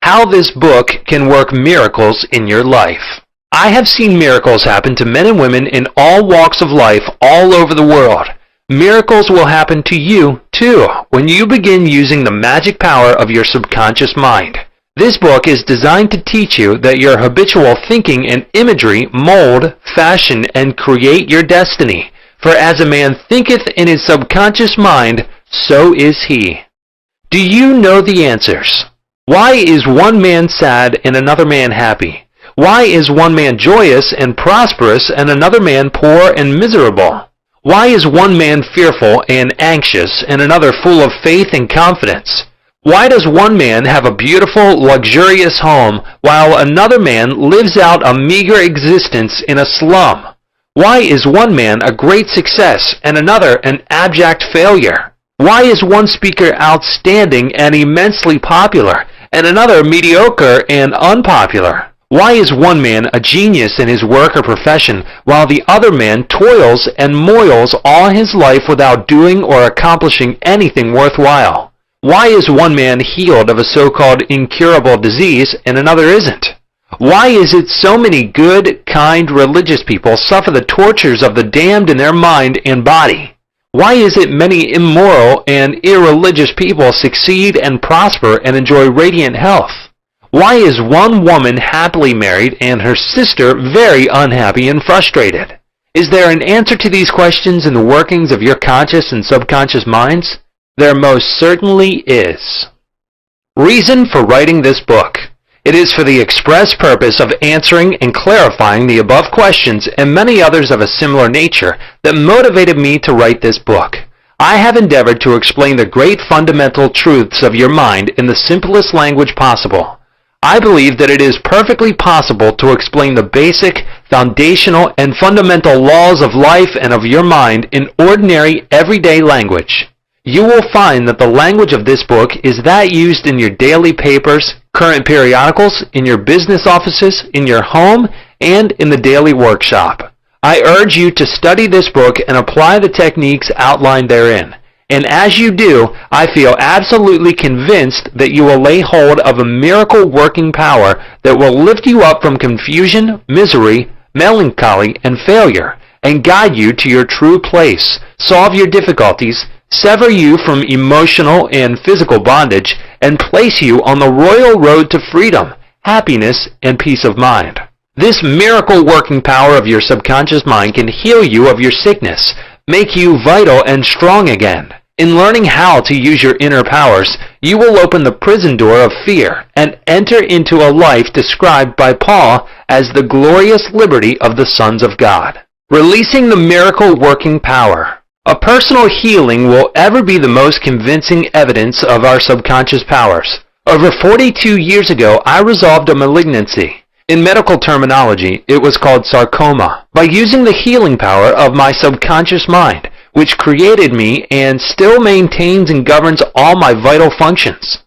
How this book can work miracles in your life. I have seen miracles happen to men and women in all walks of life all over the world. Miracles will happen to you, too, when you begin using the magic power of your subconscious mind. This book is designed to teach you that your habitual thinking and imagery mold, fashion, and create your destiny. For as a man thinketh in his subconscious mind, so is he. Do you know the answers? Why is one man sad and another man happy? Why is one man joyous and prosperous and another man poor and miserable? Why is one man fearful and anxious and another full of faith and confidence? Why does one man have a beautiful, luxurious home while another man lives out a meager existence in a slum? Why is one man a great success and another an abject failure? Why is one speaker outstanding and immensely popular and another mediocre and unpopular? Why is one man a genius in his work or profession, while the other man toils and moils all his life without doing or accomplishing anything worthwhile? Why is one man healed of a so-called incurable disease and another isn't? Why is it so many good, kind, religious people suffer the tortures of the damned in their mind and body? Why is it many immoral and irreligious people succeed and prosper and enjoy radiant health? Why is one woman happily married and her sister very unhappy and frustrated? Is there an answer to these questions in the workings of your conscious and subconscious minds? There most certainly is. Reason for writing this book. It is for the express purpose of answering and clarifying the above questions and many others of a similar nature that motivated me to write this book. I have endeavored to explain the great fundamental truths of your mind in the simplest language possible. I believe that it is perfectly possible to explain the basic, foundational, and fundamental laws of life and of your mind in ordinary, everyday language. You will find that the language of this book is that used in your daily papers, current periodicals, in your business offices, in your home, and in the daily workshop. I urge you to study this book and apply the techniques outlined therein. And as you do, I feel absolutely convinced that you will lay hold of a miracle-working power that will lift you up from confusion, misery, melancholy, and failure, and guide you to your true place, solve your difficulties, sever you from emotional and physical bondage, and place you on the royal road to freedom, happiness, and peace of mind. This miracle-working power of your subconscious mind can heal you of your sickness, make you vital and strong again. In learning how to use your inner powers, you will open the prison door of fear and enter into a life described by Paul as the glorious liberty of the sons of God. Releasing the miracle-working power. A personal healing will ever be the most convincing evidence of our subconscious powers. Over 42 years ago, I resolved a malignancy. In medical terminology, it was called sarcoma, by using the healing power of my subconscious mind, which created me and still maintains and governs all my vital functions.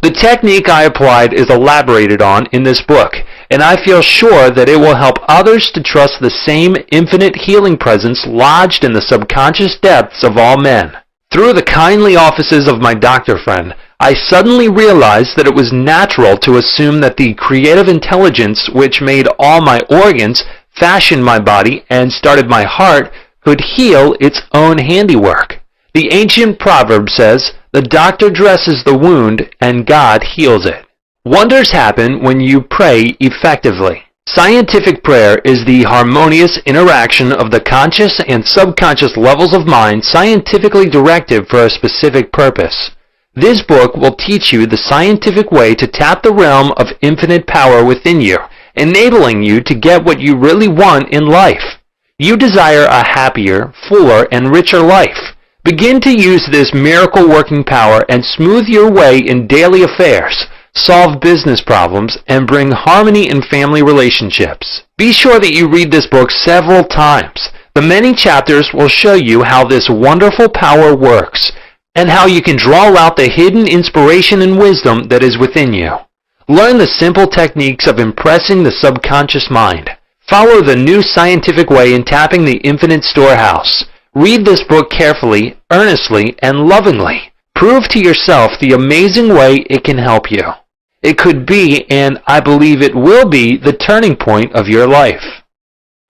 The technique I applied is elaborated on in this book, and I feel sure that it will help others to trust the same infinite healing presence lodged in the subconscious depths of all men. Through the kindly offices of my doctor friend, I suddenly realized that it was natural to assume that the creative intelligence which made all my organs, fashioned my body, and started my heart could heal its own handiwork. The ancient proverb says, "The doctor dresses the wound and God heals it." Wonders happen when you pray effectively. Scientific prayer is the harmonious interaction of the conscious and subconscious levels of mind scientifically directed for a specific purpose. This book will teach you the scientific way to tap the realm of infinite power within you, enabling you to get what you really want in life. You desire a happier, fuller, and richer life. Begin to use this miracle-working power and smooth your way in daily affairs, solve business problems, and bring harmony in family relationships. Be sure that you read this book several times. The many chapters will show you how this wonderful power works, and how you can draw out the hidden inspiration and wisdom that is within you. Learn the simple techniques of impressing the subconscious mind. Follow the new scientific way in tapping the infinite storehouse. Read this book carefully, earnestly, and lovingly. Prove to yourself the amazing way it can help you. It could be, and I believe it will be, the turning point of your life.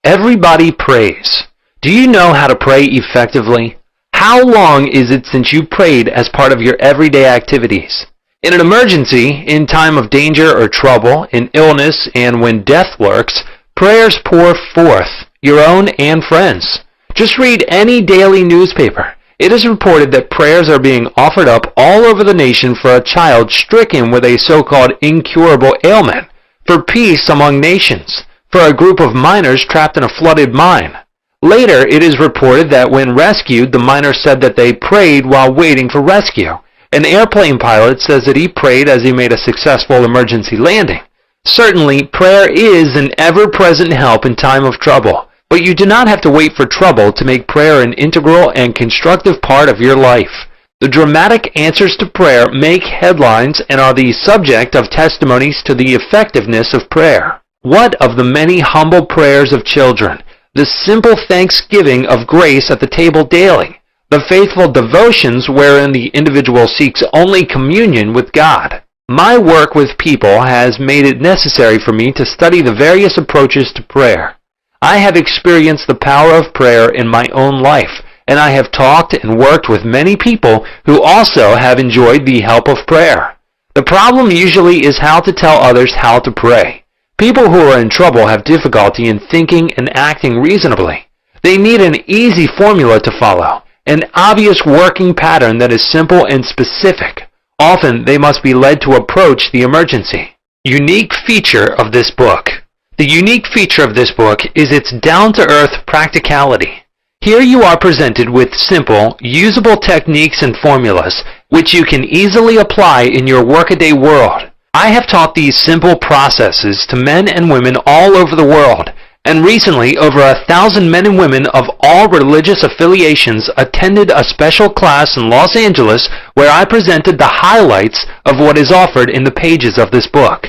Everybody prays. Do you know how to pray effectively? How long is it since you prayed as part of your everyday activities? In an emergency, in time of danger or trouble, in illness, and when death lurks, prayers pour forth, your own and friends. Just read any daily newspaper. It is reported that prayers are being offered up all over the nation for a child stricken with a so-called incurable ailment, for peace among nations, for a group of miners trapped in a flooded mine. Later, it is reported that when rescued, the miners said that they prayed while waiting for rescue. An airplane pilot says that he prayed as he made a successful emergency landing. Certainly, prayer is an ever-present help in time of trouble, but you do not have to wait for trouble to make prayer an integral and constructive part of your life. The dramatic answers to prayer make headlines and are the subject of testimonies to the effectiveness of prayer. What of the many humble prayers of children, the simple thanksgiving of grace at the table daily, the faithful devotions wherein the individual seeks only communion with God? My work with people has made it necessary for me to study the various approaches to prayer. I have experienced the power of prayer in my own life, and I have talked and worked with many people who also have enjoyed the help of prayer. The problem usually is how to tell others how to pray. People who are in trouble have difficulty in thinking and acting reasonably. They need an easy formula to follow, an obvious working pattern that is simple and specific. Often they must be led to approach the emergency. Unique feature of this book. The unique feature of this book is its down-to-earth practicality. Here you are presented with simple, usable techniques and formulas which you can easily apply in your workaday world. I have taught these simple processes to men and women all over the world, and recently over 1,000 men and women of all religious affiliations attended a special class in Los Angeles where I presented the highlights of what is offered in the pages of this book.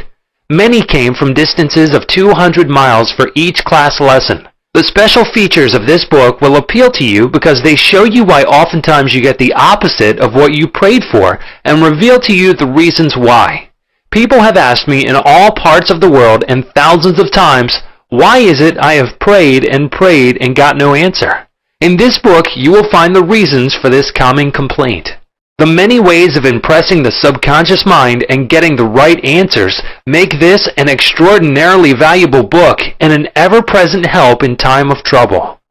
Many came from distances of 200 miles for each class lesson. The special features of this book will appeal to you because they show you why oftentimes you get the opposite of what you prayed for and reveal to you the reasons why. People have asked me in all parts of the world and thousands of times, why is it I have prayed and got no answer? In this book, you will find the reasons for this common complaint. The many ways of impressing the subconscious mind and getting the right answers make this an extraordinarily valuable book and an ever-present help in time of trouble.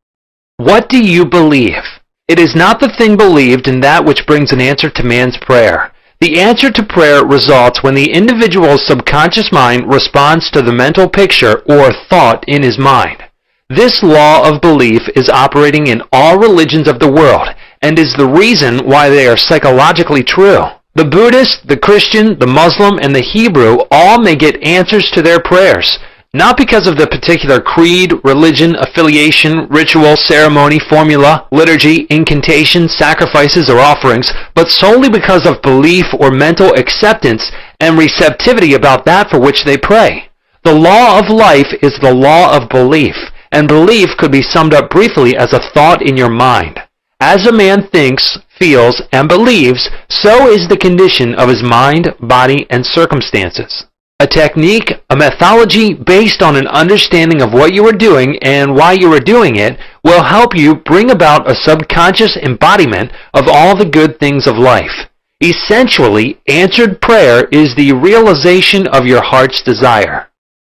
What do you believe? It is not the thing believed in that which brings an answer to man's prayer. The answer to prayer results when the individual's subconscious mind responds to the mental picture or thought in his mind. This law of belief is operating in all religions of the world and is the reason why they are psychologically true. The Buddhist, the Christian, the Muslim, and the Hebrew all may get answers to their prayers, not because of the particular creed, religion, affiliation, ritual, ceremony, formula, liturgy, incantation, sacrifices, or offerings, but solely because of belief or mental acceptance and receptivity about that for which they pray. The law of life is the law of belief, and belief could be summed up briefly as a thought in your mind. As a man thinks, feels, and believes, so is the condition of his mind, body, and circumstances. A technique, a methodology based on an understanding of what you are doing and why you are doing it will help you bring about a subconscious embodiment of all the good things of life. Essentially, answered prayer is the realization of your heart's desire.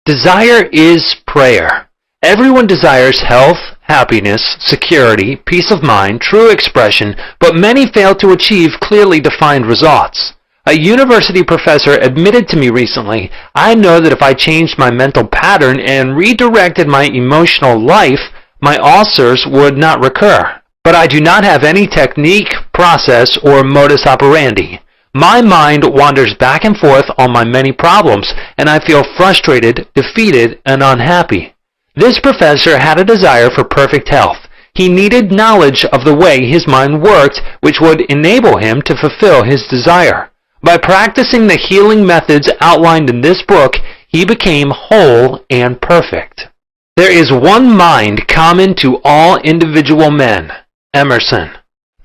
Desire is prayer. Everyone desires health, happiness, security, peace of mind, true expression, but many fail to achieve clearly defined results. A university professor admitted to me recently, I know that if I changed my mental pattern and redirected my emotional life, my ulcers would not recur. But I do not have any technique, process, or modus operandi. My mind wanders back and forth on my many problems, and I feel frustrated, defeated, and unhappy. This professor had a desire for perfect health. He needed knowledge of the way his mind worked, which would enable him to fulfill his desire. By practicing the healing methods outlined in this book, he became whole and perfect. There is one mind common to all individual men. Emerson.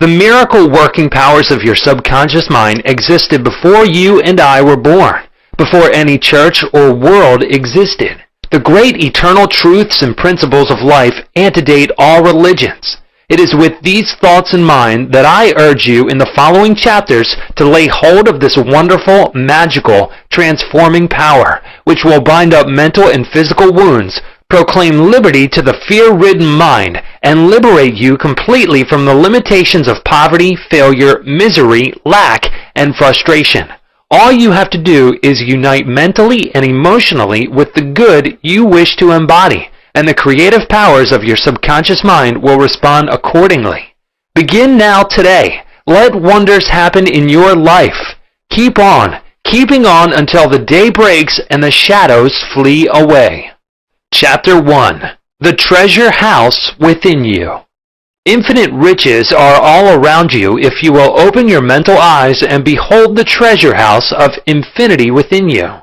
The miracle working powers of your subconscious mind existed before you and I were born, before any church or world existed. The great eternal truths and principles of life antedate all religions. It is with these thoughts in mind that I urge you in the following chapters to lay hold of this wonderful, magical, transforming power, which will bind up mental and physical wounds, proclaim liberty to the fear-ridden mind, and liberate you completely from the limitations of poverty, failure, misery, lack, and frustration. All you have to do is unite mentally and emotionally with the good you wish to embody, and the creative powers of your subconscious mind will respond accordingly. Begin now today. Let wonders happen in your life. Keep on, keeping on until the day breaks and the shadows flee away. Chapter 1. The Treasure House Within You. Infinite riches are all around you if you will open your mental eyes and behold the treasure house of infinity within you.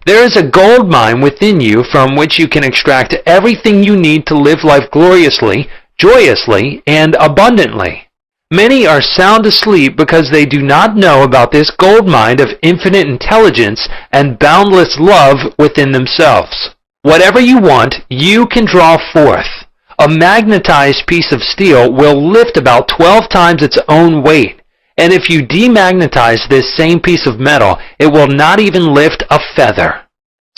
There is a gold mine within you from which you can extract everything you need to live life gloriously, joyously, and abundantly. Many are sound asleep because they do not know about this gold mine of infinite intelligence and boundless love within themselves. Whatever you want, you can draw forth. A magnetized piece of steel will lift about 12 times its own weight, and if you demagnetize this same piece of metal, it will not even lift a feather.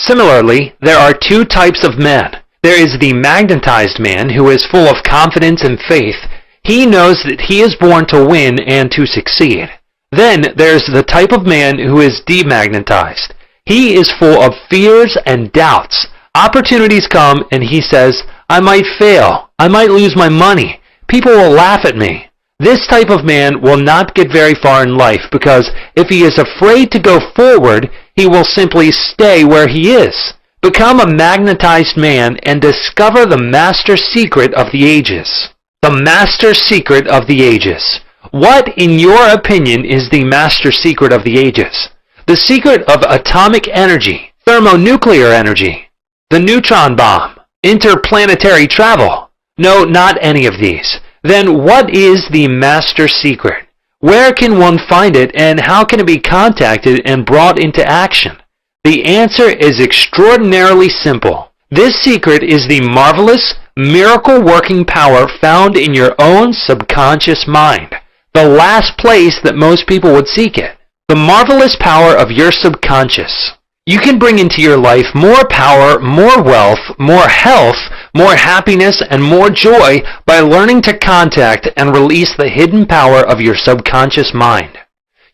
Similarly, there are two types of men. There is the magnetized man who is full of confidence and faith. He knows that he is born to win and to succeed. Then there's the type of man who is demagnetized. He is full of fears and doubts. Opportunities come and he says, I might fail. I might lose my money. People will laugh at me. This type of man will not get very far in life because if he is afraid to go forward, he will simply stay where he is. Become a magnetized man and discover the master secret of the ages. The master secret of the ages. What, in your opinion, is the master secret of the ages? The secret of atomic energy, thermonuclear energy, the neutron bomb, interplanetary travel? No, not any of these. Then what is the master secret? Where can one find it and how can it be contacted and brought into action? The answer is extraordinarily simple. This secret is the marvelous, miracle-working power found in your own subconscious mind, the last place that most people would seek it. The marvelous power of your subconscious. You can bring into your life more power, more wealth, more health, more happiness, and more joy by learning to contact and release the hidden power of your subconscious mind.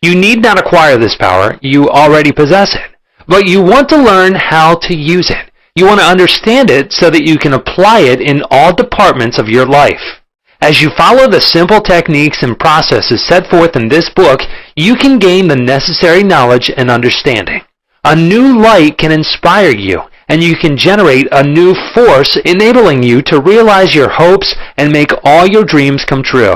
You need not acquire this power, you already possess it. But you want to learn how to use it. You want to understand it so that you can apply it in all departments of your life. As you follow the simple techniques and processes set forth in this book, you can gain the necessary knowledge and understanding. A new light can inspire you, and you can generate a new force enabling you to realize your hopes and make all your dreams come true.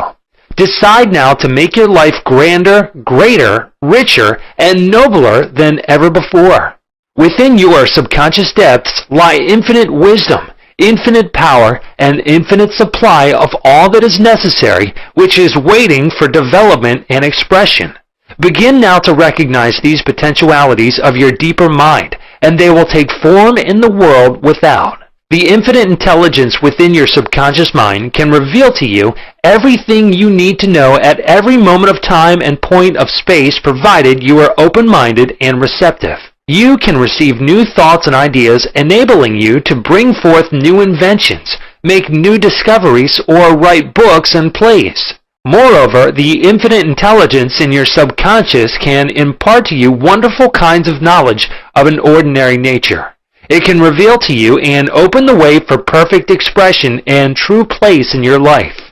Decide now to make your life grander, greater, richer, and nobler than ever before. Within your subconscious depths lie infinite wisdom, infinite power, and infinite supply of all that is necessary, which is waiting for development and expression. Begin now to recognize these potentialities of your deeper mind, and they will take form in the world without. The infinite intelligence within your subconscious mind can reveal to you everything you need to know at every moment of time and point of space, provided you are open-minded and receptive. You can receive new thoughts and ideas, enabling you to bring forth new inventions, make new discoveries, or write books and plays. Moreover, the infinite intelligence in your subconscious can impart to you wonderful kinds of knowledge of an ordinary nature. It can reveal to you and open the way for perfect expression and true place in your life.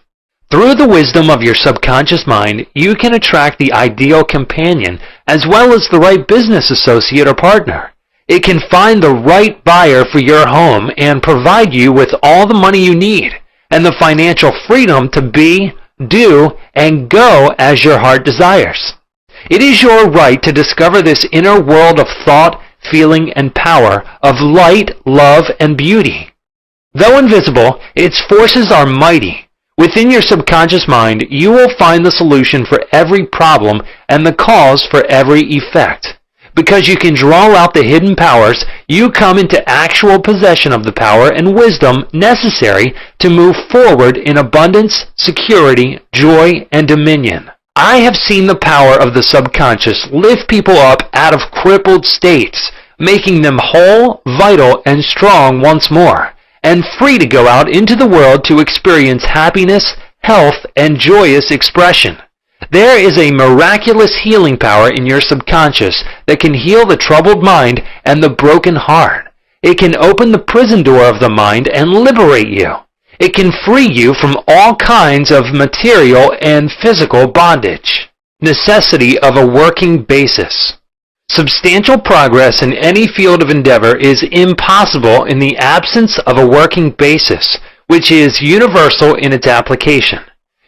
Through the wisdom of your subconscious mind, you can attract the ideal companion as well as the right business associate or partner. It can find the right buyer for your home and provide you with all the money you need and the financial freedom to be, do, and go as your heart desires. It is your right to discover this inner world of thought, feeling, and power, of light, love, and beauty. Though invisible, its forces are mighty. Within your subconscious mind, you will find the solution for every problem and the cause for every effect. Because you can draw out the hidden powers, you come into actual possession of the power and wisdom necessary to move forward in abundance, security, joy, and dominion. I have seen the power of the subconscious lift people up out of crippled states, making them whole, vital, and strong once more, and free to go out into the world to experience happiness, health, and joyous expression. There is a miraculous healing power in your subconscious that can heal the troubled mind and the broken heart. It can open the prison door of the mind and liberate you. It can free you from all kinds of material and physical bondage. Necessity of a working basis. Substantial progress in any field of endeavor is impossible in the absence of a working basis, which is universal in its application.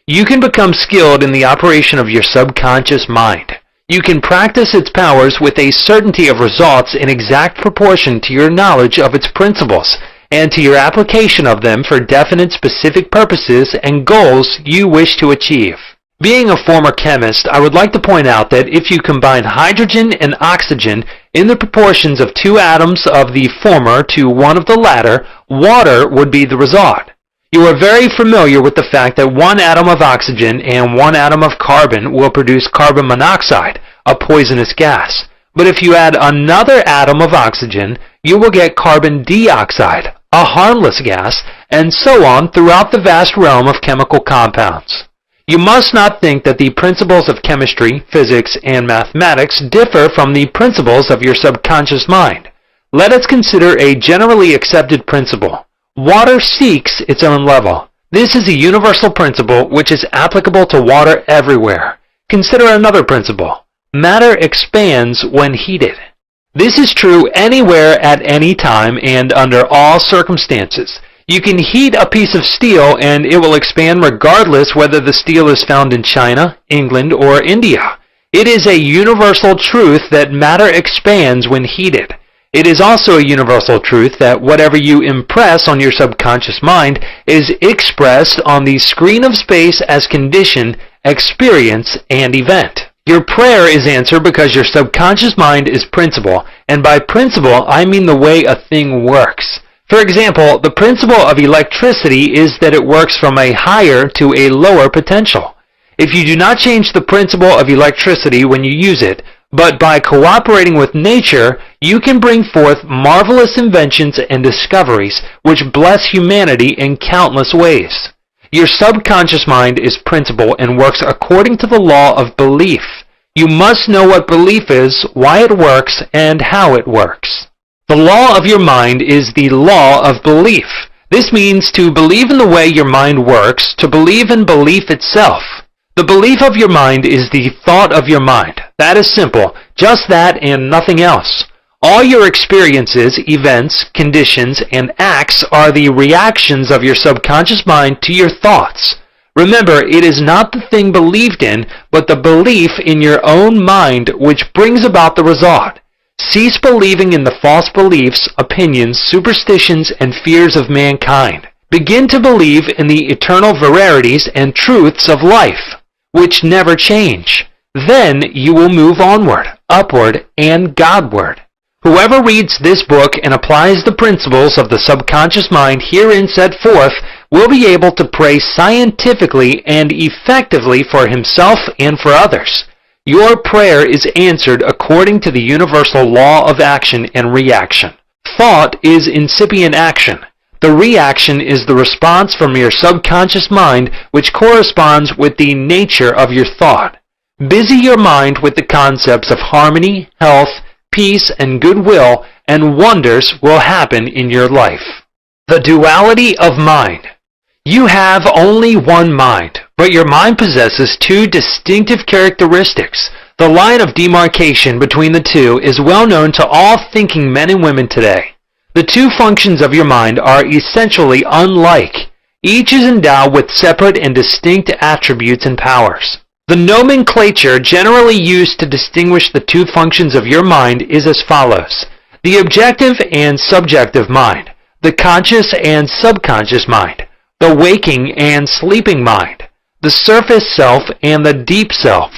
You can become skilled in the operation of your subconscious mind. You can practice its powers with a certainty of results in exact proportion to your knowledge of its principles and to your application of them for definite specific purposes and goals you wish to achieve. Being a former chemist, I would like to point out that if you combine hydrogen and oxygen in the proportions of 2 atoms of the former to 1 of the latter, water would be the result. You are very familiar with the fact that 1 atom of oxygen and 1 atom of carbon will produce carbon monoxide, a poisonous gas. But if you add another atom of oxygen, you will get carbon dioxide, a harmless gas, and so on throughout the vast realm of chemical compounds. You must not think that the principles of chemistry, physics, and mathematics differ from the principles of your subconscious mind. Let us consider a generally accepted principle. Water seeks its own level. This is a universal principle which is applicable to water everywhere. Consider another principle. Matter expands when heated. This is true anywhere at any time and under all circumstances. You can heat a piece of steel and it will expand regardless whether the steel is found in China, England, or India. It is a universal truth that matter expands when heated. It is also a universal truth that whatever you impress on your subconscious mind is expressed on the screen of space as condition, experience, and event. Your prayer is answered because your subconscious mind is principle, and by principle I mean the way a thing works. For example, the principle of electricity is that it works from a higher to a lower potential. If you do not change the principle of electricity when you use it, but by cooperating with nature, you can bring forth marvelous inventions and discoveries which bless humanity in countless ways. Your subconscious mind is principle and works according to the law of belief. You must know what belief is, why it works, and how it works. The law of your mind is the law of belief. This means to believe in the way your mind works, to believe in belief itself. The belief of your mind is the thought of your mind. That is simple, just that and nothing else. All your experiences, events, conditions, and acts are the reactions of your subconscious mind to your thoughts. Remember, it is not the thing believed in, but the belief in your own mind which brings about the result. Cease believing in the false beliefs, opinions, superstitions, and fears of mankind. Begin to believe in the eternal verities and truths of life, which never change. Then you will move onward, upward, and Godward. Whoever reads this book and applies the principles of the subconscious mind herein set forth will be able to pray scientifically and effectively for himself and for others. Your prayer is answered according to the universal law of action and reaction. Thought is incipient action. The reaction is the response from your subconscious mind which corresponds with the nature of your thought. Busy your mind with the concepts of harmony, health, peace, and goodwill, and wonders will happen in your life. The duality of mind. You have only one mind, but your mind possesses 2 distinctive characteristics. The line of demarcation between the two is well known to all thinking men and women today. The 2 functions of your mind are essentially unlike. Each is endowed with separate and distinct attributes and powers. The nomenclature generally used to distinguish the 2 functions of your mind is as follows: the objective and subjective mind, the conscious and subconscious mind, the waking and sleeping mind, the surface self and the deep self,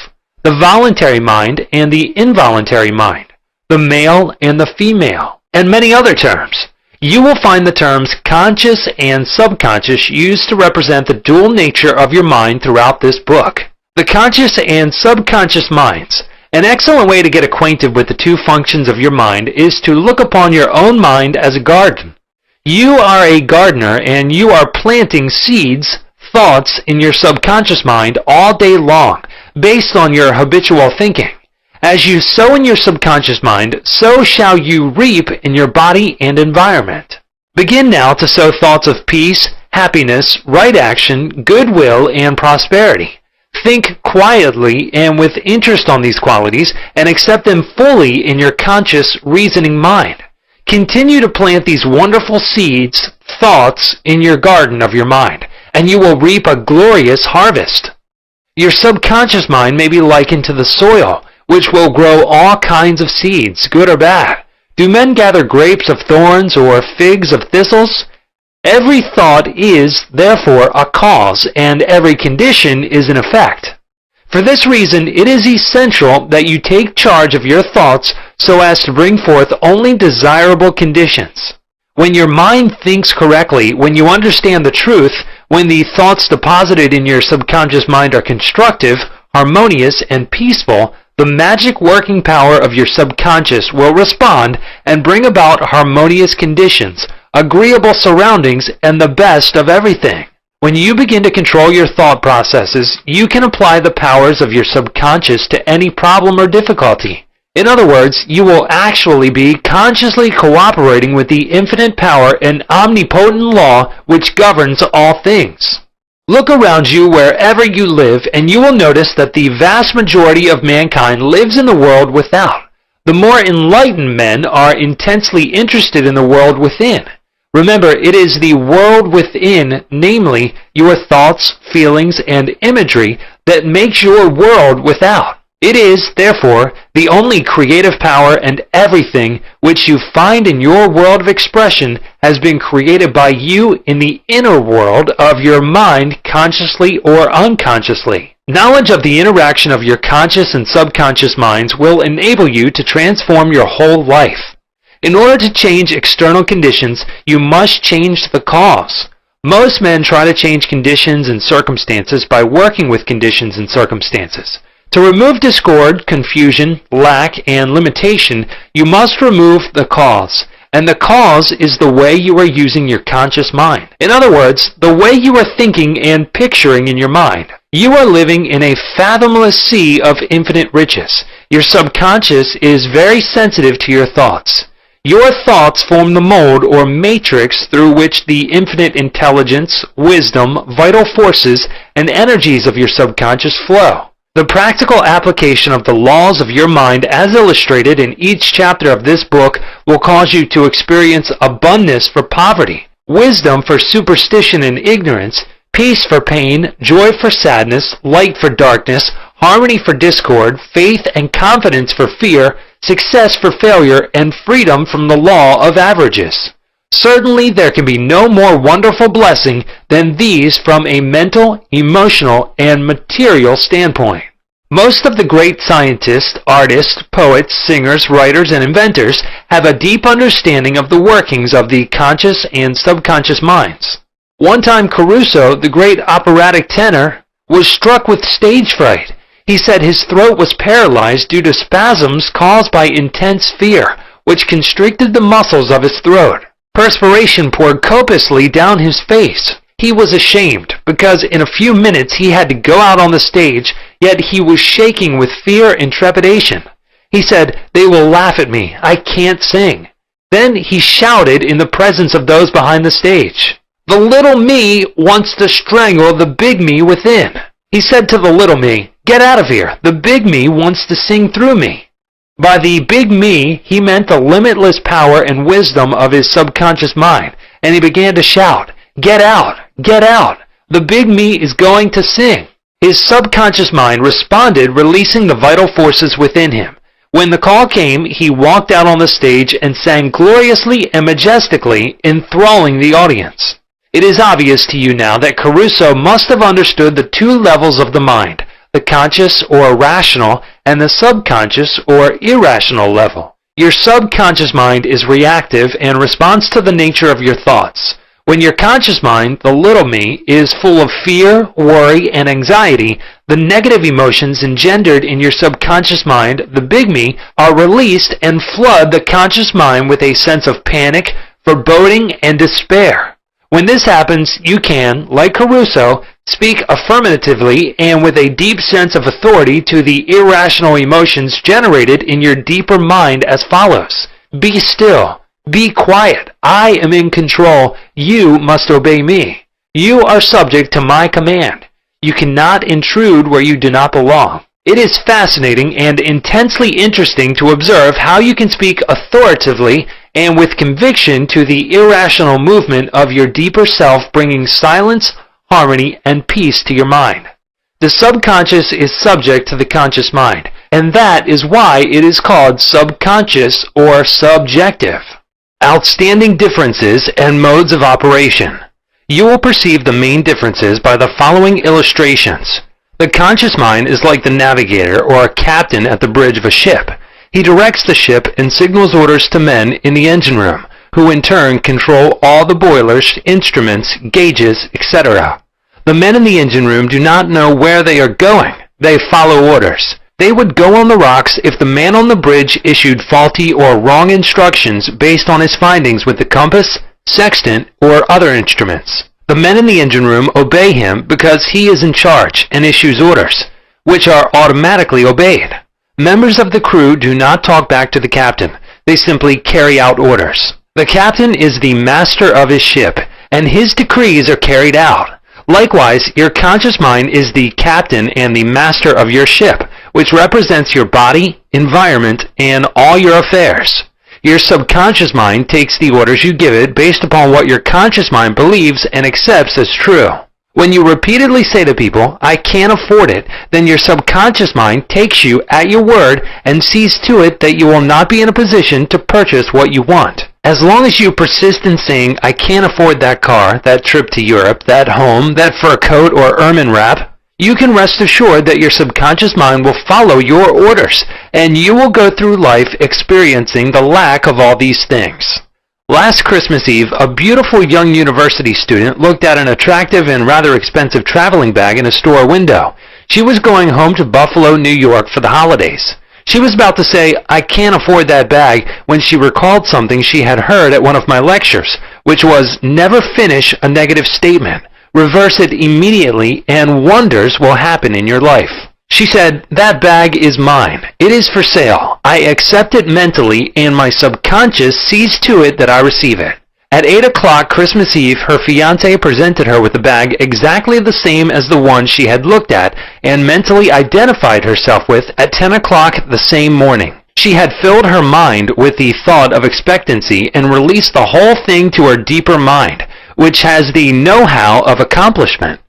the voluntary mind and the involuntary mind, the male and the female, and many other terms. You will find the terms conscious and subconscious used to represent the dual nature of your mind throughout this book. The conscious and subconscious minds. An excellent way to get acquainted with the two functions of your mind is to look upon your own mind as a garden. You are a gardener and you are planting seeds, thoughts in your subconscious mind all day long, based on your habitual thinking. As you sow in your subconscious mind, so shall you reap in your body and environment. Begin now to sow thoughts of peace, happiness, right action, goodwill, and prosperity. Think quietly and with interest on these qualities and accept them fully in your conscious, reasoning mind. Continue to plant these wonderful seeds, thoughts, in your garden of your mind, and you will reap a glorious harvest. Your subconscious mind may be likened to the soil, which will grow all kinds of seeds, good or bad. Do men gather grapes of thorns or figs of thistles? Every thought is, therefore, a cause, and every condition is an effect. For this reason, it is essential that you take charge of your thoughts so as to bring forth only desirable conditions. When your mind thinks correctly, when you understand the truth, when the thoughts deposited in your subconscious mind are constructive, harmonious, and peaceful, the magic working power of your subconscious will respond and bring about harmonious conditions, agreeable surroundings, and the best of everything. When you begin to control your thought processes, you can apply the powers of your subconscious to any problem or difficulty. In other words, you will actually be consciously cooperating with the infinite power and omnipotent law which governs all things. Look around you wherever you live, and you will notice that the vast majority of mankind lives in the world without. The more enlightened men are intensely interested in the world within. Remember, it is the world within, namely your thoughts, feelings, and imagery, that makes your world without. It is, therefore, the only creative power, and everything which you find in your world of expression has been created by you in the inner world of your mind, consciously or unconsciously. Knowledge of the interaction of your conscious and subconscious minds will enable you to transform your whole life. In order to change external conditions, you must change the cause. Most men try to change conditions and circumstances by working with conditions and circumstances. To remove discord, confusion, lack, and limitation, you must remove the cause. And the cause is the way you are using your conscious mind. In other words, the way you are thinking and picturing in your mind. You are living in a fathomless sea of infinite riches. Your subconscious is very sensitive to your thoughts. Your thoughts form the mold or matrix through which the infinite intelligence, wisdom, vital forces, and energies of your subconscious flow. The practical application of the laws of your mind as illustrated in each chapter of this book will cause you to experience abundance for poverty, wisdom for superstition and ignorance, peace for pain, joy for sadness, light for darkness, harmony for discord, faith and confidence for fear, success for failure, and freedom from the law of averages. Certainly there can be no more wonderful blessing than these from a mental, emotional, and material standpoint. Most of the great scientists, artists, poets, singers, writers, and inventors have a deep understanding of the workings of the conscious and subconscious minds. One time Caruso, the great operatic tenor, was struck with stage fright. He said his throat was paralyzed due to spasms caused by intense fear, which constricted the muscles of his throat. Perspiration poured copiously down his face. He was ashamed, because in a few minutes he had to go out on the stage, yet he was shaking with fear and trepidation. He said, "They will laugh at me. I can't sing." Then he shouted in the presence of those behind the stage, "The little me wants to strangle the big me within." He said to the little me, "Get out of here. The big me wants to sing through me." By the big me, he meant the limitless power and wisdom of his subconscious mind, and he began to shout, "Get out! Get out! The big me is going to sing." His subconscious mind responded, releasing the vital forces within him. When the call came, he walked out on the stage and sang gloriously and majestically, enthralling the audience. It is obvious to you now that Caruso must have understood the two levels of the mind, the conscious or rational and the subconscious or irrational level. Your subconscious mind is reactive and responds to the nature of your thoughts. When your conscious mind, the little me, is full of fear, worry, and anxiety, the negative emotions engendered in your subconscious mind, the big me, are released and flood the conscious mind with a sense of panic, foreboding, and despair. When this happens, you can, like Caruso, speak affirmatively and with a deep sense of authority to the irrational emotions generated in your deeper mind as follows. Be still. Be quiet. I am in control. You must obey me. You are subject to my command. You cannot intrude where you do not belong. It is fascinating and intensely interesting to observe how you can speak authoritatively and with conviction to the irrational movement of your deeper self, bringing silence, harmony, and peace to your mind. The subconscious is subject to the conscious mind, and that is why it is called subconscious or subjective. Outstanding differences and modes of operation. You will perceive the main differences by the following illustrations. The conscious mind is like the navigator or a captain at the bridge of a ship. He directs the ship and signals orders to men in the engine room, who in turn control all the boilers, instruments, gauges, etc. The men in the engine room do not know where they are going. They follow orders. They would go on the rocks if the man on the bridge issued faulty or wrong instructions based on his findings with the compass, sextant, or other instruments. The men in the engine room obey him because he is in charge and issues orders, which are automatically obeyed. Members of the crew do not talk back to the captain. They simply carry out orders. The captain is the master of his ship, and his decrees are carried out. Likewise, your conscious mind is the captain and the master of your ship, which represents your body, environment, and all your affairs. Your subconscious mind takes the orders you give it based upon what your conscious mind believes and accepts as true. When you repeatedly say to people, I can't afford it, then your subconscious mind takes you at your word and sees to it that you will not be in a position to purchase what you want. As long as you persist in saying, I can't afford that car, that trip to Europe, that home, that fur coat or ermine wrap, you can rest assured that your subconscious mind will follow your orders, and you will go through life experiencing the lack of all these things. Last Christmas Eve, a beautiful young university student looked at an attractive and rather expensive traveling bag in a store window. She was going home to Buffalo, New York for the holidays. She was about to say, I can't afford that bag, when she recalled something she had heard at one of my lectures, which was, never finish a negative statement. Reverse it immediately, and wonders will happen in your life. She said, that bag is mine. It is for sale. I accept it mentally, and my subconscious sees to it that I receive it. At 8 o'clock Christmas Eve, her fiancé presented her with a bag exactly the same as the one she had looked at and mentally identified herself with at 10 o'clock the same morning. She had filled her mind with the thought of expectancy and released the whole thing to her deeper mind, which has the know-how of accomplishment.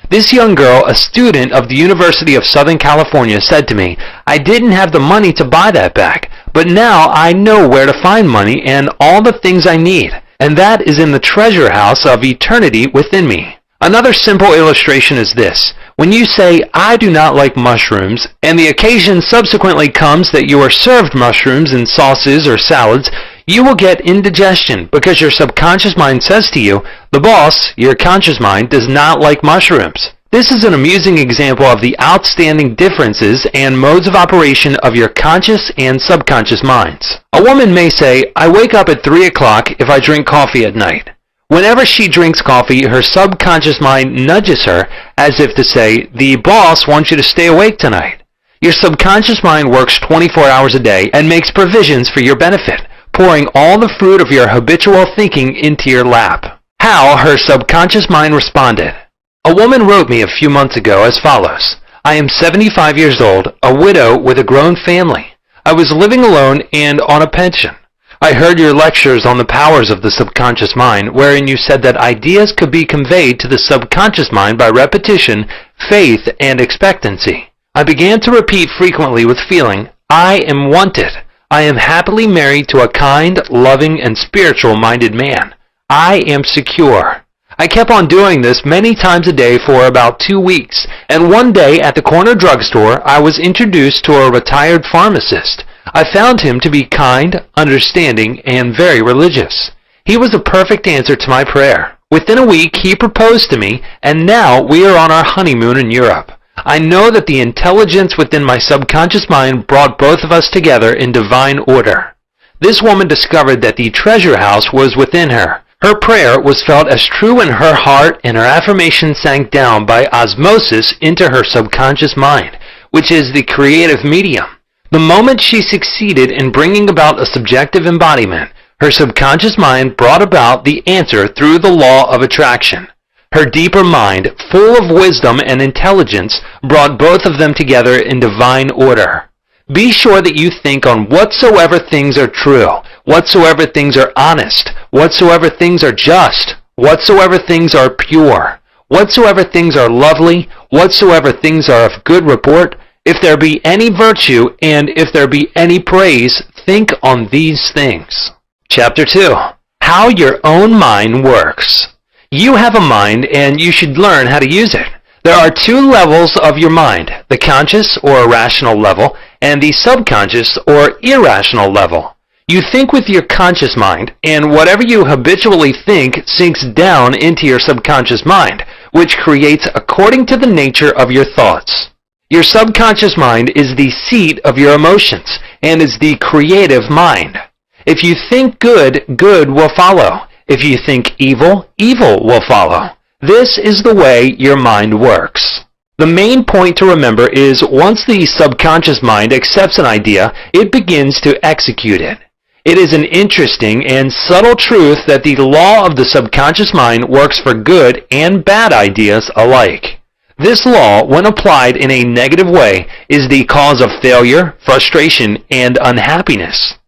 This young girl, a student of the University of Southern California, said to me, I didn't have the money to buy that bag, but now I know where to find money and all the things I need, and that is in the treasure house of eternity within me. Another simple illustration is this. When you say, I do not like mushrooms, and the occasion subsequently comes that you are served mushrooms in sauces or salads, you will get indigestion because your subconscious mind says to you, the boss, your conscious mind, does not like mushrooms. This is an amusing example of the outstanding differences and modes of operation of your conscious and subconscious minds. A woman may say, I wake up at 3 o'clock if I drink coffee at night. Whenever she drinks coffee, her subconscious mind nudges her as if to say, the boss wants you to stay awake tonight. Your subconscious mind works 24 hours a day and makes provisions for your benefit, pouring all the fruit of your habitual thinking into your lap. How her subconscious mind responded. A woman wrote me a few months ago as follows. I am 75 years old, a widow with a grown family. I was living alone and on a pension. I heard your lectures on the powers of the subconscious mind, wherein you said that ideas could be conveyed to the subconscious mind by repetition, faith, and expectancy. I began to repeat frequently with feeling, I am wanted. I am happily married to a kind, loving, and spiritual-minded man. I am secure. I kept on doing this many times a day for about 2 weeks, and one day at the corner drugstore, I was introduced to a retired pharmacist. I found him to be kind, understanding, and very religious. He was a perfect answer to my prayer. Within a week, he proposed to me, and now we are on our honeymoon in Europe. I know that the intelligence within my subconscious mind brought both of us together in divine order. This woman discovered that the treasure house was within her. Her prayer was felt as true in her heart, and her affirmation sank down by osmosis into her subconscious mind, which is the creative medium. The moment she succeeded in bringing about a subjective embodiment, her subconscious mind brought about the answer through the law of attraction. Her deeper mind, full of wisdom and intelligence, brought both of them together in divine order. Be sure that you think on whatsoever things are true, whatsoever things are honest, whatsoever things are just, whatsoever things are pure, whatsoever things are lovely, whatsoever things are of good report, if there be any virtue, and if there be any praise, think on these things. Chapter 2. How your own mind works. You have a mind, and you should learn how to use it. There are two levels of your mind, the conscious or rational level, and the subconscious or irrational level. You think with your conscious mind, and whatever you habitually think sinks down into your subconscious mind, which creates according to the nature of your thoughts. Your subconscious mind is the seat of your emotions, and is the creative mind. If you think good, good will follow. If you think evil, evil will follow. This is the way your mind works. The main point to remember is once the subconscious mind accepts an idea, it begins to execute it. It is an interesting and subtle truth that the law of the subconscious mind works for good and bad ideas alike. This law, when applied in a negative way, is the cause of failure, frustration, and unhappiness.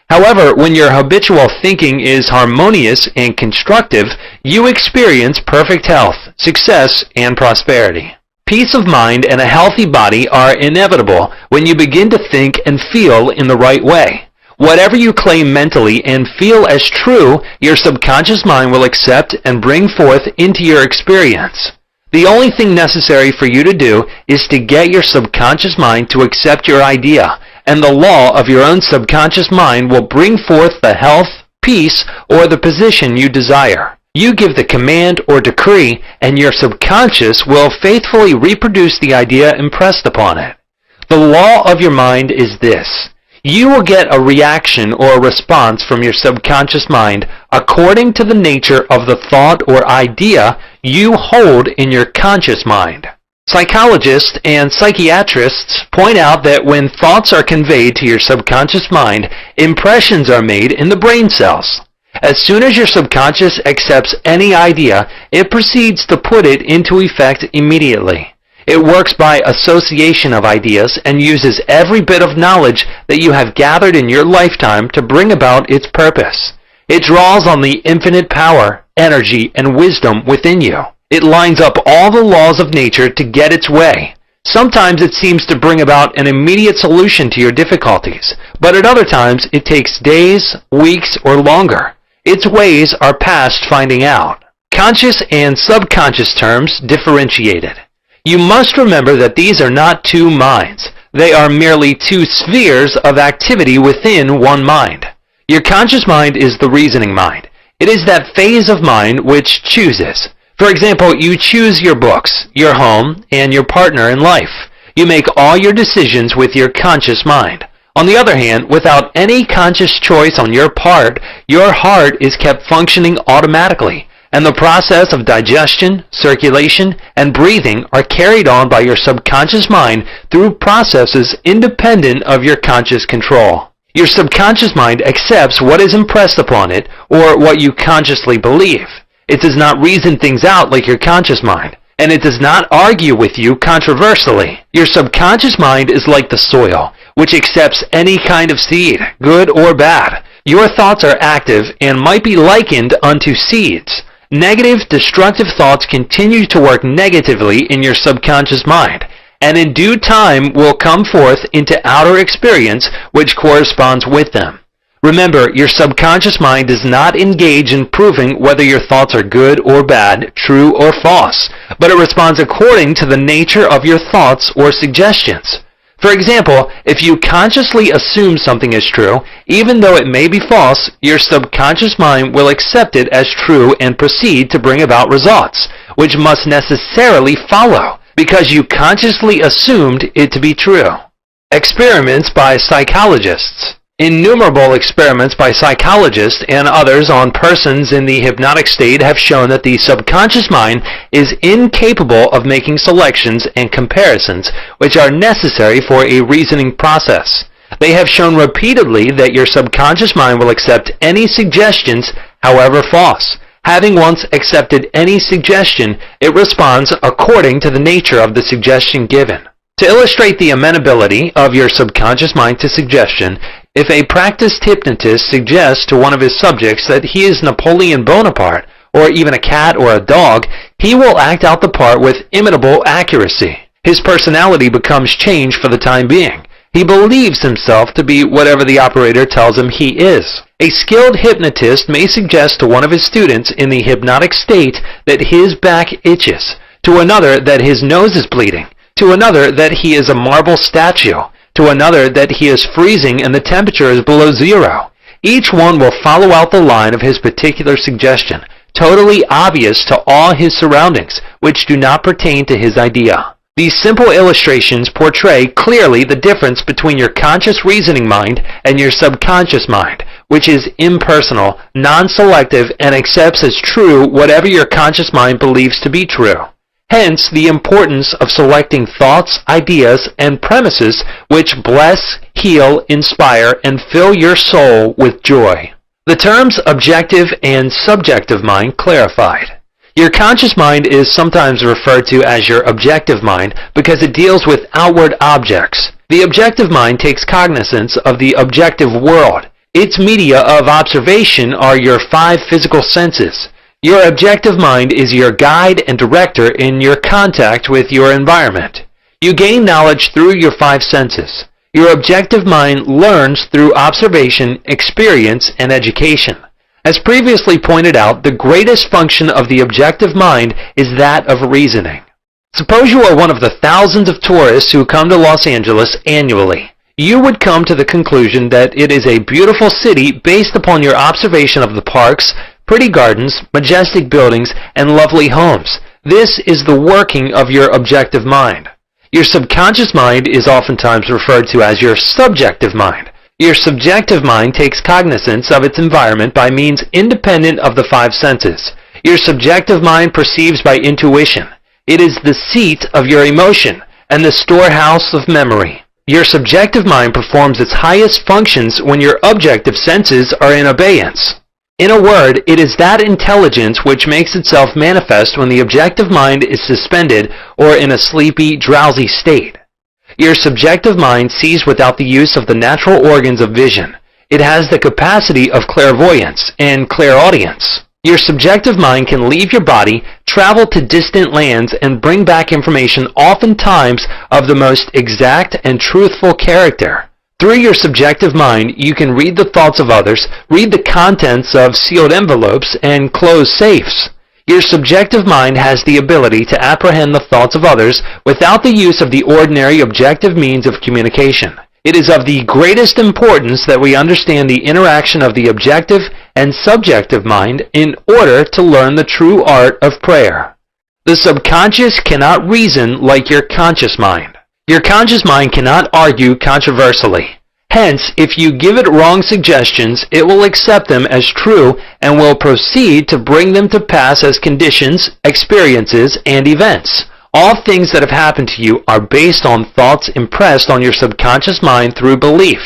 However, when your habitual thinking is harmonious and constructive, you experience perfect health, success, and prosperity. Peace of mind and a healthy body are inevitable when you begin to think and feel in the right way. Whatever you claim mentally and feel as true, your subconscious mind will accept and bring forth into your experience. The only thing necessary for you to do is to get your subconscious mind to accept your idea, and the law of your own subconscious mind will bring forth the health, peace, or the position you desire. You give the command or decree, and your subconscious will faithfully reproduce the idea impressed upon it. The law of your mind is this. You will get a reaction or a response from your subconscious mind according to the nature of the thought or idea you hold in your conscious mind. Psychologists and psychiatrists point out that when thoughts are conveyed to your subconscious mind, impressions are made in the brain cells. As soon as your subconscious accepts any idea, it proceeds to put it into effect immediately. It works by association of ideas and uses every bit of knowledge that you have gathered in your lifetime to bring about its purpose. It draws on the infinite power, energy, and wisdom within you. It lines up all the laws of nature to get its way. Sometimes it seems to bring about an immediate solution to your difficulties, but at other times it takes days, weeks, or longer. Its ways are past finding out. Conscious and subconscious terms differentiated. You must remember that these are not two minds. They are merely two spheres of activity within one mind. Your conscious mind is the reasoning mind. It is that phase of mind which chooses. For example, you choose your books, your home, and your partner in life. You make all your decisions with your conscious mind. On the other hand, without any conscious choice on your part, your heart is kept functioning automatically, and the process of digestion, circulation, and breathing are carried on by your subconscious mind through processes independent of your conscious control. Your subconscious mind accepts what is impressed upon it, or what you consciously believe. It does not reason things out like your conscious mind, and it does not argue with you controversially. Your subconscious mind is like the soil, which accepts any kind of seed, good or bad. Your thoughts are active and might be likened unto seeds. Negative, destructive thoughts continue to work negatively in your subconscious mind, and in due time will come forth into outer experience which corresponds with them. Remember, your subconscious mind does not engage in proving whether your thoughts are good or bad, true or false, but it responds according to the nature of your thoughts or suggestions. For example, if you consciously assume something is true, even though it may be false, your subconscious mind will accept it as true and proceed to bring about results, which must necessarily follow, because you consciously assumed it to be true. Experiments by psychologists. Innumerable experiments by psychologists and others on persons in the hypnotic state have shown that the subconscious mind is incapable of making selections and comparisons which are necessary for a reasoning process. They have shown repeatedly that your subconscious mind will accept any suggestions, however false. Having once accepted any suggestion, it responds according to the nature of the suggestion given. To illustrate the amenability of your subconscious mind to suggestion, if a practiced hypnotist suggests to one of his subjects that he is Napoleon Bonaparte, or even a cat or a dog, he will act out the part with imitable accuracy. His personality becomes changed for the time being. He believes himself to be whatever the operator tells him he is. A skilled hypnotist may suggest to one of his students in the hypnotic state that his back itches, to another that his nose is bleeding, to another that he is a marble statue, to another that he is freezing and the temperature is below zero. Each one will follow out the line of his particular suggestion, totally obvious to all his surroundings, which do not pertain to his idea. These simple illustrations portray clearly the difference between your conscious reasoning mind and your subconscious mind, which is impersonal, non-selective, and accepts as true whatever your conscious mind believes to be true. Hence, the importance of selecting thoughts, ideas, and premises which bless, heal, inspire, and fill your soul with joy. The terms objective and subjective mind clarified. Your conscious mind is sometimes referred to as your objective mind because it deals with outward objects. The objective mind takes cognizance of the objective world. Its media of observation are your 5 physical senses. Your objective mind is your guide and director in your contact with your environment. You gain knowledge through your 5 senses. Your objective mind learns through observation, experience, and education. As previously pointed out, the greatest function of the objective mind is that of reasoning. Suppose you are one of the thousands of tourists who come to Los Angeles annually. You would come to the conclusion that it is a beautiful city based upon your observation of the parks, pretty gardens, majestic buildings, and lovely homes. This is the working of your objective mind. Your subconscious mind is oftentimes referred to as your subjective mind. Your subjective mind takes cognizance of its environment by means independent of the 5 senses. Your subjective mind perceives by intuition. It is the seat of your emotion and the storehouse of memory. Your subjective mind performs its highest functions when your objective senses are in abeyance. In a word, it is that intelligence which makes itself manifest when the objective mind is suspended or in a sleepy, drowsy state. Your subjective mind sees without the use of the natural organs of vision. It has the capacity of clairvoyance and clairaudience. Your subjective mind can leave your body, travel to distant lands, and bring back information oftentimes of the most exact and truthful character. Through your subjective mind, you can read the thoughts of others, read the contents of sealed envelopes, and close safes. Your subjective mind has the ability to apprehend the thoughts of others without the use of the ordinary objective means of communication. It is of the greatest importance that we understand the interaction of the objective and subjective mind in order to learn the true art of prayer. The subconscious cannot reason like your conscious mind. Your conscious mind cannot argue controversially. Hence, if you give it wrong suggestions, it will accept them as true and will proceed to bring them to pass as conditions, experiences, and events. All things that have happened to you are based on thoughts impressed on your subconscious mind through belief.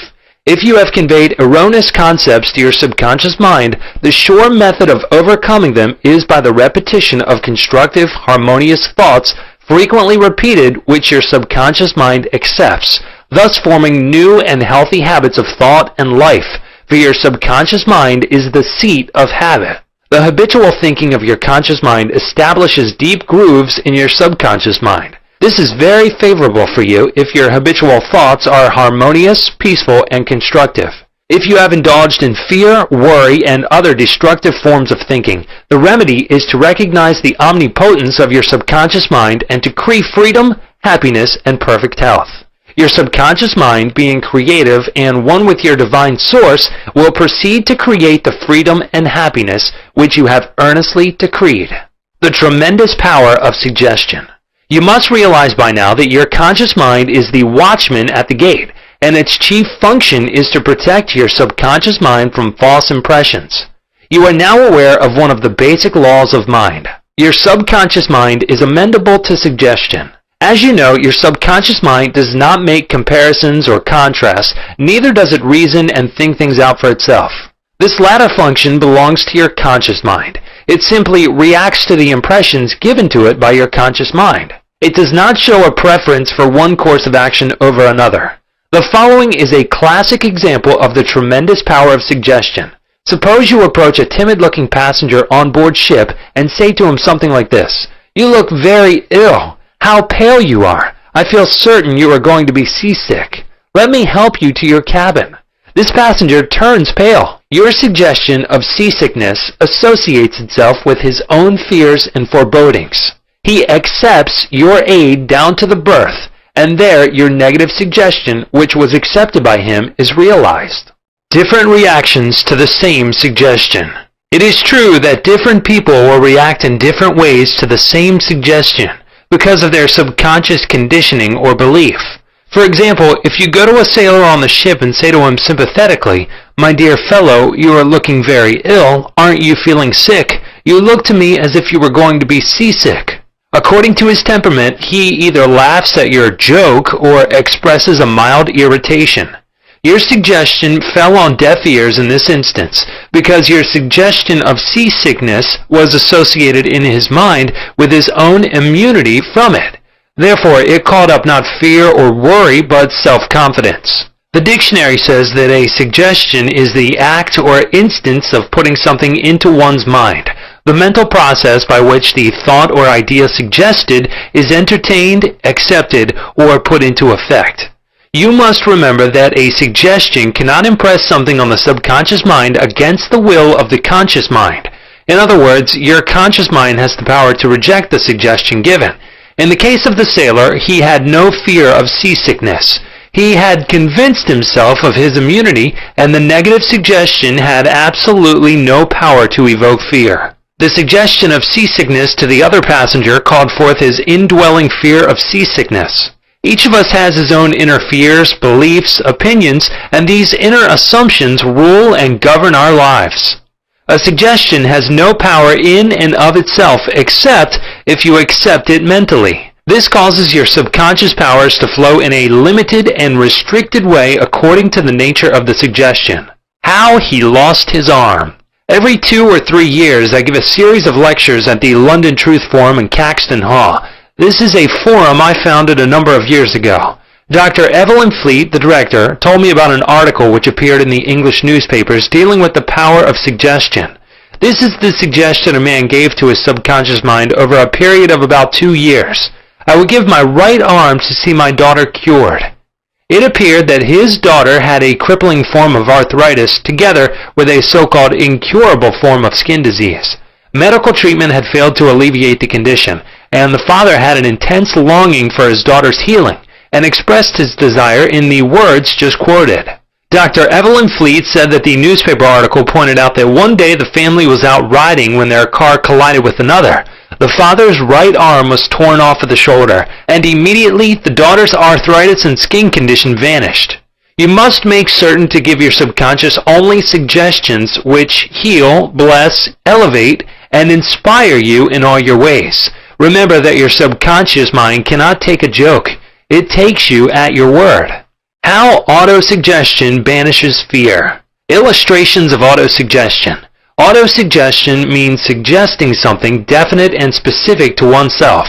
If you have conveyed erroneous concepts to your subconscious mind, the sure method of overcoming them is by the repetition of constructive, harmonious thoughts frequently repeated which your subconscious mind accepts, thus forming new and healthy habits of thought and life, for your subconscious mind is the seat of habit. The habitual thinking of your conscious mind establishes deep grooves in your subconscious mind. This is very favorable for you if your habitual thoughts are harmonious, peaceful, and constructive. If you have indulged in fear, worry, and other destructive forms of thinking, the remedy is to recognize the omnipotence of your subconscious mind and to decree freedom, happiness, and perfect health. Your subconscious mind, being creative and one with your divine source, will proceed to create the freedom and happiness which you have earnestly decreed. The tremendous power of suggestion. You must realize by now that your conscious mind is the watchman at the gate, and its chief function is to protect your subconscious mind from false impressions. You are now aware of one of the basic laws of mind. Your subconscious mind is amenable to suggestion. As you know, your subconscious mind does not make comparisons or contrasts, neither does it reason and think things out for itself. This latter function belongs to your conscious mind. It simply reacts to the impressions given to it by your conscious mind. It does not show a preference for one course of action over another. The following is a classic example of the tremendous power of suggestion. Suppose you approach a timid-looking passenger on board ship and say to him something like this: "You look very ill. How pale you are. I feel certain you are going to be seasick. Let me help you to your cabin." This passenger turns pale. Your suggestion of seasickness associates itself with his own fears and forebodings. He accepts your aid down to the berth, and there your negative suggestion, which was accepted by him, is realized. Different reactions to the same suggestion. It is true that different people will react in different ways to the same suggestion because of their subconscious conditioning or belief. For example, if you go to a sailor on the ship and say to him sympathetically, "My dear fellow, you are looking very ill. Aren't you feeling sick? You look to me as if you were going to be seasick." According to his temperament, he either laughs at your joke or expresses a mild irritation. Your suggestion fell on deaf ears in this instance because your suggestion of seasickness was associated in his mind with his own immunity from it. Therefore, it called up not fear or worry, but self-confidence. The dictionary says that a suggestion is the act or instance of putting something into one's mind, the mental process by which the thought or idea suggested is entertained, accepted, or put into effect. You must remember that a suggestion cannot impress something on the subconscious mind against the will of the conscious mind. In other words, your conscious mind has the power to reject the suggestion given. In the case of the sailor, he had no fear of seasickness. He had convinced himself of his immunity, and the negative suggestion had absolutely no power to evoke fear. The suggestion of seasickness to the other passenger called forth his indwelling fear of seasickness. Each of us has his own inner fears, beliefs, opinions, and these inner assumptions rule and govern our lives. A suggestion has no power in and of itself except if you accept it mentally. This causes your subconscious powers to flow in a limited and restricted way according to the nature of the suggestion. How he lost his arm. Every 2 or 3 years I give a series of lectures at the London Truth Forum in Caxton Hall. This is a forum I founded a number of years ago. Dr. Evelyn Fleet, the director, told me about an article which appeared in the English newspapers dealing with the power of suggestion. This is the suggestion a man gave to his subconscious mind over a period of about 2 years. I would give my right arm to see my daughter cured. It appeared that his daughter had a crippling form of arthritis together with a so-called incurable form of skin disease. Medical treatment had failed to alleviate the condition, and the father had an intense longing for his daughter's healing and expressed his desire in the words just quoted. Dr. Evelyn Fleet said that the newspaper article pointed out that one day the family was out riding when their car collided with another. The father's right arm was torn off at the shoulder, and immediately the daughter's arthritis and skin condition vanished. You must make certain to give your subconscious only suggestions which heal, bless, elevate, and inspire you in all your ways. Remember that your subconscious mind cannot take a joke. It takes you at your word. How autosuggestion banishes fear. Illustrations of autosuggestion. Autosuggestion means suggesting something definite and specific to oneself.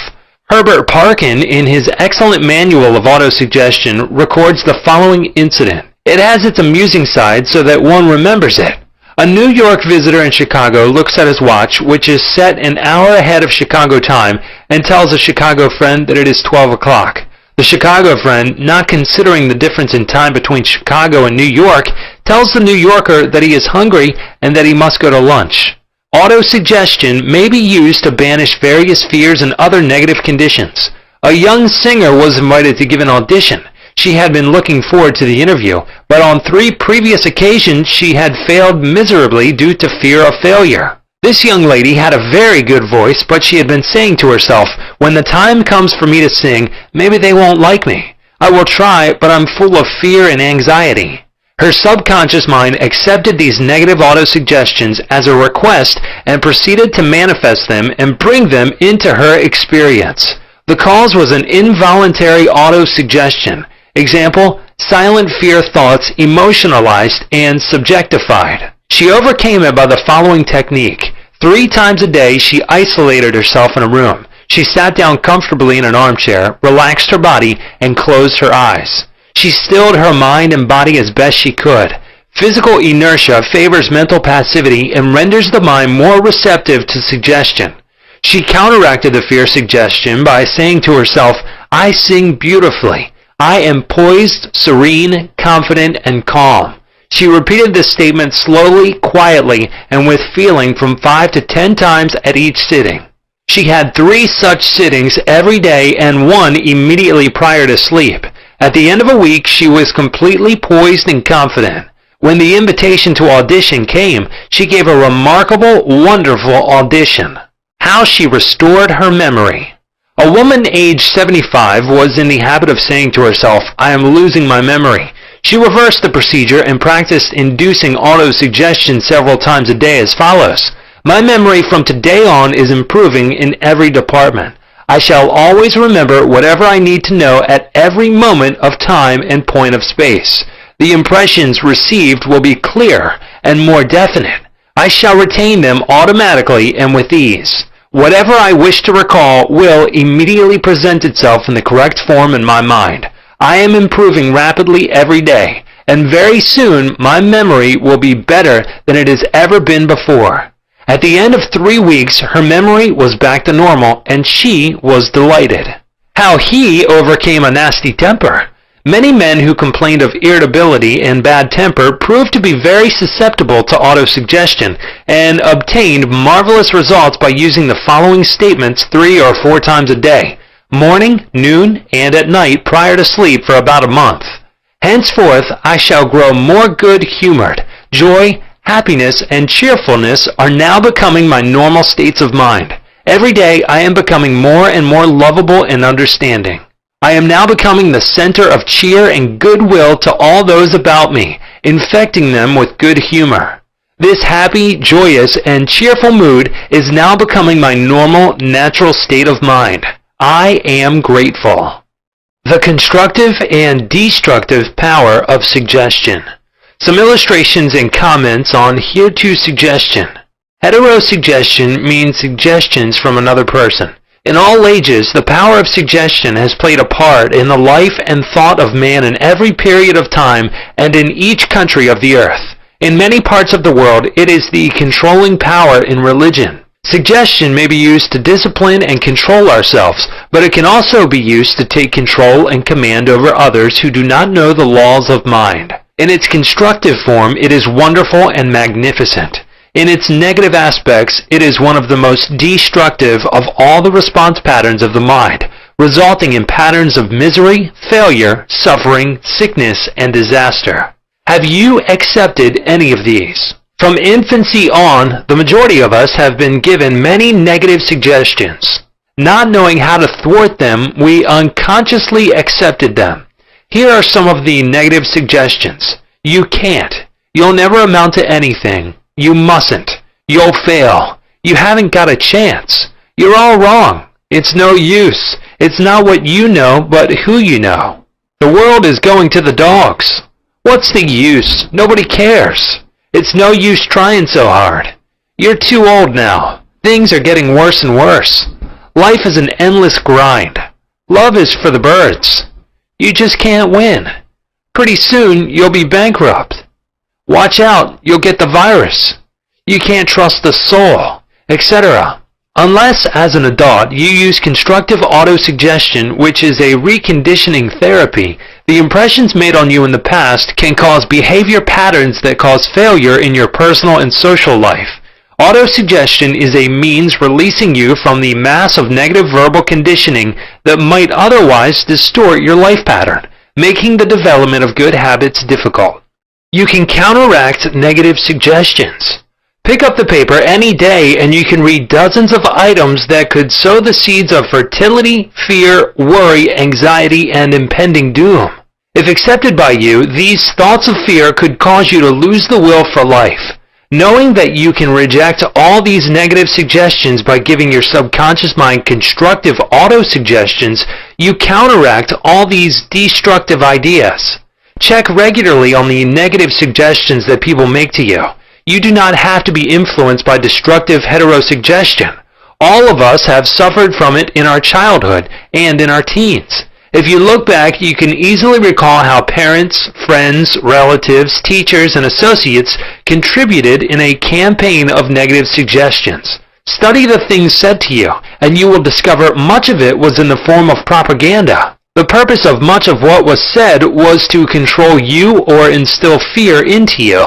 Herbert Parkin, in his excellent manual of autosuggestion, records the following incident. It has its amusing side so that one remembers it. A New York visitor in Chicago looks at his watch, which is set an hour ahead of Chicago time, and tells a Chicago friend that it is 12 o'clock. The Chicago friend, not considering the difference in time between Chicago and New York, tells the New Yorker that he is hungry and that he must go to lunch. Autosuggestion may be used to banish various fears and other negative conditions. A young singer was invited to give an audition. She had been looking forward to the interview, but on 3 previous occasions she had failed miserably due to fear of failure. This young lady had a very good voice, but she had been saying to herself, when the time comes for me to sing, maybe they won't like me. I will try, but I'm full of fear and anxiety. Her subconscious mind accepted these negative autosuggestions as a request and proceeded to manifest them and bring them into her experience. The cause was an involuntary autosuggestion. Example, silent fear thoughts emotionalized and subjectified. She overcame it by the following technique. 3 times a day, she isolated herself in a room. She sat down comfortably in an armchair, relaxed her body, and closed her eyes. She stilled her mind and body as best she could. Physical inertia favors mental passivity and renders the mind more receptive to suggestion. She counteracted the fear suggestion by saying to herself, I sing beautifully. I am poised, serene, confident, and calm. She repeated this statement slowly, quietly, and with feeling from 5 to 10 times at each sitting. She had 3 such sittings every day and 1 immediately prior to sleep. At the end of a week, she was completely poised and confident. When the invitation to audition came, she gave a remarkable, wonderful audition. How she restored her memory. A woman aged 75 was in the habit of saying to herself, I am losing my memory. She reversed the procedure and practiced inducing autosuggestion several times a day as follows. My memory from today on is improving in every department. I shall always remember whatever I need to know at every moment of time and point of space. The impressions received will be clearer and more definite. I shall retain them automatically and with ease. Whatever I wish to recall will immediately present itself in the correct form in my mind. I am improving rapidly every day, and very soon my memory will be better than it has ever been before. At the end of 3 weeks, her memory was back to normal, and she was delighted. How he overcame a nasty temper. Many men who complained of irritability and bad temper proved to be very susceptible to autosuggestion and obtained marvelous results by using the following statements 3 or 4 times a day, morning, noon, and at night prior to sleep for about a month. Henceforth, I shall grow more good-humored. Joy, happiness, and cheerfulness are now becoming my normal states of mind. Every day I am becoming more and more lovable and understanding. I am now becoming the center of cheer and goodwill to all those about me, infecting them with good humor. This happy, joyous, and cheerful mood is now becoming my normal, natural state of mind. I am grateful. The constructive and destructive power of suggestion. Some illustrations and comments on hereto suggestion. Heterosuggestion means suggestions from another person. In all ages, the power of suggestion has played a part in the life and thought of man in every period of time and in each country of the earth. In many parts of the world, it is the controlling power in religion. Suggestion may be used to discipline and control ourselves, but it can also be used to take control and command over others who do not know the laws of mind. In its constructive form, it is wonderful and magnificent. In its negative aspects, it is one of the most destructive of all the response patterns of the mind, resulting in patterns of misery, failure, suffering, sickness, and disaster. Have you accepted any of these? From infancy on, the majority of us have been given many negative suggestions. Not knowing how to thwart them, we unconsciously accepted them. Here are some of the negative suggestions. You can't. You'll never amount to anything. You mustn't. You'll fail. You haven't got a chance. You're all wrong. It's no use. It's not what you know, but who you know. The world is going to the dogs. What's the use? Nobody cares. It's no use trying so hard. You're too old now. Things are getting worse and worse. Life is an endless grind. Love is for the birds. You just can't win. Pretty soon, you'll be bankrupt. Watch out, you'll get the virus. You can't trust the soul, etc. Unless, as an adult, you use constructive autosuggestion, which is a reconditioning therapy, the impressions made on you in the past can cause behavior patterns that cause failure in your personal and social life. Autosuggestion is a means releasing you from the mass of negative verbal conditioning that might otherwise distort your life pattern. making the development of good habits difficult. You can counteract negative suggestions. Pick up the paper any day and you can read dozens of items that could sow the seeds of fertility, fear, worry, anxiety, and impending doom. If accepted by you, these thoughts of fear could cause you to lose the will for life. Knowing that you can reject all these negative suggestions by giving your subconscious mind constructive auto-suggestions, you counteract all these destructive ideas. Check regularly on the negative suggestions that people make to you. You do not have to be influenced by destructive heterosuggestion. All of us have suffered from it in our childhood and in our teens. If you look back, you can easily recall how parents, friends, relatives, teachers, and associates contributed in a campaign of negative suggestions. Study the things said to you, and you will discover much of it was in the form of propaganda. The purpose of much of what was said was to control you or instill fear into you.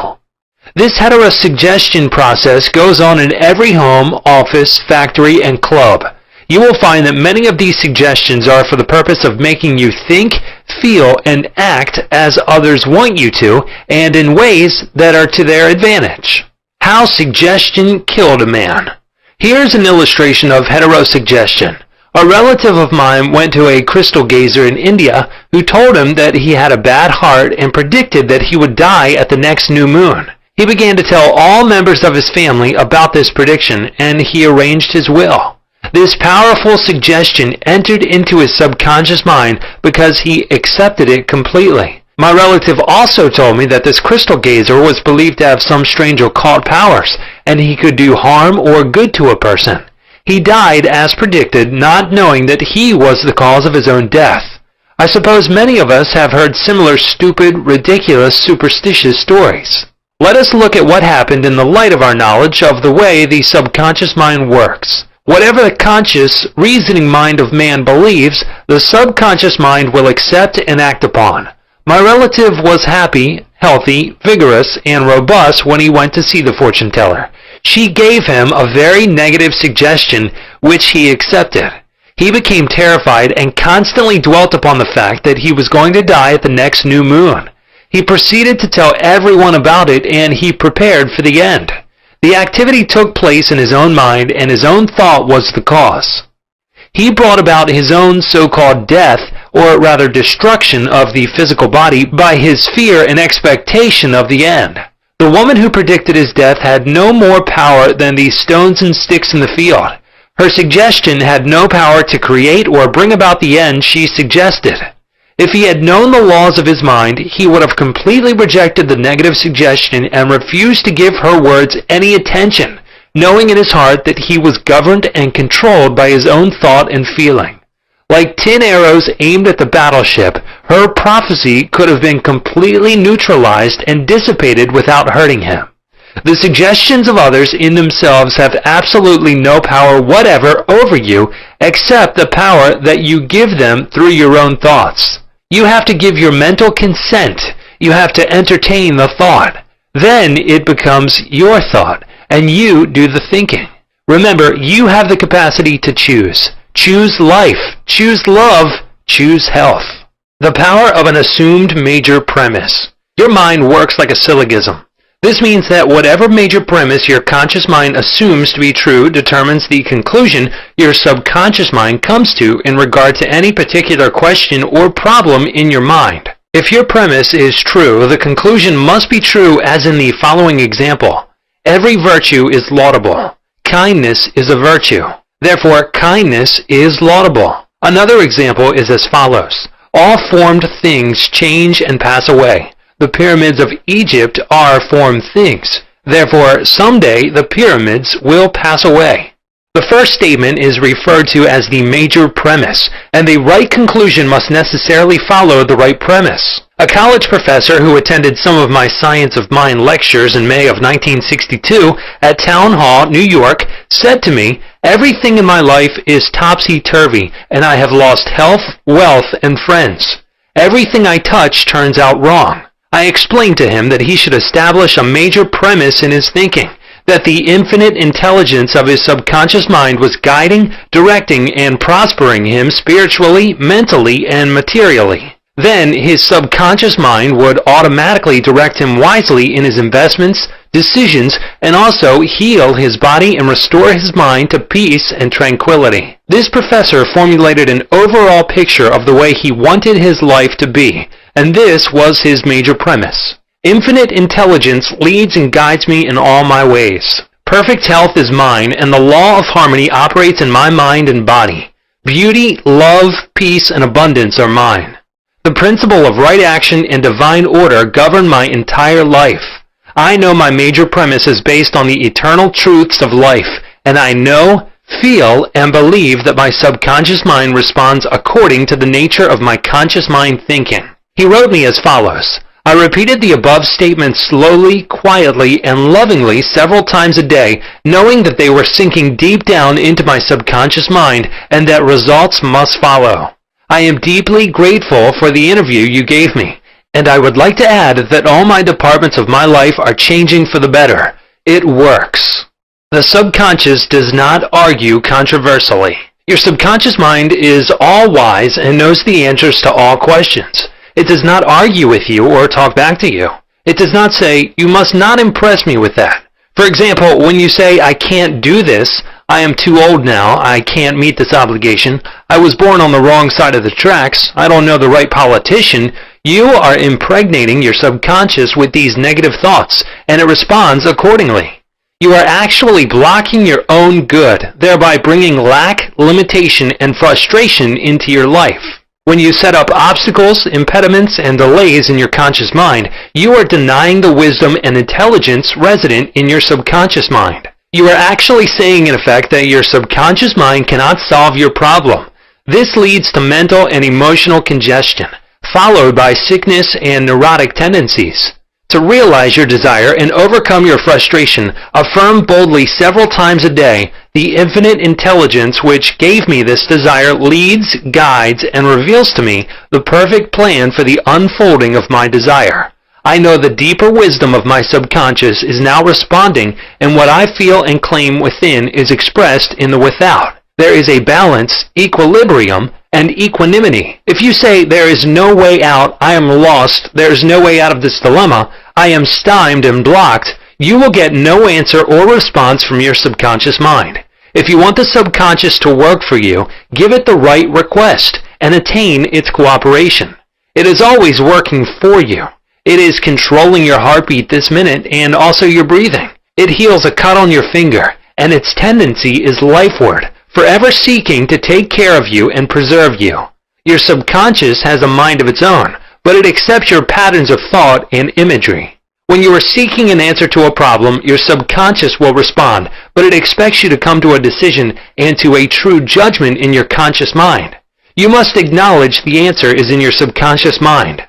This heterosuggestion process goes on in every home, office, factory, and club. You will find that many of these suggestions are for the purpose of making you think, feel, and act as others want you to, and in ways that are to their advantage. How suggestion killed a man. Here's an illustration of heterosuggestion. A relative of mine went to a crystal gazer in India who told him that he had a bad heart and predicted that he would die at the next new moon. He began to tell all members of his family about this prediction, and he arranged his will. This powerful suggestion entered into his subconscious mind because he accepted it completely. My relative also told me that this crystal gazer was believed to have some strange occult powers, and he could do harm or good to a person. He died as predicted, not knowing that he was the cause of his own death. I suppose many of us have heard similar stupid, ridiculous, superstitious stories. Let us look at what happened in the light of our knowledge of the way the subconscious mind works. Whatever the conscious, reasoning mind of man believes, the subconscious mind will accept and act upon. My relative was happy, healthy, vigorous, and robust when he went to see the fortune teller. She gave him a very negative suggestion, which he accepted. He became terrified and constantly dwelt upon the fact that he was going to die at the next new moon. He proceeded to tell everyone about it, and he prepared for the end. The activity took place in his own mind, and his own thought was the cause. He brought about his own so-called death, or rather destruction of the physical body, by his fear and expectation of the end. The woman who predicted his death had no more power than the stones and sticks in the field. Her suggestion had no power to create or bring about the end she suggested. If he had known the laws of his mind, he would have completely rejected the negative suggestion and refused to give her words any attention, knowing in his heart that he was governed and controlled by his own thought and feeling. Like tin arrows aimed at the battleship, her prophecy could have been completely neutralized and dissipated without hurting him. The suggestions of others in themselves have absolutely no power whatever over you except the power that you give them through your own thoughts. You have to give your mental consent. You have to entertain the thought. Then it becomes your thought, and you do the thinking. Remember, you have the capacity to choose. Choose life. Choose love. Choose health. The power of an assumed major premise. Your mind works like a syllogism. This means that whatever major premise your conscious mind assumes to be true determines the conclusion your subconscious mind comes to in regard to any particular question or problem in your mind. If your premise is true, the conclusion must be true, as in the following example. Every virtue is laudable. Kindness is a virtue. Therefore, kindness is laudable. Another example is as follows. All formed things change and pass away. The pyramids of Egypt are formed things. Therefore, someday the pyramids will pass away. The first statement is referred to as the major premise, and the right conclusion must necessarily follow the right premise. A college professor who attended some of my Science of Mind lectures in May of 1962 at Town Hall, New York, said to me, "Everything in my life is topsy-turvy, and I have lost health, wealth, and friends. Everything I touch turns out wrong." I explained to him that he should establish a major premise in his thinking, that the infinite intelligence of his subconscious mind was guiding, directing, and prospering him spiritually, mentally, and materially. Then his subconscious mind would automatically direct him wisely in his investments, decisions, and also heal his body and restore his mind to peace and tranquility. This professor formulated an overall picture of the way he wanted his life to be, and this was his major premise. Infinite intelligence leads and guides me in all my ways. Perfect health is mine, and the law of harmony operates in my mind and body. Beauty, love, peace, and abundance are mine. The principle of right action and divine order govern my entire life. I know my major premise is based on the eternal truths of life, and I know, feel, and believe that my subconscious mind responds according to the nature of my conscious mind thinking. He wrote me as follows. I repeated the above statements slowly, quietly, and lovingly several times a day, knowing that they were sinking deep down into my subconscious mind and that results must follow. I am deeply grateful for the interview you gave me, and I would like to add that all my departments of my life are changing for the better. It works. The subconscious does not argue controversially. Your subconscious mind is all-wise and knows the answers to all questions. It does not argue with you or talk back to you. It does not say, you must not impress me with that. For example, when you say, I can't do this, I am too old now, I can't meet this obligation, I was born on the wrong side of the tracks, I don't know the right politician, you are impregnating your subconscious with these negative thoughts, and it responds accordingly. You are actually blocking your own good, thereby bringing lack, limitation, and frustration into your life. When you set up obstacles, impediments, and delays in your conscious mind, you are denying the wisdom and intelligence resident in your subconscious mind. You are actually saying, in effect, that your subconscious mind cannot solve your problem. This leads to mental and emotional congestion, followed by sickness and neurotic tendencies. To realize your desire and overcome your frustration, affirm boldly several times a day, the infinite intelligence which gave me this desire leads, guides, and reveals to me the perfect plan for the unfolding of my desire. I know the deeper wisdom of my subconscious is now responding, and what I feel and claim within is expressed in the without. There is a balance, equilibrium, and equanimity. If you say, there is no way out, I am lost, there is no way out of this dilemma, I am stymied and blocked, you will get no answer or response from your subconscious mind. If you want the subconscious to work for you, give it the right request and attain its cooperation. It is always working for you. It is controlling your heartbeat this minute and also your breathing. It heals a cut on your finger, and its tendency is lifeward, forever seeking to take care of you and preserve you. Your subconscious has a mind of its own, but it accepts your patterns of thought and imagery. When you are seeking an answer to a problem, your subconscious will respond, but it expects you to come to a decision and to a true judgment in your conscious mind. You must acknowledge the answer is in your subconscious mind.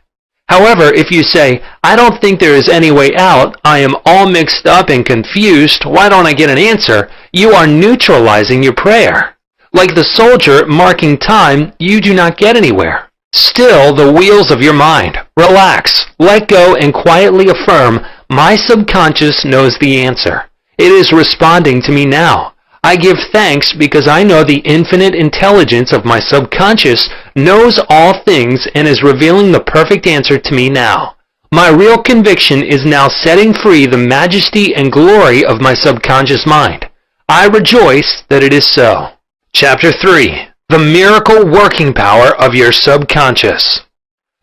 However, if you say, I don't think there is any way out, I am all mixed up and confused, why don't I get an answer? You are neutralizing your prayer. Like the soldier marking time, you do not get anywhere. Still the wheels of your mind. Relax, let go, and quietly affirm, my subconscious knows the answer. It is responding to me now. I give thanks because I know the infinite intelligence of my subconscious knows all things and is revealing the perfect answer to me now. My real conviction is now setting free the majesty and glory of my subconscious mind. I rejoice that it is so. Chapter 3. The Miracle Working Power of Your Subconscious.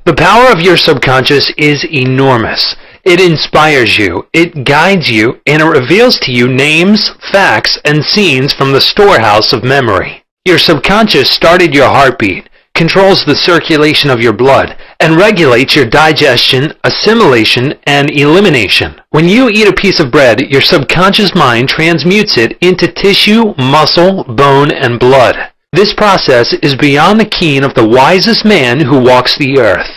The power of your subconscious is enormous. It inspires you, it guides you, and it reveals to you names, facts, and scenes from the storehouse of memory. Your subconscious started your heartbeat, controls the circulation of your blood, and regulates your digestion, assimilation, and elimination. When you eat a piece of bread, your subconscious mind transmutes it into tissue, muscle, bone, and blood. This process is beyond the ken of the wisest man who walks the earth.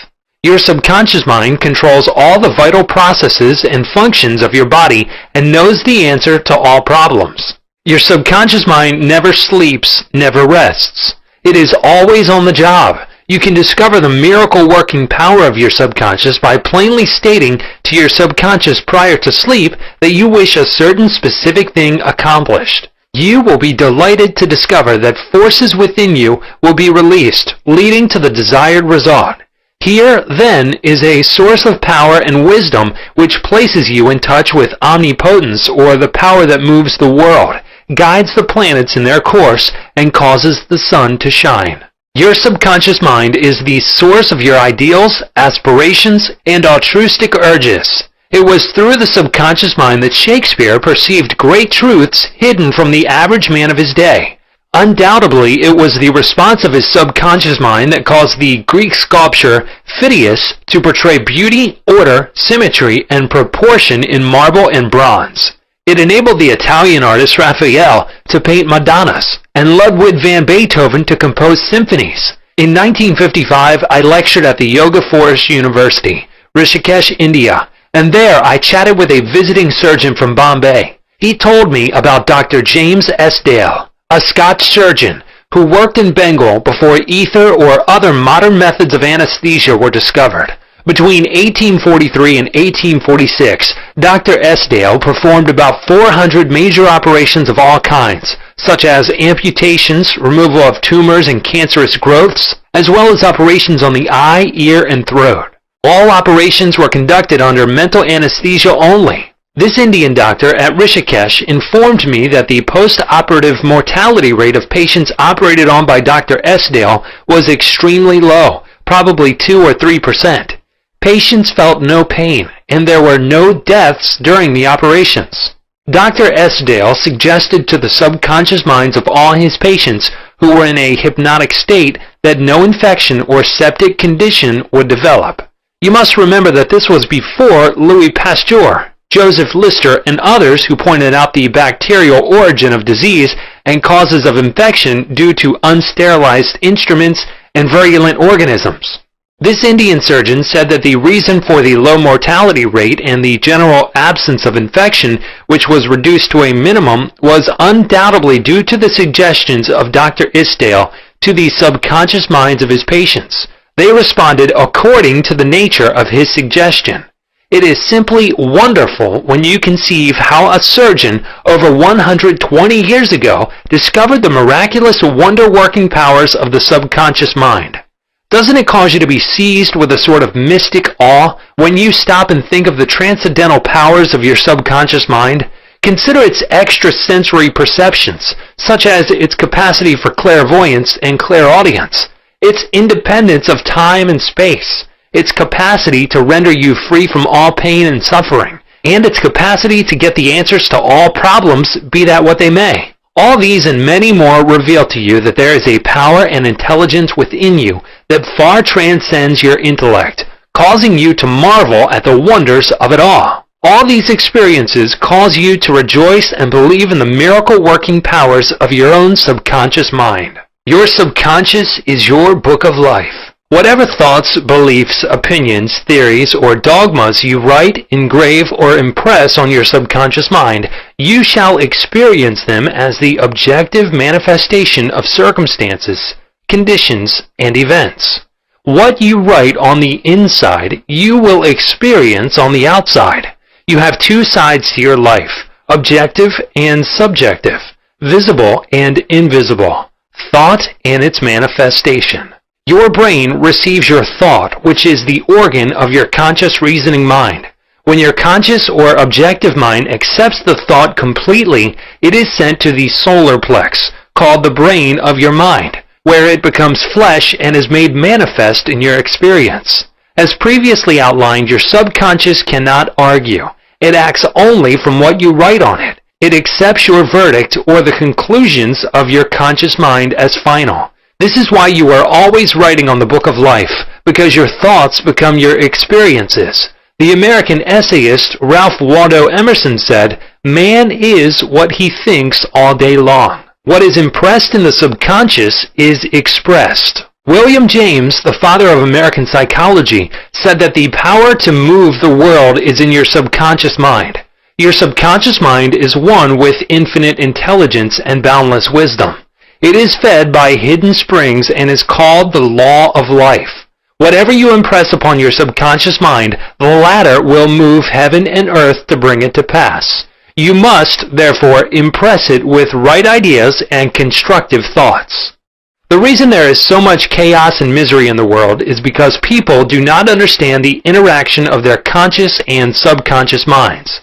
Your subconscious mind controls all the vital processes and functions of your body and knows the answer to all problems. Your subconscious mind never sleeps, never rests. It is always on the job. You can discover the miracle-working power of your subconscious by plainly stating to your subconscious prior to sleep that you wish a certain specific thing accomplished. You will be delighted to discover that forces within you will be released, leading to the desired result. Here, then, is a source of power and wisdom which places you in touch with omnipotence, or the power that moves the world, guides the planets in their course, and causes the sun to shine. Your subconscious mind is the source of your ideals, aspirations, and altruistic urges. It was through the subconscious mind that Shakespeare perceived great truths hidden from the average man of his day. Undoubtedly, it was the response of his subconscious mind that caused the Greek sculptor Phidias to portray beauty, order, symmetry, and proportion in marble and bronze. It enabled the Italian artist Raphael to paint Madonnas, and Ludwig van Beethoven to compose symphonies. In 1955, I lectured at the Yoga Forest University, Rishikesh, India, and there I chatted with a visiting surgeon from Bombay. He told me about Dr. James S. Dale, a Scotch surgeon who worked in Bengal before ether or other modern methods of anesthesia were discovered. Between 1843 and 1846, Dr. S. Dale performed about 400 major operations of all kinds, such as amputations, removal of tumors and cancerous growths, as well as operations on the eye, ear, and throat. All operations were conducted under mental anesthesia only. This Indian doctor at Rishikesh informed me that the post-operative mortality rate of patients operated on by Dr. S. Dale was extremely low, probably 2 or 3%. Patients felt no pain, and there were no deaths during the operations. Dr. S. Dale suggested to the subconscious minds of all his patients who were in a hypnotic state that no infection or septic condition would develop. You must remember that this was before Louis Pasteur, Joseph Lister, and others who pointed out the bacterial origin of disease and causes of infection due to unsterilized instruments and virulent organisms. This Indian surgeon said that the reason for the low mortality rate and the general absence of infection, which was reduced to a minimum, was undoubtedly due to the suggestions of Dr. Isdale to the subconscious minds of his patients. They responded according to the nature of his suggestion. It is simply wonderful when you conceive how a surgeon over 120 years ago discovered the miraculous wonder-working powers of the subconscious mind. Doesn't it cause you to be seized with a sort of mystic awe when you stop and think of the transcendental powers of your subconscious mind? Consider its extrasensory perceptions, such as its capacity for clairvoyance and clairaudience, its independence of time and space, its capacity to render you free from all pain and suffering, and its capacity to get the answers to all problems, be that what they may. All these and many more reveal to you that there is a power and intelligence within you that far transcends your intellect, causing you to marvel at the wonders of it all. All these experiences cause you to rejoice and believe in the miracle-working powers of your own subconscious mind. Your subconscious is your book of life. Whatever thoughts, beliefs, opinions, theories, or dogmas you write, engrave, or impress on your subconscious mind, you shall experience them as the objective manifestation of circumstances, conditions, and events. What you write on the inside, you will experience on the outside. You have two sides to your life, objective and subjective, visible and invisible, thought and its manifestation. Your brain receives your thought, which is the organ of your conscious reasoning mind. When your conscious or objective mind accepts the thought completely, it is sent to the solar plex, called the brain of your mind, where it becomes flesh and is made manifest in your experience. As previously outlined, your subconscious cannot argue. It acts only from what you write on it. It accepts your verdict or the conclusions of your conscious mind as final. This is why you are always writing on the book of life, because your thoughts become your experiences. The American essayist Ralph Waldo Emerson said, "Man is what he thinks all day long." What is impressed in the subconscious is expressed. William James, the father of American psychology, said that the power to move the world is in your subconscious mind. Your subconscious mind is one with infinite intelligence and boundless wisdom. It is fed by hidden springs and is called the law of life. Whatever you impress upon your subconscious mind, the latter will move heaven and earth to bring it to pass. You must, therefore, impress it with right ideas and constructive thoughts. The reason there is so much chaos and misery in the world is because people do not understand the interaction of their conscious and subconscious minds.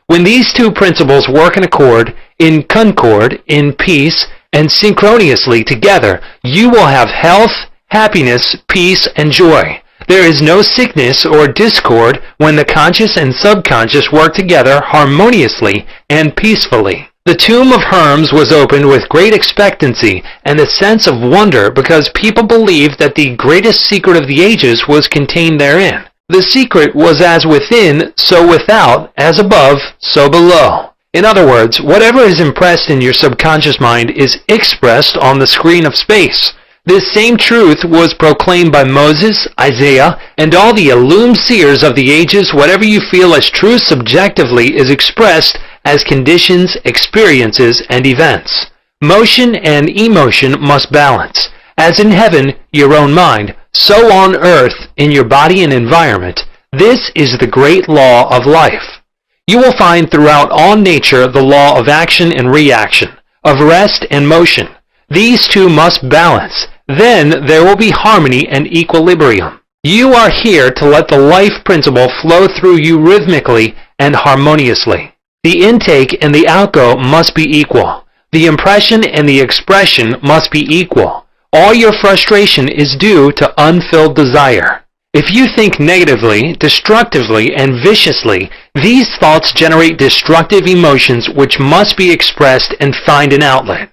When these two principles work in accord, in concord, in peace, and synchronously together, you will have health, happiness, peace, and joy. There is no sickness or discord when the conscious and subconscious work together harmoniously and peacefully. The tomb of Hermes was opened with great expectancy and a sense of wonder because people believed that the greatest secret of the ages was contained therein. The secret was as within, so without, as above, so below. In other words, whatever is impressed in your subconscious mind is expressed on the screen of space. This same truth was proclaimed by Moses, Isaiah, and all the illumined seers of the ages. Whatever you feel as true subjectively is expressed as conditions, experiences, and events. Motion and emotion must balance. As in heaven, your own mind, so on earth, in your body and environment. This is the great law of life. You will find throughout all nature the law of action and reaction, of rest and motion. These two must balance. Then there will be harmony and equilibrium. You are here to let the life principle flow through you rhythmically and harmoniously. The intake and the outgo must be equal. The impression and the expression must be equal. All your frustration is due to unfilled desire. If you think negatively, destructively, and viciously, these thoughts generate destructive emotions which must be expressed and find an outlet.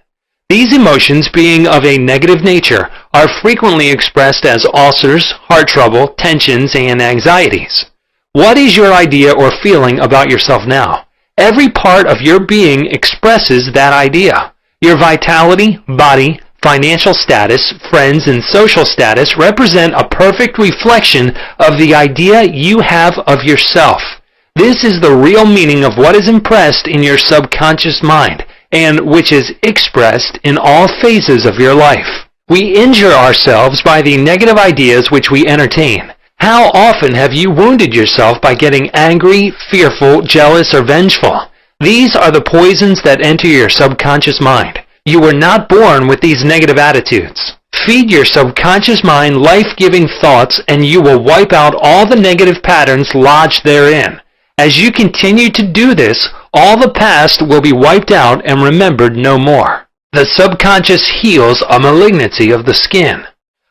These emotions, being of a negative nature, are frequently expressed as ulcers, heart trouble, tensions, and anxieties. What is your idea or feeling about yourself now? Every part of your being expresses that idea. Your vitality, body, financial status, friends, and social status represent a perfect reflection of the idea you have of yourself. This is the real meaning of what is impressed in your subconscious mind, and which is expressed in all phases of your life. We injure ourselves by the negative ideas which we entertain. How often have you wounded yourself by getting angry, fearful, jealous, or vengeful? These are the poisons that enter your subconscious mind. You were not born with these negative attitudes. Feed your subconscious mind life-giving thoughts and you will wipe out all the negative patterns lodged therein. As you continue to do this, all the past will be wiped out and remembered no more. The subconscious heals a malignancy of the skin.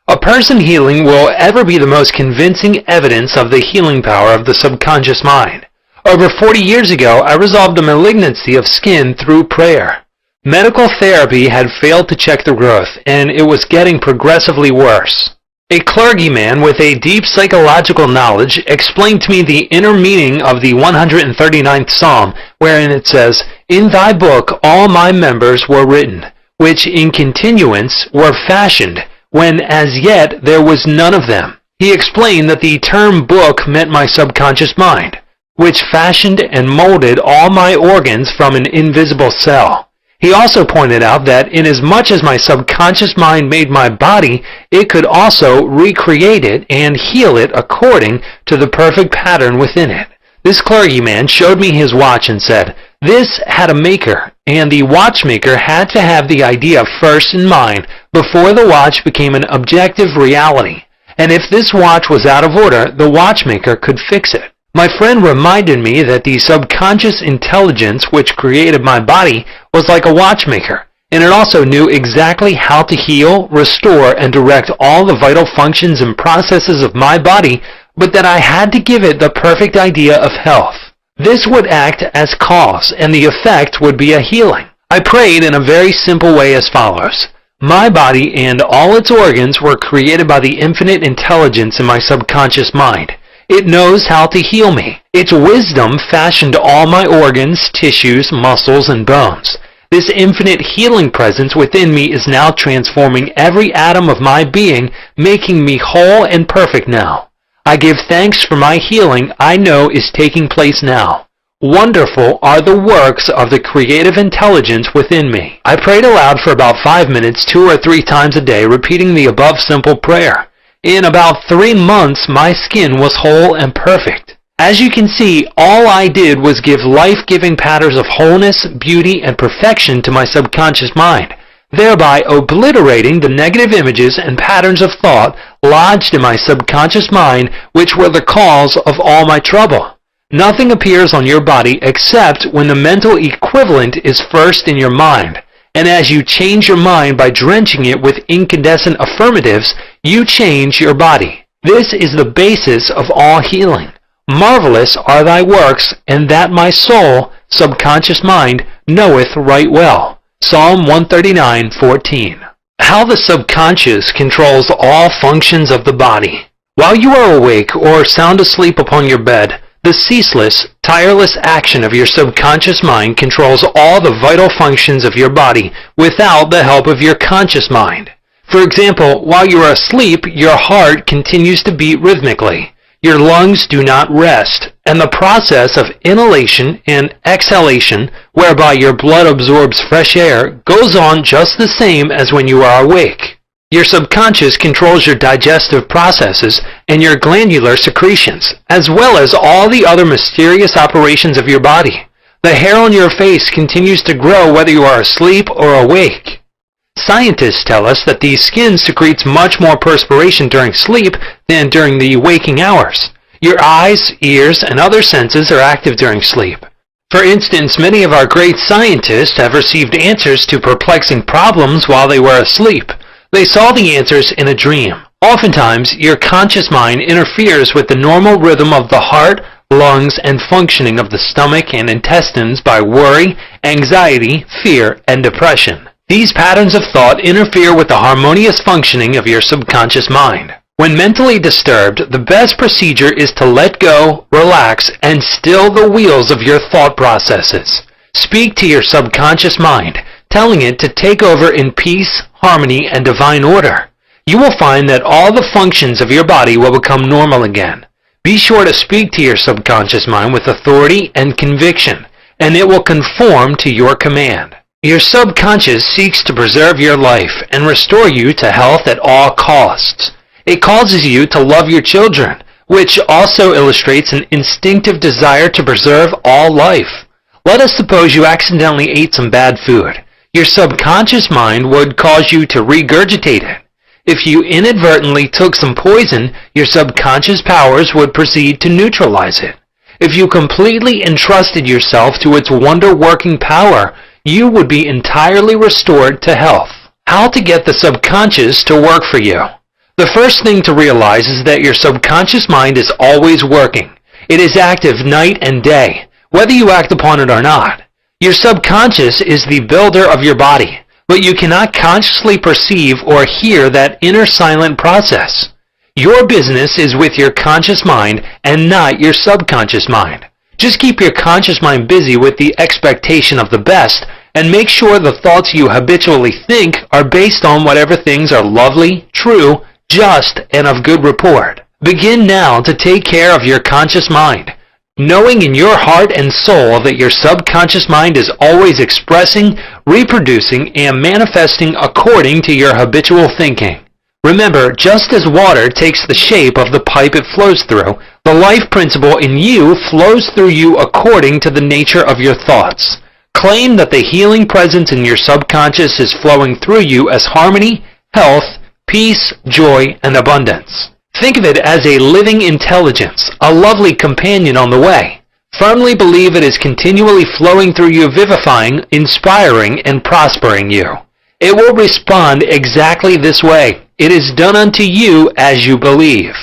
A person healing will ever be the most convincing evidence of the healing power of the subconscious mind. Over 40 years ago, I resolved a malignancy of skin through prayer. Medical therapy had failed to check the growth, and it was getting progressively worse. A clergyman with a deep psychological knowledge explained to me the inner meaning of the 139th Psalm, wherein it says, "In thy book all my members were written, which in continuance were fashioned, when as yet there was none of them." He explained that the term book meant my subconscious mind, which fashioned and molded all my organs from an invisible cell. He also pointed out that inasmuch as my subconscious mind made my body, it could also recreate it and heal it according to the perfect pattern within it. This clergyman showed me his watch and said, "This had a maker, and the watchmaker had to have the idea first in mind before the watch became an objective reality. And if this watch was out of order, the watchmaker could fix it." My friend reminded me that the subconscious intelligence which created my body was like a watchmaker, and it also knew exactly how to heal, restore, and direct all the vital functions and processes of my body, but that I had to give it the perfect idea of health. This would act as cause, and the effect would be a healing. I prayed in a very simple way as follows. My body and all its organs were created by the infinite intelligence in my subconscious mind. It knows how to heal me. Its wisdom fashioned all my organs, tissues, muscles, and bones. This infinite healing presence within me is now transforming every atom of my being, making me whole and perfect now. I give thanks for my healing I know is taking place now. Wonderful are the works of the creative intelligence within me. I prayed aloud for about 5 minutes, 2 or 3 times a day, repeating the above simple prayer. In about 3 months, my skin was whole and perfect. As you can see, all I did was give life-giving patterns of wholeness, beauty, and perfection to my subconscious mind. thereby obliterating the negative images and patterns of thought lodged in my subconscious mind, which were the cause of all my trouble. Nothing appears on your body except when the mental equivalent is first in your mind, and as you change your mind by drenching it with incandescent affirmatives, you change your body. This is the basis of all healing. Marvelous are thy works, and that my soul, subconscious mind, knoweth right well. Psalm 139:14. How the subconscious controls all functions of the body. While you are awake or sound asleep upon your bed, the ceaseless, tireless action of your subconscious mind controls all the vital functions of your body without the help of your conscious mind. For example, while you are asleep, your heart continues to beat rhythmically. Your lungs do not rest, and the process of inhalation and exhalation, whereby your blood absorbs fresh air, goes on just the same as when you are awake. Your subconscious controls your digestive processes and your glandular secretions, as well as all the other mysterious operations of your body. The hair on your face continues to grow whether you are asleep or awake. Scientists tell us that the skin secretes much more perspiration during sleep than during the waking hours. Your eyes, ears, and other senses are active during sleep. For instance, many of our great scientists have received answers to perplexing problems while they were asleep. They saw the answers in a dream. Oftentimes, your conscious mind interferes with the normal rhythm of the heart, lungs, and functioning of the stomach and intestines by worry, anxiety, fear, and depression. These patterns of thought interfere with the harmonious functioning of your subconscious mind. When mentally disturbed, the best procedure is to let go, relax, and still the wheels of your thought processes. Speak to your subconscious mind, telling it to take over in peace, harmony, and divine order. You will find that all the functions of your body will become normal again. Be sure to speak to your subconscious mind with authority and conviction, and it will conform to your command. Your subconscious seeks to preserve your life and restore you to health at all costs. It causes you to love your children, which also illustrates an instinctive desire to preserve all life. Let us suppose you accidentally ate some bad food. Your subconscious mind would cause you to regurgitate it. If you inadvertently took some poison, your subconscious powers would proceed to neutralize it. If you completely entrusted yourself to its wonder-working power, you would be entirely restored to health. How to get the subconscious to work for you. The first thing to realize is that your subconscious mind is always working. It is active night and day, whether you act upon it or not. Your subconscious is the builder of your body, but you cannot consciously perceive or hear that inner silent process. Your business is with your conscious mind and not your subconscious mind. Just keep your conscious mind busy with the expectation of the best, and make sure the thoughts you habitually think are based on whatever things are lovely, true, just, and of good report. Begin now to take care of your conscious mind, knowing in your heart and soul that your subconscious mind is always expressing, reproducing, and manifesting according to your habitual thinking. Remember, just as water takes the shape of the pipe it flows through, the life principle in you flows through you according to the nature of your thoughts. Claim that the healing presence in your subconscious is flowing through you as harmony, health, peace, joy, and abundance. Think of it as a living intelligence, a lovely companion on the way. Firmly believe it is continually flowing through you, vivifying, inspiring, and prospering you. It will respond exactly this way. It is done unto you as you believe.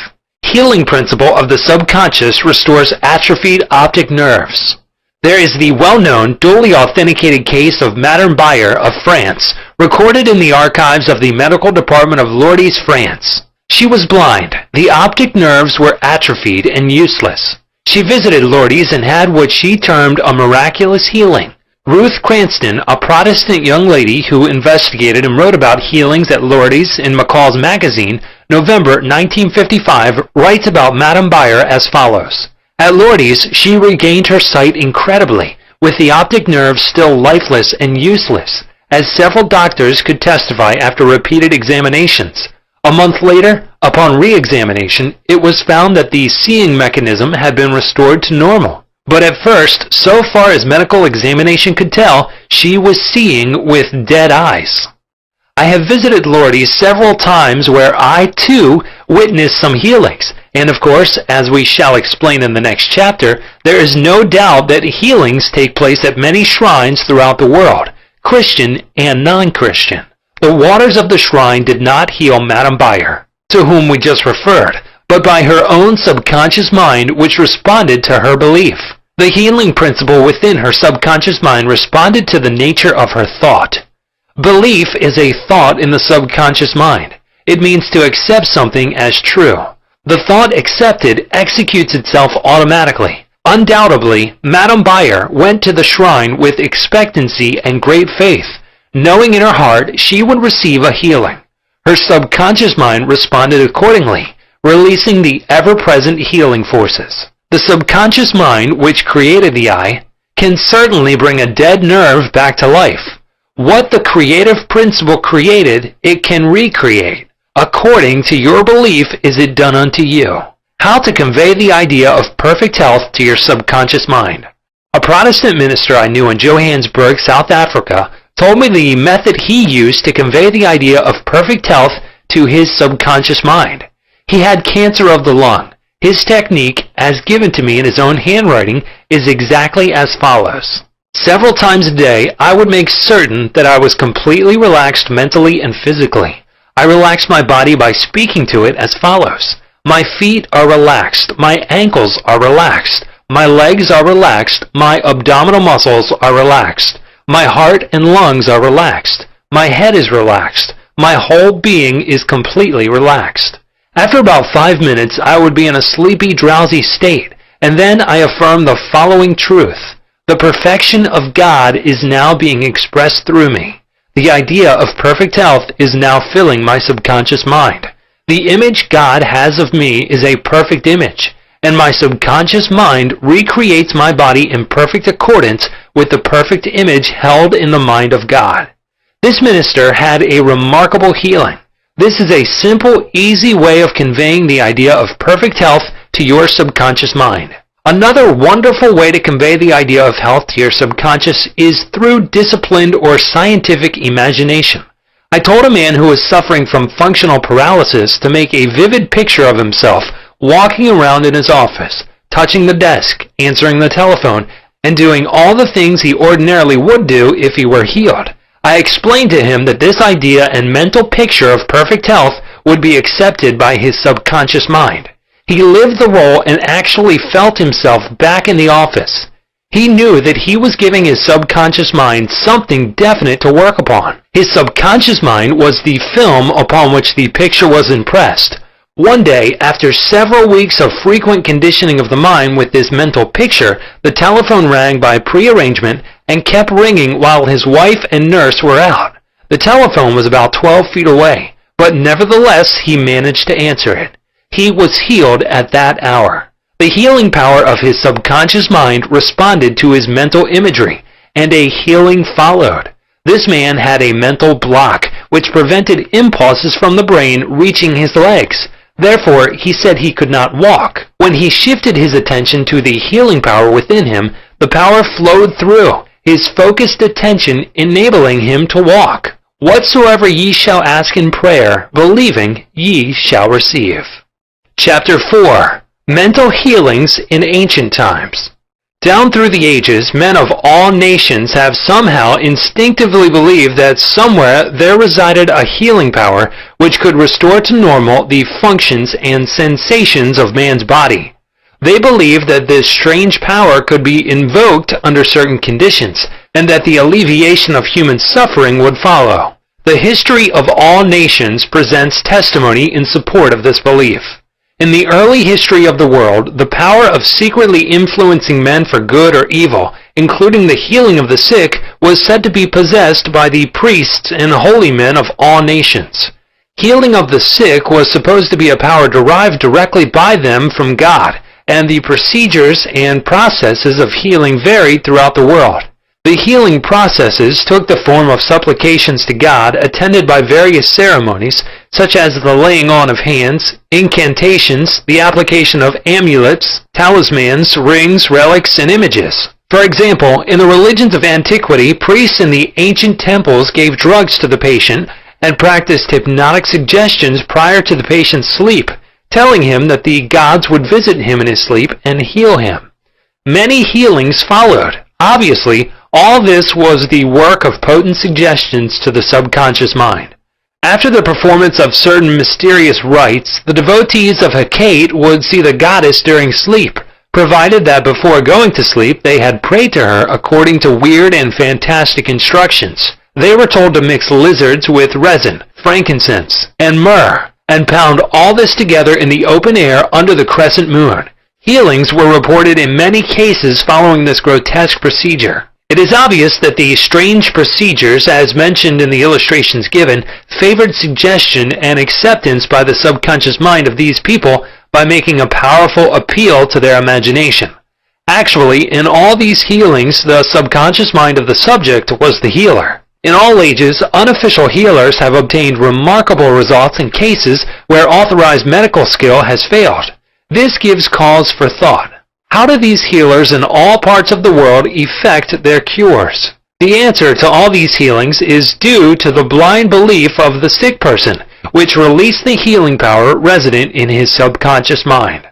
Healing principle of the subconscious restores atrophied optic nerves. There is the well-known, duly authenticated case of Madame Behera of France, recorded in the archives of the Medical Department of Lourdes, France. She was blind. The optic nerves were atrophied and useless. She visited Lourdes and had what she termed a miraculous healing. Ruth Cranston, a Protestant young lady who investigated and wrote about healings at Lourdes in McCall's magazine, November 1955, writes about Madame Behera as follows. At Lourdes, she regained her sight incredibly, with the optic nerves still lifeless and useless, as several doctors could testify after repeated examinations. A month later, upon re-examination, it was found that the seeing mechanism had been restored to normal. But at first, so far as medical examination could tell, she was seeing with dead eyes. I have visited Lourdes several times where I, too, witnessed some healings. And of course, as we shall explain in the next chapter, there is no doubt that healings take place at many shrines throughout the world, Christian and non-Christian. The waters of the shrine did not heal Madame Behera, to whom we just referred, but by her own subconscious mind which responded to her belief. The healing principle within her subconscious mind responded to the nature of her thought. Belief is a thought in the subconscious mind. It means to accept something as true. The thought accepted executes itself automatically. Undoubtedly, Madame Behera went to the shrine with expectancy and great faith, knowing in her heart she would receive a healing. Her subconscious mind responded accordingly, releasing the ever-present healing forces. The subconscious mind, which created the eye, can certainly bring a dead nerve back to life. What the creative principle created, it can recreate. According to your belief is it done unto you. How to convey the idea of perfect health to your subconscious mind. A Protestant minister I knew in Johannesburg, South Africa, told me the method he used to convey the idea of perfect health to his subconscious mind. He had cancer of the lung. His technique, as given to me in his own handwriting, is exactly as follows. Several times a day, I would make certain that I was completely relaxed mentally and physically. I relaxed my body by speaking to it as follows. My feet are relaxed. My ankles are relaxed. My legs are relaxed. My abdominal muscles are relaxed. My heart and lungs are relaxed. My head is relaxed. My whole being is completely relaxed. After about 5 minutes, I would be in a sleepy, drowsy state, and then I affirmed the following truth. The perfection of God is now being expressed through me. The idea of perfect health is now filling my subconscious mind. The image God has of me is a perfect image, and my subconscious mind recreates my body in perfect accordance with the perfect image held in the mind of God. This minister had a remarkable healing. This is a simple, easy way of conveying the idea of perfect health to your subconscious mind. Another wonderful way to convey the idea of health to your subconscious is through disciplined or scientific imagination. I told a man who was suffering from functional paralysis to make a vivid picture of himself walking around in his office, touching the desk, answering the telephone, and doing all the things he ordinarily would do if he were healed. I explained to him that this idea and mental picture of perfect health would be accepted by his subconscious mind. He lived the role and actually felt himself back in the office. He knew that he was giving his subconscious mind something definite to work upon. His subconscious mind was the film upon which the picture was impressed. One day, after several weeks of frequent conditioning of the mind with this mental picture, the telephone rang by prearrangement and kept ringing while his wife and nurse were out. The telephone was about 12 feet away, but nevertheless he managed to answer it. He was healed at that hour. The healing power of his subconscious mind responded to his mental imagery, and a healing followed. This man had a mental block which prevented impulses from the brain reaching his legs. Therefore, he said he could not walk. When he shifted his attention to the healing power within him, the power flowed through, his focused attention enabling him to walk. Whatsoever ye shall ask in prayer, believing, ye shall receive. Chapter 4. Mental Healings in Ancient Times. Down through the ages, men of all nations have somehow instinctively believed that somewhere there resided a healing power which could restore to normal the functions and sensations of man's body. They believed that this strange power could be invoked under certain conditions, and that the alleviation of human suffering would follow. The history of all nations presents testimony in support of this belief. In the early history of the world, the power of secretly influencing men for good or evil, including the healing of the sick, was said to be possessed by the priests and holy men of all nations. Healing of the sick was supposed to be a power derived directly by them from God, and the procedures and processes of healing varied throughout the world. The healing processes took the form of supplications to God attended by various ceremonies, such as the laying on of hands, incantations, the application of amulets, talismans, rings, relics, and images. For example, in the religions of antiquity, priests in the ancient temples gave drugs to the patient, and practiced hypnotic suggestions prior to the patient's sleep, telling him that the gods would visit him in his sleep and heal him. Many healings followed. Obviously, all this was the work of potent suggestions to the subconscious mind. After the performance of certain mysterious rites, the devotees of Hecate would see the goddess during sleep, provided that before going to sleep they had prayed to her according to weird and fantastic instructions. They were told to mix lizards with resin, frankincense, and myrrh, and pound all this together in the open air under the crescent moon. Healings were reported in many cases following this grotesque procedure. It is obvious that the strange procedures, as mentioned in the illustrations given, favored suggestion and acceptance by the subconscious mind of these people by making a powerful appeal to their imagination. Actually, in all these healings, the subconscious mind of the subject was the healer. In all ages, unofficial healers have obtained remarkable results in cases where authorized medical skill has failed. This gives cause for thought. How do these healers in all parts of the world effect their cures? The answer to all these healings is due to the blind belief of the sick person, which released the healing power resident in his subconscious mind.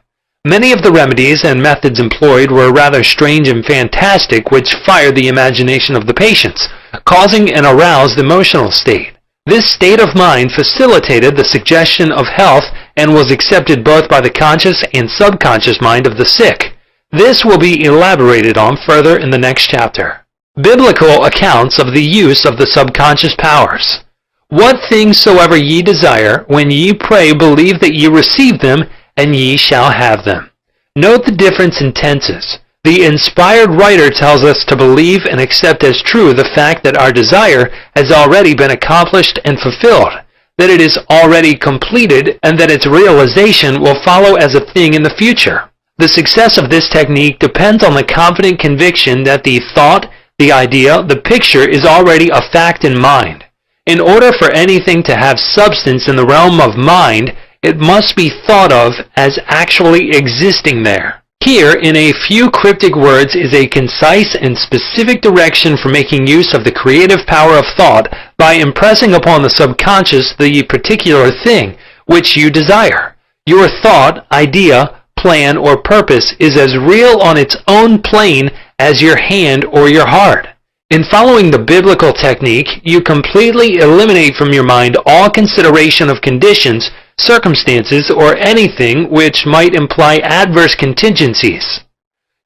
Many of the remedies and methods employed were rather strange and fantastic, which fired the imagination of the patients, causing an aroused emotional state. This state of mind facilitated the suggestion of health and was accepted both by the conscious and subconscious mind of the sick. This will be elaborated on further in the next chapter. Biblical accounts of the use of the subconscious powers. What things soever ye desire, when ye pray, believe that ye receive them, and ye shall have them. Note the difference in tenses. The inspired writer tells us to believe and accept as true the fact that our desire has already been accomplished and fulfilled, that it is already completed, and that its realization will follow as a thing in the future. The success of this technique depends on the confident conviction that the thought, the idea, the picture is already a fact in mind. In order for anything to have substance in the realm of mind, it must be thought of as actually existing there. Here, in a few cryptic words, is a concise and specific direction for making use of the creative power of thought by impressing upon the subconscious the particular thing which you desire. Your thought, idea, plan, or purpose is as real on its own plane as your hand or your heart. In following the biblical technique, you completely eliminate from your mind all consideration of conditions, circumstances, or anything which might imply adverse contingencies.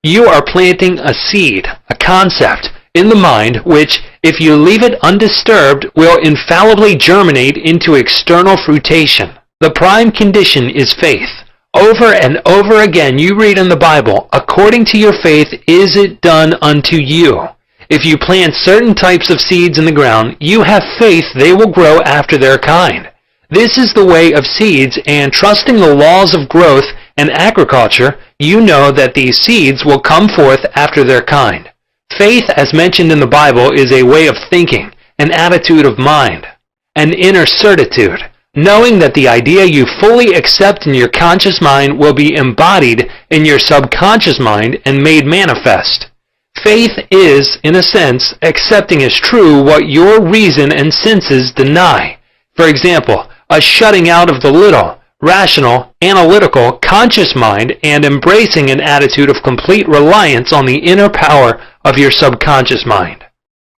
You are planting a seed, a concept, in the mind which, if you leave it undisturbed, will infallibly germinate into external fruition. The prime condition is faith. Over and over again you read in the Bible, according to your faith is it done unto you. If you plant certain types of seeds in the ground, you have faith they will grow after their kind. This is the way of seeds, and trusting the laws of growth and agriculture, you know that these seeds will come forth after their kind. Faith, as mentioned in the Bible, is a way of thinking, an attitude of mind, an inner certitude, knowing that the idea you fully accept in your conscious mind will be embodied in your subconscious mind and made manifest. Faith is, in a sense, accepting as true what your reason and senses deny. For example, a shutting out of the little, rational, analytical, conscious mind and embracing an attitude of complete reliance on the inner power of your subconscious mind.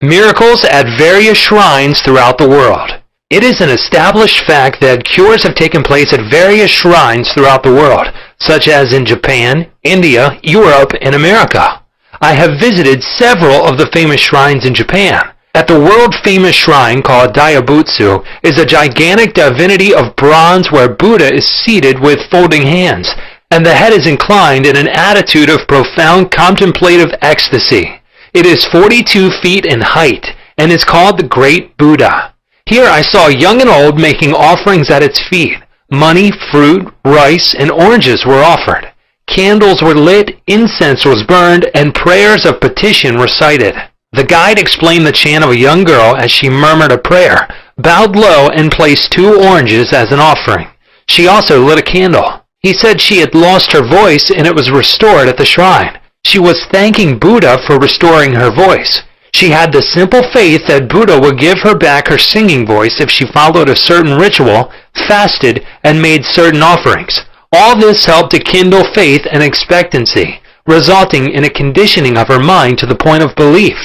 Miracles at various shrines throughout the world. It is an established fact that cures have taken place at various shrines throughout the world, such as in Japan, India, Europe, and America. I have visited several of the famous shrines in Japan. At the world-famous shrine called Daibutsu is a gigantic divinity of bronze where Buddha is seated with folding hands, and the head is inclined in an attitude of profound contemplative ecstasy. It is 42 feet in height, and is called the Great Buddha. Here I saw young and old making offerings at its feet. Money, fruit, rice, and oranges were offered. Candles were lit, incense was burned, and prayers of petition recited. The guide explained the chant of a young girl as she murmured a prayer, bowed low, and placed 2 oranges as an offering. She also lit a candle. He said she had lost her voice and it was restored at the shrine. She was thanking Buddha for restoring her voice. She had the simple faith that Buddha would give her back her singing voice if she followed a certain ritual, fasted, and made certain offerings. All this helped to kindle faith and expectancy, resulting in a conditioning of her mind to the point of belief.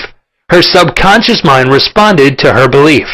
Her subconscious mind responded to her belief.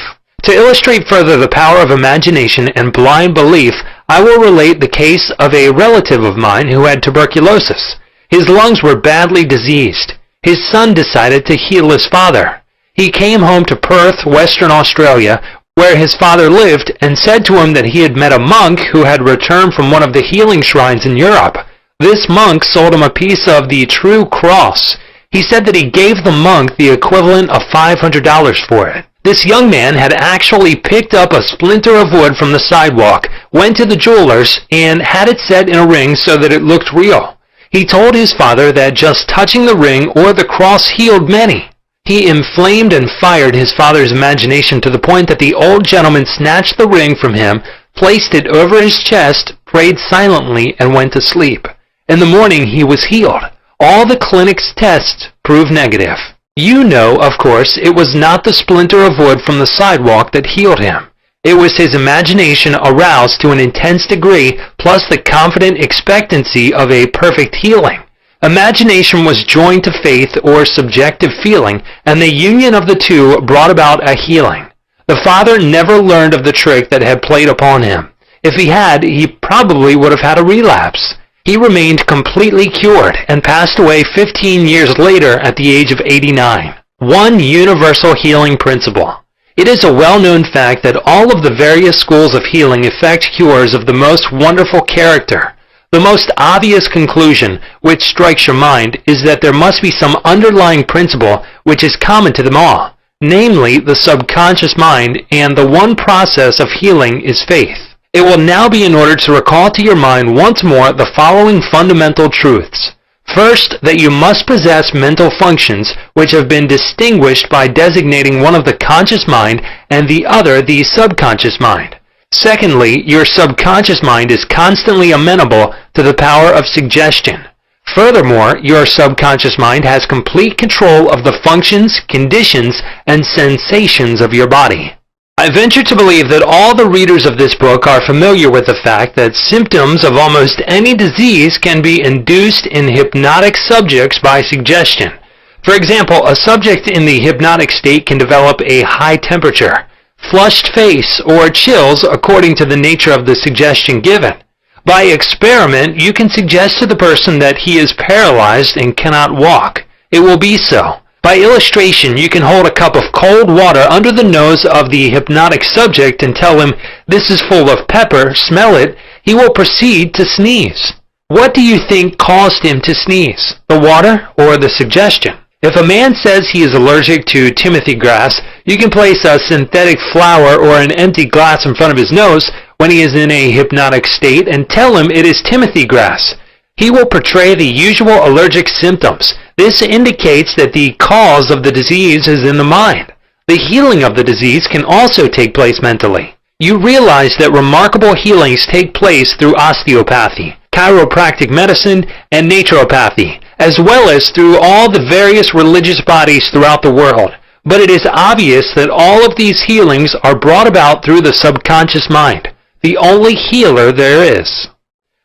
To illustrate further the power of imagination and blind belief, I will relate the case of a relative of mine who had tuberculosis. His lungs were badly diseased. His son decided to heal his father. He came home to Perth, Western Australia, where his father lived, and said to him that he had met a monk who had returned from one of the healing shrines in Europe. This monk sold him a piece of the true cross. He said that he gave the monk the equivalent of $500 for it. This young man had actually picked up a splinter of wood from the sidewalk, went to the jeweler's, and had it set in a ring so that it looked real. He told his father that just touching the ring or the cross healed many. He inflamed and fired his father's imagination to the point that the old gentleman snatched the ring from him, placed it over his chest, prayed silently, and went to sleep. In the morning he was healed. All the clinic's tests proved negative. You know, of course, it was not the splinter of wood from the sidewalk that healed him. It was his imagination aroused to an intense degree, plus the confident expectancy of a perfect healing. Imagination was joined to faith or subjective feeling, and the union of the two brought about a healing. The father never learned of the trick that had played upon him. If he had, he probably would have had a relapse. He remained completely cured and passed away 15 years later at the age of 89. One universal healing principle. It is a well-known fact that all of the various schools of healing effect cures of the most wonderful character. The most obvious conclusion, which strikes your mind, is that there must be some underlying principle which is common to them all, namely the subconscious mind, and the one process of healing is faith. It will now be in order to recall to your mind once more the following fundamental truths. First, that you must possess mental functions which have been distinguished by designating one of the conscious mind and the other the subconscious mind. Secondly, your subconscious mind is constantly amenable to the power of suggestion. Furthermore, your subconscious mind has complete control of the functions, conditions, and sensations of your body. I venture to believe that all the readers of this book are familiar with the fact that symptoms of almost any disease can be induced in hypnotic subjects by suggestion. For example, a subject in the hypnotic state can develop a high temperature, flushed face, or chills according to the nature of the suggestion given. By experiment, you can suggest to the person that he is paralyzed and cannot walk. It will be so. By illustration, you can hold a cup of cold water under the nose of the hypnotic subject and tell him, "This is full of pepper, smell it." He will proceed to sneeze. What do you think caused him to sneeze? The water or the suggestion? If a man says he is allergic to Timothy grass, you can place a synthetic flower or an empty glass in front of his nose when he is in a hypnotic state and tell him it is Timothy grass. He will portray the usual allergic symptoms. This indicates that the cause of the disease is in the mind. The healing of the disease can also take place mentally. You realize that remarkable healings take place through osteopathy, chiropractic medicine, and naturopathy, as well as through all the various religious bodies throughout the world. But it is obvious that all of these healings are brought about through the subconscious mind, the only healer there is.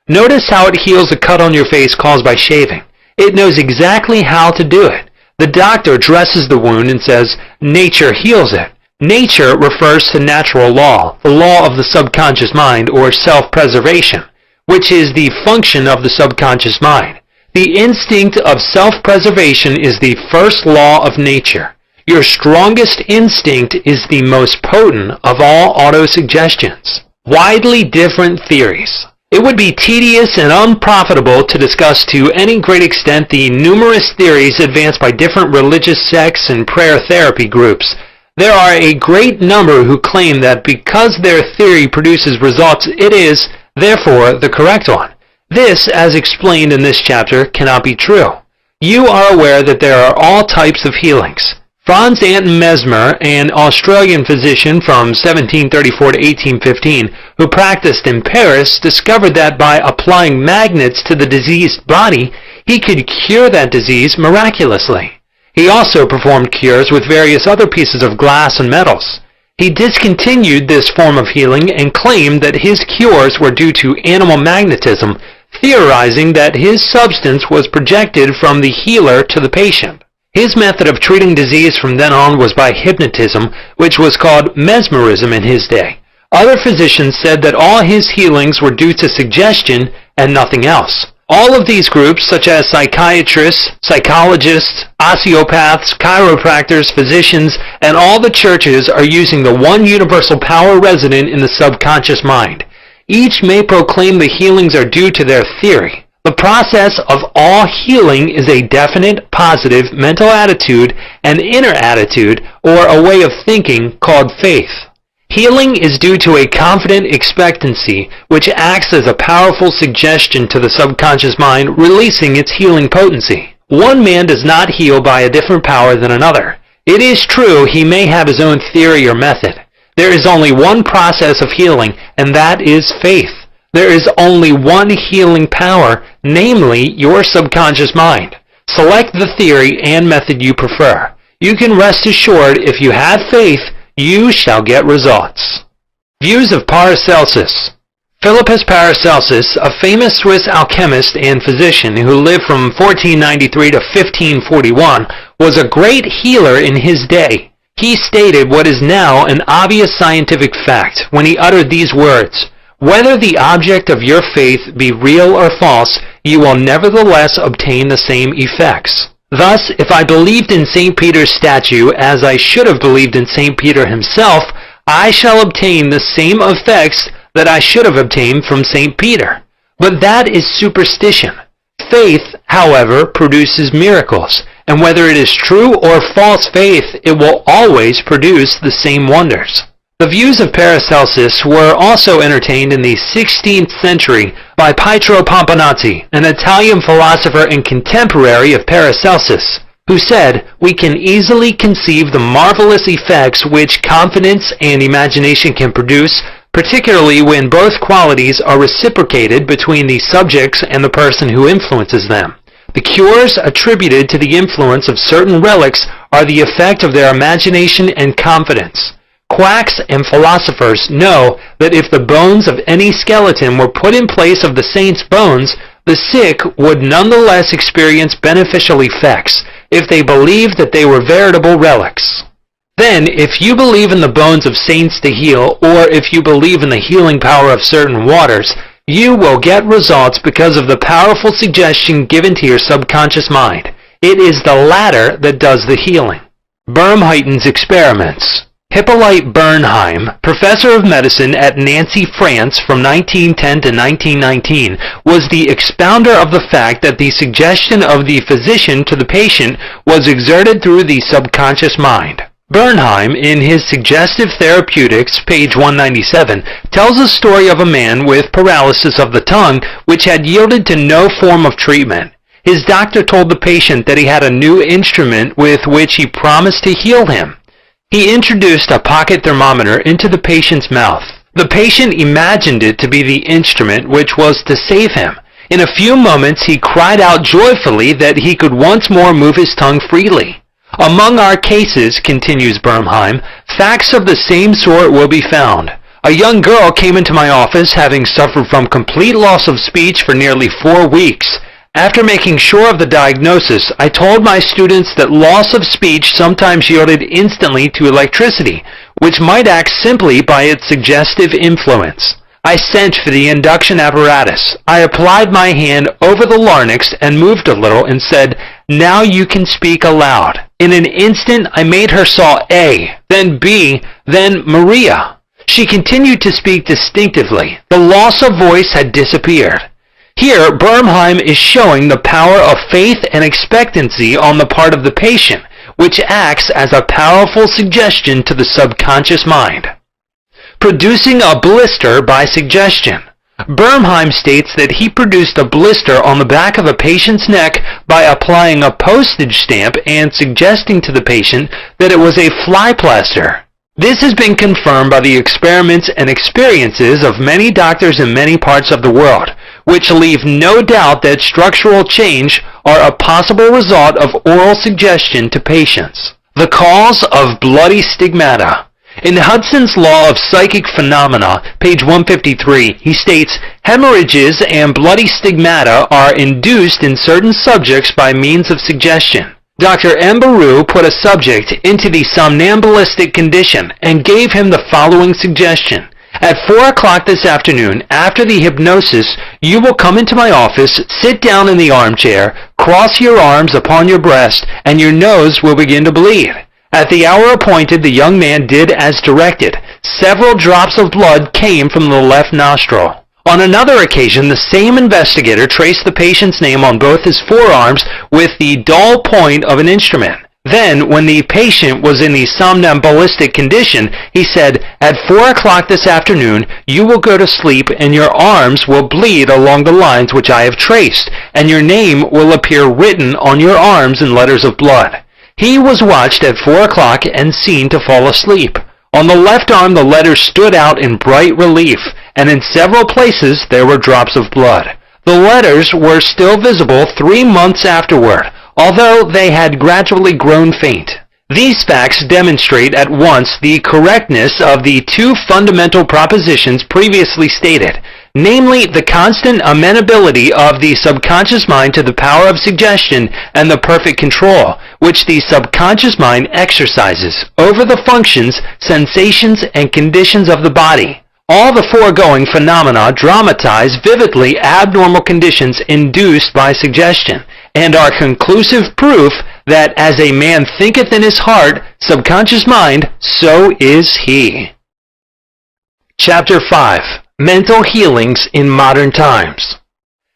Notice how it heals a cut on your face caused by shaving. It knows exactly how to do it. The doctor dresses the wound and says, "Nature heals it." Nature refers to natural law, the law of the subconscious mind, or self-preservation, which is the function of the subconscious mind. The instinct of self-preservation is the first law of nature. Your strongest instinct is the most potent of all autosuggestions. Widely different theories. It would be tedious and unprofitable to discuss to any great extent the numerous theories advanced by different religious sects and prayer therapy groups. There are a great number who claim that because their theory produces results, it is, therefore, the correct one. This, as explained in this chapter, cannot be true. You are aware that there are all types of healings. Franz Anton Mesmer, an Australian physician from 1734 to 1815, who practiced in Paris, discovered that by applying magnets to the diseased body, he could cure that disease miraculously. He also performed cures with various other pieces of glass and metals. He discontinued this form of healing and claimed that his cures were due to animal magnetism, theorizing that his substance was projected from the healer to the patient. His method of treating disease from then on was by hypnotism, which was called mesmerism in his day. Other physicians said that all his healings were due to suggestion and nothing else. All of these groups, such as psychiatrists, psychologists, osteopaths, chiropractors, physicians, and all the churches are using the one universal power resident in the subconscious mind. Each may proclaim the healings are due to their theory. The process of all healing is a definite, positive mental attitude, an inner attitude, or a way of thinking called faith. Healing is due to a confident expectancy, which acts as a powerful suggestion to the subconscious mind, releasing its healing potency. One man does not heal by a different power than another. It is true he may have his own theory or method. There is only one process of healing, and that is faith. There is only one healing power, namely your subconscious mind. Select the theory and method you prefer. You can rest assured if you have faith, you shall get results. Views of Paracelsus. Philippus Paracelsus, a famous Swiss alchemist and physician who lived from 1493 to 1541, was a great healer in his day. He stated what is now an obvious scientific fact when he uttered these words: "Whether the object of your faith be real or false, you will nevertheless obtain the same effects." Thus, if I believed in St. Peter's statue as I should have believed in St. Peter himself, I shall obtain the same effects that I should have obtained from St. Peter. But that is superstition. Faith, however, produces miracles, and whether it is true or false faith, it will always produce the same wonders. The views of Paracelsus were also entertained in the 16th century by Pietro Pomponazzi, an Italian philosopher and contemporary of Paracelsus, who said, "We can easily conceive the marvelous effects which confidence and imagination can produce, particularly when both qualities are reciprocated between the subjects and the person who influences them. The cures attributed to the influence of certain relics are the effect of their imagination and confidence. Quacks and philosophers know that if the bones of any skeleton were put in place of the saint's bones, the sick would nonetheless experience beneficial effects if they believed that they were veritable relics. Then, if you believe in the bones of saints to heal, or if you believe in the healing power of certain waters, you will get results because of the powerful suggestion given to your subconscious mind. It is the latter that does the healing." Bernheim's experiments. Hippolyte Bernheim, professor of medicine at Nancy, France from 1910 to 1919, was the expounder of the fact that the suggestion of the physician to the patient was exerted through the subconscious mind. Bernheim, in his Suggestive Therapeutics, page 197, tells a story of a man with paralysis of the tongue which had yielded to no form of treatment. His doctor told the patient that he had a new instrument with which he promised to heal him. He introduced a pocket thermometer into the patient's mouth. The patient imagined it to be the instrument which was to save him. In a few moments he cried out joyfully that he could once more move his tongue freely. "Among our cases," continues Bernheim, "facts of the same sort will be found. A young girl came into my office having suffered from complete loss of speech for nearly 4 weeks. After making sure of the diagnosis, I told my students that loss of speech sometimes yielded instantly to electricity, which might act simply by its suggestive influence. I sent for the induction apparatus. I applied my hand over the larynx and moved a little and said, 'Now you can speak aloud.' In an instant I made her saw A, then B, then Maria. She continued to speak distinctively. The loss of voice had disappeared." Here, Bernheim is showing the power of faith and expectancy on the part of the patient, which acts as a powerful suggestion to the subconscious mind. Producing a blister by suggestion. Bernheim states that he produced a blister on the back of a patient's neck by applying a postage stamp and suggesting to the patient that it was a fly plaster. This has been confirmed by the experiments and experiences of many doctors in many parts of the world, which leave no doubt that structural change are a possible result of oral suggestion to patients. The cause of bloody stigmata. In Hudson's Law of Psychic Phenomena, page 153, he states, hemorrhages and bloody stigmata are induced in certain subjects by means of suggestion. Dr. Mbaru put a subject into the somnambulistic condition and gave him the following suggestion. At 4 o'clock this afternoon, after the hypnosis, you will come into my office, sit down in the armchair, cross your arms upon your breast, and your nose will begin to bleed. At the hour appointed, the young man did as directed. Several drops of blood came from the left nostril. On another occasion, the same investigator traced the patient's name on both his forearms with the dull point of an instrument. Then, when the patient was in the somnambulistic condition, he said, at 4 o'clock this afternoon, you will go to sleep and your arms will bleed along the lines which I have traced, and your name will appear written on your arms in letters of blood. He was watched at 4 o'clock and seen to fall asleep. On the left arm the letters stood out in bright relief, and in several places there were drops of blood. The letters were still visible 3 months afterward, although they had gradually grown faint. These facts demonstrate at once the correctness of the two fundamental propositions previously stated, namely the constant amenability of the subconscious mind to the power of suggestion and the perfect control which the subconscious mind exercises over the functions, sensations, and conditions of the body. All the foregoing phenomena dramatize vividly abnormal conditions induced by suggestion, and are conclusive proof that as a man thinketh in his heart, subconscious mind, so is he. Chapter 5. Mental Healings in Modern Times.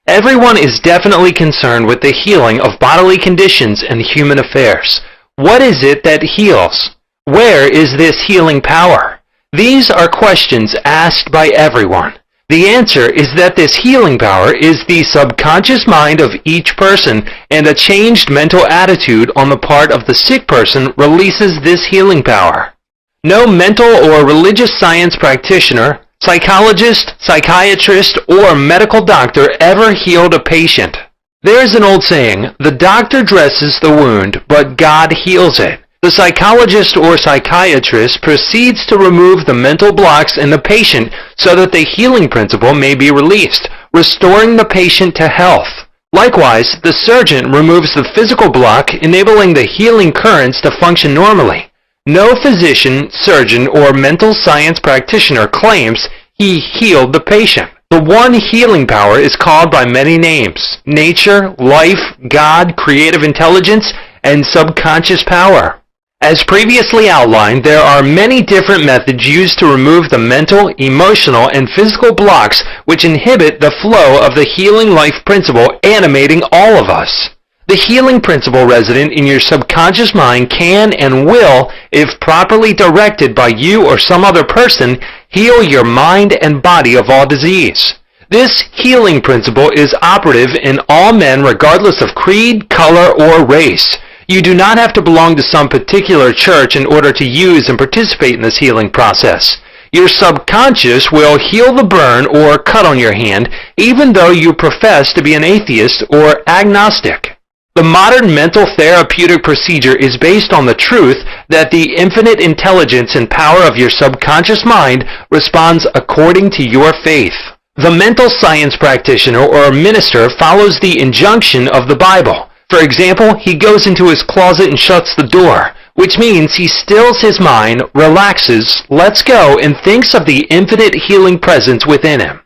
Everyone is definitely concerned with the healing of bodily conditions and human affairs. What is it that heals? Where is this healing power? These are questions asked by everyone. The answer is that this healing power is the subconscious mind of each person, and a changed mental attitude on the part of the sick person releases this healing power. No mental or religious science practitioner, psychologist, psychiatrist, or medical doctor ever healed a patient. There is an old saying, the doctor dresses the wound, but God heals it. The psychologist or psychiatrist proceeds to remove the mental blocks in the patient so that the healing principle may be released, restoring the patient to health. Likewise, the surgeon removes the physical block, enabling the healing currents to function normally. No physician, surgeon, or mental science practitioner claims he healed the patient. The one healing power is called by many names: nature, life, God, creative intelligence, and subconscious power. As previously outlined, there are many different methods used to remove the mental, emotional, and physical blocks which inhibit the flow of the healing life principle animating all of us. The healing principle resident in your subconscious mind can and will, if properly directed by you or some other person, heal your mind and body of all disease. This healing principle is operative in all men regardless of creed, color, or race. You do not have to belong to some particular church in order to use and participate in this healing process. Your subconscious will heal the burn or cut on your hand, even though you profess to be an atheist or agnostic. The modern mental therapeutic procedure is based on the truth that the infinite intelligence and power of your subconscious mind responds according to your faith. The mental science practitioner or minister follows the injunction of the Bible. For example, he goes into his closet and shuts the door, which means he stills his mind, relaxes, lets go, and thinks of the infinite healing presence within him.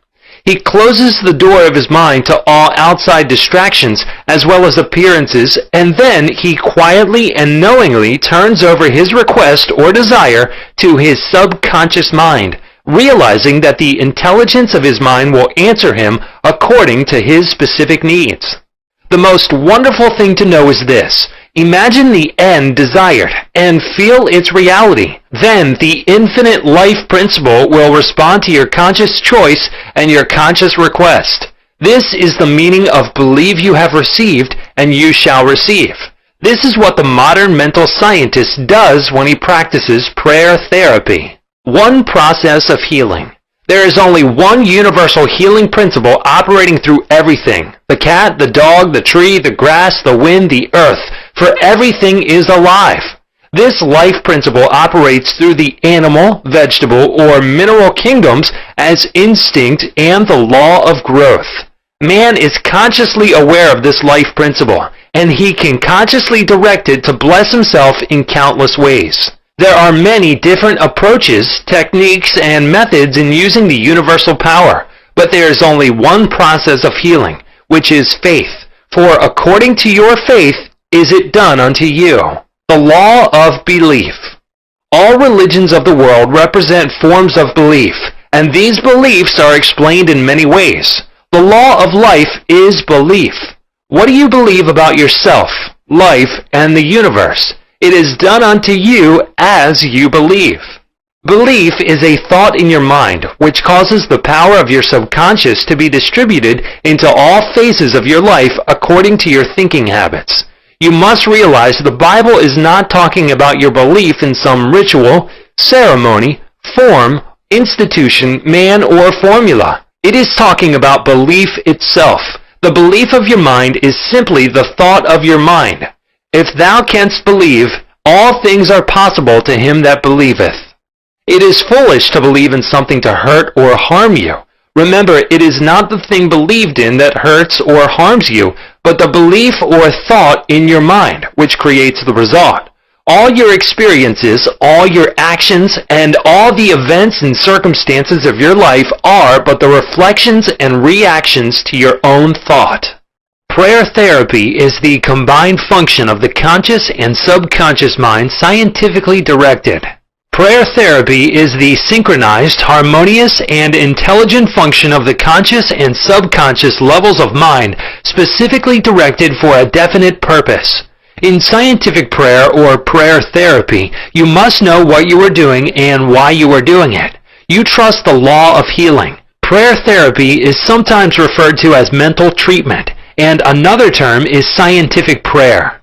He closes the door of his mind to all outside distractions as well as appearances, and then he quietly and knowingly turns over his request or desire to his subconscious mind, realizing that the intelligence of his mind will answer him according to his specific needs. The most wonderful thing to know is this: imagine the end desired and feel its reality. Then the infinite life principle will respond to your conscious choice and your conscious request. This is the meaning of believe you have received and you shall receive. This is what the modern mental scientist does when he practices prayer therapy. One process of healing. There is only one universal healing principle operating through everything. The cat, the dog, the tree, the grass, the wind, the earth. For everything is alive. This life principle operates through the animal, vegetable, or mineral kingdoms as instinct and the law of growth. Man is consciously aware of this life principle, and he can consciously direct it to bless himself in countless ways. There are many different approaches, techniques, and methods in using the universal power, but there is only one process of healing, which is faith. For according to your faith is it done unto you. The law of belief. All religions of the world represent forms of belief, and these beliefs are explained in many ways. The law of life is belief. What do you believe about yourself, life, and the universe? It is done unto you as you believe. Belief is a thought in your mind which causes the power of your subconscious to be distributed into all phases of your life according to your thinking habits. You must realize the Bible is not talking about your belief in some ritual, ceremony, form, institution, man, or formula. It is talking about belief itself. The belief of your mind is simply the thought of your mind. If thou canst believe, all things are possible to him that believeth. It is foolish to believe in something to hurt or harm you. Remember, it is not the thing believed in that hurts or harms you, but the belief or thought in your mind, which creates the result. All your experiences, all your actions, and all the events and circumstances of your life are but the reflections and reactions to your own thought. Prayer therapy is the combined function of the conscious and subconscious mind scientifically directed. Prayer therapy is the synchronized, harmonious, and intelligent function of the conscious and subconscious levels of mind specifically directed for a definite purpose. In scientific prayer or prayer therapy, you must know what you are doing and why you are doing it. You trust the law of healing. Prayer therapy is sometimes referred to as mental treatment, and another term is scientific prayer.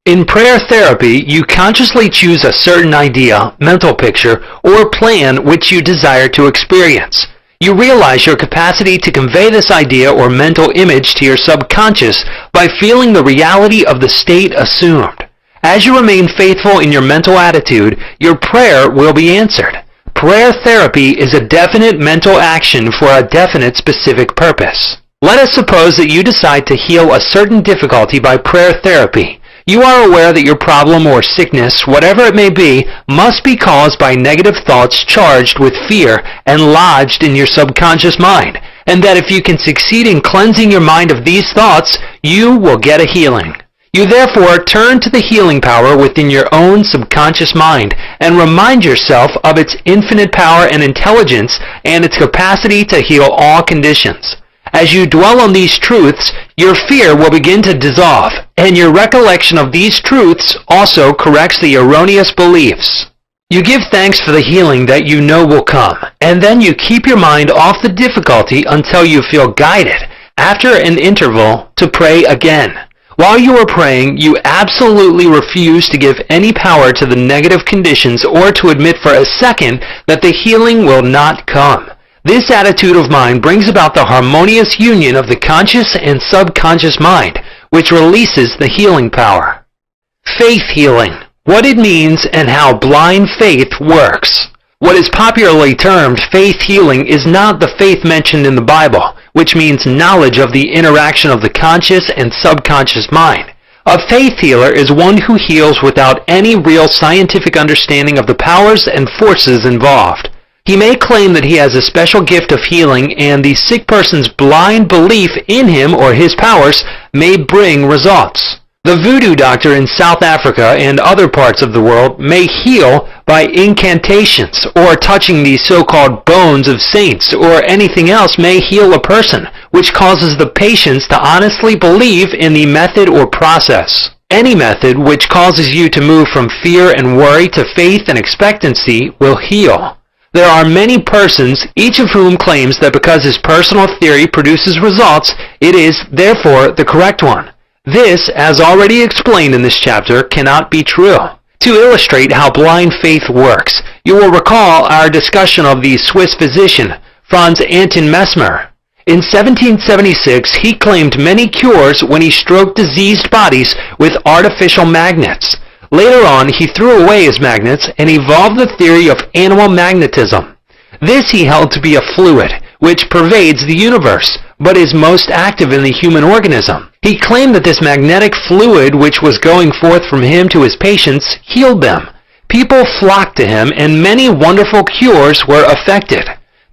In prayer therapy, you consciously choose a certain idea, mental picture, or plan which you desire to experience. You realize your capacity to convey this idea or mental image to your subconscious by feeling the reality of the state assumed. As you remain faithful in your mental attitude, your prayer will be answered. Prayer therapy is a definite mental action for a definite specific purpose. Let us suppose that you decide to heal a certain difficulty by prayer therapy. You are aware that your problem or sickness, whatever it may be, must be caused by negative thoughts charged with fear and lodged in your subconscious mind, and that if you can succeed in cleansing your mind of these thoughts, you will get a healing. You therefore turn to the healing power within your own subconscious mind and remind yourself of its infinite power and intelligence and its capacity to heal all conditions. As you dwell on these truths, your fear will begin to dissolve, and your recollection of these truths also corrects the erroneous beliefs. You give thanks for the healing that you know will come, and then you keep your mind off the difficulty until you feel guided, after an interval, to pray again. While you are praying, you absolutely refuse to give any power to the negative conditions or to admit for a second that the healing will not come. This attitude of mind brings about the harmonious union of the conscious and subconscious mind, which releases the healing power. Faith healing. What it means and how blind faith works. What is popularly termed faith healing is not the faith mentioned in the Bible, which means knowledge of the interaction of the conscious and subconscious mind. A faith healer is one who heals without any real scientific understanding of the powers and forces involved. He may claim that he has a special gift of healing, and the sick person's blind belief in him or his powers may bring results. The voodoo doctor in South Africa and other parts of the world may heal by incantations or touching the so-called bones of saints, or anything else may heal a person, which causes the patients to honestly believe in the method or process. Any method which causes you to move from fear and worry to faith and expectancy will heal. There are many persons, each of whom claims that because his personal theory produces results, it is, therefore, the correct one. This, as already explained in this chapter, cannot be true. To illustrate how blind faith works, you will recall our discussion of the Swiss physician, Franz Anton Mesmer. In 1776, he claimed many cures when he stroked diseased bodies with artificial magnets. Later on, he threw away his magnets and evolved the theory of animal magnetism. This he held to be a fluid, which pervades the universe, but is most active in the human organism. He claimed that this magnetic fluid which was going forth from him to his patients healed them. People flocked to him, and many wonderful cures were effected.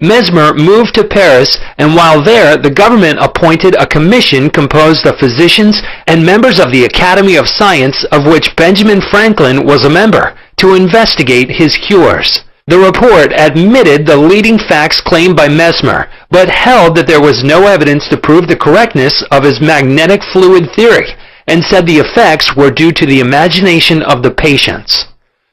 Mesmer moved to Paris, and while there, the government appointed a commission composed of physicians and members of the Academy of Science, of which Benjamin Franklin was a member, to investigate his cures. The report admitted the leading facts claimed by Mesmer, but held that there was no evidence to prove the correctness of his magnetic fluid theory, and said the effects were due to the imagination of the patients.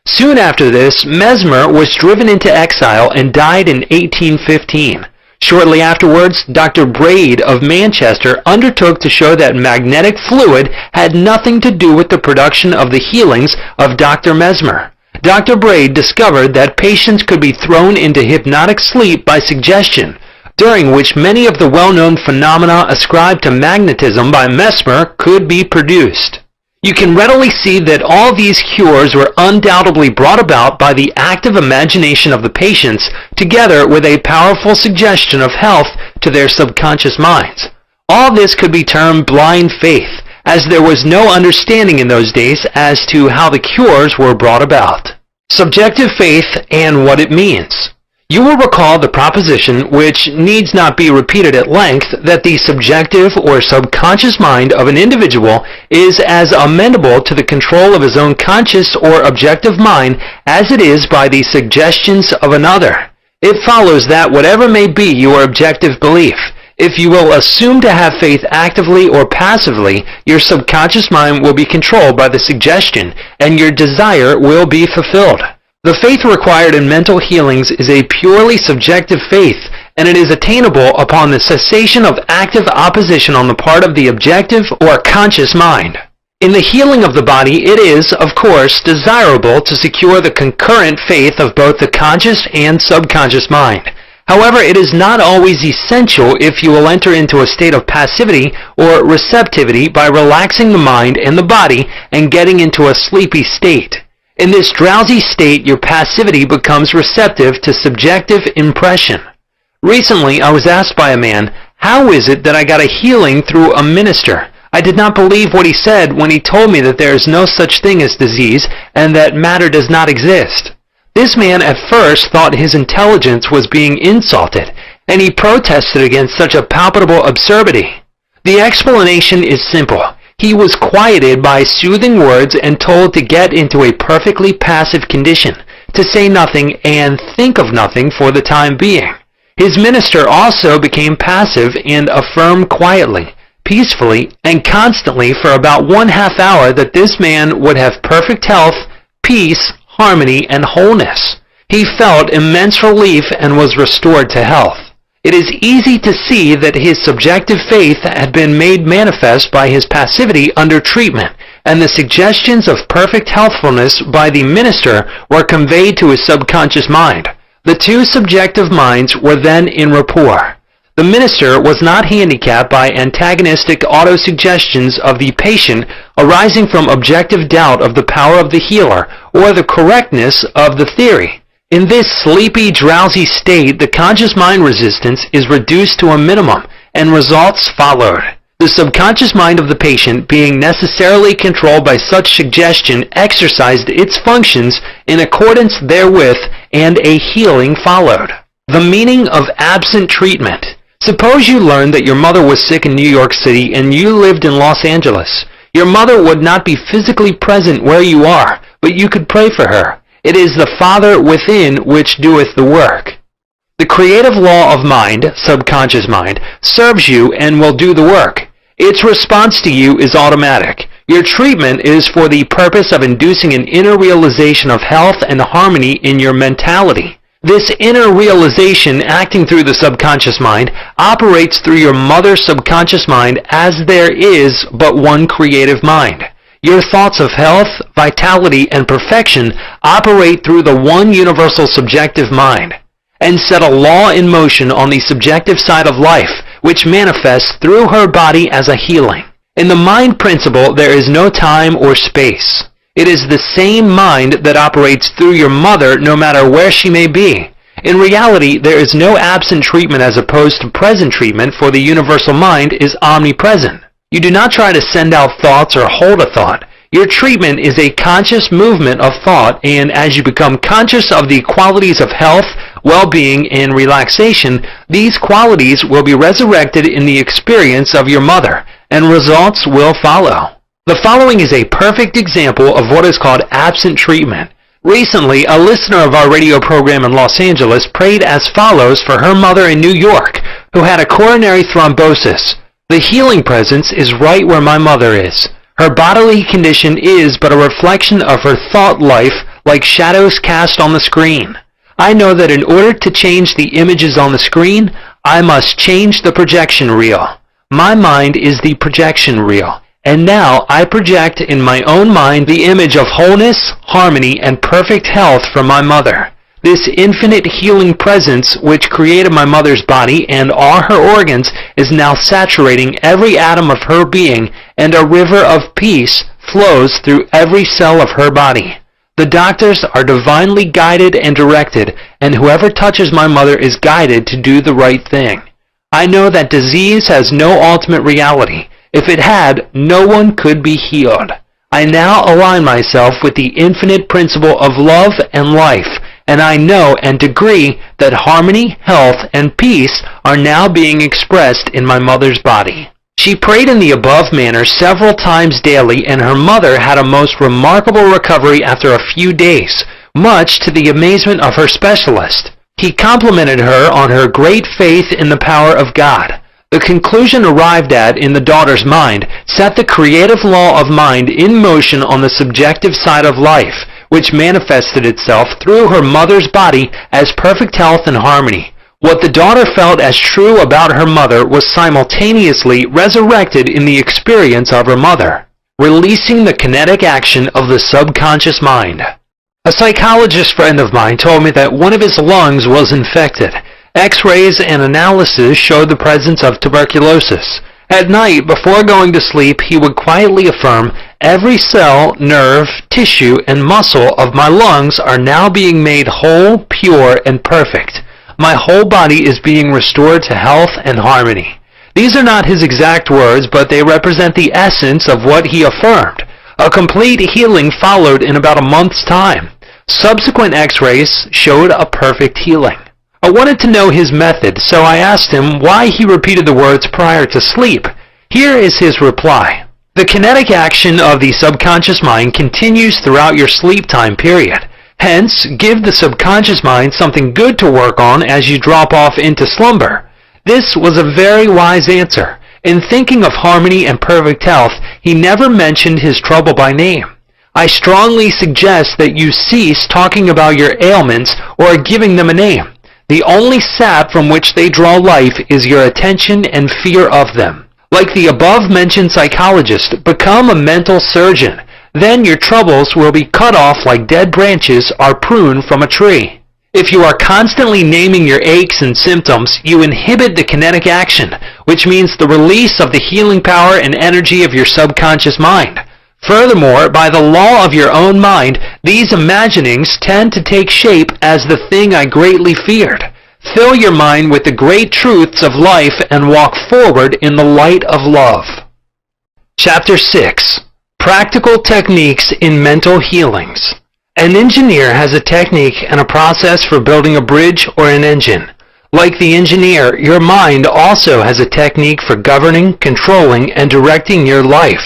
Soon after this, Mesmer was driven into exile and died in 1815. Shortly afterwards, Dr. Braid of Manchester undertook to show that magnetic fluid had nothing to do with the production of the healings of Dr. Mesmer. Dr. Braid discovered that patients could be thrown into hypnotic sleep by suggestion, during which many of the well-known phenomena ascribed to magnetism by Mesmer could be produced. You can readily see that all these cures were undoubtedly brought about by the active imagination of the patients, together with a powerful suggestion of health to their subconscious minds. All this could be termed blind faith, as there was no understanding in those days as to how the cures were brought about. Subjective faith and what it means. You will recall the proposition, which needs not be repeated at length, that the subjective or subconscious mind of an individual is as amenable to the control of his own conscious or objective mind as it is by the suggestions of another. It follows that whatever may be your objective belief, if you will assume to have faith actively or passively, your subconscious mind will be controlled by the suggestion, and your desire will be fulfilled. The faith required in mental healings is a purely subjective faith, and it is attainable upon the cessation of active opposition on the part of the objective or conscious mind. In the healing of the body, it is, of course, desirable to secure the concurrent faith of both the conscious and subconscious mind. However, it is not always essential if you will enter into a state of passivity or receptivity by relaxing the mind and the body and getting into a sleepy state. In this drowsy state, your passivity becomes receptive to subjective impression. Recently, I was asked by a man, "How is it that I got a healing through a minister? I did not believe what he said when he told me that there is no such thing as disease and that matter does not exist." This man at first thought his intelligence was being insulted, and he protested against such a palpable absurdity. The explanation is simple. He was quieted by soothing words and told to get into a perfectly passive condition, to say nothing and think of nothing for the time being. His minister also became passive and affirmed quietly, peacefully, and constantly for about 1/2 hour that this man would have perfect health, peace, harmony, and wholeness. He felt immense relief and was restored to health. It is easy to see that his subjective faith had been made manifest by his passivity under treatment, and the suggestions of perfect healthfulness by the minister were conveyed to his subconscious mind. The two subjective minds were then in rapport. The minister was not handicapped by antagonistic autosuggestions of the patient arising from objective doubt of the power of the healer or the correctness of the theory. In this sleepy, drowsy state, the conscious mind resistance is reduced to a minimum, and results followed. The subconscious mind of the patient, being necessarily controlled by such suggestion, exercised its functions in accordance therewith, and a healing followed. The meaning of absent treatment. Suppose you learned that your mother was sick in New York City and you lived in Los Angeles. Your mother would not be physically present where you are, but you could pray for her. It is the Father within which doeth the work. The creative law of mind, subconscious mind, serves you and will do the work. Its response to you is automatic. Your treatment is for the purpose of inducing an inner realization of health and harmony in your mentality. This inner realization, acting through the subconscious mind, operates through your mother's subconscious mind as there is but one creative mind. Your thoughts of health, vitality, and perfection operate through the one universal subjective mind. and set a law in motion on the subjective side of life, which manifests through her body as a healing. In the mind principle, there is no time or space. It is the same mind that operates through your mother no matter where she may be. In reality, there is no absent treatment as opposed to present treatment, for the universal mind is omnipresent. You do not try to send out thoughts or hold a thought. Your treatment is a conscious movement of thought, and as you become conscious of the qualities of health, well-being, and relaxation, these qualities will be resurrected in the experience of your mother, and results will follow. The following is a perfect example of what is called absent treatment. Recently, a listener of our radio program in Los Angeles prayed as follows for her mother in New York, who had a coronary thrombosis. The healing presence is right where my mother is. Her bodily condition is but a reflection of her thought life, like shadows cast on the screen. I know that in order to change the images on the screen, I must change the projection reel. My mind is the projection reel. And now I project in my own mind the image of wholeness, harmony, and perfect health for my mother. This infinite healing presence which created my mother's body and all her organs is now saturating every atom of her being, and a river of peace flows through every cell of her body. The doctors are divinely guided and directed, and whoever touches my mother is guided to do the right thing. I know that disease has no ultimate reality. If it had, no one could be healed. I now align myself with the infinite principle of love and life, and I know and agree that harmony, health, and peace are now being expressed in my mother's body. She prayed in the above manner several times daily, and her mother had a most remarkable recovery after a few days, much to the amazement of her specialist. He complimented her on her great faith in the power of God. The conclusion arrived at in the daughter's mind set the creative law of mind in motion on the subjective side of life, which manifested itself through her mother's body as perfect health and harmony. What the daughter felt as true about her mother was simultaneously resurrected in the experience of her mother, releasing the kinetic action of the subconscious mind. A psychologist friend of mine told me that one of his lungs was infected. X-rays and analysis showed the presence of tuberculosis. At night, before going to sleep, he would quietly affirm, "Every cell, nerve, tissue, and muscle of my lungs are now being made whole, pure, and perfect. My whole body is being restored to health and harmony." These are not his exact words, but they represent the essence of what he affirmed. A complete healing followed in about a month's time. Subsequent X-rays showed a perfect healing. I wanted to know his method, so I asked him why he repeated the words prior to sleep. Here is his reply. The kinetic action of the subconscious mind continues throughout your sleep time period. Hence, give the subconscious mind something good to work on as you drop off into slumber. This was a very wise answer. In thinking of harmony and perfect health, he never mentioned his trouble by name. I strongly suggest that you cease talking about your ailments or giving them a name. The only sap from which they draw life is your attention and fear of them. Like the above-mentioned psychologist, become a mental surgeon. Then your troubles will be cut off like dead branches are pruned from a tree. If you are constantly naming your aches and symptoms, you inhibit the kinetic action, which means the release of the healing power and energy of your subconscious mind. Furthermore, by the law of your own mind, these imaginings tend to take shape as the thing I greatly feared. Fill your mind with the great truths of life and walk forward in the light of love. Chapter 6. Practical Techniques in Mental Healings. An engineer has a technique and a process for building a bridge or an engine. Like the engineer, your mind also has a technique for governing, controlling, and directing your life.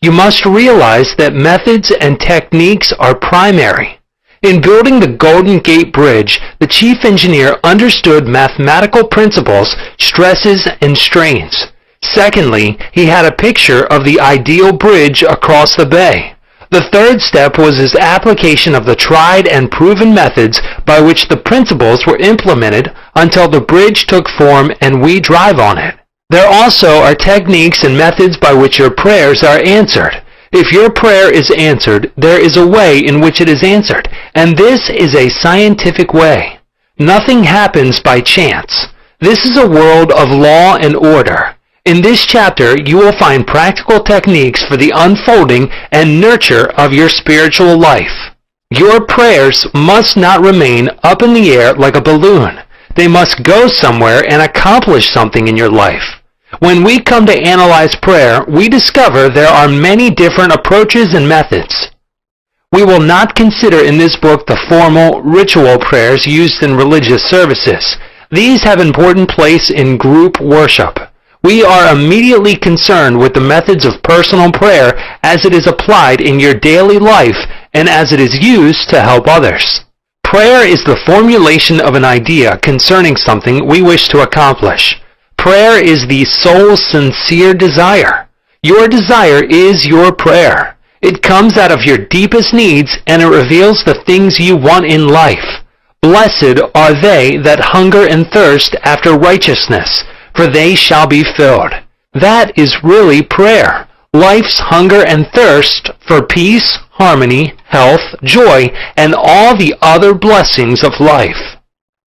You must realize that methods and techniques are primary. In building the Golden Gate Bridge, the chief engineer understood mathematical principles, stresses, and strains. Secondly, he had a picture of the ideal bridge across the bay. The third step was his application of the tried and proven methods by which the principles were implemented until the bridge took form and we drive on it. There also are techniques and methods by which your prayers are answered. If your prayer is answered, there is a way in which it is answered, and this is a scientific way. Nothing happens by chance. This is a world of law and order. In this chapter, you will find practical techniques for the unfolding and nurture of your spiritual life. Your prayers must not remain up in the air like a balloon. They must go somewhere and accomplish something in your life. When we come to analyze prayer, we discover there are many different approaches and methods. We will not consider in this book the formal, ritual prayers used in religious services. These have important place in group worship. We are immediately concerned with the methods of personal prayer as it is applied in your daily life and as it is used to help others. Prayer is the formulation of an idea concerning something we wish to accomplish. Prayer is the soul's sincere desire. Your desire is your prayer. It comes out of your deepest needs and it reveals the things you want in life. Blessed are they that hunger and thirst after righteousness, for they shall be filled. That is really prayer. Life's hunger and thirst for peace, harmony, health, joy, and all the other blessings of life.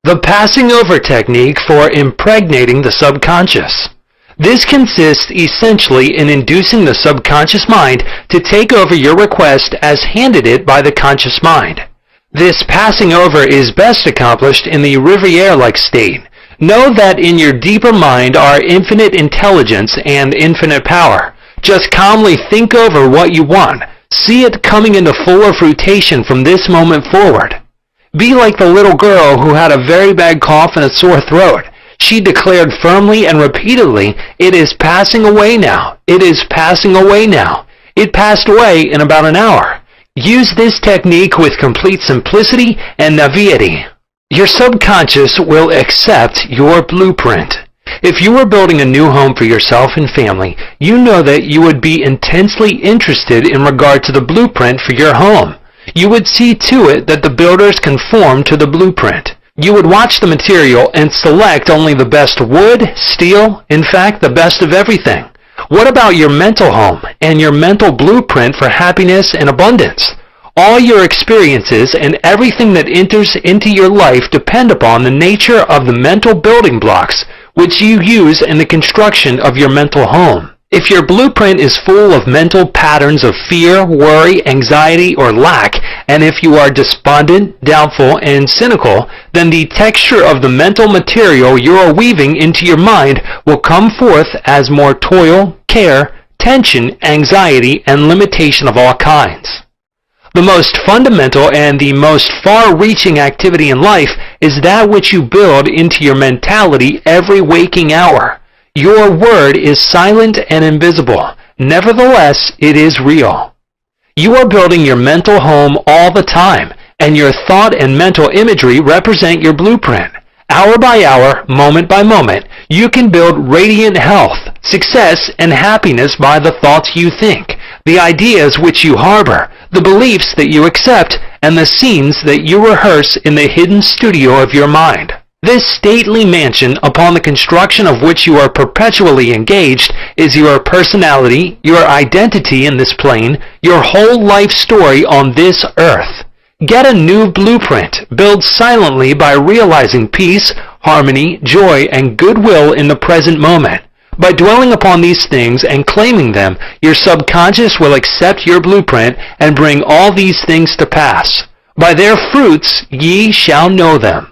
The passing over technique for impregnating the subconscious. This consists essentially in inducing the subconscious mind to take over your request as handed it by the conscious mind. This passing over is best accomplished in the Riviere-like state. Know that in your deeper mind are infinite intelligence and infinite power. Just calmly think over what you want. See it coming into fuller fruition from this moment forward. Be like the little girl who had a very bad cough and a sore throat. She declared firmly and repeatedly, "It is passing away now. It is passing away now." It passed away in about an hour. Use this technique with complete simplicity and naivety. Your subconscious will accept your blueprint. If you were building a new home for yourself and family, you know that you would be intensely interested in regard to the blueprint for your home. You would see to it that the builders conform to the blueprint. You would watch the material and select only the best wood, steel, in fact, the best of everything. What about your mental home and your mental blueprint for happiness and abundance? All your experiences and everything that enters into your life depend upon the nature of the mental building blocks which you use in the construction of your mental home. If your blueprint is full of mental patterns of fear, worry, anxiety, or lack, and if you are despondent, doubtful, and cynical, then the texture of the mental material you are weaving into your mind will come forth as more toil, care, tension, anxiety, and limitation of all kinds. The most fundamental and the most far-reaching activity in life is that which you build into your mentality every waking hour. Your word is silent and invisible. Nevertheless, it is real. You are building your mental home all the time, and your thought and mental imagery represent your blueprint. Hour by hour, moment by moment, you can build radiant health, success, and happiness by the thoughts you think, the ideas which you harbor, the beliefs that you accept, and the scenes that you rehearse in the hidden studio of your mind. This stately mansion, upon the construction of which you are perpetually engaged, is your personality, your identity in this plane, your whole life story on this earth. Get a new blueprint. Build silently by realizing peace, harmony, joy, and goodwill in the present moment. By dwelling upon these things and claiming them, your subconscious will accept your blueprint and bring all these things to pass. By their fruits ye shall know them.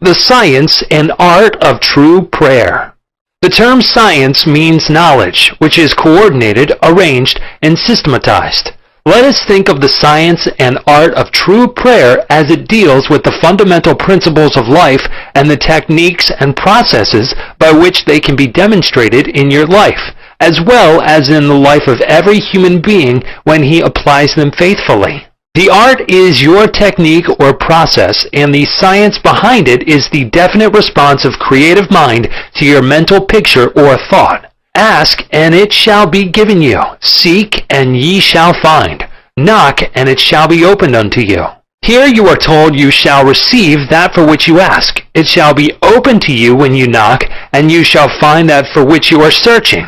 The science and art of true prayer. The term science means knowledge, which is coordinated, arranged, and systematized. Let us think of the science and art of true prayer as it deals with the fundamental principles of life and the techniques and processes by which they can be demonstrated in your life, as well as in the life of every human being when he applies them faithfully. The art is your technique or process, and the science behind it is the definite response of creative mind to your mental picture or thought. Ask, and it shall be given you. Seek, and ye shall find. Knock, and it shall be opened unto you. Here you are told you shall receive that for which you ask. It shall be opened to you when you knock, and you shall find that for which you are searching.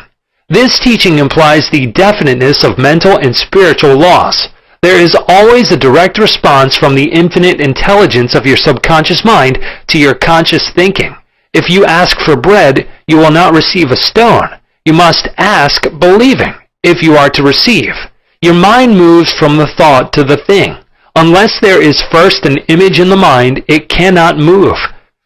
This teaching implies the definiteness of mental and spiritual laws. There is always a direct response from the infinite intelligence of your subconscious mind to your conscious thinking. If you ask for bread, you will not receive a stone. You must ask believing if you are to receive. Your mind moves from the thought to the thing. Unless there is first an image in the mind, it cannot move,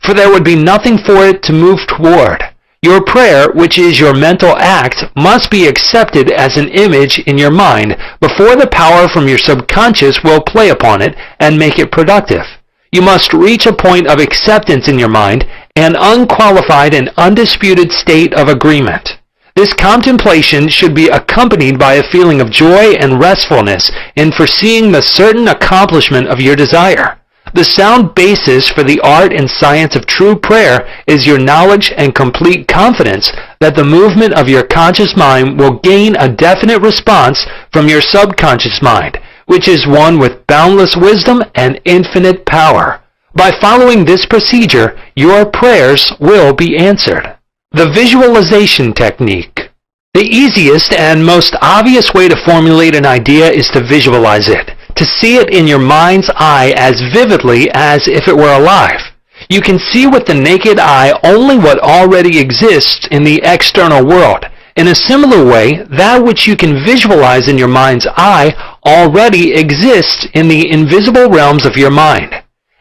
for there would be nothing for it to move toward. Your prayer, which is your mental act, must be accepted as an image in your mind before the power from your subconscious will play upon it and make it productive. You must reach a point of acceptance in your mind, an unqualified and undisputed state of agreement. This contemplation should be accompanied by a feeling of joy and restfulness in foreseeing the certain accomplishment of your desire. The sound basis for the art and science of true prayer is your knowledge and complete confidence that the movement of your conscious mind will gain a definite response from your subconscious mind, which is one with boundless wisdom and infinite power. By following this procedure, your prayers will be answered. The visualization technique. The easiest and most obvious way to formulate an idea is to visualize it, to see it in your mind's eye as vividly as if it were alive. You can see with the naked eye only what already exists in the external world. In a similar way, that which you can visualize in your mind's eye already exists in the invisible realms of your mind.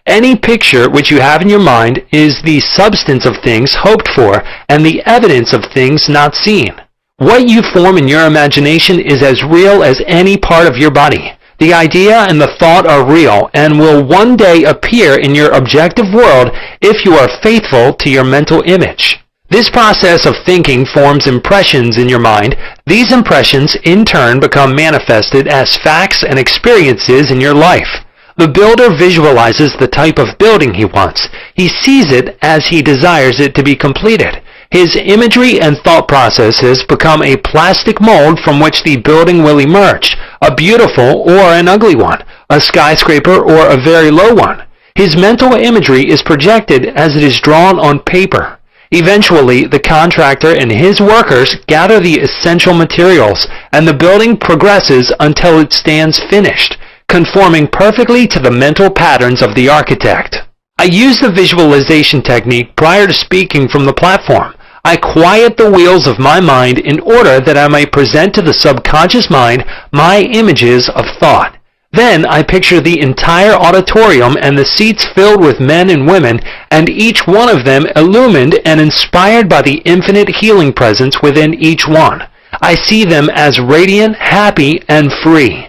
Any picture which you have in your mind is the substance of things hoped for and the evidence of things not seen. What you form in your imagination is as real as any part of your body. The idea and the thought are real and will one day appear in your objective world if you are faithful to your mental image. This process of thinking forms impressions in your mind. These impressions in turn become manifested as facts and experiences in your life. The builder visualizes the type of building he wants. He sees it as he desires it to be completed. His imagery and thought processes become a plastic mold from which the building will emerge, a beautiful or an ugly one, a skyscraper or a very low one. His mental imagery is projected as it is drawn on paper. Eventually, the contractor and his workers gather the essential materials, and the building progresses until it stands finished, conforming perfectly to the mental patterns of the architect. I use the visualization technique prior to speaking from the platform. I quiet the wheels of my mind in order that I may present to the subconscious mind my images of thought. Then I picture the entire auditorium and the seats filled with men and women, and each one of them illumined and inspired by the infinite healing presence within each one. I see them as radiant, happy, and free.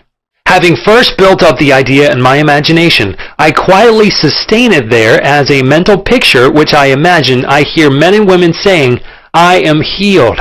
Having first built up the idea in my imagination, I quietly sustain it there as a mental picture which I imagine I hear men and women saying, "I am healed.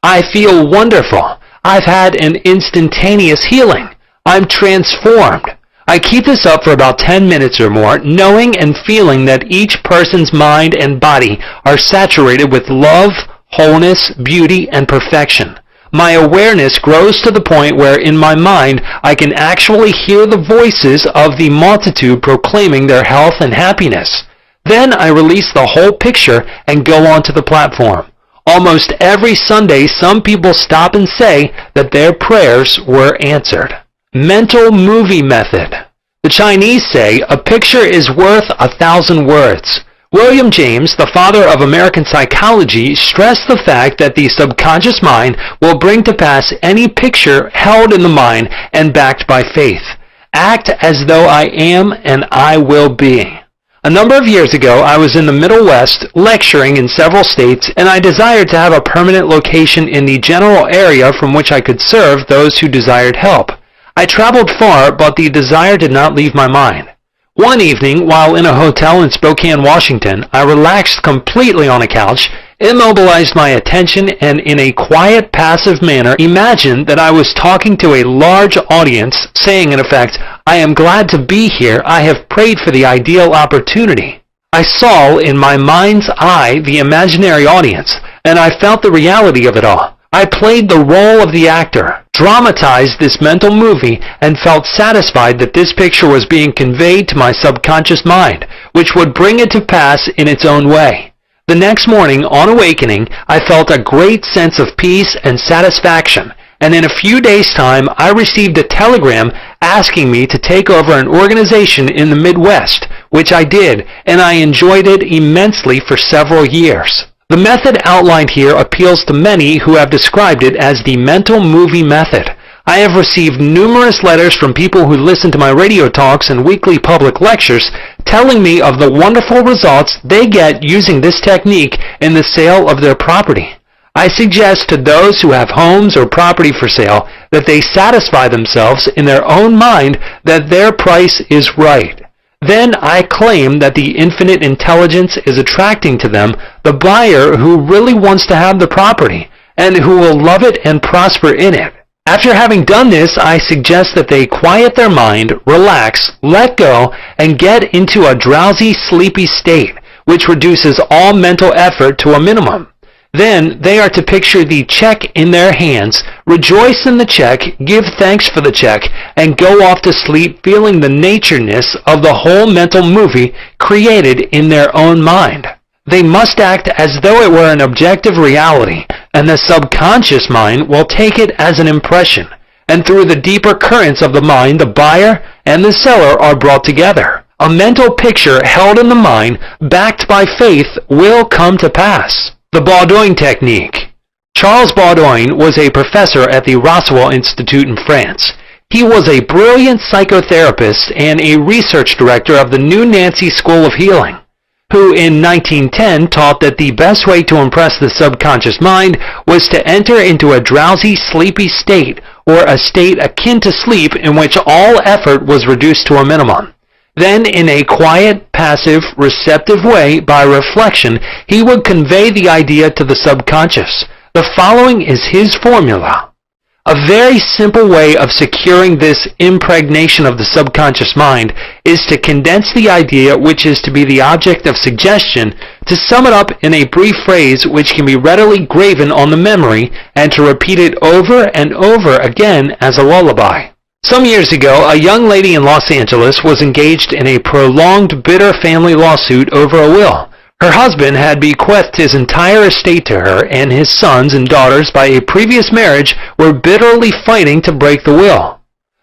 I feel wonderful. I've had an instantaneous healing. I'm transformed." I keep this up for about 10 minutes or more, knowing and feeling that each person's mind and body are saturated with love, wholeness, beauty, and perfection. My awareness grows to the point where in my mind I can actually hear the voices of the multitude proclaiming their health and happiness. Then I release the whole picture and go onto the platform. Almost every Sunday some people stop and say that their prayers were answered. Mental movie method. The Chinese say a picture is worth 1,000 words. William James, the father of American psychology, stressed the fact that the subconscious mind will bring to pass any picture held in the mind and backed by faith. Act as though I am and I will be. A number of years ago, I was in the Middle West lecturing in several states, and I desired to have a permanent location in the general area from which I could serve those who desired help. I traveled far, but the desire did not leave my mind. One evening, while in a hotel in Spokane, Washington, I relaxed completely on a couch, immobilized my attention, and in a quiet, passive manner imagined that I was talking to a large audience, saying in effect, "I am glad to be here. I have prayed for the ideal opportunity." I saw in my mind's eye the imaginary audience, and I felt the reality of it all. I played the role of the actor, dramatized this mental movie, and felt satisfied that this picture was being conveyed to my subconscious mind, which would bring it to pass in its own way. The next morning, on awakening, I felt a great sense of peace and satisfaction, and in a few days' time I received a telegram asking me to take over an organization in the Midwest, which I did, and I enjoyed it immensely for several years. The method outlined here appeals to many who have described it as the mental movie method. I have received numerous letters from people who listen to my radio talks and weekly public lectures telling me of the wonderful results they get using this technique in the sale of their property. I suggest to those who have homes or property for sale that they satisfy themselves in their own mind that their price is right. Then I claim that the infinite intelligence is attracting to them the buyer who really wants to have the property and who will love it and prosper in it. After having done this, I suggest that they quiet their mind, relax, let go, and get into a drowsy, sleepy state, which reduces all mental effort to a minimum. Then they are to picture the check in their hands, rejoice in the check, give thanks for the check, and go off to sleep feeling the natureness of the whole mental movie created in their own mind. They must act as though it were an objective reality, and the subconscious mind will take it as an impression, and through the deeper currents of the mind, the buyer and the seller are brought together. A mental picture held in the mind, backed by faith, will come to pass. The Baudouin Technique. Charles Baudouin was a professor at the Roswell Institute in France. He was a brilliant psychotherapist and a research director of the New Nancy School of Healing, who in 1910 taught that the best way to impress the subconscious mind was to enter into a drowsy, sleepy state, or a state akin to sleep in which all effort was reduced to a minimum. Then, in a quiet, passive, receptive way, by reflection, he would convey the idea to the subconscious. The following is his formula. A very simple way of securing this impregnation of the subconscious mind is to condense the idea which is to be the object of suggestion, to sum it up in a brief phrase which can be readily graven on the memory, and to repeat it over and over again as a lullaby. Some years ago, a young lady in Los Angeles was engaged in a prolonged, bitter family lawsuit over a will. Her husband had bequeathed his entire estate to her, and his sons and daughters by a previous marriage were bitterly fighting to break the will.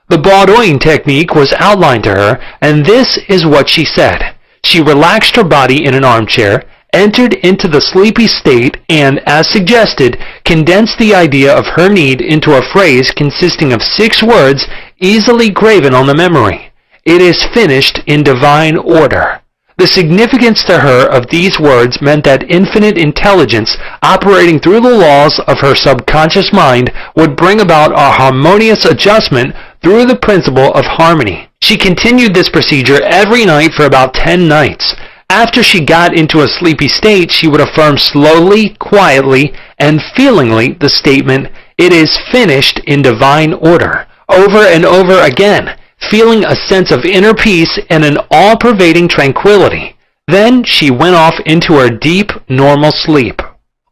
The Baudouin technique was outlined to her, and this is what she said. She relaxed her body in an armchair, entered into the sleepy state, and, as suggested, condensed the idea of her need into a phrase consisting of 6 words easily graven on the memory. It is finished in divine order. The significance to her of these words meant that infinite intelligence operating through the laws of her subconscious mind would bring about a harmonious adjustment through the principle of harmony. She continued this procedure every night for about 10 nights. After she got into a sleepy state, she would affirm slowly, quietly, and feelingly the statement, "It is finished in divine order," over and over again, feeling a sense of inner peace and an all-pervading tranquility. Then she went off into her deep, normal sleep.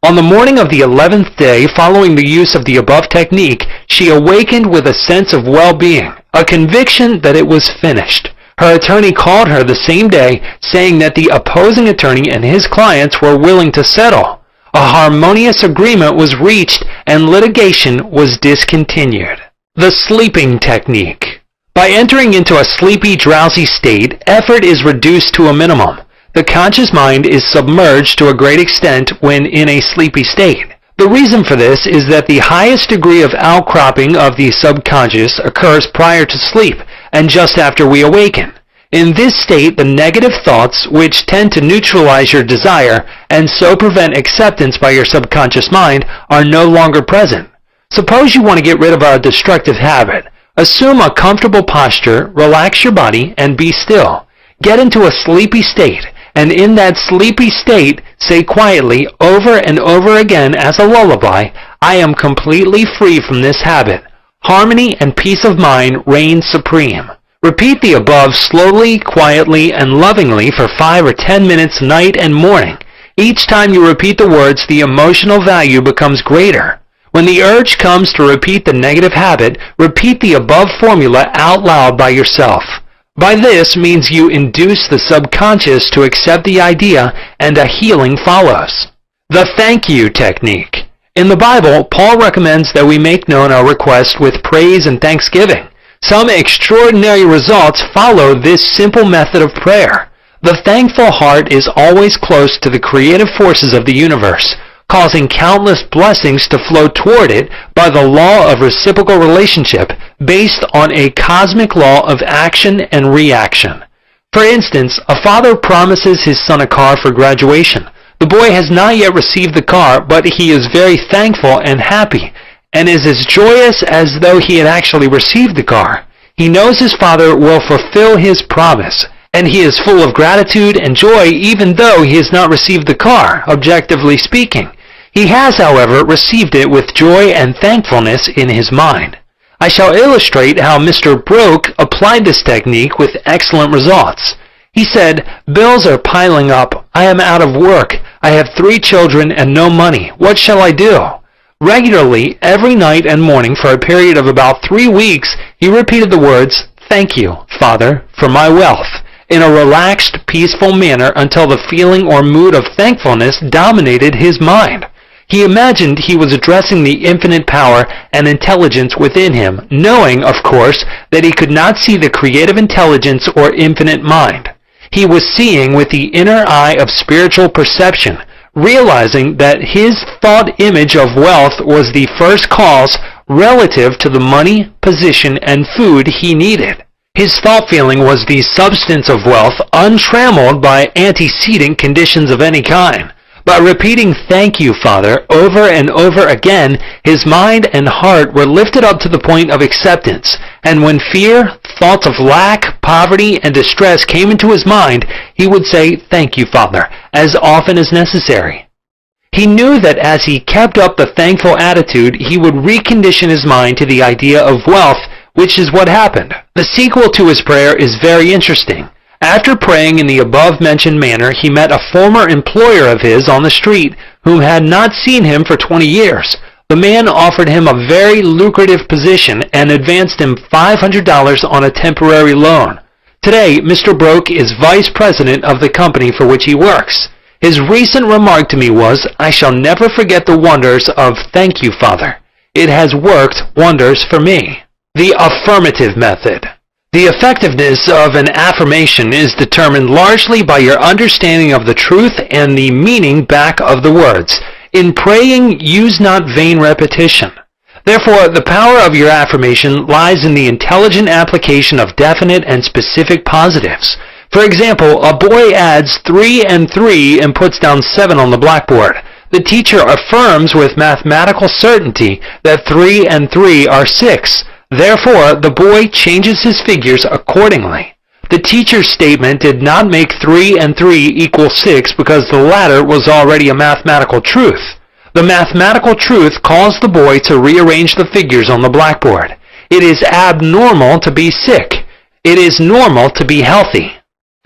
On the morning of the 11th day following the use of the above technique, she awakened with a sense of well-being, a conviction that it was finished. Her attorney called her the same day, saying that the opposing attorney and his clients were willing to settle. A harmonious agreement was reached and litigation was discontinued. The sleeping technique. By entering into a sleepy, drowsy state, effort is reduced to a minimum. The conscious mind is submerged to a great extent when in a sleepy state. The reason for this is that the highest degree of outcropping of the subconscious occurs prior to sleep and just after we awaken. In this state, the negative thoughts, which tend to neutralize your desire and so prevent acceptance by your subconscious mind, are no longer present. Suppose you want to get rid of a destructive habit. Assume a comfortable posture, relax your body, and be still. Get into a sleepy state, and in that sleepy state, say quietly, over and over again as a lullaby, "I am completely free from this habit. Harmony and peace of mind reign supreme." Repeat the above slowly, quietly, and lovingly for 5 or 10 minutes night and morning. Each time you repeat the words, the emotional value becomes greater. When the urge comes to repeat the negative habit, repeat the above formula out loud by yourself. By this means you induce the subconscious to accept the idea and a healing follows. The thank you technique. In the Bible, Paul recommends that we make known our request with praise and thanksgiving. Some extraordinary results follow this simple method of prayer. The thankful heart is always close to the creative forces of the universe, causing countless blessings to flow toward it by the law of reciprocal relationship based on a cosmic law of action and reaction. For instance, a father promises his son a car for graduation. The boy has not yet received the car, but he is very thankful and happy, and is as joyous as though he had actually received the car. He knows his father will fulfill his promise, and he is full of gratitude and joy even though he has not received the car, objectively speaking. He has, however, received it with joy and thankfulness in his mind. I shall illustrate how Mr. Broke applied this technique with excellent results. He said, "Bills are piling up. I am out of work. I have 3 children and no money. What shall I do?" Regularly, every night and morning for a period of about 3 weeks, he repeated the words, "Thank you, Father, for my wealth," in a relaxed, peaceful manner until the feeling or mood of thankfulness dominated his mind. He imagined he was addressing the infinite power and intelligence within him, knowing, of course, that he could not see the creative intelligence or infinite mind. He was seeing with the inner eye of spiritual perception, realizing that his thought image of wealth was the first cause relative to the money, position, and food he needed. His thought feeling was the substance of wealth, untrammeled by antecedent conditions of any kind. By repeating "Thank you, Father," over and over again, his mind and heart were lifted up to the point of acceptance, and when fear, thoughts of lack, poverty, and distress came into his mind, he would say, "Thank you, Father," as often as necessary. He knew that as he kept up the thankful attitude, he would recondition his mind to the idea of wealth, which is what happened. The sequel to his prayer is very interesting. After praying in the above-mentioned manner, he met a former employer of his on the street whom had not seen him for 20 years. The man offered him a very lucrative position and advanced him $500 on a temporary loan. Today, Mr. Broke is vice president of the company for which he works. His recent remark to me was, "I shall never forget the wonders of 'Thank you, Father.' It has worked wonders for me." The affirmative method. The effectiveness of an affirmation is determined largely by your understanding of the truth and the meaning back of the words. In praying, use not vain repetition. Therefore, the power of your affirmation lies in the intelligent application of definite and specific positives. For example, a boy adds 3 and 3 and puts down 7 on the blackboard. The teacher affirms with mathematical certainty that 3 and 3 are 6. Therefore, the boy changes his figures accordingly. The teacher's statement did not make 3 and 3 equal 6 because the latter was already a mathematical truth. The mathematical truth caused the boy to rearrange the figures on the blackboard. It is abnormal to be sick. It is normal to be healthy.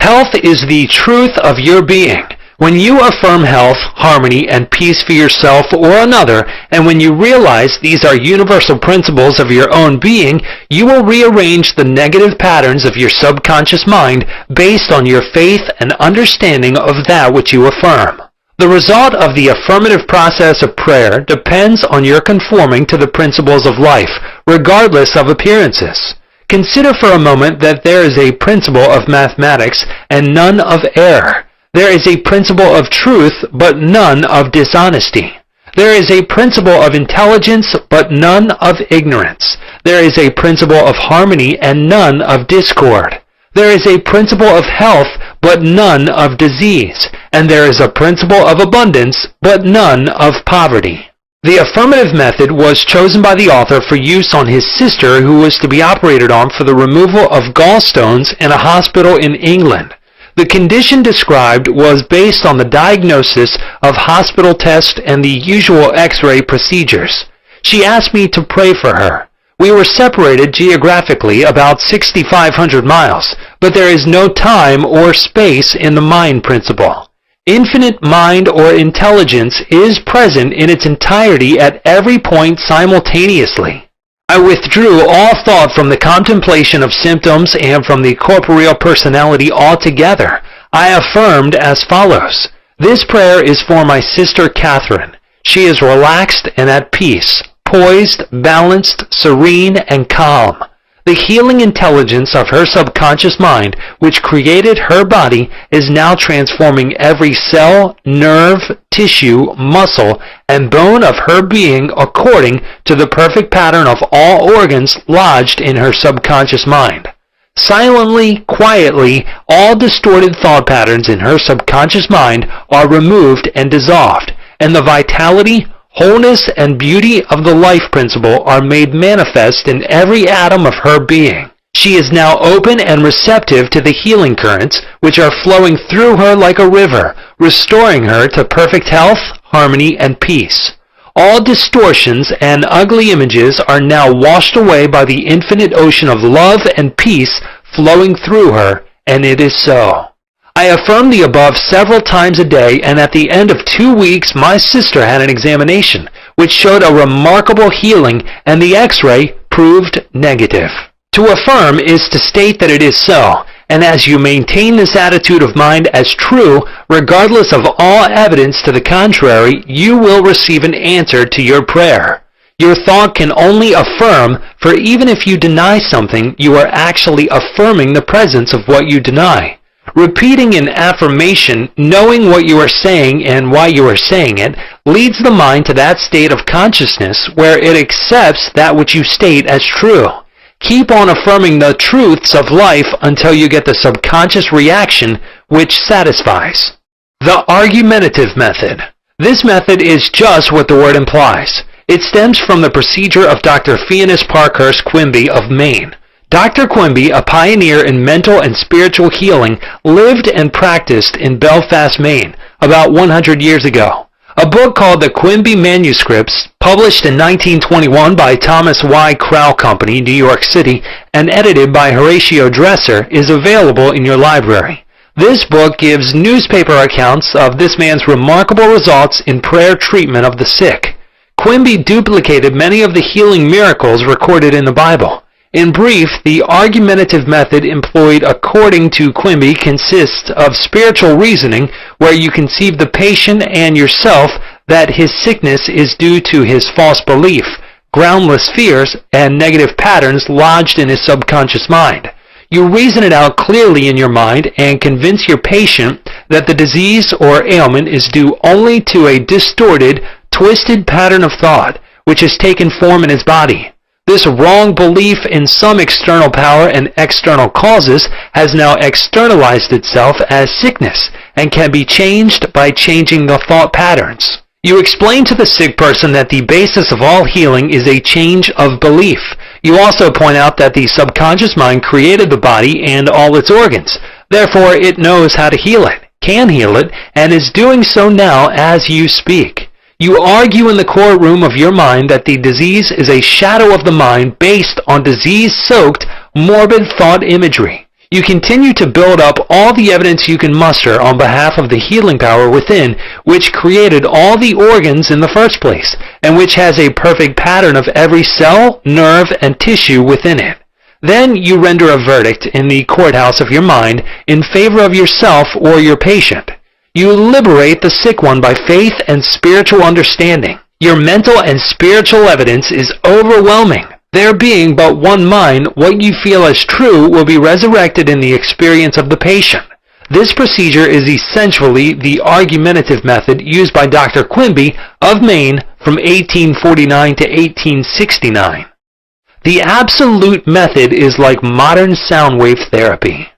Health is the truth of your being. When you affirm health, harmony, and peace for yourself or another, and when you realize these are universal principles of your own being, you will rearrange the negative patterns of your subconscious mind based on your faith and understanding of that which you affirm. The result of the affirmative process of prayer depends on your conforming to the principles of life, regardless of appearances. Consider for a moment that there is a principle of mathematics and none of error. There is a principle of truth, but none of dishonesty. There is a principle of intelligence, but none of ignorance. There is a principle of harmony and none of discord. There is a principle of health, but none of disease. And there is a principle of abundance, but none of poverty. The affirmative method was chosen by the author for use on his sister who was to be operated on for the removal of gallstones in a hospital in England. The condition described was based on the diagnosis of hospital tests and the usual X-ray procedures. She asked me to pray for her. We were separated geographically about 6,500 miles, but there is no time or space in the mind principle. Infinite mind or intelligence is present in its entirety at every point simultaneously. I withdrew all thought from the contemplation of symptoms and from the corporeal personality altogether. I affirmed as follows. This prayer is for my sister Catherine. She is relaxed and at peace, poised, balanced, serene, and calm. The healing intelligence of her subconscious mind, which created her body, is now transforming every cell, nerve, tissue, muscle, and bone of her being according to the perfect pattern of all organs lodged in her subconscious mind. Silently, quietly, all distorted thought patterns in her subconscious mind are removed and dissolved, and the vitality, wholeness, and beauty of the life principle are made manifest in every atom of her being. She is now open and receptive to the healing currents which are flowing through her like a river, restoring her to perfect health, harmony, and peace. All distortions and ugly images are now washed away by the infinite ocean of love and peace flowing through her, and it is so. I affirm the above several times a day, and at the end of 2 weeks my sister had an examination, which showed a remarkable healing, and the X-ray proved negative. To affirm is to state that it is so, and as you maintain this attitude of mind as true, regardless of all evidence to the contrary, you will receive an answer to your prayer. Your thought can only affirm, for even if you deny something, you are actually affirming the presence of what you deny. Repeating an affirmation, knowing what you are saying and why you are saying it, leads the mind to that state of consciousness where it accepts that which you state as true. Keep on affirming the truths of life until you get the subconscious reaction which satisfies. The argumentative method. This method is just what the word implies. It stems from the procedure of Dr. Phineas Parkhurst Quimby of Maine. Dr. Quimby, a pioneer in mental and spiritual healing, lived and practiced in Belfast, Maine, about 100 years ago. A book called The Quimby Manuscripts, published in 1921 by Thomas Y. Crow Company, New York City, and edited by Horatio Dresser, is available in your library. This book gives newspaper accounts of this man's remarkable results in prayer treatment of the sick. Quimby duplicated many of the healing miracles recorded in the Bible. In brief, the argumentative method employed according to Quimby consists of spiritual reasoning where you conceive the patient and yourself that his sickness is due to his false belief, groundless fears, and negative patterns lodged in his subconscious mind. You reason it out clearly in your mind and convince your patient that the disease or ailment is due only to a distorted, twisted pattern of thought which has taken form in his body. This wrong belief in some external power and external causes has now externalized itself as sickness and can be changed by changing the thought patterns. You explain to the sick person that the basis of all healing is a change of belief. You also point out that the subconscious mind created the body and all its organs. Therefore, it knows how to heal it, can heal it, and is doing so now as you speak. You argue in the courtroom of your mind that the disease is a shadow of the mind based on disease-soaked, morbid thought imagery. You continue to build up all the evidence you can muster on behalf of the healing power within, which created all the organs in the first place, and which has a perfect pattern of every cell, nerve, and tissue within it. Then you render a verdict in the courthouse of your mind in favor of yourself or your patient. You liberate the sick one by faith and spiritual understanding. Your mental and spiritual evidence is overwhelming. There being but one mind, what you feel as true will be resurrected in the experience of the patient. This procedure is essentially the argumentative method used by Dr. Quimby of Maine from 1849 to 1869. The absolute method is like modern sound wave therapy.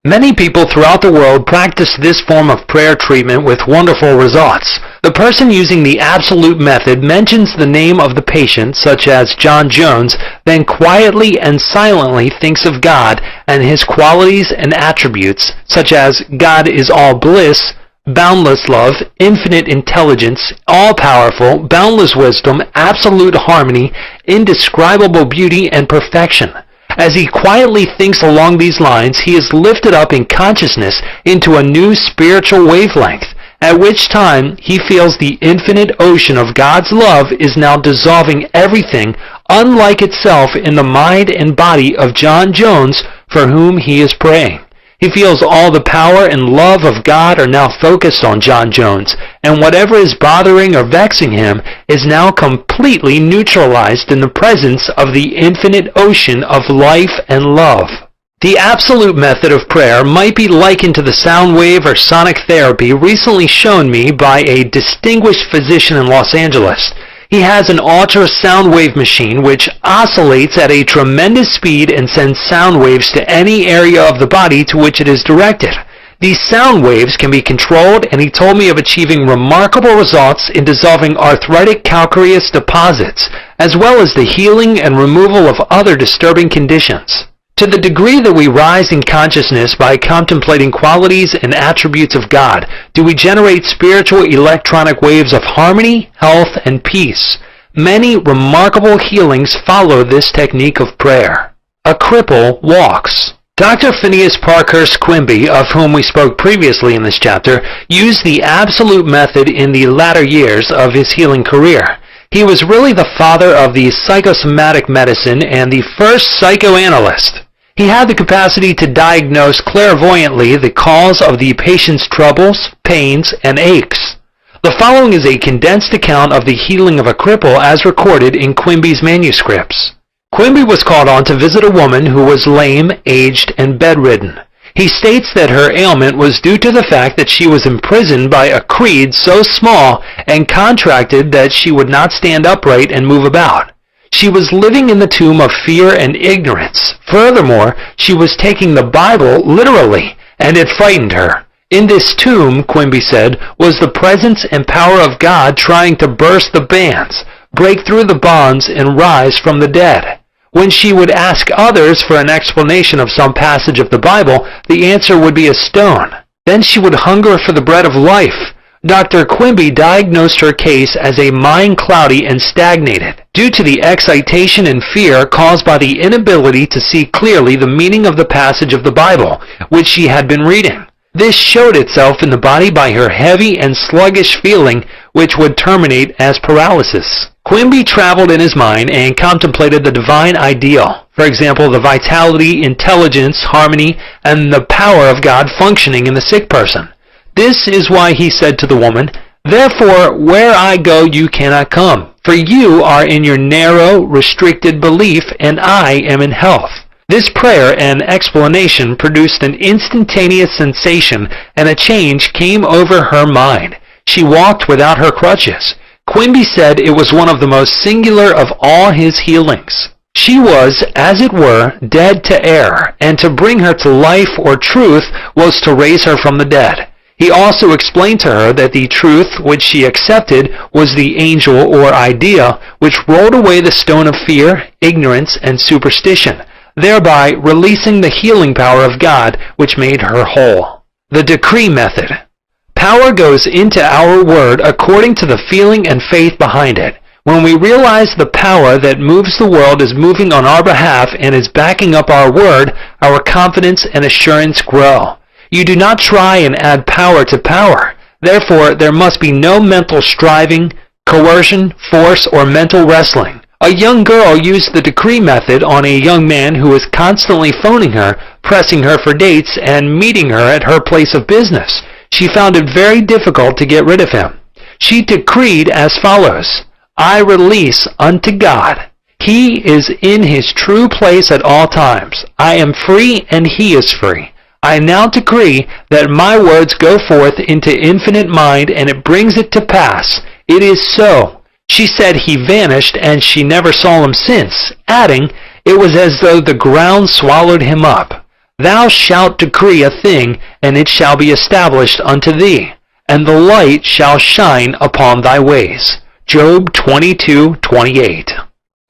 Many people throughout the world practice this form of prayer treatment with wonderful results. The person using the absolute method mentions the name of the patient, such as John Jones, then quietly and silently thinks of God and his qualities and attributes, such as God is all bliss, boundless love, infinite intelligence, all-powerful, boundless wisdom, absolute harmony, indescribable beauty, and perfection. As he quietly thinks along these lines, he is lifted up in consciousness into a new spiritual wavelength, at which time he feels the infinite ocean of God's love is now dissolving everything unlike itself in the mind and body of John Jones for whom he is praying. He feels all the power and love of God are now focused on John Jones, and whatever is bothering or vexing him is now completely neutralized in the presence of the infinite ocean of life and love. The absolute method of prayer might be likened to the sound wave or sonic therapy recently shown me by a distinguished physician in Los Angeles. He has an ultrasound wave machine which oscillates at a tremendous speed and sends sound waves to any area of the body to which it is directed. These sound waves can be controlled, and he told me of achieving remarkable results in dissolving arthritic calcareous deposits, as well as the healing and removal of other disturbing conditions. To the degree that we rise in consciousness by contemplating qualities and attributes of God, do we generate spiritual electronic waves of harmony, health, and peace. Many remarkable healings follow this technique of prayer. A cripple walks. Dr. Phineas Parkhurst Quimby, of whom we spoke previously in this chapter, used the absolute method in the latter years of his healing career. He was really the father of the psychosomatic medicine and the first psychoanalyst. He had the capacity to diagnose clairvoyantly the cause of the patient's troubles, pains, and aches. The following is a condensed account of the healing of a cripple as recorded in Quimby's manuscripts. Quimby was called on to visit a woman who was lame, aged, and bedridden. He states that her ailment was due to the fact that she was imprisoned by a creed so small and contracted that she would not stand upright and move about. She was living in the tomb of fear and ignorance. Furthermore, she was taking the Bible literally, and it frightened her. In this tomb, Quimby said, was the presence and power of God trying to burst the bands, break through the bonds, and rise from the dead. When she would ask others for an explanation of some passage of the Bible, the answer would be a stone. Then she would hunger for the bread of life. Dr. Quimby diagnosed her case as a mind cloudy and stagnated, due to the excitation and fear caused by the inability to see clearly the meaning of the passage of the Bible, which she had been reading. This showed itself in the body by her heavy and sluggish feeling, which would terminate as paralysis. Quimby traveled in his mind and contemplated the divine ideal, for example, the vitality, intelligence, harmony, and the power of God functioning in the sick person. This is why he said to the woman, "Therefore, where I go you cannot come, for you are in your narrow, restricted belief, and I am in health." This prayer and explanation produced an instantaneous sensation, and a change came over her mind. She walked without her crutches. Quimby said it was one of the most singular of all his healings. She was, as it were, dead to error, and to bring her to life or truth was to raise her from the dead. He also explained to her that the truth which she accepted was the angel or idea which rolled away the stone of fear, ignorance, and superstition, thereby releasing the healing power of God which made her whole. The decree method. Power goes into our word according to the feeling and faith behind it. When we realize the power that moves the world is moving on our behalf and is backing up our word, our confidence and assurance grow. You do not try and add power to power. Therefore, there must be no mental striving, coercion, force, or mental wrestling. A young girl used the decree method on a young man who was constantly phoning her, pressing her for dates, and meeting her at her place of business. She found it very difficult to get rid of him. She decreed as follows, "I release unto God. He is in his true place at all times. I am free and he is free. I now decree that my words go forth into infinite mind and it brings it to pass. It is so." She said he vanished and she never saw him since, adding, "It was as though the ground swallowed him up. Thou shalt decree a thing, and it shall be established unto thee, and the light shall shine upon thy ways." Job 22:28.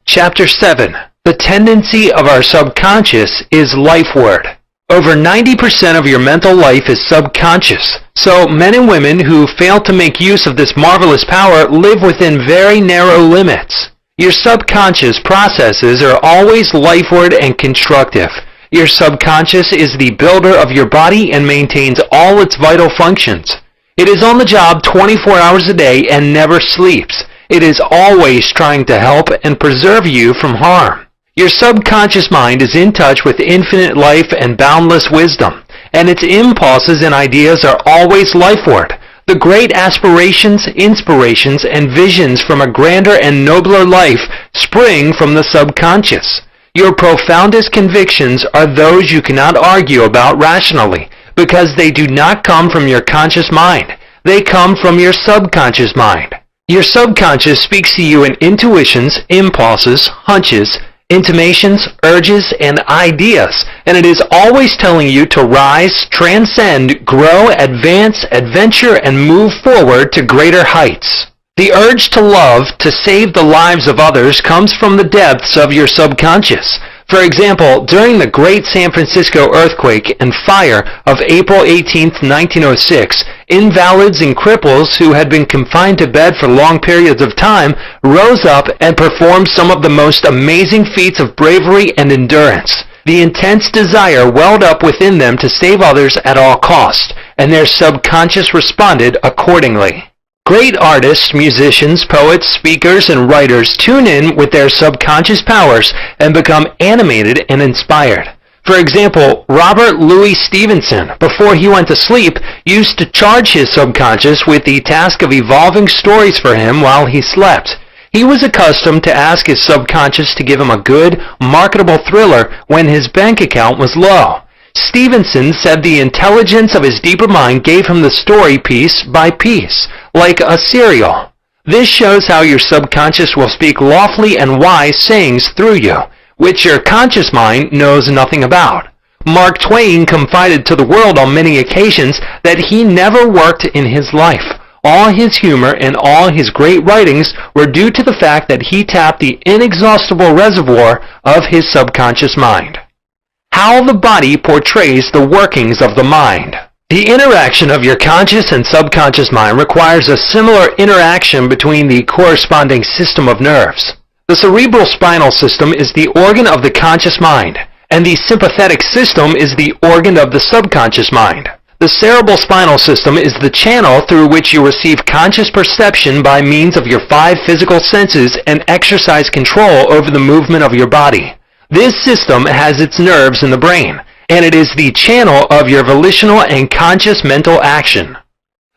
Chapter 7. The tendency of our subconscious is life word. Over 90% of your mental life is subconscious, so men and women who fail to make use of this marvelous power live within very narrow limits. Your subconscious processes are always lifeward and constructive. Your subconscious is the builder of your body and maintains all its vital functions. It is on the job 24 hours a day and never sleeps. It is always trying to help and preserve you from harm. Your subconscious mind is in touch with infinite life and boundless wisdom, and its impulses and ideas are always lifeward. The great aspirations, inspirations, and visions from a grander and nobler life spring from the subconscious. Your profoundest convictions are those you cannot argue about rationally, because they do not come from your conscious mind. They come from your subconscious mind. Your subconscious speaks to you in intuitions, impulses, hunches, intimations, urges, and ideas, and it is always telling you to rise, transcend, grow, advance, adventure, and move forward to greater heights. The urge to love, to save the lives of others, comes from the depths of your subconscious. For example, during the Great San Francisco earthquake and fire of April 18, 1906, invalids and cripples who had been confined to bed for long periods of time rose up and performed some of the most amazing feats of bravery and endurance. The intense desire welled up within them to save others at all cost, and their subconscious responded accordingly. Great artists, musicians, poets, speakers, and writers tune in with their subconscious powers and become animated and inspired. For example, Robert Louis Stevenson, before he went to sleep, used to charge his subconscious with the task of evolving stories for him while he slept. He was accustomed to ask his subconscious to give him a good, marketable thriller when his bank account was low. Stevenson said the intelligence of his deeper mind gave him the story piece by piece, like a serial. This shows how your subconscious will speak lofty and wise sayings through you, which your conscious mind knows nothing about. Mark Twain confided to the world on many occasions that he never worked in his life. All his humor and all his great writings were due to the fact that he tapped the inexhaustible reservoir of his subconscious mind. How the body portrays the workings of the mind. The interaction of your conscious and subconscious mind requires a similar interaction between the corresponding system of nerves. The cerebral spinal system is the organ of the conscious mind, and the sympathetic system is the organ of the subconscious mind. The cerebral spinal system is the channel through which you receive conscious perception by means of your 5 physical senses and exercise control over the movement of your body. This system has its nerves in the brain, and it is the channel of your volitional and conscious mental action.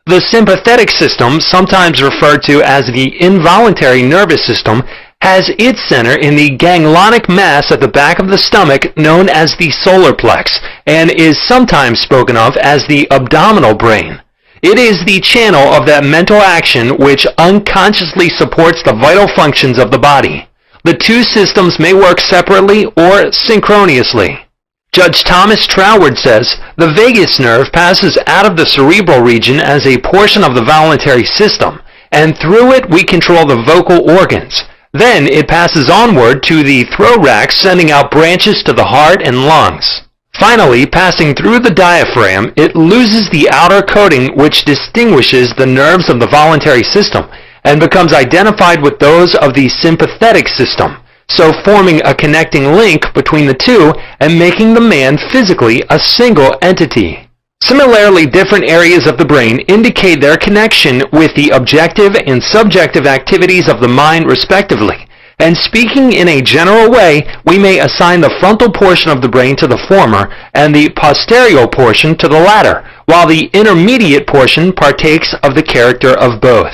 The sympathetic system, sometimes referred to as the involuntary nervous system, has its center in the ganglionic mass at the back of the stomach known as the solar plex, and is sometimes spoken of as the abdominal brain. It is the channel of that mental action which unconsciously supports the vital functions of the body. The two systems may work separately or synchronously. Judge Thomas Troward says, the vagus nerve passes out of the cerebral region as a portion of the voluntary system, and through it we control the vocal organs. Then it passes onward to the thorax, sending out branches to the heart and lungs. Finally, passing through the diaphragm, it loses the outer coating which distinguishes the nerves of the voluntary system, and becomes identified with those of the sympathetic system, so forming a connecting link between the two and making the man physically a single entity. Similarly, different areas of the brain indicate their connection with the objective and subjective activities of the mind respectively, and speaking in a general way, we may assign the frontal portion of the brain to the former and the posterior portion to the latter, while the intermediate portion partakes of the character of both.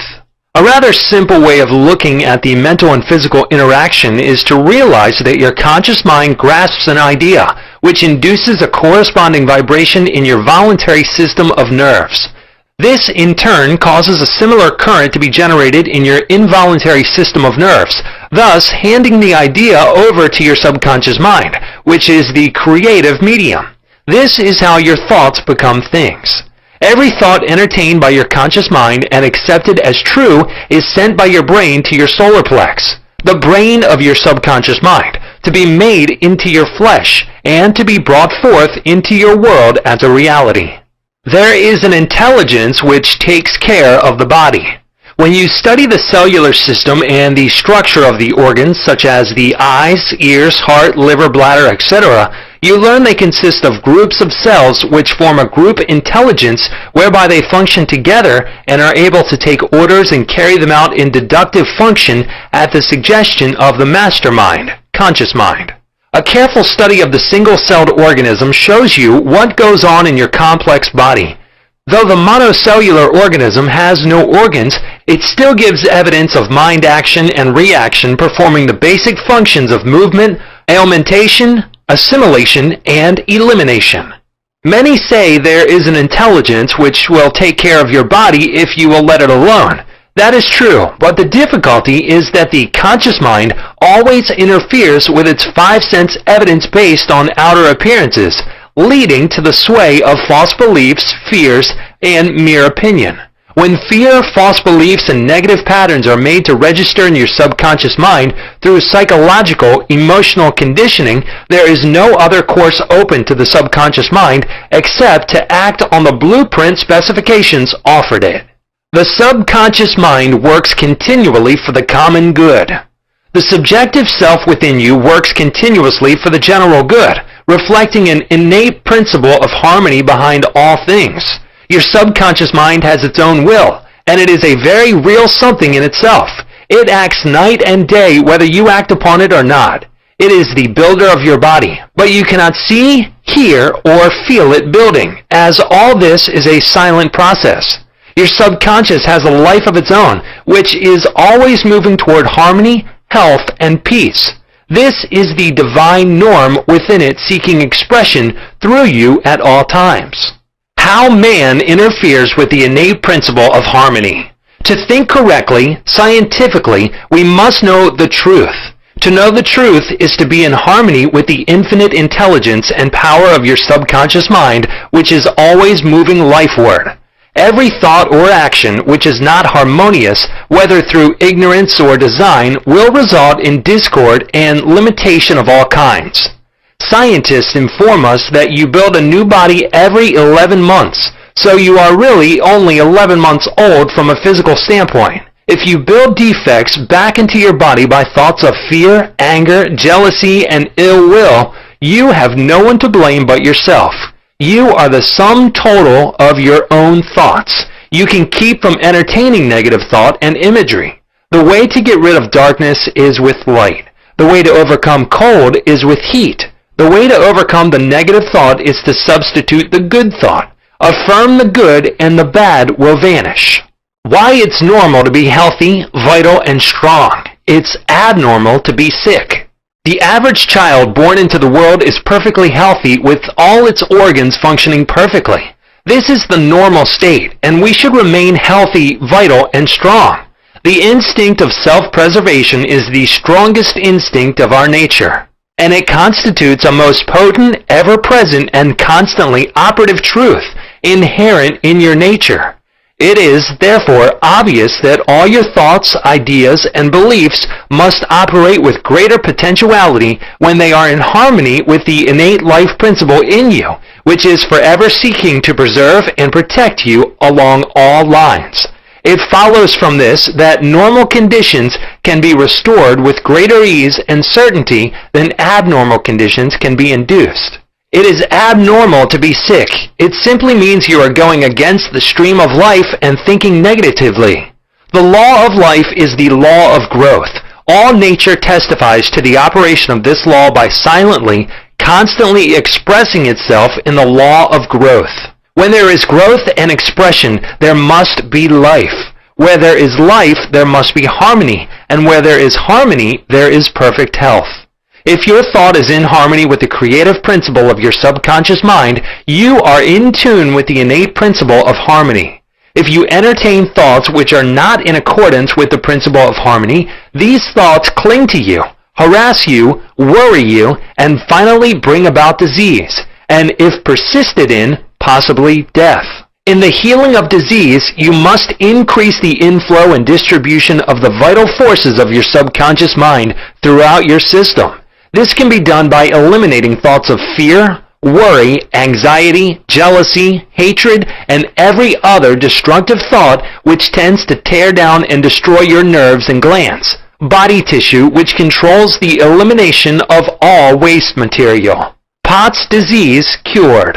A rather simple way of looking at the mental and physical interaction is to realize that your conscious mind grasps an idea, which induces a corresponding vibration in your voluntary system of nerves. This, in turn, causes a similar current to be generated in your involuntary system of nerves, thus handing the idea over to your subconscious mind, which is the creative medium. This is how your thoughts become things. Every thought entertained by your conscious mind and accepted as true is sent by your brain to your solar plex, the brain of your subconscious mind, to be made into your flesh and to be brought forth into your world as a reality. There is an intelligence which takes care of the body. When you study the cellular system and the structure of the organs, such as the eyes, ears, heart, liver, bladder, etc., you learn they consist of groups of cells which form a group intelligence whereby they function together and are able to take orders and carry them out in deductive function at the suggestion of the mastermind, conscious mind. A careful study of the single-celled organism shows you what goes on in your complex body. Though the monocellular organism has no organs, it still gives evidence of mind action and reaction performing the basic functions of movement, alimentation, assimilation, and elimination. Many say there is an intelligence which will take care of your body if you will let it alone. That is true, but the difficulty is that the conscious mind always interferes with its five-sense evidence based on outer appearances, leading to the sway of false beliefs, fears, and mere opinion. When fear, false beliefs, and negative patterns are made to register in your subconscious mind through psychological, emotional conditioning, there is no other course open to the subconscious mind except to act on the blueprint specifications offered it. The subconscious mind works continually for the common good. The subjective self within you works continuously for the general good, reflecting an innate principle of harmony behind all things. Your subconscious mind has its own will, and it is a very real something in itself. It acts night and day whether you act upon it or not. It is the builder of your body, but you cannot see, hear, or feel it building, as all this is a silent process. Your subconscious has a life of its own, which is always moving toward harmony, health, and peace. This is the divine norm within it seeking expression through you at all times. How man interferes with the innate principle of harmony. To think correctly, scientifically, we must know the truth. To know the truth is to be in harmony with the infinite intelligence and power of your subconscious mind, which is always moving lifeward. Every thought or action which is not harmonious, whether through ignorance or design, will result in discord and limitation of all kinds. Scientists inform us that you build a new body every 11 months, so you are really only 11 months old from a physical standpoint. If you build defects back into your body by thoughts of fear, anger, jealousy, and ill will, you have no one to blame but yourself. You are the sum total of your own thoughts. You can keep from entertaining negative thought and imagery. The way to get rid of darkness is with light. The way to overcome cold is with heat. The way to overcome the negative thought is to substitute the good thought. Affirm the good and the bad will vanish. Why it's normal to be healthy, vital, and strong. It's abnormal to be sick. The average child born into the world is perfectly healthy with all its organs functioning perfectly. This is the normal state, and we should remain healthy, vital, and strong. The instinct of self-preservation is the strongest instinct of our nature, and it constitutes a most potent, ever-present, and constantly operative truth inherent in your nature. It is, therefore, obvious that all your thoughts, ideas, and beliefs must operate with greater potentiality when they are in harmony with the innate life principle in you, which is forever seeking to preserve and protect you along all lines. It follows from this that normal conditions can be restored with greater ease and certainty than abnormal conditions can be induced. It is abnormal to be sick. It simply means you are going against the stream of life and thinking negatively. The law of life is the law of growth. All nature testifies to the operation of this law by silently, constantly expressing itself in the law of growth. When there is growth and expression, there must be life. Where there is life, there must be harmony, and where there is harmony, there is perfect health. If your thought is in harmony with the creative principle of your subconscious mind, you are in tune with the innate principle of harmony. If you entertain thoughts which are not in accordance with the principle of harmony, these thoughts cling to you, harass you, worry you, and finally bring about disease, and if persisted in, possibly death. In the healing of disease, you must increase the inflow and distribution of the vital forces of your subconscious mind throughout your system. This can be done by eliminating thoughts of fear, worry, anxiety, jealousy, hatred, and every other destructive thought which tends to tear down and destroy your nerves and glands, body tissue which controls the elimination of all waste material. Pott's disease cured.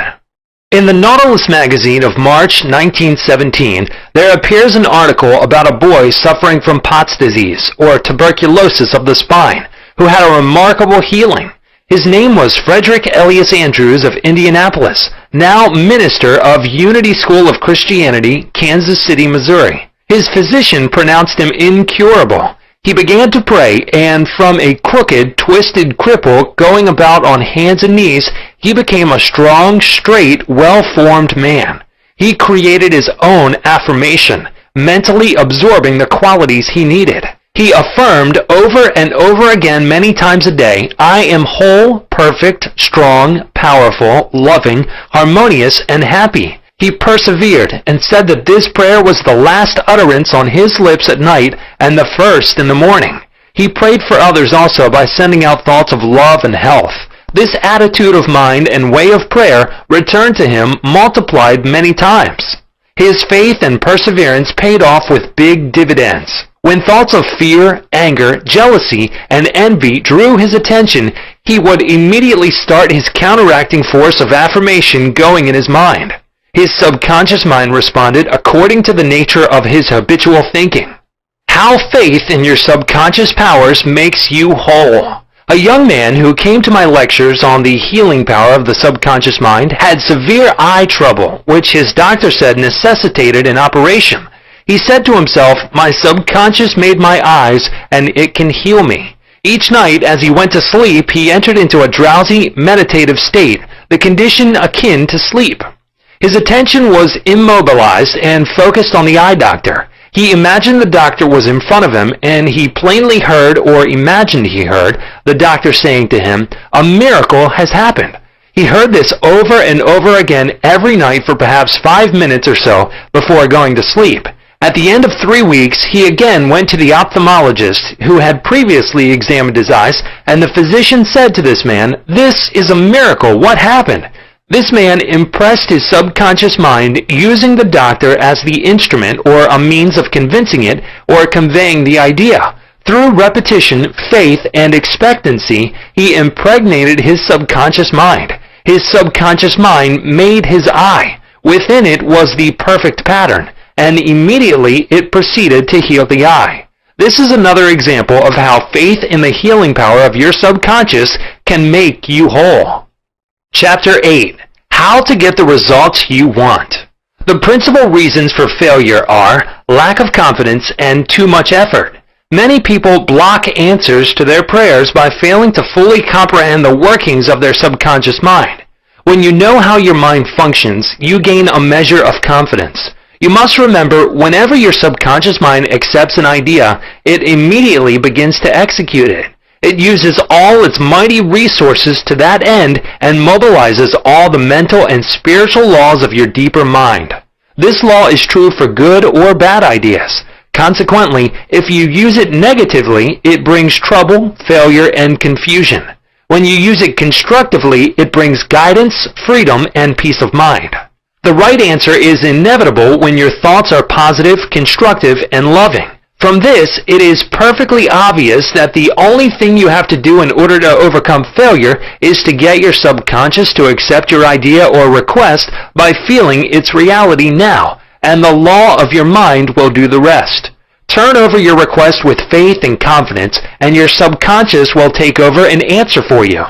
In the Nautilus magazine of March 1917, there appears an article about a boy suffering from Pott's disease, or tuberculosis of the spine, who had a remarkable healing. His name was Frederick Elias Andrews of Indianapolis, now minister of Unity School of Christianity, Kansas City, Missouri. His physician pronounced him incurable. He began to pray, and from a crooked, twisted cripple going about on hands and knees, he became a strong, straight, well-formed man. He created his own affirmation, mentally absorbing the qualities he needed. He affirmed over and over again many times a day, "I am whole, perfect, strong, powerful, loving, harmonious, and happy." He persevered and said that this prayer was the last utterance on his lips at night and the first in the morning. He prayed for others also by sending out thoughts of love and health. This attitude of mind and way of prayer returned to him multiplied many times. His faith and perseverance paid off with big dividends. When thoughts of fear, anger, jealousy, and envy drew his attention, he would immediately start his counteracting force of affirmation going in his mind. His subconscious mind responded according to the nature of his habitual thinking. How faith in your subconscious powers makes you whole. A young man who came to my lectures on the healing power of the subconscious mind had severe eye trouble, which his doctor said necessitated an operation. He said to himself, "My subconscious made my eyes, and it can heal me." Each night as he went to sleep, he entered into a drowsy, meditative state, the condition akin to sleep. His attention was immobilized and focused on the eye doctor. He imagined the doctor was in front of him, and he plainly heard, or imagined he heard, the doctor saying to him, "A miracle has happened." He heard this over and over again every night for perhaps 5 minutes or so before going to sleep. At the end of 3 weeks, he again went to the ophthalmologist who had previously examined his eyes, and the physician said to this man, "This is a miracle. What happened?" This man impressed his subconscious mind using the doctor as the instrument or a means of convincing it or conveying the idea. Through repetition, faith, and expectancy, he impregnated his subconscious mind. His subconscious mind made his eye. Within it was the perfect pattern, and immediately it proceeded to heal the eye. This is another example of how faith in the healing power of your subconscious can make you whole. Chapter 8. How to get the results you want. The principal reasons for failure are lack of confidence and too much effort. Many people block answers to their prayers by failing to fully comprehend the workings of their subconscious mind. When you know how your mind functions, you gain a measure of confidence. You must remember, whenever your subconscious mind accepts an idea, it immediately begins to execute it. It uses all its mighty resources to that end and mobilizes all the mental and spiritual laws of your deeper mind. This law is true for good or bad ideas. Consequently, if you use it negatively, it brings trouble, failure, and confusion. When you use it constructively, it brings guidance, freedom, and peace of mind. The right answer is inevitable when your thoughts are positive, constructive, and loving. From this, it is perfectly obvious that the only thing you have to do in order to overcome failure is to get your subconscious to accept your idea or request by feeling its reality now, and the law of your mind will do the rest. Turn over your request with faith and confidence, and your subconscious will take over and answer for you.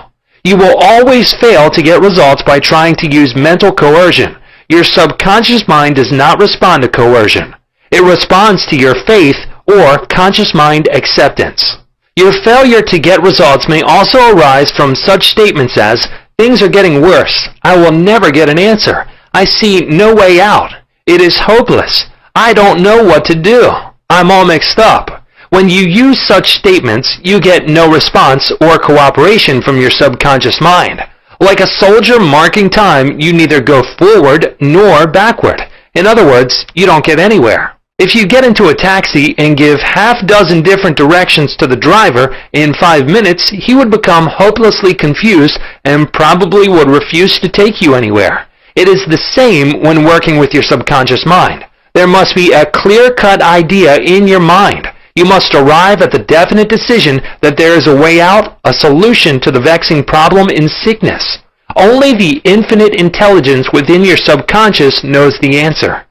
You will always fail to get results by trying to use mental coercion. Your subconscious mind does not respond to coercion. It responds to your faith or conscious mind acceptance. Your failure to get results may also arise from such statements as, "Things are getting worse. I will never get an answer. I see no way out. It is hopeless. I don't know what to do. I'm all mixed up." When you use such statements, you get no response or cooperation from your subconscious mind. Like a soldier marking time, you neither go forward nor backward. In other words, you don't get anywhere. If you get into a taxi and give half dozen different directions to the driver, in 5 minutes he would become hopelessly confused and probably would refuse to take you anywhere. It is the same when working with your subconscious mind. There must be a clear-cut idea in your mind. You must arrive at the definite decision that there is a way out, a solution to the vexing problem in sickness. Only the infinite intelligence within your subconscious knows the answer.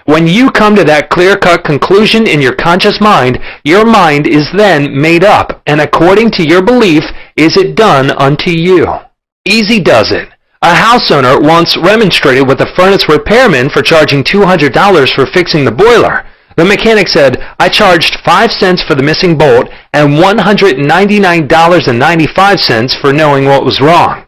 When you come to that clear-cut conclusion in your conscious mind, your mind is then made up, and according to your belief, is it done unto you. Easy does it. A house owner once remonstrated with a furnace repairman for charging $200 for fixing the boiler. The mechanic said, "I charged 5 cents for the missing bolt and $199.95 for knowing what was wrong."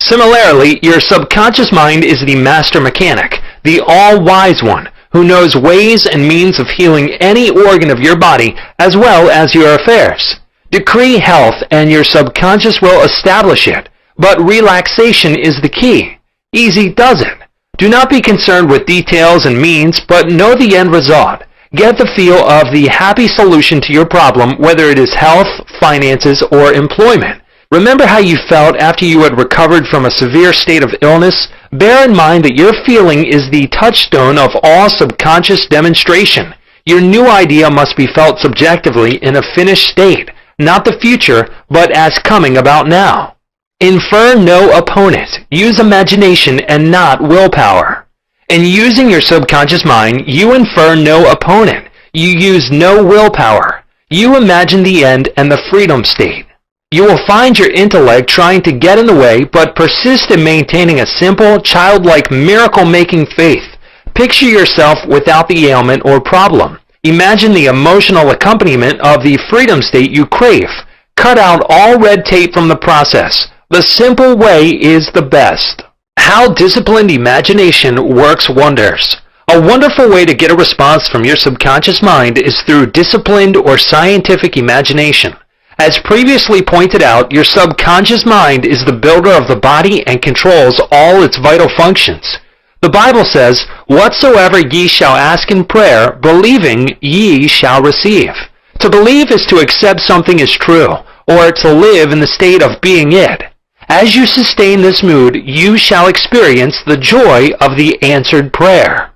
Similarly, your subconscious mind is the master mechanic, the all-wise one, who knows ways and means of healing any organ of your body as well as your affairs. Decree health and your subconscious will establish it, but relaxation is the key. Easy does it. Do not be concerned with details and means, but know the end result. Get the feel of the happy solution to your problem, whether it is health, finances, or employment. Remember how you felt after you had recovered from a severe state of illness? Bear in mind that your feeling is the touchstone of all subconscious demonstration. Your new idea must be felt subjectively in a finished state, not the future, but as coming about now. Infer no opponent. Use imagination and not willpower. In using your subconscious mind, you infer no opponent. You use no willpower. You imagine the end and the freedom state. You will find your intellect trying to get in the way, but persist in maintaining a simple, childlike, miracle-making faith. Picture yourself without the ailment or problem. Imagine the emotional accompaniment of the freedom state you crave. Cut out all red tape from the process. The simple way is the best. How disciplined imagination works wonders. A wonderful way to get a response from your subconscious mind is through disciplined or scientific imagination. As previously pointed out, your subconscious mind is the builder of the body and controls all its vital functions. The Bible says, "Whatsoever ye shall ask in prayer, believing ye shall receive." To believe is to accept something as true, or to live in the state of being it. As you sustain this mood, you shall experience the joy of the answered prayer.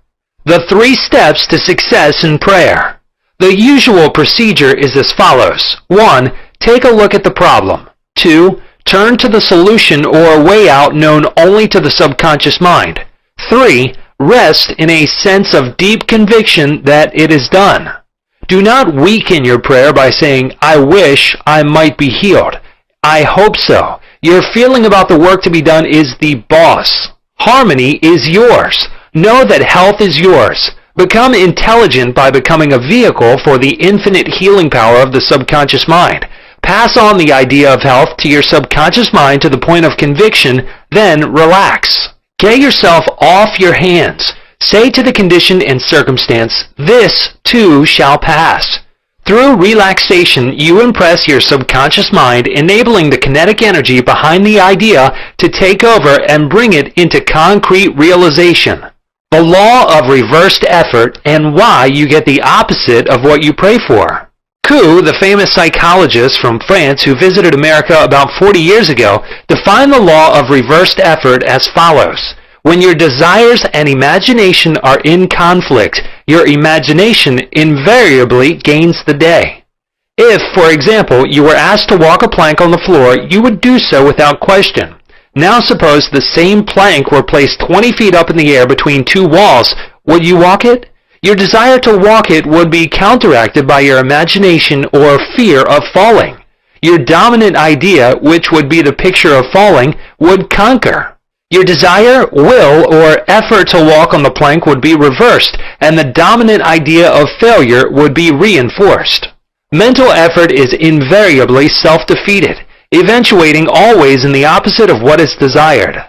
The 3 steps to success in prayer. The usual procedure is as follows. 1. Take a look at the problem. 2. Turn to the solution or way out known only to the subconscious mind. 3. Rest in a sense of deep conviction that it is done. Do not weaken your prayer by saying, "I wish I might be healed. I hope so." Your feeling about the work to be done is the boss. Harmony is yours. Know that health is yours. Become intelligent by becoming a vehicle for the infinite healing power of the subconscious mind. Pass on the idea of health to your subconscious mind to the point of conviction, then relax. Get yourself off your hands. Say to the condition and circumstance, "This too shall pass." Through relaxation, you impress your subconscious mind, enabling the kinetic energy behind the idea to take over and bring it into concrete realization. The law of reversed effort and why you get the opposite of what you pray for. Kuh, the famous psychologist from France who visited America about 40 years ago, defined the law of reversed effort as follows. When your desires and imagination are in conflict, your imagination invariably gains the day. If, for example, you were asked to walk a plank on the floor, you would do so without question. Now suppose the same plank were placed 20 feet up in the air between 2 walls. Would you walk it? Your desire to walk it would be counteracted by your imagination or fear of falling. Your dominant idea, which would be the picture of falling, would conquer. Your desire, will, or effort to walk on the plank would be reversed, and the dominant idea of failure would be reinforced. Mental effort is invariably self-defeated, eventuating always in the opposite of what is desired.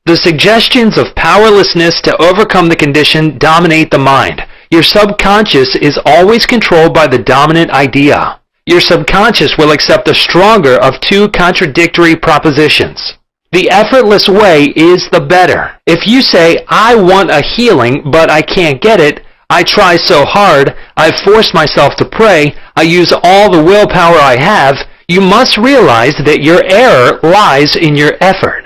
The suggestions of powerlessness to overcome the condition dominate the mind. Your subconscious is always controlled by the dominant idea. Your subconscious will accept the stronger of 2 contradictory propositions. The effortless way is the better. If you say, "I want a healing, but I can't get it. I try so hard. I've forced myself to pray. I use all the willpower I have," you must realize that your error lies in your effort.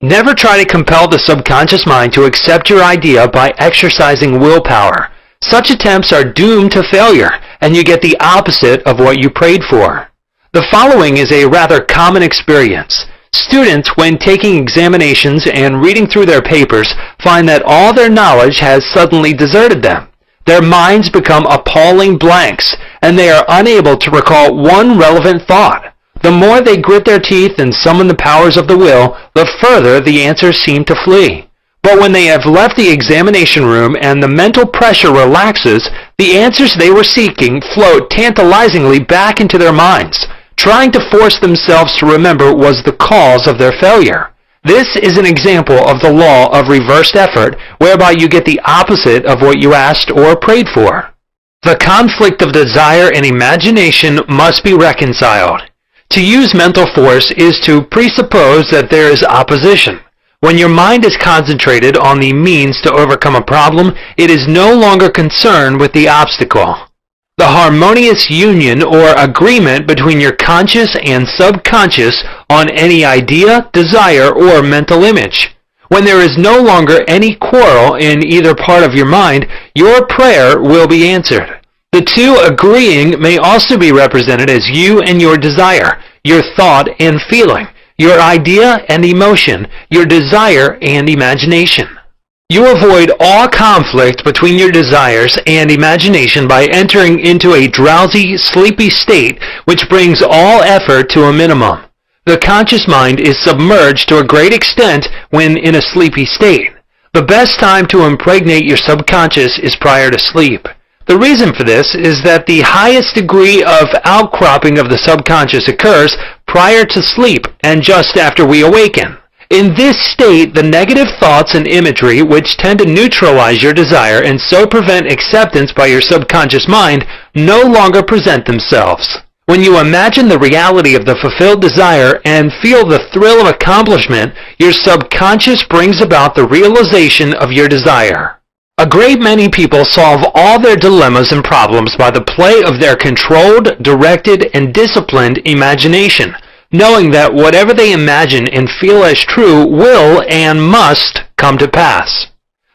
Never try to compel the subconscious mind to accept your idea by exercising willpower. Such attempts are doomed to failure, and you get the opposite of what you prayed for. The following is a rather common experience. Students, when taking examinations and reading through their papers, find that all their knowledge has suddenly deserted them. Their minds become appalling blanks, and they are unable to recall one relevant thought. The more they grit their teeth and summon the powers of the will, the further the answers seem to flee. But when they have left the examination room and the mental pressure relaxes, the answers they were seeking float tantalizingly back into their minds. Trying to force themselves to remember was the cause of their failure. This is an example of the law of reversed effort, whereby you get the opposite of what you asked or prayed for. The conflict of desire and imagination must be reconciled. To use mental force is to presuppose that there is opposition. When your mind is concentrated on the means to overcome a problem, it is no longer concerned with the obstacle. The harmonious union or agreement between your conscious and subconscious on any idea, desire, or mental image. When there is no longer any quarrel in either part of your mind, your prayer will be answered. The two agreeing may also be represented as you and your desire, your thought and feeling, your idea and emotion, your desire and imagination. You avoid all conflict between your desires and imagination by entering into a drowsy, sleepy state which brings all effort to a minimum. The conscious mind is submerged to a great extent when in a sleepy state. The best time to impregnate your subconscious is prior to sleep. The reason for this is that the highest degree of outcropping of the subconscious occurs prior to sleep and just after we awaken. In this state, the negative thoughts and imagery which tend to neutralize your desire and so prevent acceptance by your subconscious mind no longer present themselves. When you imagine the reality of the fulfilled desire and feel the thrill of accomplishment, your subconscious brings about the realization of your desire. A great many people solve all their dilemmas and problems by the play of their controlled, directed, and disciplined imagination, knowing that whatever they imagine and feel as true will and must come to pass.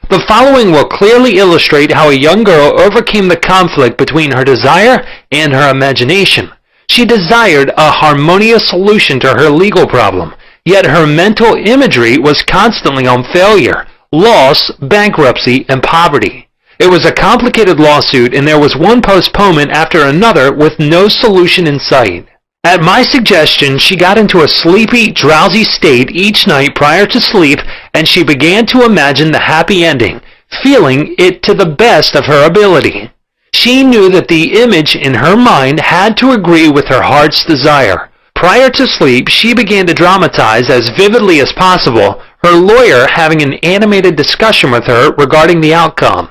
The following will clearly illustrate how a young girl overcame the conflict between her desire and her imagination. She desired a harmonious solution to her legal problem, yet her mental imagery was constantly on failure, loss, bankruptcy, and poverty. It was a complicated lawsuit, and there was one postponement after another with no solution in sight. At my suggestion, she got into a sleepy, drowsy state each night prior to sleep, and she began to imagine the happy ending, feeling it to the best of her ability. She knew that the image in her mind had to agree with her heart's desire. Prior to sleep, she began to dramatize as vividly as possible, her lawyer having an animated discussion with her regarding the outcome.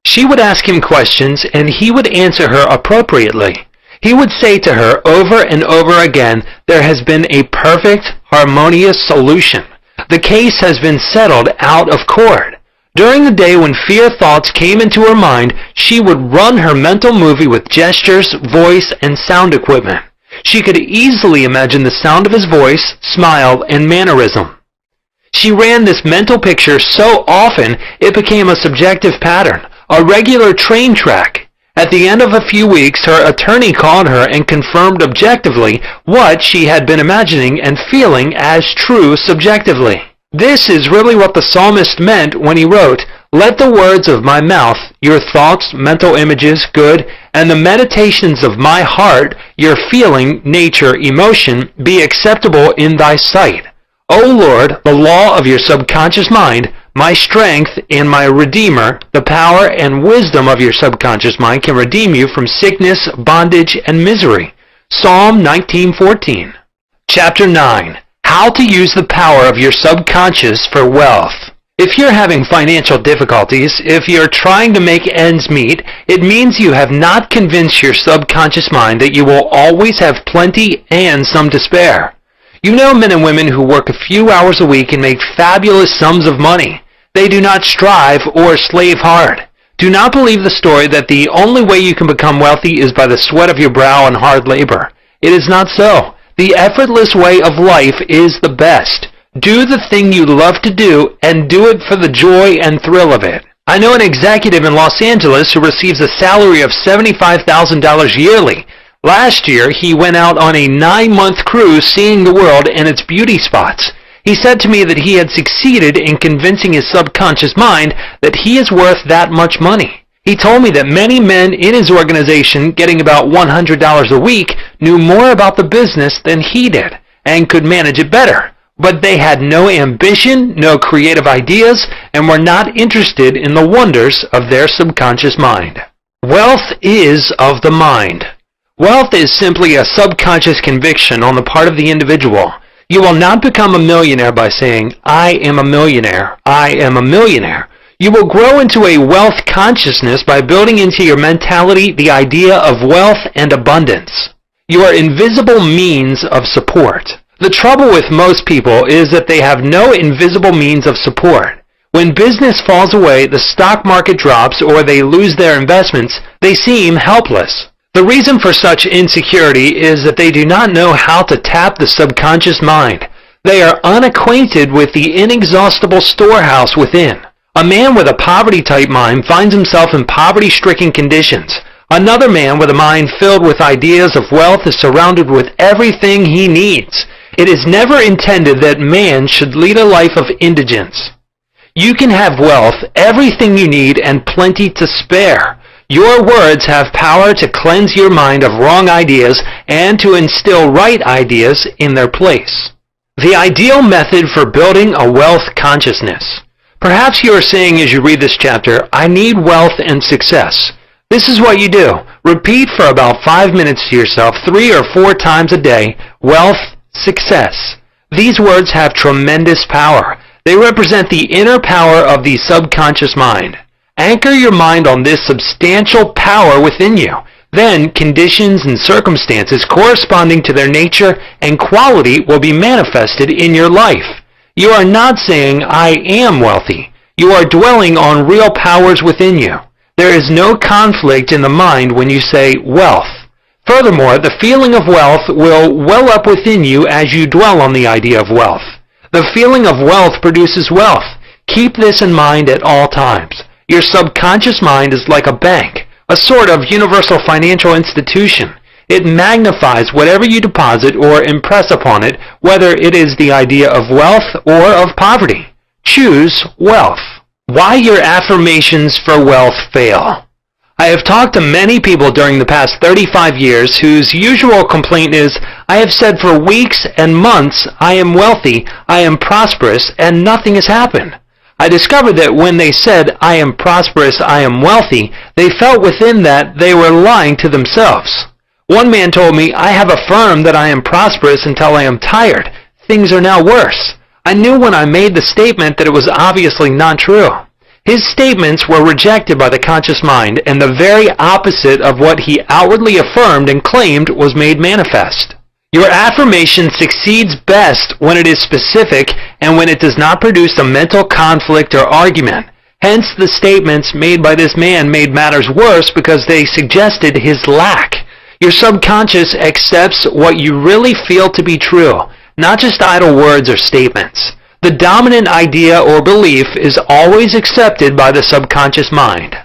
She would ask him questions, and he would answer her appropriately. He would say to her over and over again, "There has been a perfect, harmonious solution. The case has been settled out of court." During the day when fear thoughts came into her mind, she would run her mental movie with gestures, voice, and sound equipment. She could easily imagine the sound of his voice, smile, and mannerism. She ran this mental picture so often it became a subjective pattern, a regular train track. At the end of a few weeks, her attorney called her and confirmed objectively what she had been imagining and feeling as true subjectively. This is really what the psalmist meant when he wrote, "Let the words of my mouth, your thoughts, mental images, good, and the meditations of my heart, your feeling, nature, emotion, be acceptable in thy sight. O Lord, the law of your subconscious mind, my strength and my redeemer, the power and wisdom of your subconscious mind can redeem you from sickness, bondage, and misery." Psalm 19:14. Chapter 9. How to use the power of your subconscious for wealth. If you're having financial difficulties, if you're trying to make ends meet, it means you have not convinced your subconscious mind that you will always have plenty and some to spare. You know men and women who work a few hours a week and make fabulous sums of money. They do not strive or slave hard. Do not believe the story that the only way you can become wealthy is by the sweat of your brow and hard labor. It is not so. The effortless way of life is the best. Do the thing you love to do and do it for the joy and thrill of it. I know an executive in Los Angeles who receives a salary of $75,000 yearly. Last year, he went out on a 9-month cruise seeing the world and its beauty spots. He said to me that he had succeeded in convincing his subconscious mind that he is worth that much money. He told me that many men in his organization getting about $100 a week knew more about the business than he did and could manage it better, but they had no ambition, no creative ideas, and were not interested in the wonders of their subconscious mind. Wealth is of the mind. Wealth is simply a subconscious conviction on the part of the individual. You will not become a millionaire by saying, "I am a millionaire, I am a millionaire." You will grow into a wealth consciousness by building into your mentality the idea of wealth and abundance. Your invisible means of support. The trouble with most people is that they have no invisible means of support. When business falls away, the stock market drops, or they lose their investments, they seem helpless. The reason for such insecurity is that they do not know how to tap the subconscious mind. They are unacquainted with the inexhaustible storehouse within. A man with a poverty-type mind finds himself in poverty-stricken conditions. Another man with a mind filled with ideas of wealth is surrounded with everything he needs. It is never intended that man should lead a life of indigence. You can have wealth, everything you need, and plenty to spare. Your words have power to cleanse your mind of wrong ideas and to instill right ideas in their place. The ideal method for building a wealth consciousness. Perhaps you are saying as you read this chapter, "I need wealth and success." This is what you do. Repeat for about 5 minutes to yourself 3 or 4 times a day, wealth, success. These words have tremendous power. They represent the inner power of the subconscious mind. Anchor your mind on this substantial power within you. Then conditions and circumstances corresponding to their nature and quality will be manifested in your life. You are not saying, "I am wealthy." You are dwelling on real powers within you. There is no conflict in the mind when you say wealth. Furthermore, the feeling of wealth will well up within you as you dwell on the idea of wealth. The feeling of wealth produces wealth. Keep this in mind at all times. Your subconscious mind is like a bank, a sort of universal financial institution. It magnifies whatever you deposit or impress upon it, whether it is the idea of wealth or of poverty. Choose wealth. Why your affirmations for wealth fail. I have talked to many people during the past 35 years whose usual complaint is, "I have said for weeks and months, I am wealthy, I am prosperous, and nothing has happened." I discovered that when they said, "I am prosperous, I am wealthy," they felt within that they were lying to themselves. One man told me, "I have affirmed that I am prosperous until I am tired. Things are now worse." I knew when I made the statement that it was obviously not true. His statements were rejected by the conscious mind, and the very opposite of what he outwardly affirmed and claimed was made manifest. Your affirmation succeeds best when it is specific and when it does not produce a mental conflict or argument. Hence, the statements made by this man made matters worse because they suggested his lack. Your subconscious accepts what you really feel to be true, not just idle words or statements. The dominant idea or belief is always accepted by the subconscious mind.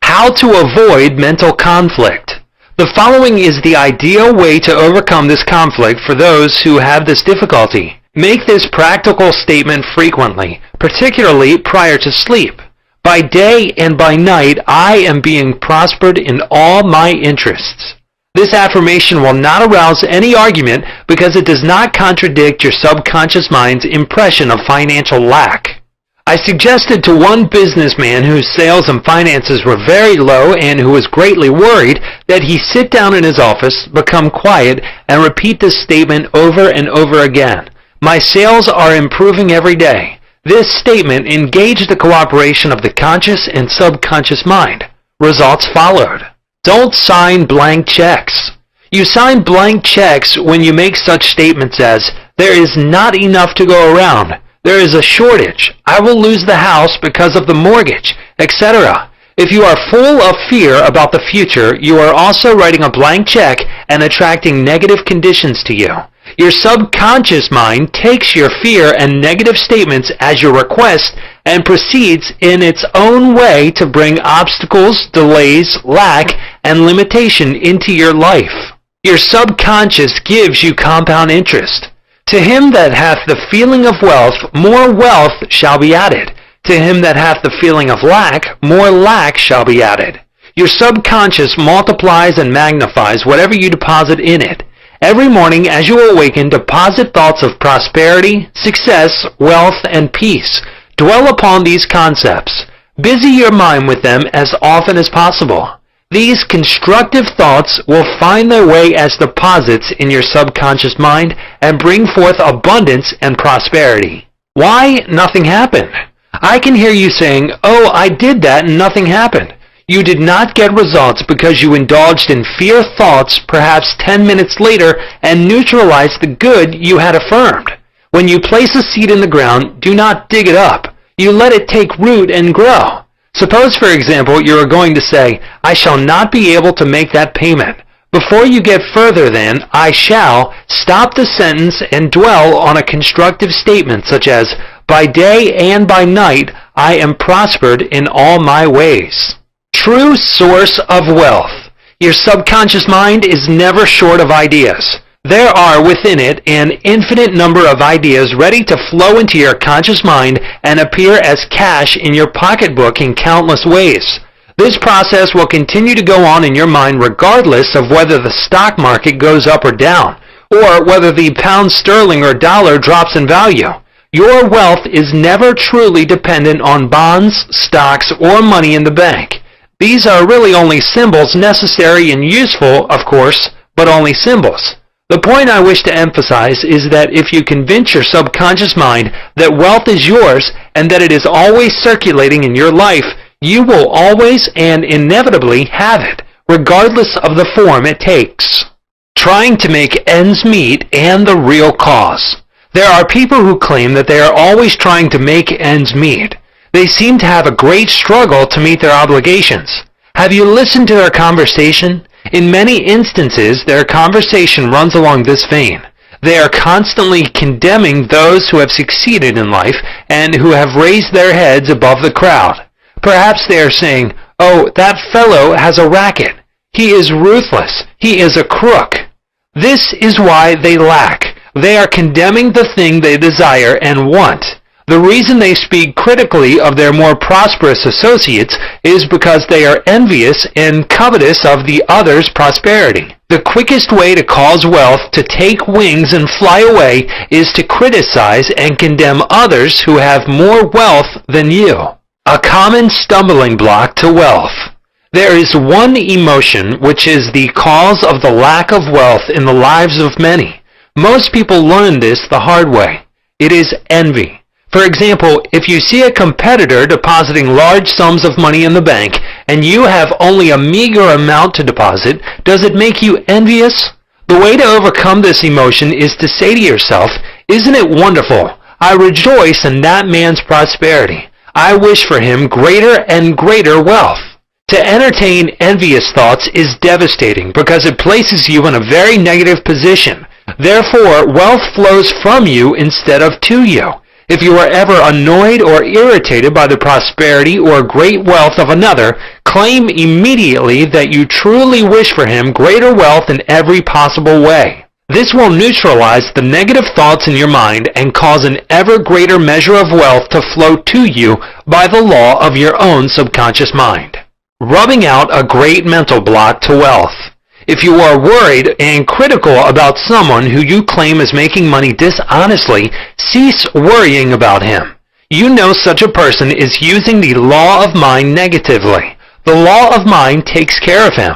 How to avoid mental conflict. The following is the ideal way to overcome this conflict for those who have this difficulty. Make this practical statement frequently, particularly prior to sleep. By day and by night, I am being prospered in all my interests. This affirmation will not arouse any argument because it does not contradict your subconscious mind's impression of financial lack. I suggested to one businessman whose sales and finances were very low and who was greatly worried that he sit down in his office, become quiet, and repeat this statement over and over again. My sales are improving every day. This statement engaged the cooperation of the conscious and subconscious mind. Results followed. Don't sign blank checks. You sign blank checks when you make such statements as, "There is not enough to go around. There is a shortage. I will lose the house because of the mortgage," etc. If you are full of fear about the future, you are also writing a blank check and attracting negative conditions to you. Your subconscious mind takes your fear and negative statements as your request and proceeds in its own way to bring obstacles, delays, lack, and limitation into your life. Your subconscious gives you compound interest. To him that hath the feeling of wealth, more wealth shall be added. To him that hath the feeling of lack, more lack shall be added. Your subconscious multiplies and magnifies whatever you deposit in it. Every morning as you awaken, deposit thoughts of prosperity, success, wealth, and peace. Dwell upon these concepts. Busy your mind with them as often as possible. These constructive thoughts will find their way as deposits in your subconscious mind and bring forth abundance and prosperity. Why nothing happened? I can hear you saying, "Oh, I did that and nothing happened." You did not get results because you indulged in fear thoughts perhaps 10 minutes later and neutralized the good you had affirmed. When you place a seed in the ground, do not dig it up. You let it take root and grow. Suppose, for example, you are going to say, "I shall not be able to make that payment." Before you get further than "I shall," stop the sentence and dwell on a constructive statement such as, "By day and by night I am prospered in all my ways." True source of wealth. Your subconscious mind is never short of ideas. There are within it an infinite number of ideas ready to flow into your conscious mind and appear as cash in your pocketbook in countless ways. This process will continue to go on in your mind regardless of whether the stock market goes up or down, or whether the pound sterling or dollar drops in value. Your wealth is never truly dependent on bonds, stocks, or money in the bank. These are really only symbols, necessary and useful, of course, but only symbols. The point I wish to emphasize is that if you convince your subconscious mind that wealth is yours and that it is always circulating in your life, you will always and inevitably have it, regardless of the form it takes. Trying to make ends meet and the real cause. There are people who claim that they are always trying to make ends meet. They seem to have a great struggle to meet their obligations. Have you listened to their conversation? In many instances, their conversation runs along this vein. They are constantly condemning those who have succeeded in life and who have raised their heads above the crowd. Perhaps they are saying, "Oh, that fellow has a racket. He is ruthless. He is a crook." This is why they lack. They are condemning the thing they desire and want. The reason they speak critically of their more prosperous associates is because they are envious and covetous of the other's prosperity. The quickest way to cause wealth to take wings and fly away is to criticize and condemn others who have more wealth than you. A common stumbling block to wealth. There is one emotion which is the cause of the lack of wealth in the lives of many. Most people learn this the hard way. It is envy. For example, if you see a competitor depositing large sums of money in the bank and you have only a meager amount to deposit, does it make you envious? The way to overcome this emotion is to say to yourself, "Isn't it wonderful? I rejoice in that man's prosperity. I wish for him greater and greater wealth." To entertain envious thoughts is devastating because it places you in a very negative position. Therefore, wealth flows from you instead of to you. If you are ever annoyed or irritated by the prosperity or great wealth of another, claim immediately that you truly wish for him greater wealth in every possible way. This will neutralize the negative thoughts in your mind and cause an ever greater measure of wealth to flow to you by the law of your own subconscious mind. Rubbing out a great mental block to wealth. If you are worried and critical about someone who you claim is making money dishonestly, cease worrying about him. You know such a person is using the law of mind negatively. The law of mind takes care of him.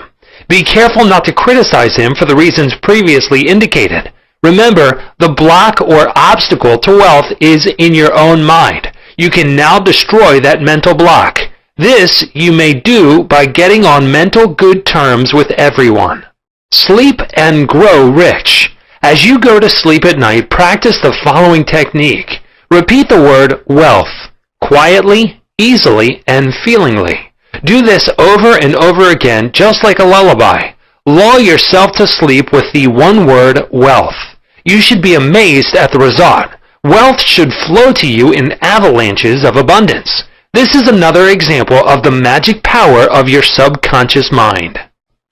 Be careful not to criticize him for the reasons previously indicated. Remember, the block or obstacle to wealth is in your own mind. You can now destroy that mental block. This you may do by getting on mental good terms with everyone. Sleep and grow rich. As you go to sleep at night, practice the following technique. Repeat the word wealth, quietly, easily, and feelingly. Do this over and over again, just like a lullaby. Lull yourself to sleep with the one word wealth. You should be amazed at the result. Wealth should flow to you in avalanches of abundance. This is another example of the magic power of your subconscious mind.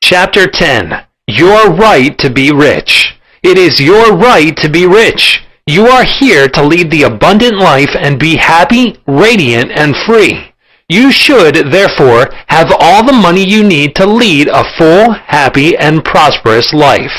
Chapter 10. Your right to be rich. It is your right to be rich. You are here to lead the abundant life and be happy, radiant, and free. You should, therefore, have all the money you need to lead a full, happy, and prosperous life.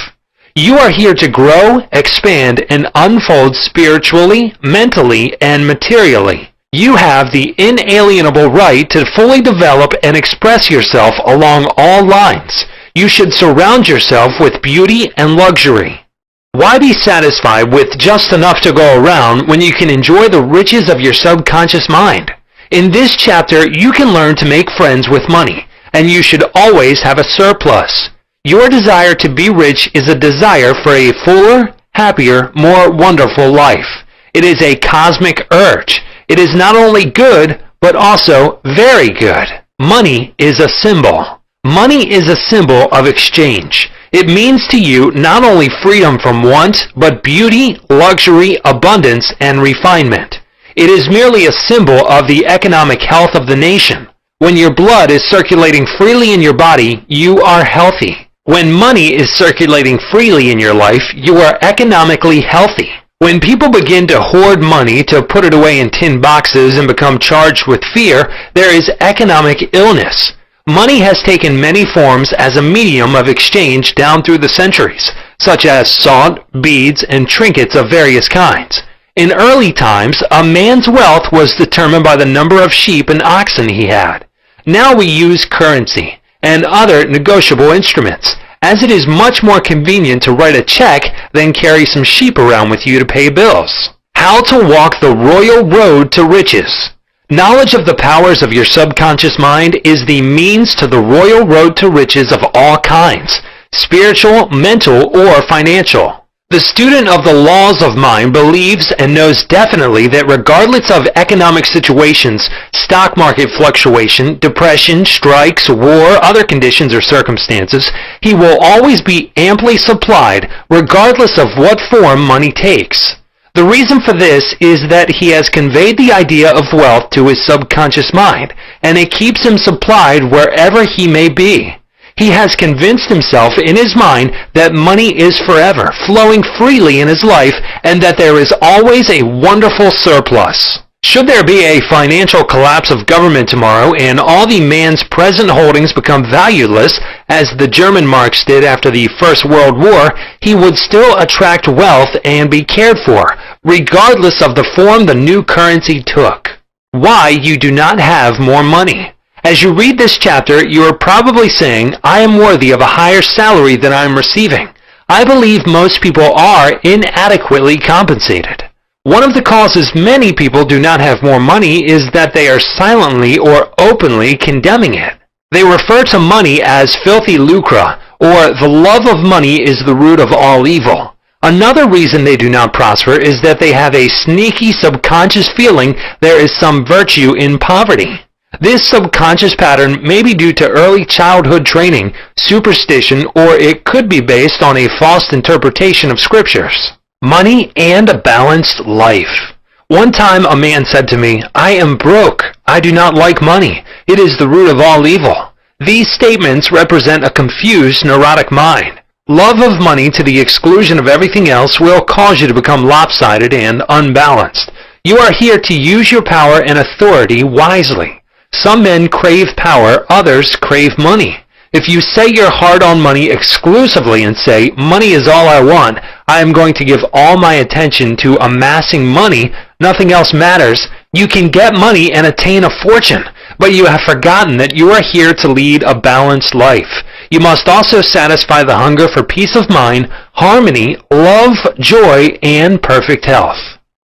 You are here to grow, expand, and unfold spiritually, mentally, and materially. You have the inalienable right to fully develop and express yourself along all lines. You should surround yourself with beauty and luxury. Why be satisfied with just enough to go around when you can enjoy the riches of your subconscious mind? In this chapter, you can learn to make friends with money, and you should always have a surplus. Your desire to be rich is a desire for a fuller, happier, more wonderful life. It is a cosmic urge. It is not only good, but also very good. Money is a symbol. Money is a symbol of exchange. It means to you not only freedom from want, but beauty, luxury, abundance, and refinement. It is merely a symbol of the economic health of the nation. When your blood is circulating freely in your body, you are healthy. When money is circulating freely in your life, you are economically healthy. When people begin to hoard money to put it away in tin boxes and become charged with fear, there is economic illness. Money has taken many forms as a medium of exchange down through the centuries, such as salt, beads, and trinkets of various kinds. In early times, a man's wealth was determined by the number of sheep and oxen he had. Now we use currency and other negotiable instruments, as it is much more convenient to write a check than carry some sheep around with you to pay bills. How to walk the royal road to riches. Knowledge of the powers of your subconscious mind is the means to the royal road to riches of all kinds, spiritual, mental, or financial. The student of the laws of mind believes and knows definitely that regardless of economic situations, stock market fluctuation, depression, strikes, war, other conditions or circumstances, he will always be amply supplied regardless of what form money takes. The reason for this is that he has conveyed the idea of wealth to his subconscious mind, and it keeps him supplied wherever he may be. He has convinced himself in his mind that money is forever, flowing freely in his life, and that there is always a wonderful surplus. Should there be a financial collapse of government tomorrow and all the man's present holdings become valueless, as the German marks did after the First World War, he would still attract wealth and be cared for, regardless of the form the new currency took. Why you do not have more money. As you read this chapter, you are probably saying, I am worthy of a higher salary than I am receiving. I believe most people are inadequately compensated. One of the causes many people do not have more money is that they are silently or openly condemning it. They refer to money as filthy lucre, or the love of money is the root of all evil. Another reason they do not prosper is that they have a sneaky subconscious feeling there is some virtue in poverty. This subconscious pattern may be due to early childhood training, superstition, or it could be based on a false interpretation of scriptures. Money and a balanced life. One time a man said to me, I am broke. I do not like money. It is the root of all evil. These statements represent a confused, neurotic mind. Love of money to the exclusion of everything else will cause you to become lopsided and unbalanced. You are here to use your power and authority wisely. Some men crave power, others crave money. If you set your heart on money exclusively and say, money is all I want, I am going to give all my attention to amassing money, nothing else matters, you can get money and attain a fortune, but you have forgotten that you are here to lead a balanced life. You must also satisfy the hunger for peace of mind, harmony, love, joy, and perfect health.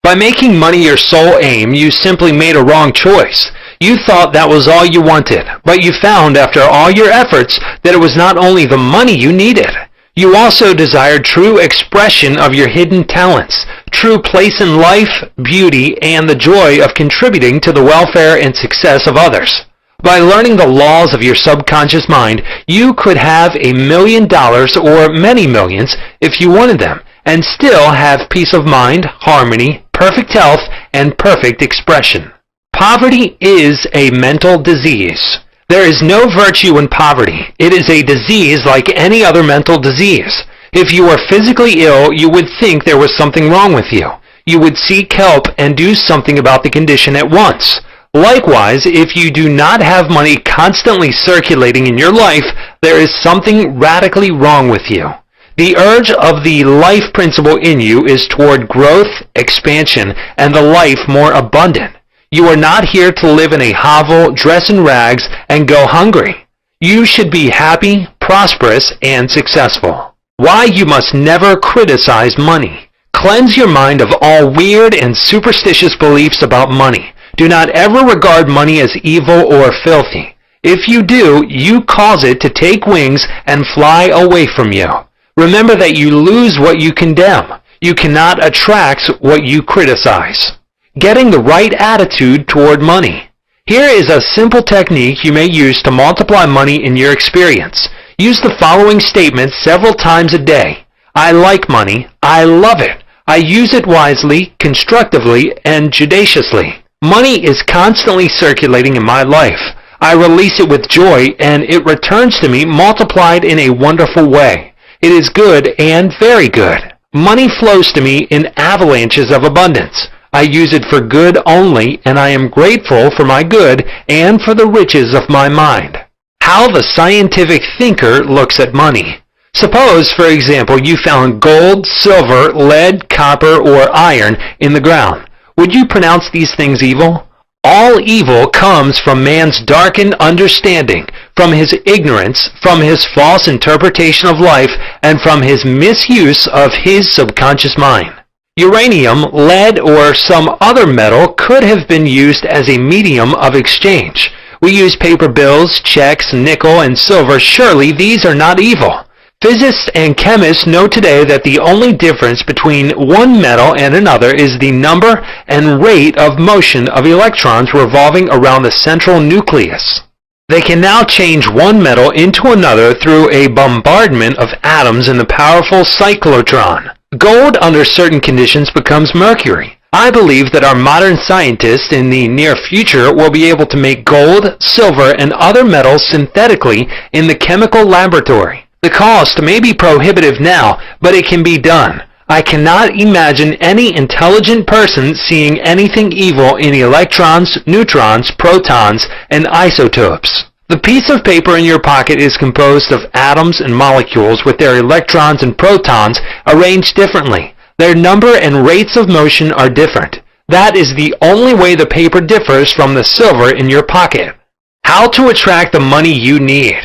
By making money your sole aim, you simply made a wrong choice. You thought that was all you wanted, but you found after all your efforts that it was not only the money you needed. You also desired true expression of your hidden talents, true place in life, beauty, and the joy of contributing to the welfare and success of others. By learning the laws of your subconscious mind, you could have $1 million or many millions if you wanted them, and still have peace of mind, harmony, perfect health, and perfect expression. Poverty is a mental disease. There is no virtue in poverty. It is a disease like any other mental disease. If you were physically ill, you would think there was something wrong with you. You would seek help and do something about the condition at once. Likewise, if you do not have money constantly circulating in your life, there is something radically wrong with you. The urge of the life principle in you is toward growth, expansion, and the life more abundant. You are not here to live in a hovel, dress in rags, and go hungry. You should be happy, prosperous, and successful. Why you must never criticize money. Cleanse your mind of all weird and superstitious beliefs about money. Do not ever regard money as evil or filthy. If you do, you cause it to take wings and fly away from you. Remember that you lose what you condemn. You cannot attract what you criticize. Getting the right attitude toward money. Here is a simple technique you may use to multiply money in your experience. Use the following statements several times a day. I like money. I love it. I use it wisely, constructively, and judiciously. Money is constantly circulating in my life. I release it with joy, and it returns to me multiplied in a wonderful way. It is good and very good. Money flows to me in avalanches of abundance. I use it for good only, and I am grateful for my good and for the riches of my mind. How the scientific thinker looks at money. Suppose, for example, you found gold, silver, lead, copper, or iron in the ground. Would you pronounce these things evil? All evil comes from man's darkened understanding, from his ignorance, from his false interpretation of life, and from his misuse of his subconscious mind. Uranium, lead, or some other metal could have been used as a medium of exchange. We use paper bills, checks, nickel, and silver. Surely these are not evil. Physicists and chemists know today that the only difference between one metal and another is the number and rate of motion of electrons revolving around the central nucleus. They can now change one metal into another through a bombardment of atoms in the powerful cyclotron. Gold, under certain conditions, becomes mercury. I believe that our modern scientists in the near future will be able to make gold, silver, and other metals synthetically in the chemical laboratory. The cost may be prohibitive now, but it can be done. I cannot imagine any intelligent person seeing anything evil in electrons, neutrons, protons, and isotopes. The piece of paper in your pocket is composed of atoms and molecules with their electrons and protons arranged differently. Their number and rates of motion are different. That is the only way the paper differs from the silver in your pocket. How to attract the money you need.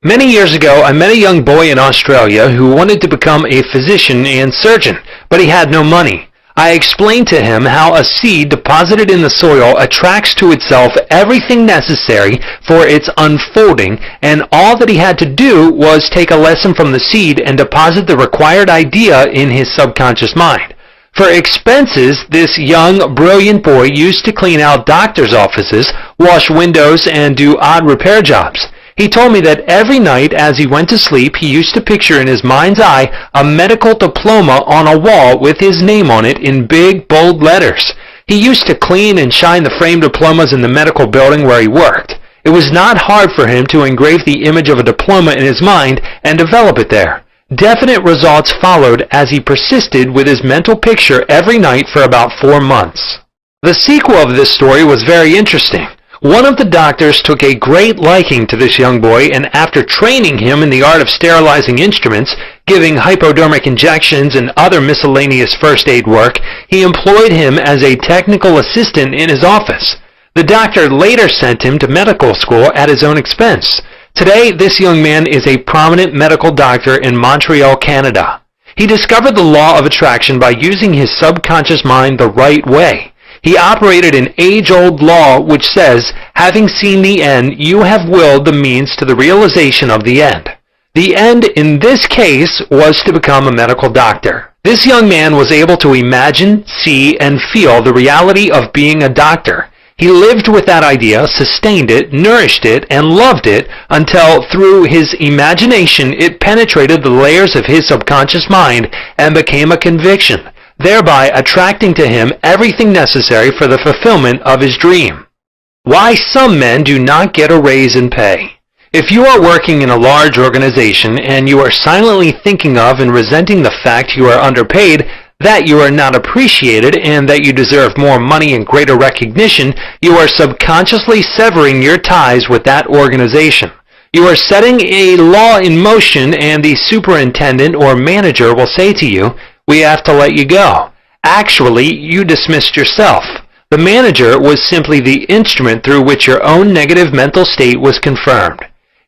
Many years ago, I met a young boy in Australia who wanted to become a physician and surgeon, but he had no money. I explained to him how a seed deposited in the soil attracts to itself everything necessary for its unfolding, and all that he had to do was take a lesson from the seed and deposit the required idea in his subconscious mind. For expenses, this young, brilliant boy used to clean out doctors' offices, wash windows, and do odd repair jobs. He told me that every night as he went to sleep, he used to picture in his mind's eye a medical diploma on a wall with his name on it in big, bold letters. He used to clean and shine the framed diplomas in the medical building where he worked. It was not hard for him to engrave the image of a diploma in his mind and develop it there. Definite results followed as he persisted with his mental picture every night for about 4 months. The sequel of this story was very interesting. One of the doctors took a great liking to this young boy, and after training him in the art of sterilizing instruments, giving hypodermic injections and other miscellaneous first aid work, he employed him as a technical assistant in his office. The doctor later sent him to medical school at his own expense. Today, this young man is a prominent medical doctor in Montreal, Canada. He discovered the law of attraction by using his subconscious mind the right way. He operated an age-old law which says, having seen the end, you have willed the means to the realization of the end. The end in this case was to become a medical doctor. This young man was able to imagine, see, and feel the reality of being a doctor. He lived with that idea, sustained it, nourished it, and loved it until through his imagination it penetrated the layers of his subconscious mind and became a conviction, thereby attracting to him everything necessary for the fulfillment of his dream. Why some men do not get a raise in pay. If you are working in a large organization and you are silently thinking of and resenting the fact you are underpaid, that you are not appreciated and that you deserve more money and greater recognition, you are subconsciously severing your ties with that organization. You are setting a law in motion, and the superintendent or manager will say to you, "We have to let you go." Actually, you dismissed yourself. The manager was simply the instrument through which your own negative mental state was confirmed.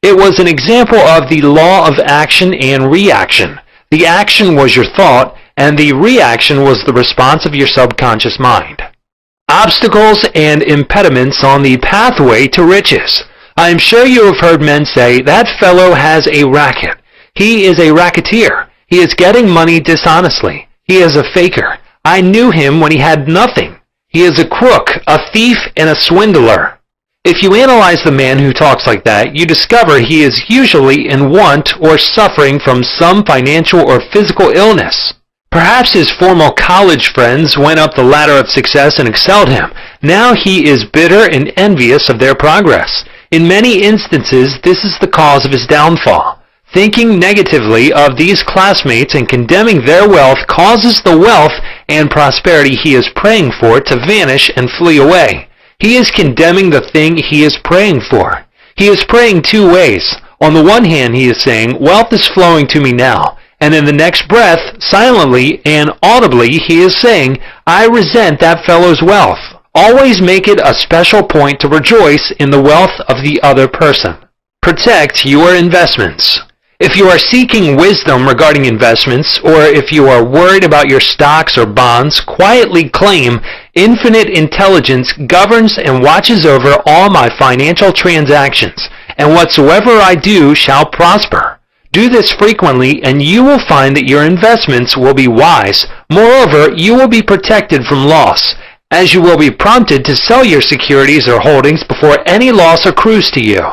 It was an example of the law of action and reaction. The action was your thought, and the reaction was the response of your subconscious mind. Obstacles and impediments on the pathway to riches. I am sure you have heard men say, "That fellow has a racket. He is a racketeer. He is getting money dishonestly. He is a faker. I knew him when he had nothing. He is a crook, a thief, and a swindler." If you analyze the man who talks like that, you discover he is usually in want or suffering from some financial or physical illness. Perhaps his former college friends went up the ladder of success and excelled him. Now he is bitter and envious of their progress. In many instances, this is the cause of his downfall. Thinking negatively of these classmates and condemning their wealth causes the wealth and prosperity he is praying for to vanish and flee away. He is condemning the thing he is praying for. He is praying two ways. On the one hand, he is saying, "Wealth is flowing to me now." And in the next breath, silently and audibly, he is saying, "I resent that fellow's wealth." Always make it a special point to rejoice in the wealth of the other person. Protect your investments. If you are seeking wisdom regarding investments, or if you are worried about your stocks or bonds, quietly claim, "Infinite intelligence governs and watches over all my financial transactions, and whatsoever I do shall prosper." Do this frequently, and you will find that your investments will be wise. Moreover, you will be protected from loss, as you will be prompted to sell your securities or holdings before any loss accrues to you.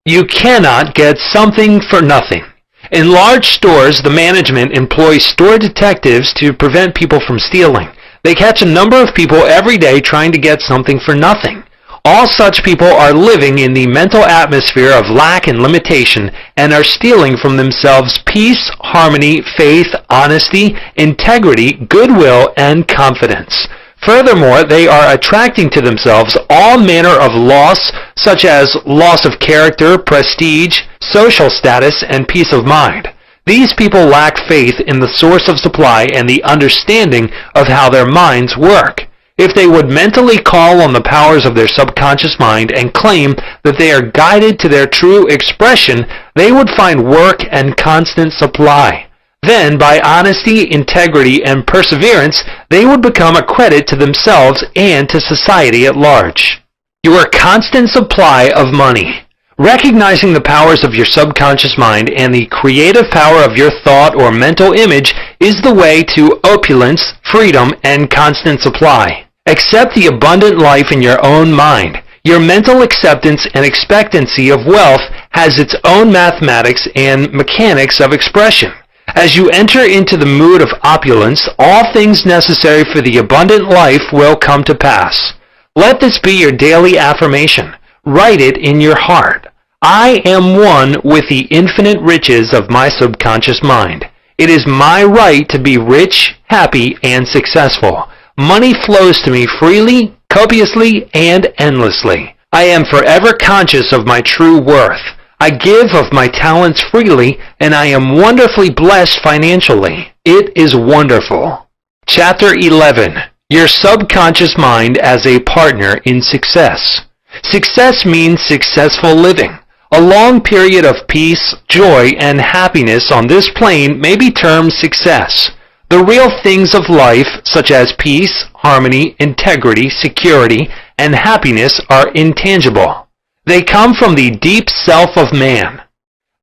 You cannot get something for nothing. In large stores, the management employs store detectives to prevent people from stealing. They catch a number of people every day trying to get something for nothing. All such people are living in the mental atmosphere of lack and limitation and are stealing from themselves peace, harmony, faith, honesty, integrity, goodwill, and confidence. Furthermore, they are attracting to themselves all manner of loss, such as loss of character, prestige, social status, and peace of mind. These people lack faith in the source of supply and the understanding of how their minds work. If they would mentally call on the powers of their subconscious mind and claim that they are guided to their true expression, they would find work and constant supply. Then, by honesty, integrity, and perseverance, they would become a credit to themselves and to society at large. Your constant supply of money. Recognizing the powers of your subconscious mind and the creative power of your thought or mental image is the way to opulence, freedom, and constant supply. Accept the abundant life in your own mind. Your mental acceptance and expectancy of wealth has its own mathematics and mechanics of expression. As you enter into the mood of opulence, all things necessary for the abundant life will come to pass. Let this be your daily affirmation. Write it in your heart. I am one with the infinite riches of my subconscious mind. It is my right to be rich, happy, and successful. Money flows to me freely, copiously, and endlessly. I am forever conscious of my true worth. I give of my talents freely, and I am wonderfully blessed financially. It is wonderful. Chapter 11. Your subconscious mind as a partner in success. Success means successful living. A long period of peace, joy, and happiness on this plane may be termed success. The real things of life, such as peace, harmony, integrity, security, and happiness, are intangible. They come from the deep self of man.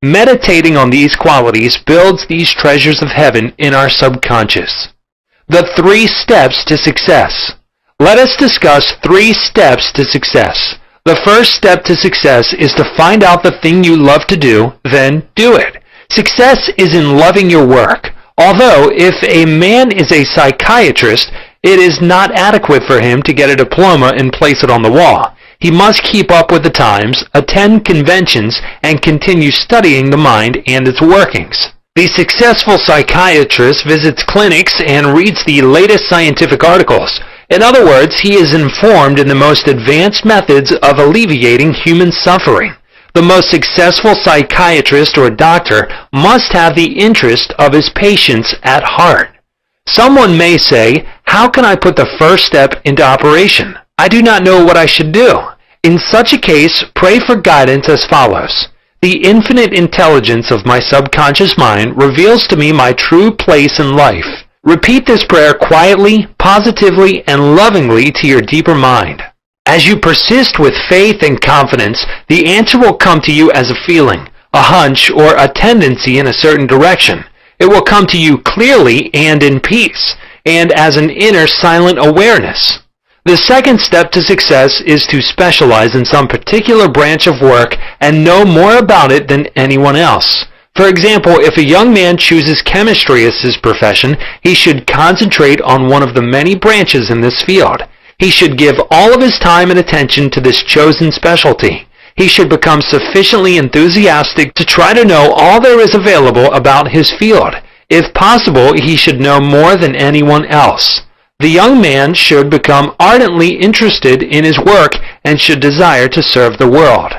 Meditating on these qualities builds these treasures of heaven in our subconscious. The 3 steps to success. Let us discuss 3 steps to success. The first step to success is to find out the thing you love to do, then do it. Success is in loving your work. Although, if a man is a psychiatrist, it is not adequate for him to get a diploma and place it on the wall. He must keep up with the times, attend conventions, and continue studying the mind and its workings. The successful psychiatrist visits clinics and reads the latest scientific articles. In other words, he is informed in the most advanced methods of alleviating human suffering. The most successful psychiatrist or doctor must have the interest of his patients at heart. Someone may say, "How can I put the first step into operation? I do not know what I should do." In such a case, pray for guidance as follows. The infinite intelligence of my subconscious mind reveals to me my true place in life. Repeat this prayer quietly, positively, and lovingly to your deeper mind. As you persist with faith and confidence, the answer will come to you as a feeling, a hunch, or a tendency in a certain direction. It will come to you clearly and in peace, and as an inner silent awareness. The second step to success is to specialize in some particular branch of work and know more about it than anyone else. For example, if a young man chooses chemistry as his profession, he should concentrate on one of the many branches in this field. He should give all of his time and attention to this chosen specialty. He should become sufficiently enthusiastic to try to know all there is available about his field. If possible, he should know more than anyone else. The young man should become ardently interested in his work and should desire to serve the world.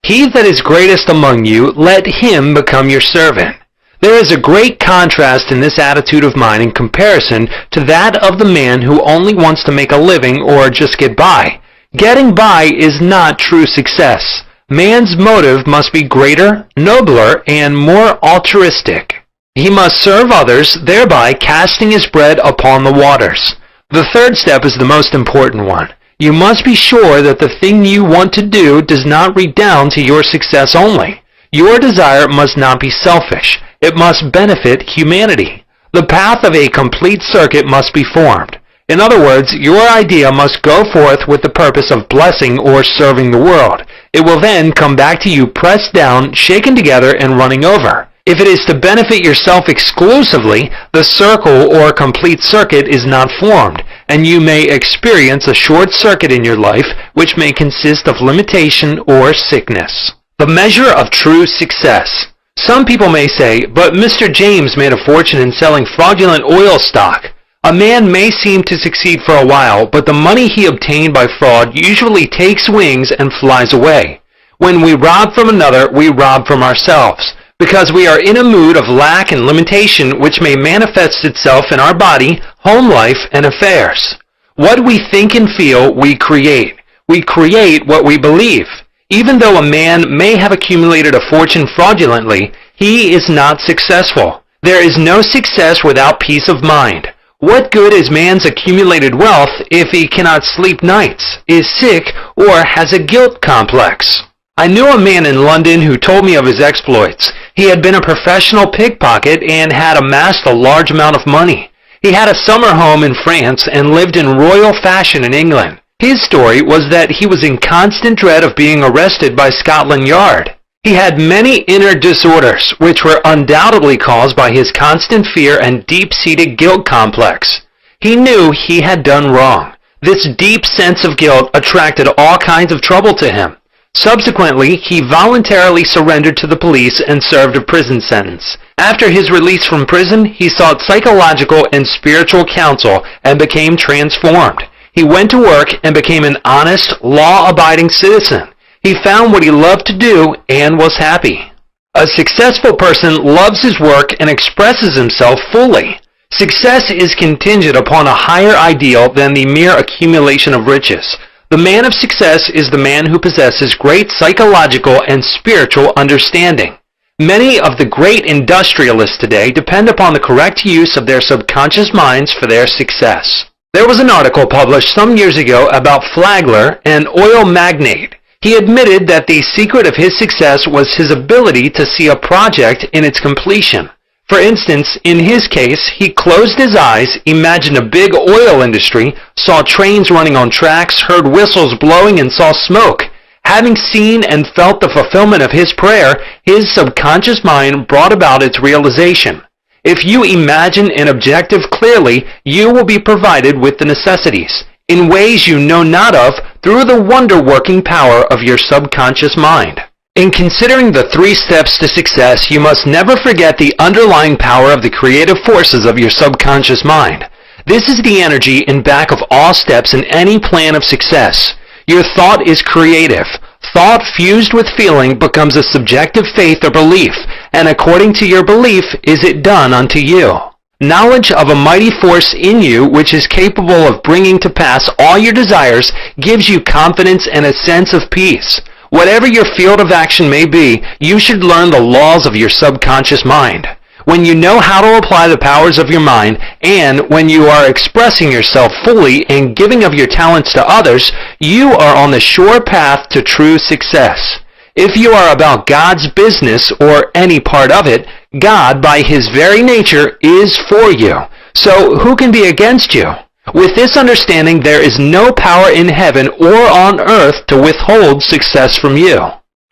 He that is greatest among you, let him become your servant. There is a great contrast in this attitude of mine in comparison to that of the man who only wants to make a living or just get by. Getting by is not true success. Man's motive must be greater, nobler, and more altruistic. He must serve others, thereby casting his bread upon the waters. The third step is the most important one. You must be sure that the thing you want to do does not redound to your success only. Your desire must not be selfish. It must benefit humanity. The path of a complete circuit must be formed. In other words, your idea must go forth with the purpose of blessing or serving the world. It will then come back to you pressed down, shaken together, and running over. If it is to benefit yourself exclusively, the circle or complete circuit is not formed, and you may experience a short circuit in your life, which may consist of limitation or sickness. The measure of true success. Some people may say, "But Mr. James made a fortune in selling fraudulent oil stock." A man may seem to succeed for a while, but the money he obtained by fraud usually takes wings and flies away. When we rob from another, we rob from ourselves, because we are in a mood of lack and limitation which may manifest itself in our body, home life, and affairs. What we think and feel, we create. We create what we believe. Even though a man may have accumulated a fortune fraudulently, he is not successful. There is no success without peace of mind. What good is man's accumulated wealth if he cannot sleep nights, is sick, or has a guilt complex? I knew a man in London who told me of his exploits. He had been a professional pickpocket and had amassed a large amount of money. He had a summer home in France and lived in royal fashion in England. His story was that he was in constant dread of being arrested by Scotland Yard. He had many inner disorders, which were undoubtedly caused by his constant fear and deep-seated guilt complex. He knew he had done wrong. This deep sense of guilt attracted all kinds of trouble to him. Subsequently, he voluntarily surrendered to the police and served a prison sentence. After his release from prison, he sought psychological and spiritual counsel and became transformed. He went to work and became an honest, law-abiding citizen. He found what he loved to do and was happy. A successful person loves his work and expresses himself fully. Success is contingent upon a higher ideal than the mere accumulation of riches. The man of success is the man who possesses great psychological and spiritual understanding. Many of the great industrialists today depend upon the correct use of their subconscious minds for their success. There was an article published some years ago about Flagler, an oil magnate. He admitted that the secret of his success was his ability to see a project in its completion. For instance, in his case, he closed his eyes, imagined a big oil industry, saw trains running on tracks, heard whistles blowing, and saw smoke. Having seen and felt the fulfillment of his prayer, his subconscious mind brought about its realization. If you imagine an objective clearly, you will be provided with the necessities, in ways you know not of, through the wonder-working power of your subconscious mind. In considering the 3 steps to success, you must never forget the underlying power of the creative forces of your subconscious mind. This is the energy in back of all steps in any plan of success. Your thought is creative. Thought fused with feeling becomes a subjective faith or belief, and according to your belief is it done unto you. Knowledge of a mighty force in you which is capable of bringing to pass all your desires gives you confidence and a sense of peace. Whatever your field of action may be, you should learn the laws of your subconscious mind. When you know how to apply the powers of your mind, and when you are expressing yourself fully and giving of your talents to others, you are on the sure path to true success. If you are about God's business or any part of it, God, by His very nature, is for you. So who can be against you? With this understanding, there is no power in heaven or on earth to withhold success from you.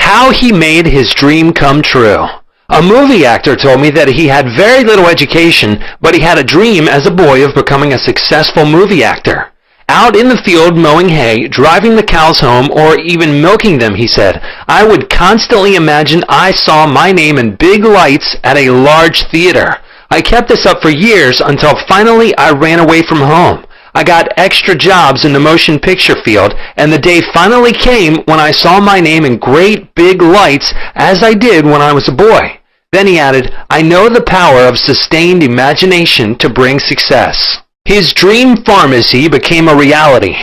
How he made his dream come true. A movie actor told me that he had very little education, but he had a dream as a boy of becoming a successful movie actor. Out in the field mowing hay, driving the cows home, or even milking them, he said, I would constantly imagine I saw my name in big lights at a large theater. I kept this up for years until finally I ran away from home. I got extra jobs in the motion picture field, and the day finally came when I saw my name in great big lights as I did when I was a boy. Then he added, I know the power of sustained imagination to bring success. His dream pharmacy became a reality.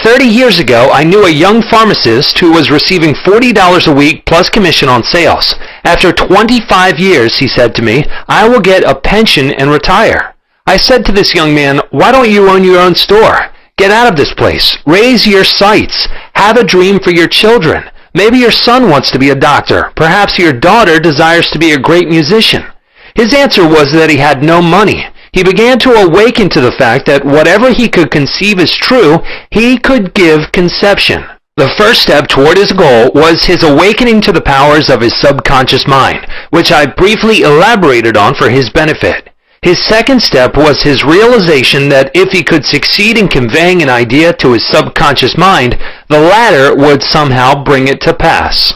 30 years ago, I knew a young pharmacist who was receiving $40 a week plus commission on sales. After 25 years, he said to me, I will get a pension and retire. I said to this young man, why don't you own your own store? Get out of this place. Raise your sights. Have a dream for your children. Maybe your son wants to be a doctor. Perhaps your daughter desires to be a great musician. His answer was that he had no money. He began to awaken to the fact that whatever he could conceive as true, he could give conception. The first step toward his goal was his awakening to the powers of his subconscious mind, which I briefly elaborated on for his benefit. His second step was his realization that if he could succeed in conveying an idea to his subconscious mind, the latter would somehow bring it to pass.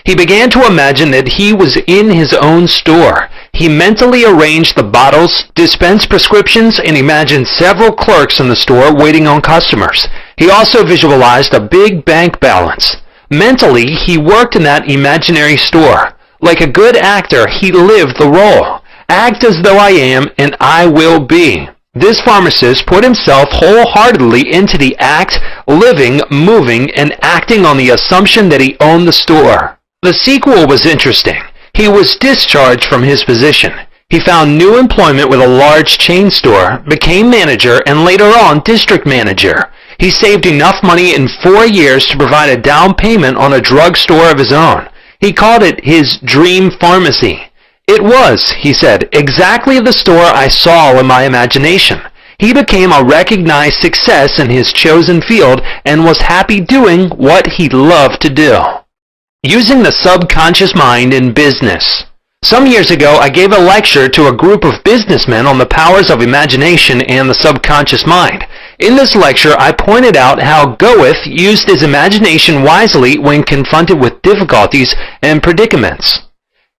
He began to imagine that he was in his own store. He mentally arranged the bottles, dispensed prescriptions, and imagined several clerks in the store waiting on customers. He also visualized a big bank balance. Mentally, he worked in that imaginary store. Like a good actor, he lived the role. Act as though I am, and I will be. This pharmacist put himself wholeheartedly into the act, living, moving, and acting on the assumption that he owned the store. The sequel was interesting. He was discharged from his position. He found new employment with a large chain store, became manager, and later on district manager. He saved enough money in 4 years to provide a down payment on a drug store of his own. He called it his dream pharmacy. It was, he said, exactly the store I saw in my imagination. He became a recognized success in his chosen field and was happy doing what he loved to do. Using the subconscious mind in business. Some years ago, I gave a lecture to a group of businessmen on the powers of imagination and the subconscious mind. In this lecture, I pointed out how Goethe used his imagination wisely when confronted with difficulties and predicaments.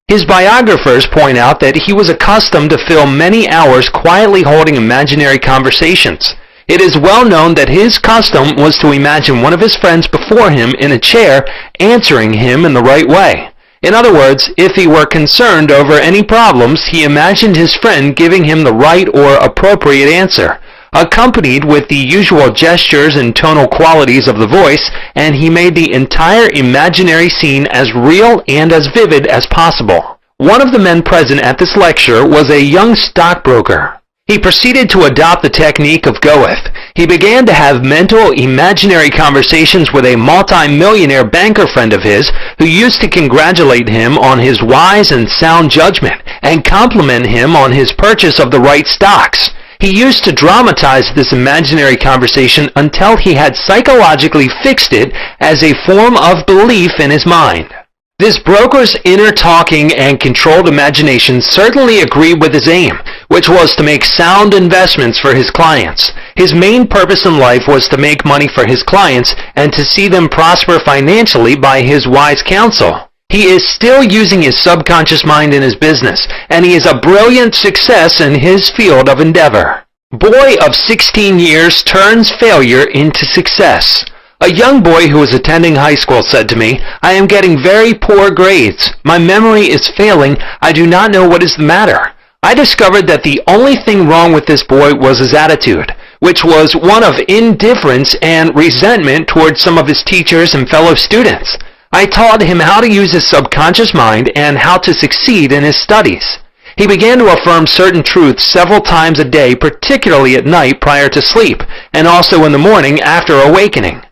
His biographers point out that he was accustomed to fill many hours quietly holding imaginary conversations. It is well known that his custom was to imagine one of his friends before him in a chair answering him in the right way. In other words, if he were concerned over any problems, he imagined his friend giving him the right or appropriate answer, accompanied with the usual gestures and tonal qualities of the voice, and he made the entire imaginary scene as real and as vivid as possible. One of the men present at this lecture was a young stockbroker. He proceeded to adopt the technique of Goethe. He began to have mental, imaginary conversations with a multi-millionaire banker friend of his who used to congratulate him on his wise and sound judgment and compliment him on his purchase of the right stocks. He used to dramatize this imaginary conversation until he had psychologically fixed it as a form of belief in his mind. This broker's inner talking and controlled imagination certainly agreed with his aim, which was to make sound investments for his clients. His main purpose in life was to make money for his clients and to see them prosper financially by his wise counsel. He is still using his subconscious mind in his business, and he is a brilliant success in his field of endeavor. Boy of 16 years turns failure into success. A young boy who was attending high school said to me, "I am getting very poor grades. My memory is failing. I do not know what is the matter." I discovered that the only thing wrong with this boy was his attitude, which was one of indifference and resentment towards some of his teachers and fellow students. I taught him how to use his subconscious mind and how to succeed in his studies. He began to affirm certain truths several times a day, particularly at night prior to sleep, and also in the morning after awakening.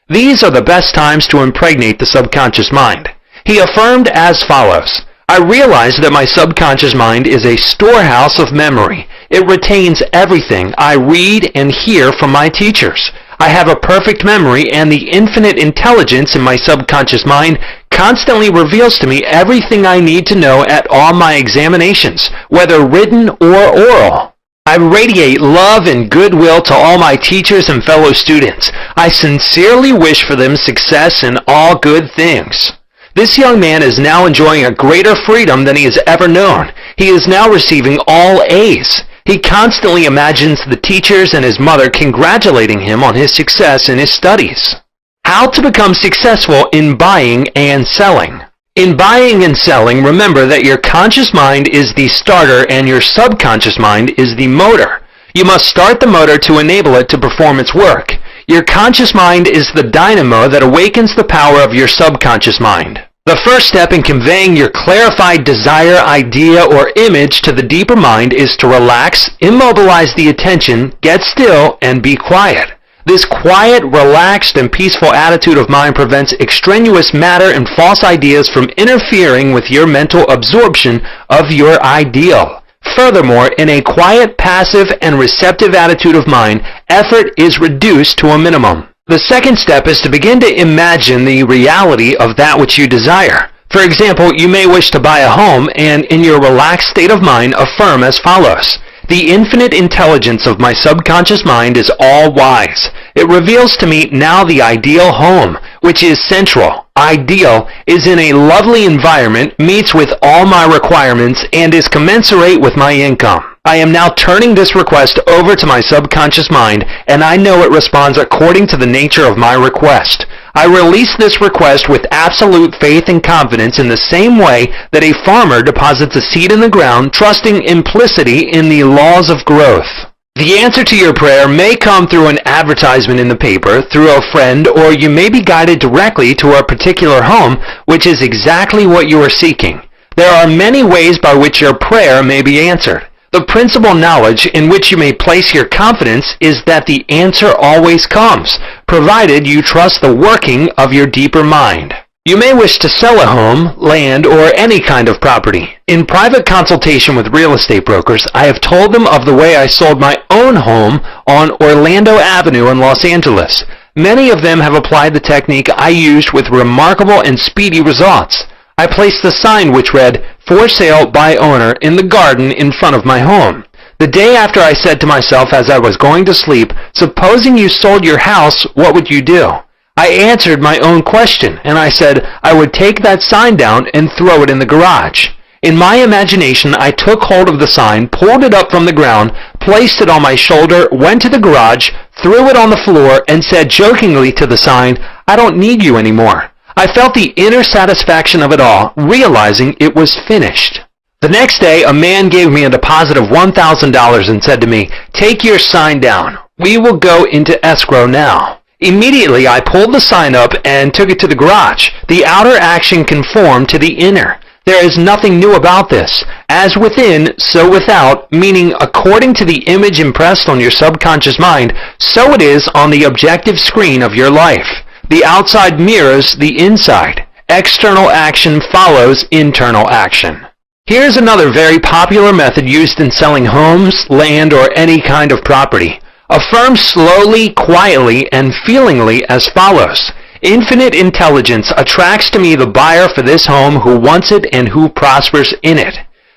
These are the best times to impregnate the subconscious mind. He affirmed as follows: "I realize that my subconscious mind is a storehouse of memory. It retains everything I read and hear from my teachers. I have a perfect memory, and the infinite intelligence in my subconscious mind constantly reveals to me everything I need to know at all my examinations, whether written or oral. I radiate love and goodwill to all my teachers and fellow students. I sincerely wish for them success in all good things." This young man is now enjoying a greater freedom than he has ever known. He is now receiving all A's. He constantly imagines the teachers and his mother congratulating him on his success in his studies. How to become successful in buying and selling. In buying and selling, remember that your conscious mind is the starter and your subconscious mind is the motor. You must start the motor to enable it to perform its work. Your conscious mind is the dynamo that awakens the power of your subconscious mind. The first step in conveying your clarified desire, idea, or image to the deeper mind is to relax, immobilize the attention, get still, and be quiet. This quiet, relaxed, and peaceful attitude of mind prevents extraneous matter and false ideas from interfering with your mental absorption of your ideal. Furthermore, in a quiet, passive, and receptive attitude of mind, effort is reduced to a minimum. The second step is to begin to imagine the reality of that which you desire. For example, you may wish to buy a home, and in your relaxed state of mind, affirm as follows: "The infinite intelligence of my subconscious mind is all-wise. It reveals to me now the ideal home, which is central, ideal, is in a lovely environment, meets with all my requirements, and is commensurate with my income. I am now turning this request over to my subconscious mind, and I know it responds according to the nature of my request. I release this request with absolute faith and confidence in the same way that a farmer deposits a seed in the ground, trusting implicitly in the laws of growth." The answer to your prayer may come through an advertisement in the paper, through a friend, or you may be guided directly to a particular home, which is exactly what you are seeking. There are many ways by which your prayer may be answered. The principal knowledge in which you may place your confidence is that the answer always comes, provided you trust the working of your deeper mind. You may wish to sell a home, land, or any kind of property. In private consultation with real estate brokers, I have told them of the way I sold my own home on Orlando Avenue in Los Angeles. Many of them have applied the technique I used with remarkable and speedy results. I placed a sign which read, "For sale by owner," in the garden in front of my home. The day after, I said to myself as I was going to sleep, "Supposing you sold your house, what would you do?" I answered my own question, and I said I would take that sign down and throw it in the garage. In my imagination, I took hold of the sign, pulled it up from the ground, placed it on my shoulder, went to the garage, threw it on the floor, and said jokingly to the sign, "I don't need you anymore." I felt the inner satisfaction of it all, realizing it was finished. The next day, a man gave me a deposit of $1,000 and said to me, "Take your sign down. We will go into escrow now." Immediately, I pulled the sign up and took it to the garage. The outer action conformed to the inner. There is nothing new about this. As within, so without, meaning according to the image impressed on your subconscious mind, so it is on the objective screen of your life. The outside mirrors the inside. External action follows internal action. Here's another very popular method used in selling homes, land, or any kind of property. Affirm slowly, quietly, and feelingly as follows: "Infinite intelligence attracts to me the buyer for this home who wants it and who prospers in it.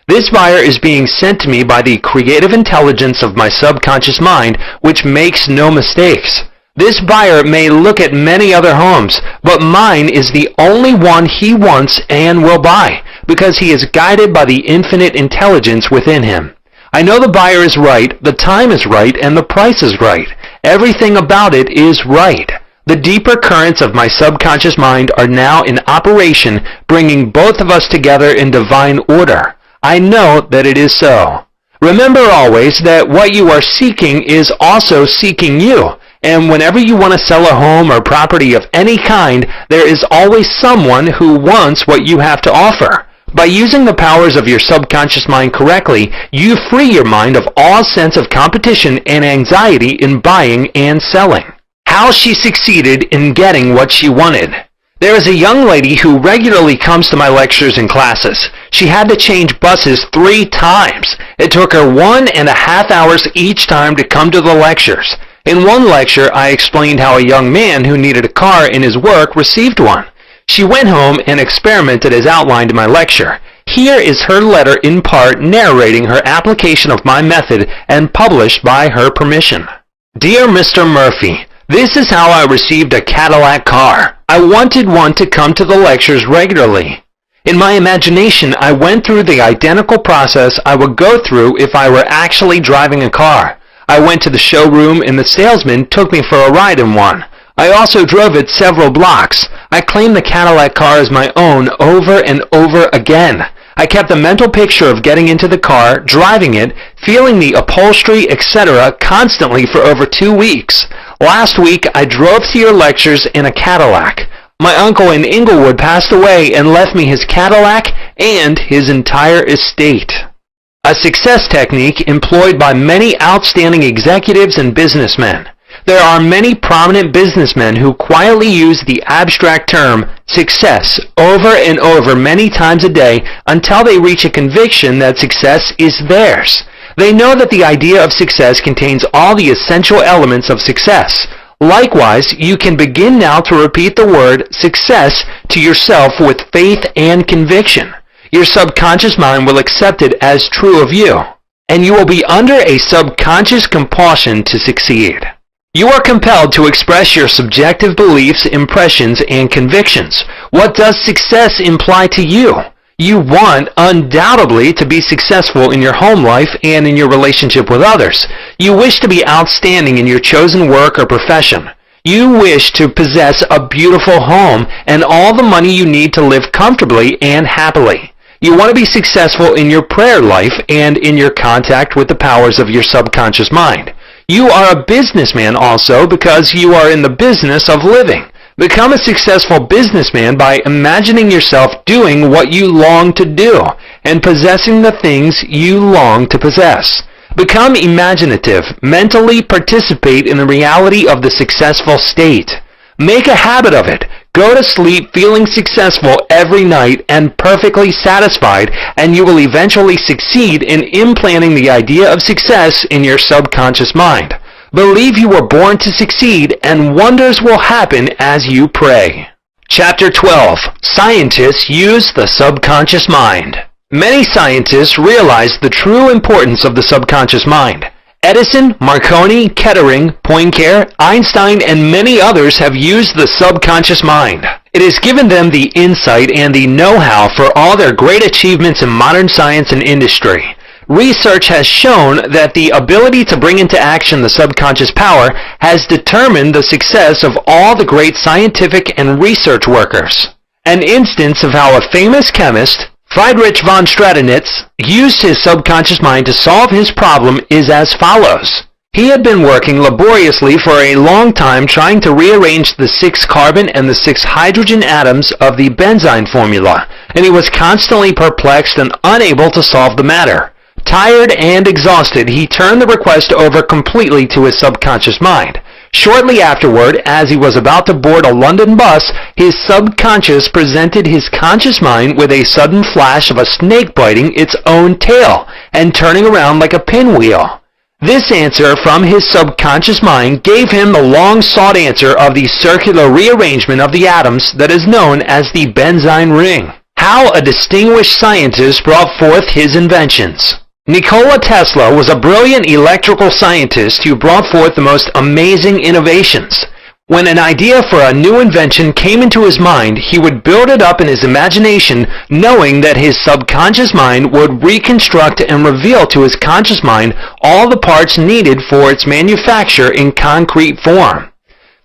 This buyer is being sent to me by the creative intelligence of my subconscious mind, which makes no mistakes. This buyer may look at many other homes, but mine is the only one he wants and will buy, because he is guided by the infinite intelligence within him. I know the buyer is right, the time is right, and the price is right. Everything about it is right. The deeper currents of my subconscious mind are now in operation, bringing both of us together in divine order. I know that it is so. Remember always that what you are seeking is also seeking you. And whenever you want to sell a home or property of any kind, there is always someone who wants what you have to offer. By using the powers of your subconscious mind correctly, you free your mind of all sense of competition and anxiety in buying and selling. How she succeeded in getting what she wanted. There is a young lady who regularly comes to my lectures and classes. She had to change buses 3 times. It took her 1.5 hours each time to come to the lectures. In one lecture, I explained how a young man who needed a car in his work received one. She went home and experimented as outlined in my lecture. Here is her letter in part narrating her application of my method and published by her permission. Dear Mr. Murphy, this is how I received a Cadillac car. I wanted one to come to the lectures regularly. In my imagination, I went through the identical process I would go through if I were actually driving a car. I went to the showroom and the salesman took me for a ride in one. I also drove it several blocks. I claimed the Cadillac car as my own over and over again. I kept a mental picture of getting into the car, driving it, feeling the upholstery, etc. constantly for over 2 weeks. Last week, I drove to your lectures in a Cadillac. My uncle in Inglewood passed away and left me his Cadillac and his entire estate. A success technique employed by many outstanding executives and businessmen. There are many prominent businessmen who quietly use the abstract term success over and over many times a day until they reach a conviction that success is theirs. They know that the idea of success contains all the essential elements of success. Likewise, you can begin now to repeat the word success to yourself with faith and conviction. Your subconscious mind will accept it as true of you, and you will be under a subconscious compulsion to succeed. You are compelled to express your subjective beliefs, impressions, and convictions. What does success imply to you? You want, undoubtedly, to be successful in your home life and in your relationship with others. You wish to be outstanding in your chosen work or profession. You wish to possess a beautiful home and all the money you need to live comfortably and happily. You want to be successful in your prayer life and in your contact with the powers of your subconscious mind. You are a businessman also because you are in the business of living. Become a successful businessman by imagining yourself doing what you long to do and possessing the things you long to possess. Become imaginative. Mentally participate in the reality of the successful state. Make a habit of it. Go to sleep feeling successful every night and perfectly satisfied, and you will eventually succeed in implanting the idea of success in your subconscious mind. Believe you were born to succeed, and wonders will happen as you pray. Chapter 12. Scientists use the subconscious mind. Many scientists realize the true importance of the subconscious mind. Edison, Marconi, Kettering, Poincare, Einstein, and many others have used the subconscious mind. It has given them the insight and the know-how for all their great achievements in modern science and industry. Research has shown that the ability to bring into action the subconscious power has determined the success of all the great scientific and research workers. An instance of how a famous chemist, Friedrich von Stradonitz, used his subconscious mind to solve his problem is as follows. He had been working laboriously for a long time trying to rearrange the 6 carbon and the 6 hydrogen atoms of the benzene formula, and he was constantly perplexed and unable to solve the matter. Tired and exhausted, he turned the request over completely to his subconscious mind. Shortly afterward, as he was about to board a London bus, his subconscious presented his conscious mind with a sudden flash of a snake biting its own tail and turning around like a pinwheel. This answer from his subconscious mind gave him the long-sought answer of the circular rearrangement of the atoms that is known as the benzene ring. How a distinguished scientist brought forth his inventions. Nikola Tesla was a brilliant electrical scientist who brought forth the most amazing innovations. When an idea for a new invention came into his mind, he would build it up in his imagination, knowing that his subconscious mind would reconstruct and reveal to his conscious mind all the parts needed for its manufacture in concrete form.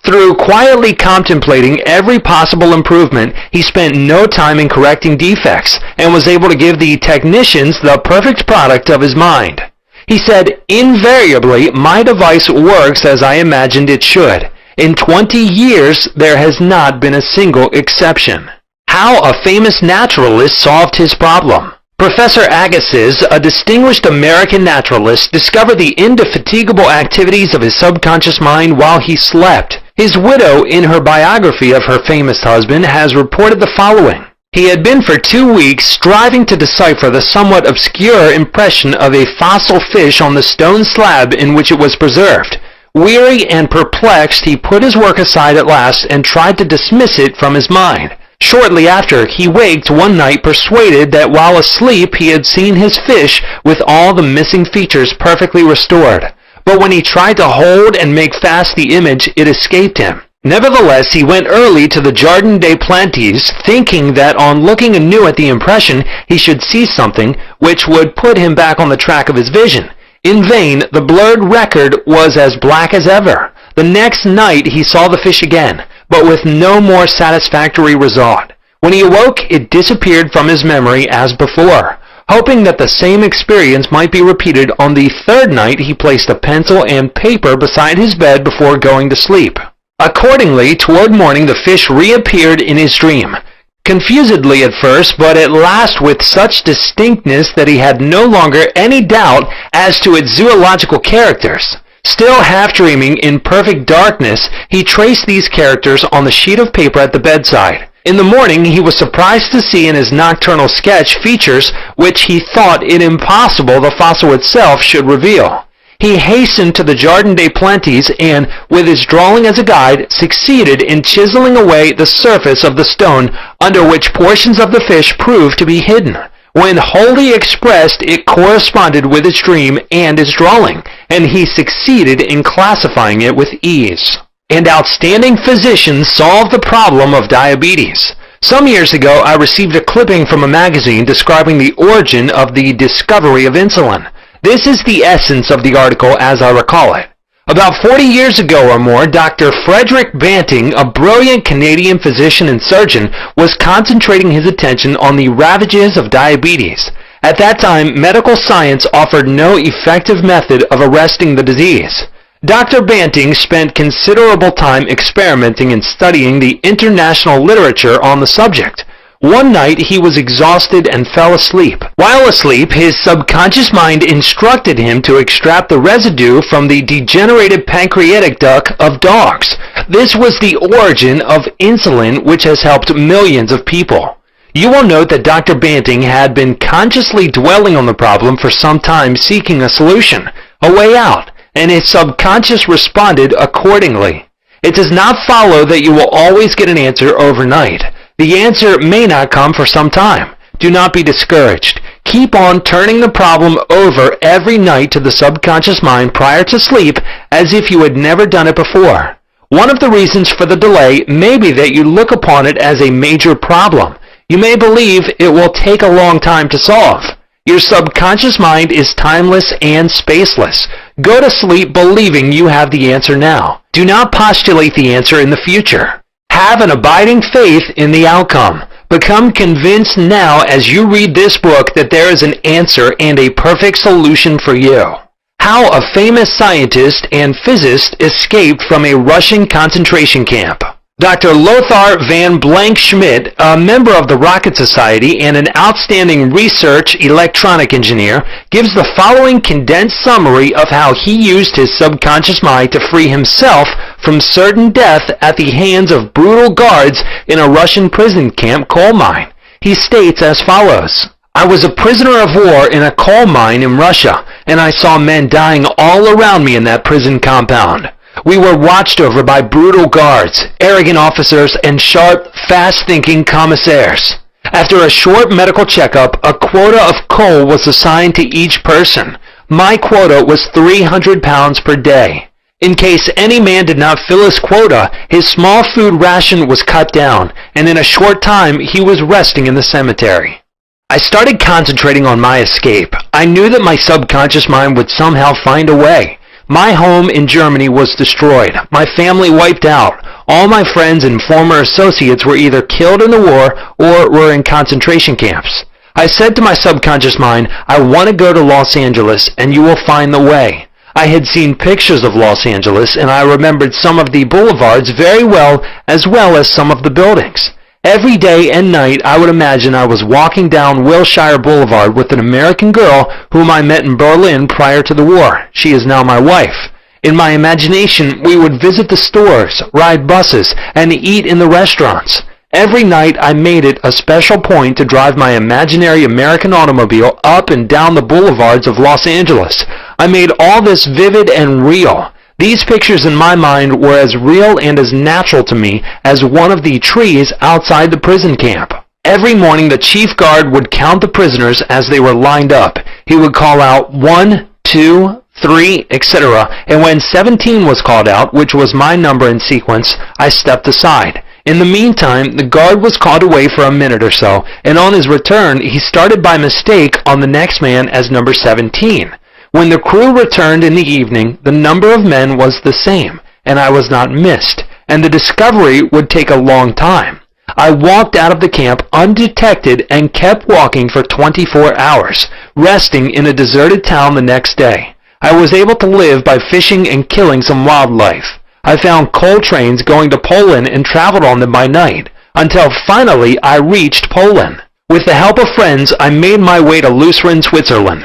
Through quietly contemplating every possible improvement, he spent no time in correcting defects and was able to give the technicians the perfect product of his mind. He said, "Invariably, my device works as I imagined it should. In 20 years, there has not been a single exception." How a famous naturalist solved his problem. Professor Agassiz, a distinguished American naturalist, discovered the indefatigable activities of his subconscious mind while he slept. His widow, in her biography of her famous husband, has reported the following. He had been for 2 weeks striving to decipher the somewhat obscure impression of a fossil fish on the stone slab in which it was preserved. Weary and perplexed, he put his work aside at last and tried to dismiss it from his mind. Shortly after, he waked one night persuaded that while asleep he had seen his fish with all the missing features perfectly restored. But when he tried to hold and make fast the image, it escaped him. Nevertheless, he went early to the Jardin des Plantes, thinking that on looking anew at the impression, he should see something which would put him back on the track of his vision. In vain, the blurred record was as black as ever. The next night he saw the fish again, but with no more satisfactory result. When he awoke, it disappeared from his memory as before. Hoping that the same experience might be repeated on the third night, he placed a pencil and paper beside his bed before going to sleep. Accordingly, toward morning the fish reappeared in his dream. Confusedly at first, but at last with such distinctness that he had no longer any doubt as to its zoological characters. Still half dreaming in perfect darkness, he traced these characters on the sheet of paper at the bedside. In the morning, he was surprised to see in his nocturnal sketch features which he thought it impossible the fossil itself should reveal. He hastened to the Jardin des Plantes and, with his drawing as a guide, succeeded in chiseling away the surface of the stone under which portions of the fish proved to be hidden. When wholly expressed, it corresponded with his dream and his drawing, and he succeeded in classifying it with ease. And outstanding physicians solved the problem of diabetes. Some years ago, I received a clipping from a magazine describing the origin of the discovery of insulin. This is the essence of the article as I recall it. About 40 years ago or more, Dr. Frederick Banting, a brilliant Canadian physician and surgeon, was concentrating his attention on the ravages of diabetes. At that time, medical science offered no effective method of arresting the disease. Dr. Banting spent considerable time experimenting and studying the international literature on the subject. One night he was exhausted and fell asleep. While asleep, his subconscious mind instructed him to extract the residue from the degenerated pancreatic duct of dogs. This was the origin of insulin, which has helped millions of people. You will note that Dr. Banting had been consciously dwelling on the problem for some time, seeking a solution, a way out, and his subconscious responded accordingly. It does not follow that you will always get an answer overnight. The answer may not come for some time. Do not be discouraged. Keep on turning the problem over every night to the subconscious mind prior to sleep as if you had never done it before. One of the reasons for the delay may be that you look upon it as a major problem. You may believe it will take a long time to solve. Your subconscious mind is timeless and spaceless. Go to sleep believing you have the answer now. Do not postulate the answer in the future. Have an abiding faith in the outcome. Become convinced now as you read this book that there is an answer and a perfect solution for you. How a famous scientist and physicist escaped from a Russian concentration camp. Dr. Lothar van Blank-Schmidt, a member of the Rocket Society and an outstanding research electronic engineer, gives the following condensed summary of how he used his subconscious mind to free himself from certain death at the hands of brutal guards in a Russian prison camp coal mine. He states as follows: I was a prisoner of war in a coal mine in Russia, and I saw men dying all around me in that prison compound. We were watched over by brutal guards, arrogant officers, and sharp, fast-thinking commissaires. After a short medical checkup, a quota of coal was assigned to each person. My quota was 300 pounds per day. In case any man did not fill his quota, his small food ration was cut down, and in a short time he was resting in the cemetery. I started concentrating on my escape. I knew that my subconscious mind would somehow find a way. My home in Germany was destroyed, my family wiped out. All my friends and former associates were either killed in the war or were in concentration camps. I said to my subconscious mind, I want to go to Los Angeles, and you will find the way. I had seen pictures of Los Angeles, and I remembered some of the boulevards very well as some of the buildings. Every day and night I would imagine I was walking down Wilshire Boulevard with an American girl whom I met in Berlin prior to the war. She is now my wife. In my imagination, we would visit the stores, ride buses, and eat in the restaurants. Every night I made it a special point to drive my imaginary American automobile up and down the boulevards of Los Angeles. I made all this vivid and real. These pictures in my mind were as real and as natural to me as one of the trees outside the prison camp. Every morning the chief guard would count the prisoners as they were lined up. He would call out 1, 2, 3, etc. And when 17 was called out, which was my number in sequence, I stepped aside. In the meantime, the guard was called away for a minute or so, and on his return, he started by mistake on the next man as number 17. When the crew returned in the evening, the number of men was the same, and I was not missed, and the discovery would take a long time. I walked out of the camp undetected and kept walking for 24 hours, resting in a deserted town the next day. I was able to live by fishing and killing some wildlife. I found coal trains going to Poland and traveled on them by night, until finally I reached Poland. With the help of friends, I made my way to Lucerne, Switzerland.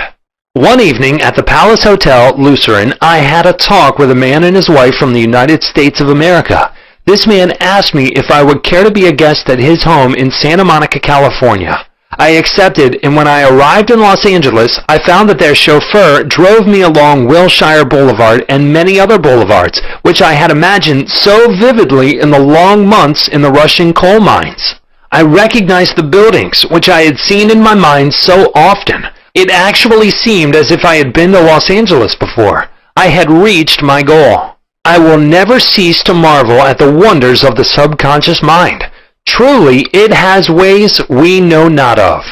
One evening at the Palace Hotel, Lucerne, I had a talk with a man and his wife from the United States of America. This man asked me if I would care to be a guest at his home in Santa Monica, California. I accepted, and when I arrived in Los Angeles, I found that their chauffeur drove me along Wilshire Boulevard and many other boulevards, which I had imagined so vividly in the long months in the Russian coal mines. I recognized the buildings, which I had seen in my mind so often. It actually seemed as if I had been to Los Angeles before. I had reached my goal. I will never cease to marvel at the wonders of the subconscious mind. Truly, it has ways we know not of.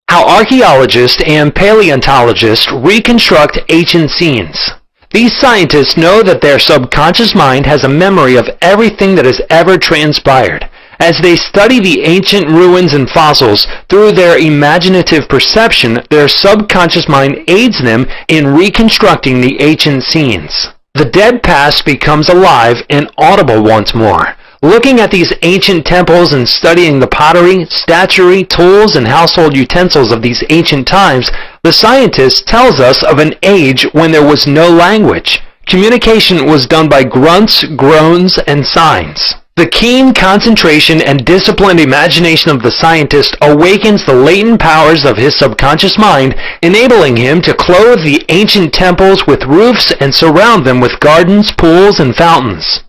How archaeologists and paleontologists reconstruct ancient scenes. These scientists know that their subconscious mind has a memory of everything that has ever transpired. As they study the ancient ruins and fossils through their imaginative perception, their subconscious mind aids them in reconstructing the ancient scenes. The dead past becomes alive and audible once more. Looking at these ancient temples and studying the pottery, statuary, tools, and household utensils of these ancient times, the scientist tells us of an age when there was no language. Communication was done by grunts, groans, and signs. The keen concentration and disciplined imagination of the scientist awakens the latent powers of his subconscious mind, enabling him to clothe the ancient temples with roofs and surround them with gardens, pools, and fountains.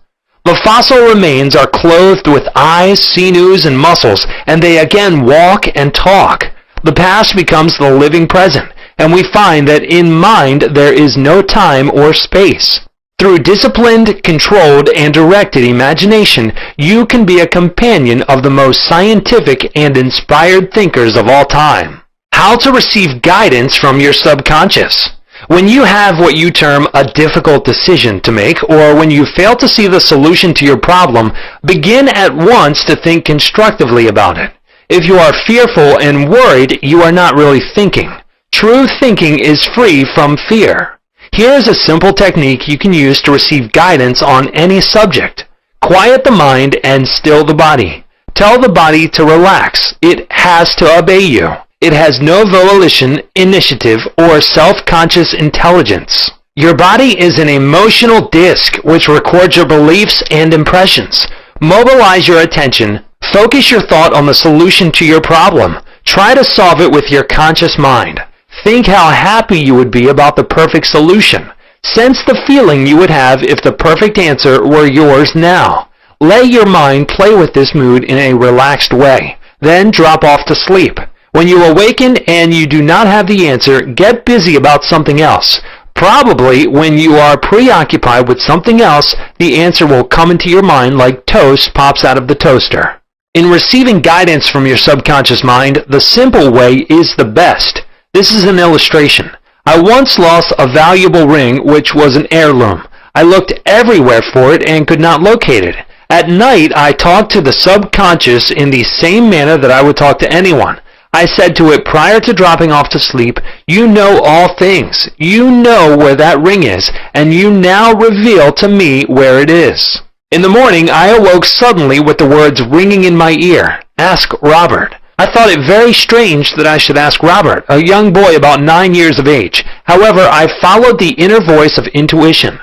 The fossil remains are clothed with eyes, sinews, and muscles, and they again walk and talk. The past becomes the living present, and we find that in mind there is no time or space. Through disciplined, controlled, and directed imagination, you can be a companion of the most scientific and inspired thinkers of all time. How to receive guidance from your subconscious. When you have what you term a difficult decision to make, or when you fail to see the solution to your problem, begin at once to think constructively about it. If you are fearful and worried, you are not really thinking. True thinking is free from fear. Here is a simple technique you can use to receive guidance on any subject. Quiet the mind and still the body. Tell the body to relax. It has to obey you. It has no volition, initiative, or self-conscious intelligence. Your body is an emotional disk which records your beliefs and impressions. Mobilize your attention. Focus your thought on the solution to your problem. Try to solve it with your conscious mind. Think how happy you would be about the perfect solution. Sense the feeling you would have if the perfect answer were yours now. Let your mind play with this mood in a relaxed way. Then drop off to sleep. When you awaken and you do not have the answer, get busy about something else. Probably when you are preoccupied with something else, the answer will come into your mind like toast pops out of the toaster. In receiving guidance from your subconscious mind, the simple way is the best. This is an illustration. I once lost a valuable ring which was an heirloom. I looked everywhere for it and could not locate it. At night, I talked to the subconscious in the same manner that I would talk to anyone. I said to it prior to dropping off to sleep, "You know all things. You know where that ring is, and you now reveal to me where it is." In the morning, I awoke suddenly with the words ringing in my ear, "Ask Robert." I thought it very strange that I should ask Robert, a young boy about 9 years of age. However, I followed the inner voice of intuition.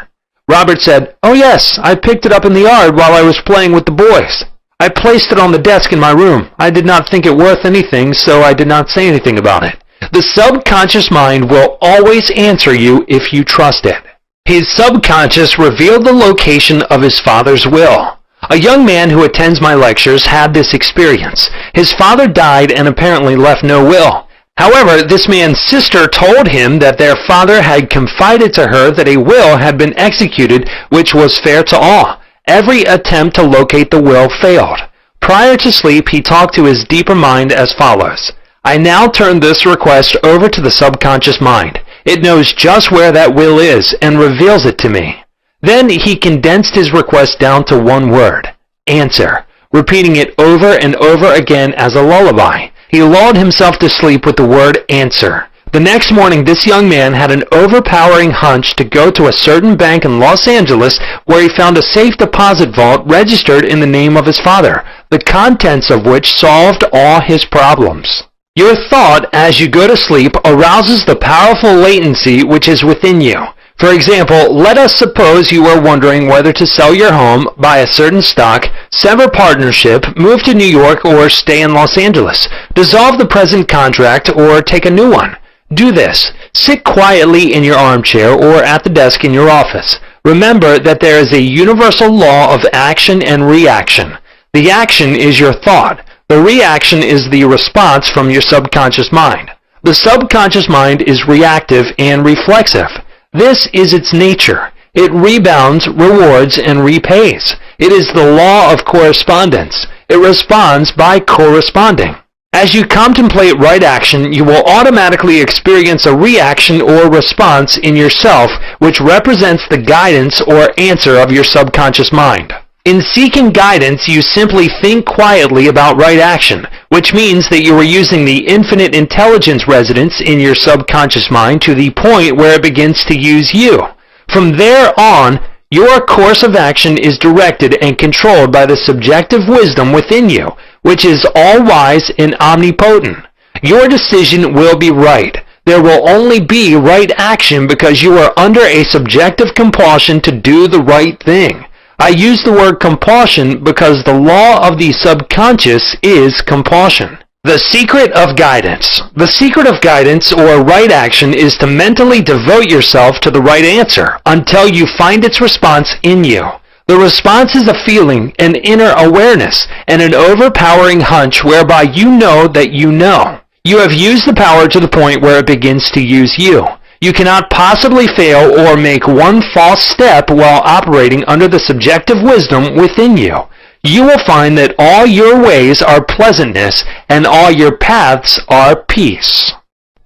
Robert said, "Oh yes, I picked it up in the yard while I was playing with the boys. I placed it on the desk in my room. I did not think it worth anything, so I did not say anything about it." The subconscious mind will always answer you if you trust it. His subconscious revealed the location of his father's will. A young man who attends my lectures had this experience. His father died and apparently left no will. However, this man's sister told him that their father had confided to her that a will had been executed which was fair to all. Every attempt to locate the will failed. Prior to sleep, he talked to his deeper mind as follows. I now turn this request over to the subconscious mind. It knows just where that will is and reveals it to me. Then he condensed his request down to one word, answer, repeating it over and over again as a lullaby. He lulled himself to sleep with the word answer. The next morning, this young man had an overpowering hunch to go to a certain bank in Los Angeles where he found a safe deposit vault registered in the name of his father, the contents of which solved all his problems. Your thought as you go to sleep arouses the powerful latency which is within you. For example, let us suppose you are wondering whether to sell your home, buy a certain stock, sever partnership, move to New York, or stay in Los Angeles, dissolve the present contract, or take a new one. Do this. Sit quietly in your armchair or at the desk in your office. Remember that there is a universal law of action and reaction. The action is your thought. The reaction is the response from your subconscious mind. The subconscious mind is reactive and reflexive. This is its nature. It rebounds, rewards, and repays. It is the law of correspondence. It responds by corresponding. As you contemplate right action, you will automatically experience a reaction or response in yourself which represents the guidance or answer of your subconscious mind. In seeking guidance, you simply think quietly about right action, which means that you are using the infinite intelligence residence in your subconscious mind to the point where it begins to use you. From there on, your course of action is directed and controlled by the subjective wisdom within you, which is all-wise and omnipotent. Your decision will be right. There will only be right action because you are under a subjective compulsion to do the right thing. I use the word compulsion because the law of the subconscious is compulsion. The secret of guidance. The secret of guidance or right action is to mentally devote yourself to the right answer until you find its response in you. The response is a feeling, an inner awareness, and an overpowering hunch whereby you know that you know. You have used the power to the point where it begins to use you. You cannot possibly fail or make one false step while operating under the subjective wisdom within you. You will find that all your ways are pleasantness and all your paths are peace.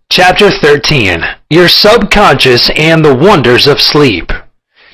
Chapter 13. Your subconscious and the wonders of sleep.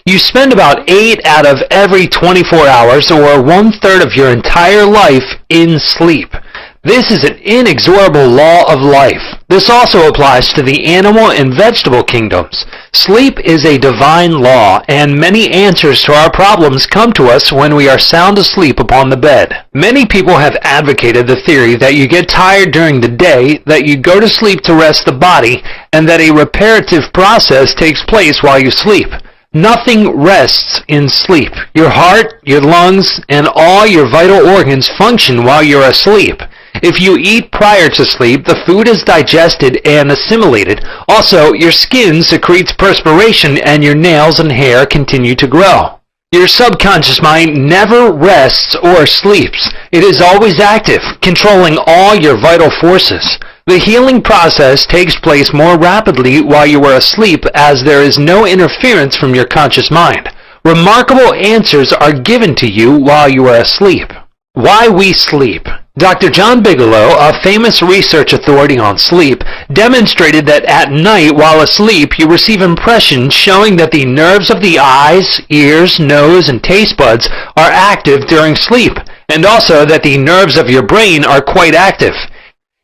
You spend about 8 out of every 24 hours, or 1/3 of your entire life, in sleep. This is an inexorable law of life. This also applies to the animal and vegetable kingdoms. Sleep is a divine law, and many answers to our problems come to us when we are sound asleep upon the bed. Many people have advocated the theory that you get tired during the day, that you go to sleep to rest the body, and that a reparative process takes place while you sleep. Nothing rests in sleep. Your heart, your lungs, and all your vital organs function while you're asleep. If you eat prior to sleep, the food is digested and assimilated. Also, your skin secretes perspiration and your nails and hair continue to grow. Your subconscious mind never rests or sleeps. It is always active, controlling all your vital forces. The healing process takes place more rapidly while you are asleep, as there is no interference from your conscious mind. Remarkable answers are given to you while you are asleep. Why we sleep. Dr. John Bigelow, a famous research authority on sleep, demonstrated that at night while asleep you receive impressions showing that the nerves of the eyes, ears, nose, and taste buds are active during sleep, and also that the nerves of your brain are quite active.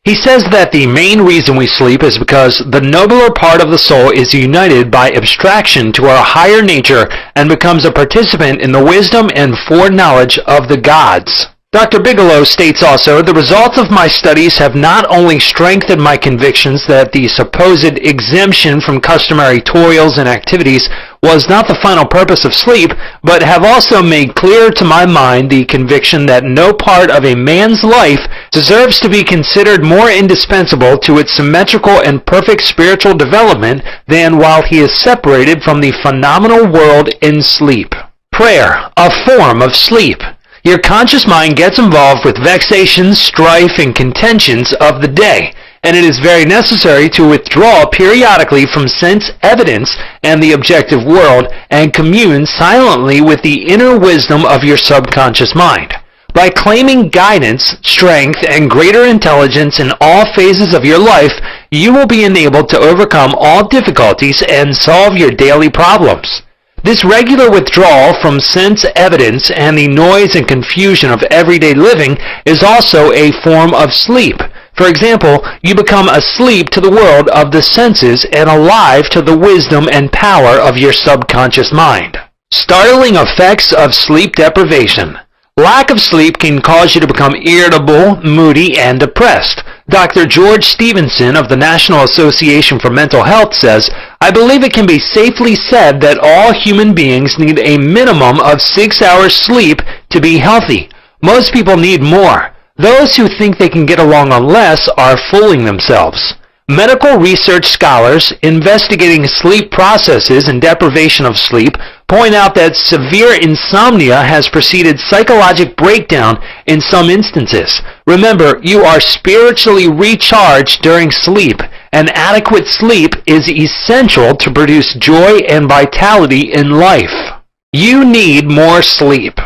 He says that the main reason we sleep is because the nobler part of the soul is united by abstraction to our higher nature and becomes a participant in the wisdom and foreknowledge of the gods. Dr. Bigelow states also, the results of my studies have not only strengthened my convictions that the supposed exemption from customary toils and activities was not the final purpose of sleep, but have also made clear to my mind the conviction that no part of a man's life deserves to be considered more indispensable to its symmetrical and perfect spiritual development than while he is separated from the phenomenal world in sleep. Prayer, a form of sleep. Your conscious mind gets involved with vexations, strife, and contentions of the day, and it is very necessary to withdraw periodically from sense evidence and the objective world and commune silently with the inner wisdom of your subconscious mind. By claiming guidance, strength, and greater intelligence in all phases of your life, you will be enabled to overcome all difficulties and solve your daily problems. This regular withdrawal from sense evidence and the noise and confusion of everyday living is also a form of sleep. For example, you become asleep to the world of the senses and alive to the wisdom and power of your subconscious mind. Startling effects of sleep deprivation. Lack of sleep can cause you to become irritable, moody, and depressed. Dr. George Stevenson of the National Association for Mental Health says, I believe it can be safely said that all human beings need a minimum of 6 hours sleep to be healthy. Most people need more. Those who think they can get along on less are fooling themselves. Medical research scholars investigating sleep processes and deprivation of sleep point out that severe insomnia has preceded psychologic breakdown in some instances. Remember, you are spiritually recharged during sleep, and adequate sleep is essential to produce joy and vitality in life. You need more sleep.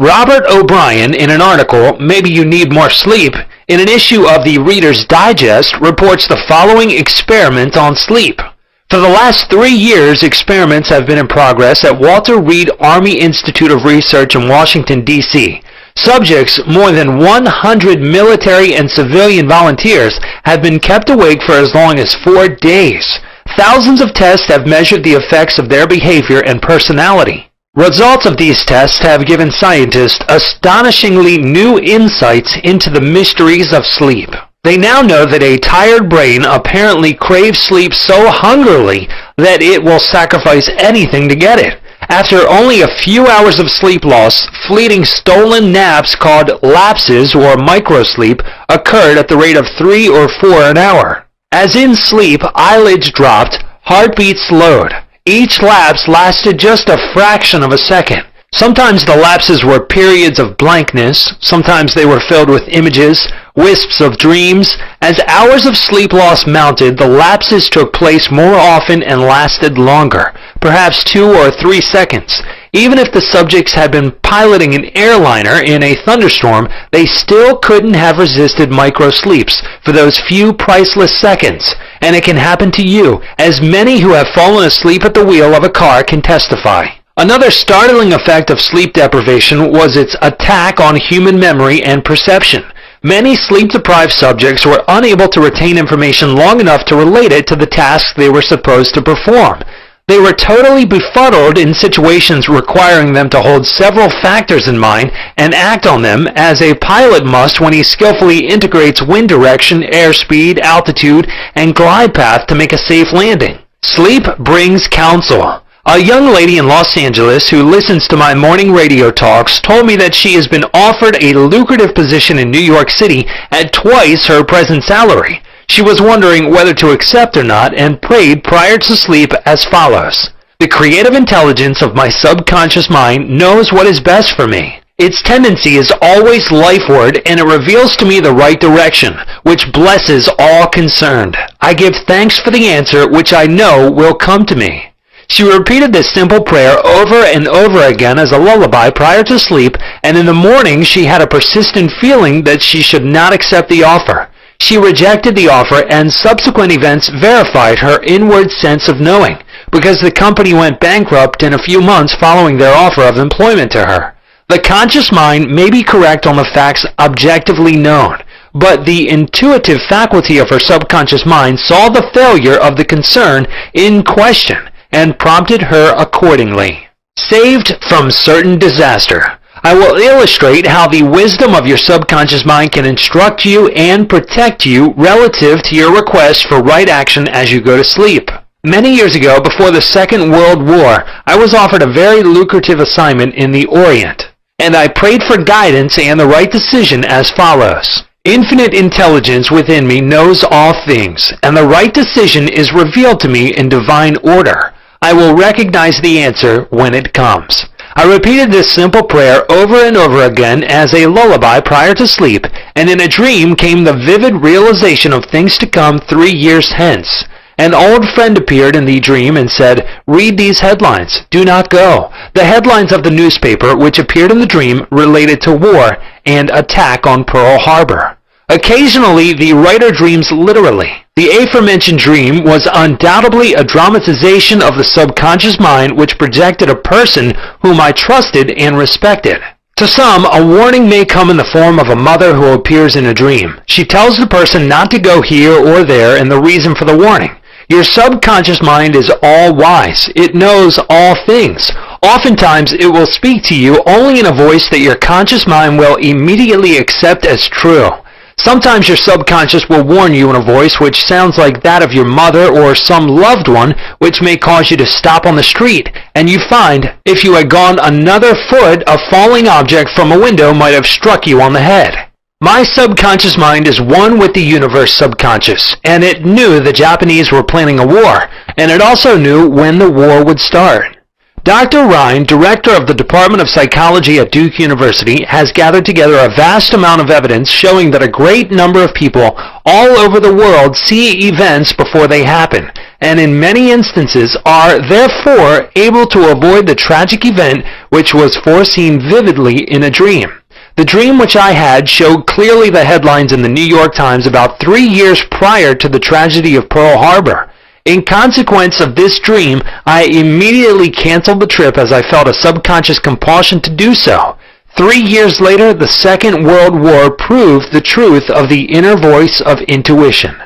Robert O'Brien, in an article, Maybe You Need More Sleep, in an issue of the Reader's Digest, reports the following experiment on sleep. For the last 3 years, experiments have been in progress at Walter Reed Army Institute of Research in Washington, D.C. Subjects, more than 100 military and civilian volunteers, have been kept awake for as long as 4 days. Thousands of tests have measured the effects of their behavior and personality. Results of these tests have given scientists astonishingly new insights into the mysteries of sleep. They now know that a tired brain apparently craves sleep so hungrily that it will sacrifice anything to get it. After only a few hours of sleep loss, fleeting stolen naps called lapses or microsleep occurred at the rate of 3 or 4 an hour. As in sleep, eyelids dropped, heartbeat slowed. Each lapse lasted just a fraction of a second. Sometimes the lapses were periods of blankness, sometimes they were filled with images, wisps of dreams. As hours of sleep loss mounted, the lapses took place more often and lasted longer, perhaps 2 or 3 seconds. Even if the subjects had been piloting an airliner in a thunderstorm, they still couldn't have resisted microsleeps for those few priceless seconds. And it can happen to you, as many who have fallen asleep at the wheel of a car can testify. Another startling effect of sleep deprivation was its attack on human memory and perception. Many sleep-deprived subjects were unable to retain information long enough to relate it to the tasks they were supposed to perform. They were totally befuddled in situations requiring them to hold several factors in mind and act on them as a pilot must when he skillfully integrates wind direction, airspeed, altitude, and glide path to make a safe landing. Sleep brings counsel. A young lady in Los Angeles who listens to my morning radio talks told me that she has been offered a lucrative position in New York City at twice her present salary. She was wondering whether to accept or not and prayed prior to sleep as follows. The creative intelligence of my subconscious mind knows what is best for me. Its tendency is always lifeward, and it reveals to me the right direction, which blesses all concerned. I give thanks for the answer which I know will come to me. She repeated this simple prayer over and over again as a lullaby prior to sleep, and in the morning she had a persistent feeling that she should not accept the offer. She rejected the offer, and subsequent events verified her inward sense of knowing, because the company went bankrupt in a few months following their offer of employment to her. The conscious mind may be correct on the facts objectively known, but the intuitive faculty of her subconscious mind saw the failure of the concern in question and prompted her accordingly. Saved from certain disaster. I will illustrate how the wisdom of your subconscious mind can instruct you and protect you relative to your request for right action as you go to sleep. Many years ago, before the Second World War, I was offered a very lucrative assignment in the Orient, and I prayed for guidance and the right decision as follows. Infinite intelligence within me knows all things, and the right decision is revealed to me in divine order. I will recognize the answer when it comes. I repeated this simple prayer over and over again as a lullaby prior to sleep, and in a dream came the vivid realization of things to come 3 years hence. An old friend appeared in the dream and said, "Read these headlines. Do not go." The headlines of the newspaper which appeared in the dream related to war and attack on Pearl Harbor. Occasionally, the writer dreams literally. The aforementioned dream was undoubtedly a dramatization of the subconscious mind which projected a person whom I trusted and respected. To some, a warning may come in the form of a mother who appears in a dream. She tells the person not to go here or there and the reason for the warning. Your subconscious mind is all-wise. It knows all things. Oftentimes, it will speak to you only in a voice that your conscious mind will immediately accept as true. Sometimes your subconscious will warn you in a voice which sounds like that of your mother or some loved one, which may cause you to stop on the street, and you find if you had gone another foot, a falling object from a window might have struck you on the head. My subconscious mind is one with the universe subconscious, and it knew the Japanese were planning a war, and it also knew when the war would start. Dr. Ryan, director of the Department of Psychology at Duke University, has gathered together a vast amount of evidence showing that a great number of people all over the world see events before they happen, and in many instances are therefore able to avoid the tragic event which was foreseen vividly in a dream. The dream which I had showed clearly the headlines in the New York Times about 3 years prior to the tragedy of Pearl Harbor. In consequence of this dream, I immediately canceled the trip as I felt a subconscious compulsion to do so. 3 years later, the Second World War proved the truth of the inner voice of intuition.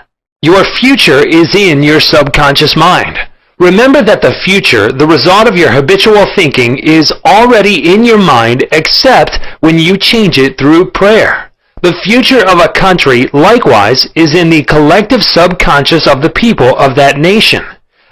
Your future is in your subconscious mind. Remember that the future, the result of your habitual thinking, is already in your mind except when you change it through prayer. The future of a country, likewise, is in the collective subconscious of the people of that nation.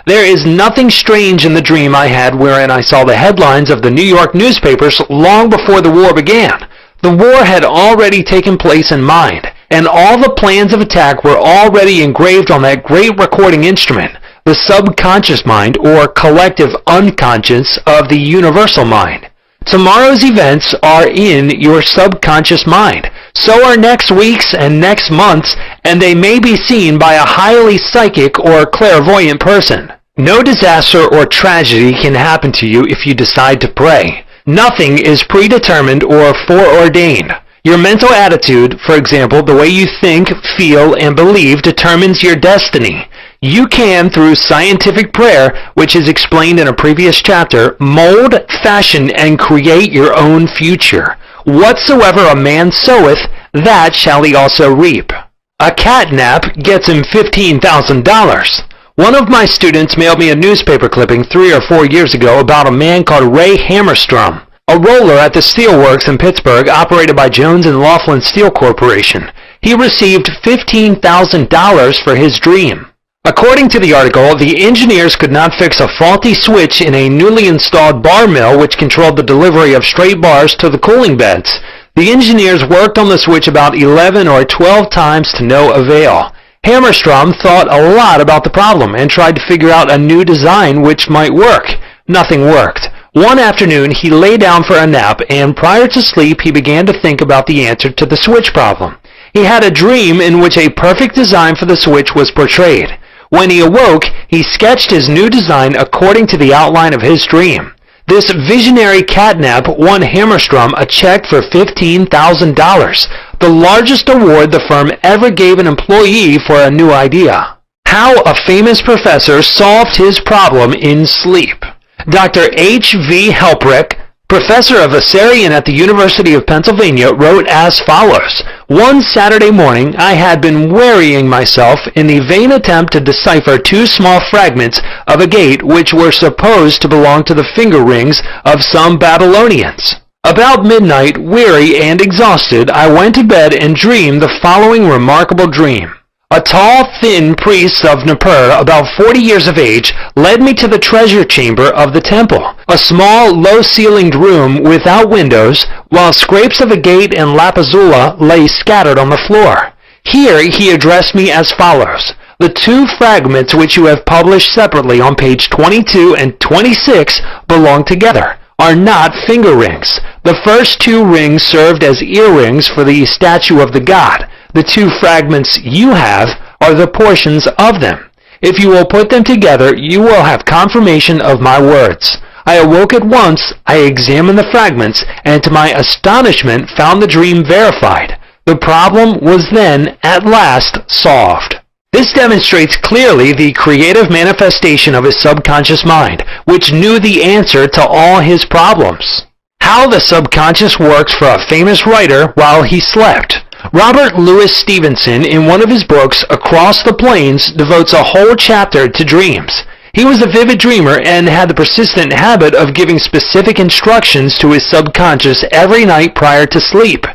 There is nothing strange in the dream I had wherein I saw the headlines of the New York newspapers long before the war began. The war had already taken place in mind, and all the plans of attack were already engraved on that great recording instrument, the subconscious mind, or collective unconscious of the universal mind. Tomorrow's events are in your subconscious mind. So are next week's and next month's, and they may be seen by a highly psychic or clairvoyant person. No disaster or tragedy can happen to you if you decide to pray. Nothing is predetermined or foreordained. Your mental attitude, for example, the way you think, feel, and believe, determines your destiny. You can, through scientific prayer, which is explained in a previous chapter, mold, fashion, and create your own future. Whatsoever a man soweth, that shall he also reap. A catnap gets him $15,000. One of my students mailed me a newspaper clipping 3 or 4 years ago about a man called Ray Hammerstrom, a roller at the steelworks in Pittsburgh operated by Jones and Laughlin Steel Corporation. He received $15,000 for his dream. According to the article, the engineers could not fix a faulty switch in a newly installed bar mill which controlled the delivery of straight bars to the cooling beds. The engineers worked on the switch about 11 or 12 times to no avail. Hammerstrom thought a lot about the problem and tried to figure out a new design which might work. Nothing worked. One afternoon, he lay down for a nap, and prior to sleep, he began to think about the answer to the switch problem. He had a dream in which a perfect design for the switch was portrayed. When he awoke, he sketched his new design according to the outline of his dream. This visionary catnap won Hammerstrom a check for $15,000, the largest award the firm ever gave an employee for a new idea. How a famous professor solved his problem in sleep. Dr. H.V. Helprich, professor of Assyrian at the University of Pennsylvania, wrote as follows: "One Saturday morning, I had been wearying myself in the vain attempt to decipher two small fragments of a gate which were supposed to belong to the finger rings of some Babylonians. About midnight, weary and exhausted, I went to bed and dreamed the following remarkable dream. A tall, thin priest of Nippur, about 40 years of age, led me to the treasure chamber of the temple, a small, low-ceilinged room without windows, while scrapes of a gate and lapazula lay scattered on the floor. Here he addressed me as follows: the two fragments which you have published separately on page 22 and 26 belong together, are not finger rings. The first two rings served as earrings for the statue of the god. The two fragments you have are the portions of them. If you will put them together, you will have confirmation of my words." I awoke at once, I examined the fragments, and to my astonishment found the dream verified. The problem was then, at last, solved. This demonstrates clearly the creative manifestation of his subconscious mind, which knew the answer to all his problems. How the subconscious works for a famous writer while he slept. Robert Louis Stevenson, in one of his books, Across the Plains, devotes a whole chapter to dreams. He was a vivid dreamer and had the persistent habit of giving specific instructions to his subconscious every night prior to sleep.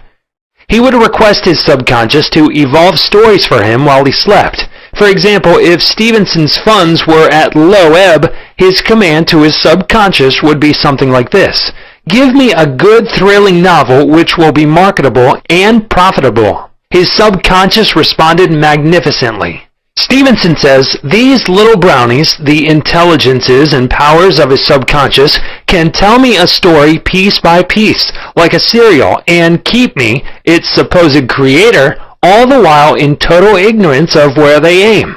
He would request his subconscious to evolve stories for him while he slept. For example, if Stevenson's funds were at low ebb, his command to his subconscious would be something like this: "Give me a good, thrilling novel which will be marketable and profitable." His subconscious responded magnificently. Stevenson says, "These little brownies, the intelligences and powers of his subconscious, can tell me a story piece by piece, like a serial, and keep me, its supposed creator, all the while in total ignorance of where they aim."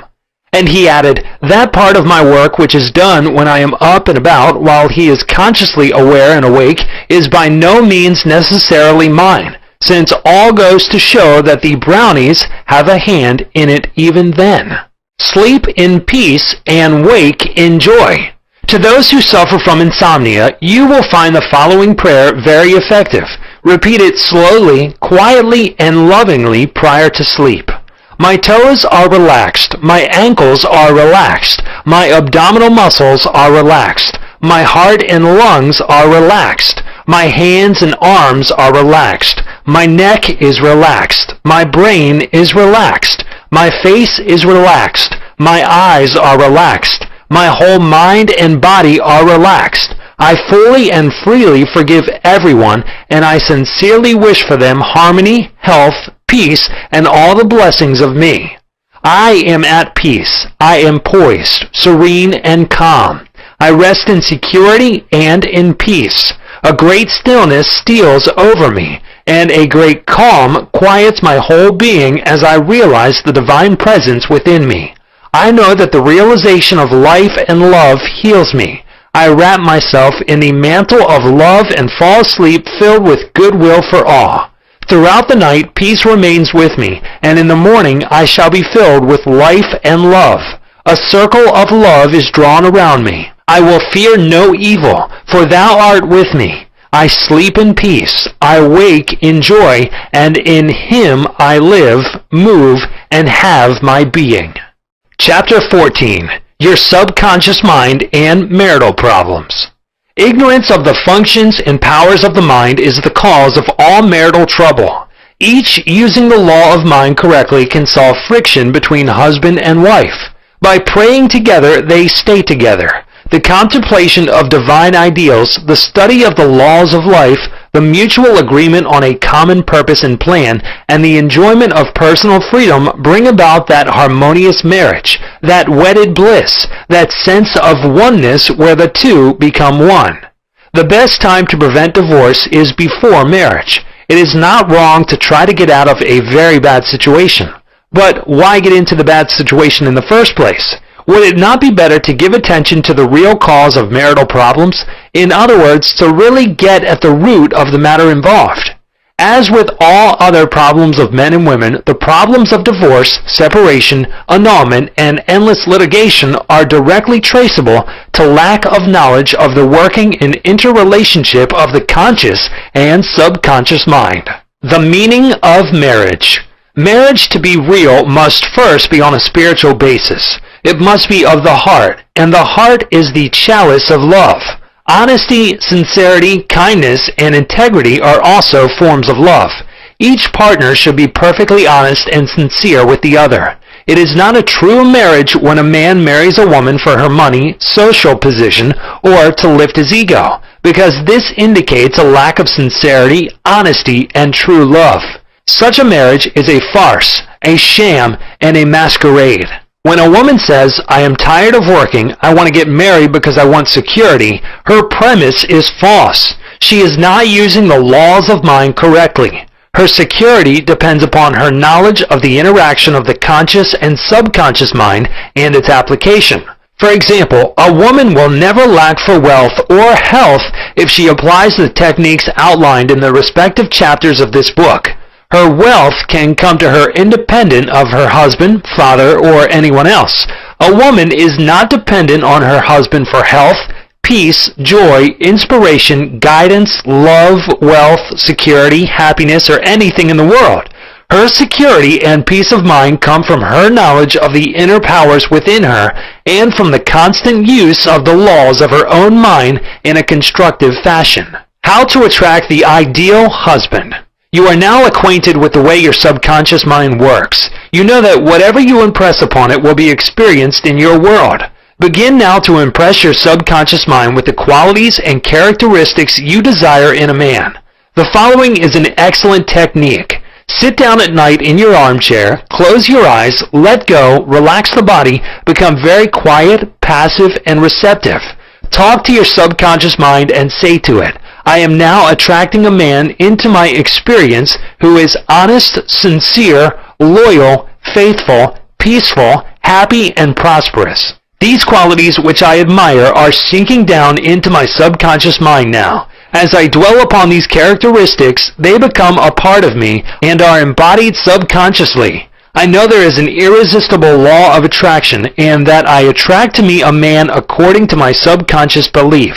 And he added, "That part of my work which is done when I am up and about while he is consciously aware and awake is by no means necessarily mine, since all goes to show that the brownies have a hand in it even then." Sleep in peace and wake in joy. To those who suffer from insomnia, you will find the following prayer very effective. Repeat it slowly, quietly, and lovingly prior to sleep. My toes are relaxed. My ankles are relaxed. My abdominal muscles are relaxed. My heart and lungs are relaxed. My hands and arms are relaxed. My neck is relaxed. My brain is relaxed. My face is relaxed. My eyes are relaxed. My whole mind and body are relaxed. I fully and freely forgive everyone, and I sincerely wish for them harmony, health, peace, and all the blessings of me. I am at peace. I am poised, serene, and calm. I rest in security and in peace. A great stillness steals over me, and a great calm quiets my whole being as I realize the divine presence within me. I know that the realization of life and love heals me. I wrap myself in the mantle of love and fall asleep filled with goodwill for all. Throughout the night, peace remains with me, and in the morning I shall be filled with life and love. A circle of love is drawn around me. I will fear no evil, for thou art with me. I sleep in peace. I wake in joy, and in him I live, move, and have my being. Chapter 14. Your subconscious mind and marital problems. Ignorance of the functions and powers of the mind is the cause of all marital trouble. Each using the law of mind correctly can solve friction between husband and wife. By praying together, they stay together. The contemplation of divine ideals, the study of the laws of life, the mutual agreement on a common purpose and plan, and the enjoyment of personal freedom bring about that harmonious marriage, that wedded bliss, that sense of oneness where the two become one. The best time to prevent divorce is before marriage. It is not wrong to try to get out of a very bad situation. But why get into the bad situation in the first place? Would it not be better to give attention to the real cause of marital problems? In other words, to really get at the root of the matter involved. As with all other problems of men and women, the problems of divorce, separation, annulment, and endless litigation are directly traceable to lack of knowledge of the working and interrelationship of the conscious and subconscious mind. The meaning of marriage. Marriage, to be real, must first be on a spiritual basis. It must be of the heart, and the heart is the chalice of love. Honesty, sincerity, kindness, and integrity are also forms of love. Each partner should be perfectly honest and sincere with the other. It is not a true marriage when a man marries a woman for her money, social position, or to lift his ego, because this indicates a lack of sincerity, honesty, and true love. Such a marriage is a farce, a sham, and a masquerade. When a woman says, "I am tired of working, I want to get married because I want security," her premise is false. She is not using the laws of mind correctly. Her security depends upon her knowledge of the interaction of the conscious and subconscious mind and its application. For example, a woman will never lack for wealth or health if she applies the techniques outlined in the respective chapters of this book. Her wealth can come to her independent of her husband, father, or anyone else. A woman is not dependent on her husband for health, peace, joy, inspiration, guidance, love, wealth, security, happiness, or anything in the world. Her security and peace of mind come from her knowledge of the inner powers within her and from the constant use of the laws of her own mind in a constructive fashion. How to attract the ideal husband. You are now acquainted with the way your subconscious mind works. You know that whatever you impress upon it will be experienced in your world. Begin now to impress your subconscious mind with the qualities and characteristics you desire in a man. The following is an excellent technique. Sit down at night in your armchair, close your eyes, let go, relax the body, become very quiet, passive, and receptive. Talk to your subconscious mind and say to it, "I am now attracting a man into my experience who is honest, sincere, loyal, faithful, peaceful, happy, and prosperous. These qualities which I admire are sinking down into my subconscious mind now. As I dwell upon these characteristics, they become a part of me and are embodied subconsciously. I know there is an irresistible law of attraction and that I attract to me a man according to my subconscious belief.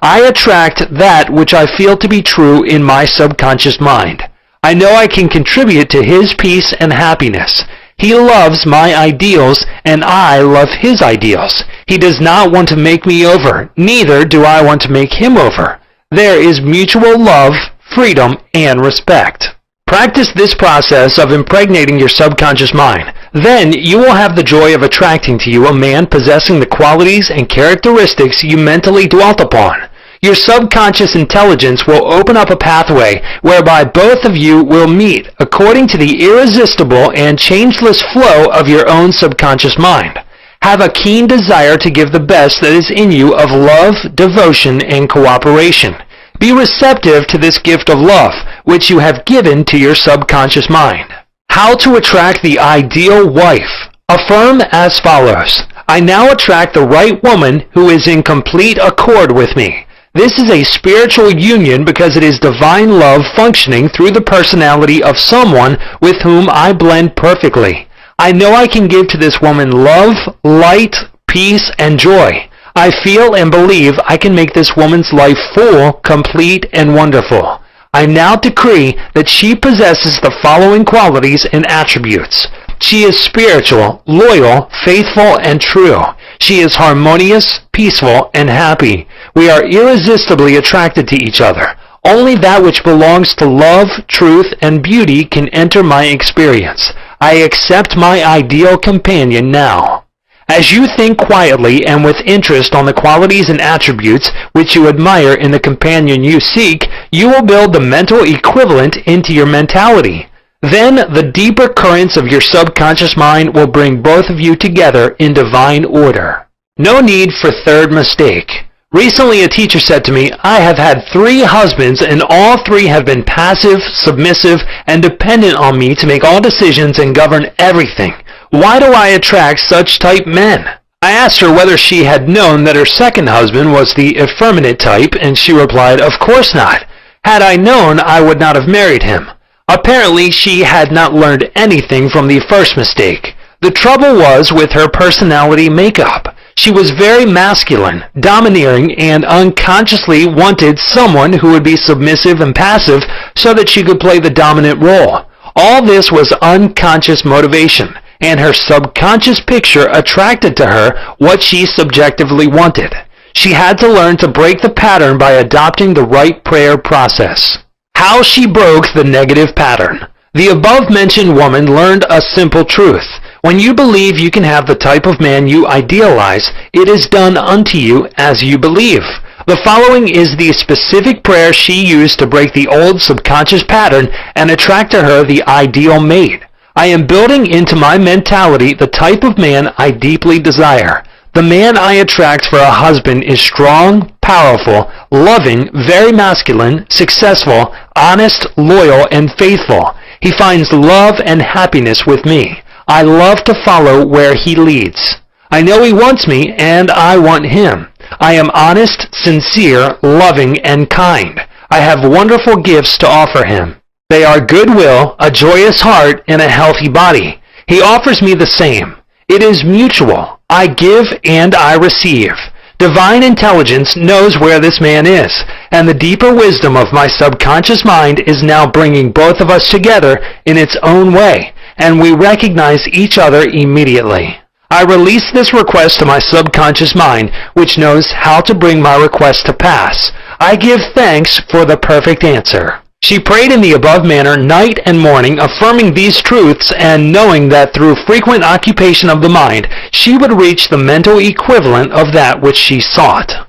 I attract that which I feel to be true in my subconscious mind. I know I can contribute to his peace and happiness. He loves my ideals, and I love his ideals. He does not want to make me over, neither do I want to make him over. There is mutual love, freedom, and respect." Practice this process of impregnating your subconscious mind. Then you will have the joy of attracting to you a man possessing the qualities and characteristics you mentally dwelt upon. Your subconscious intelligence will open up a pathway whereby both of you will meet according to the irresistible and changeless flow of your own subconscious mind. Have a keen desire to give the best that is in you of love, devotion, and cooperation. Be receptive to this gift of love, which you have given to your subconscious mind. How to attract the ideal wife. Affirm as follows: "I now attract the right woman who is in complete accord with me." This is a spiritual union because it is divine love functioning through the personality of someone with whom I blend perfectly. I know I can give to this woman love, light, peace, and joy. I feel and believe I can make this woman's life full, complete, and wonderful. I now decree that she possesses the following qualities and attributes. She is spiritual, loyal, faithful, and true. She is harmonious, peaceful, and happy. We are irresistibly attracted to each other. Only that which belongs to love, truth, and beauty can enter my experience. I accept my ideal companion now. As you think quietly and with interest on the qualities and attributes which you admire in the companion you seek, you will build the mental equivalent into your mentality. Then the deeper currents of your subconscious mind will bring both of you together in divine order. No need for third mistake. Recently a teacher said to me, I have had 3 husbands and all 3 have been passive, submissive, and dependent on me to make all decisions and govern everything. Why do I attract such type men? I asked her whether she had known that her second husband was the effeminate type, and she replied, of course not. Had I known, I would not have married him. Apparently, she had not learned anything from the first mistake. The trouble was with her personality makeup. She was very masculine, domineering, and unconsciously wanted someone who would be submissive and passive so that she could play the dominant role. All this was unconscious motivation, and her subconscious picture attracted to her what she subjectively wanted. She had to learn to break the pattern by adopting the right prayer process. How she broke the negative pattern. The above-mentioned woman learned a simple truth. When you believe you can have the type of man you idealize, it is done unto you as you believe. The following is the specific prayer she used to break the old subconscious pattern and attract to her the ideal mate. I am building into my mentality the type of man I deeply desire. The man I attract for a husband is strong, powerful, loving, very masculine, successful, honest, loyal, and faithful. He finds love and happiness with me. I love to follow where he leads. I know he wants me, and I want him. I am honest, sincere, loving, and kind. I have wonderful gifts to offer him. They are goodwill, a joyous heart, and a healthy body. He offers me the same. It is mutual. I give and I receive. Divine intelligence knows where this man is, and the deeper wisdom of my subconscious mind is now bringing both of us together in its own way, and we recognize each other immediately. I release this request to my subconscious mind, which knows how to bring my request to pass. I give thanks for the perfect answer. She prayed in the above manner night and morning, affirming these truths and knowing that through frequent occupation of the mind, she would reach the mental equivalent of that which she sought.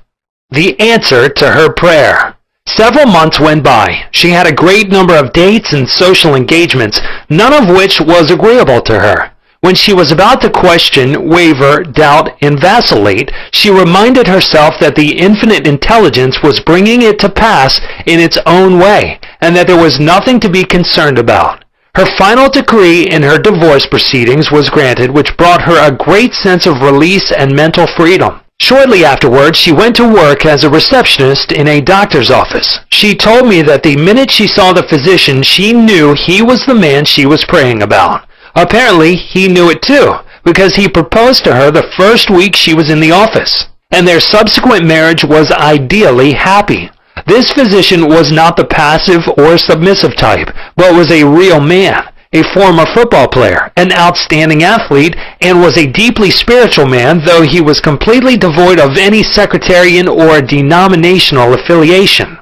The answer to her prayer. Several months went by. She had a great number of dates and social engagements, none of which was agreeable to her. When she was about to question, waver, doubt, and vacillate, she reminded herself that the infinite intelligence was bringing it to pass in its own way, and that there was nothing to be concerned about. Her final decree in her divorce proceedings was granted, which brought her a great sense of release and mental freedom. Shortly afterwards, she went to work as a receptionist in a doctor's office. She told me that the minute she saw the physician, she knew he was the man she was praying about. Apparently, he knew it too, because he proposed to her the first week she was in the office, and their subsequent marriage was ideally happy. This physician was not the passive or submissive type, but was a real man, a former football player, an outstanding athlete, and was a deeply spiritual man, though he was completely devoid of any sectarian or denominational affiliation.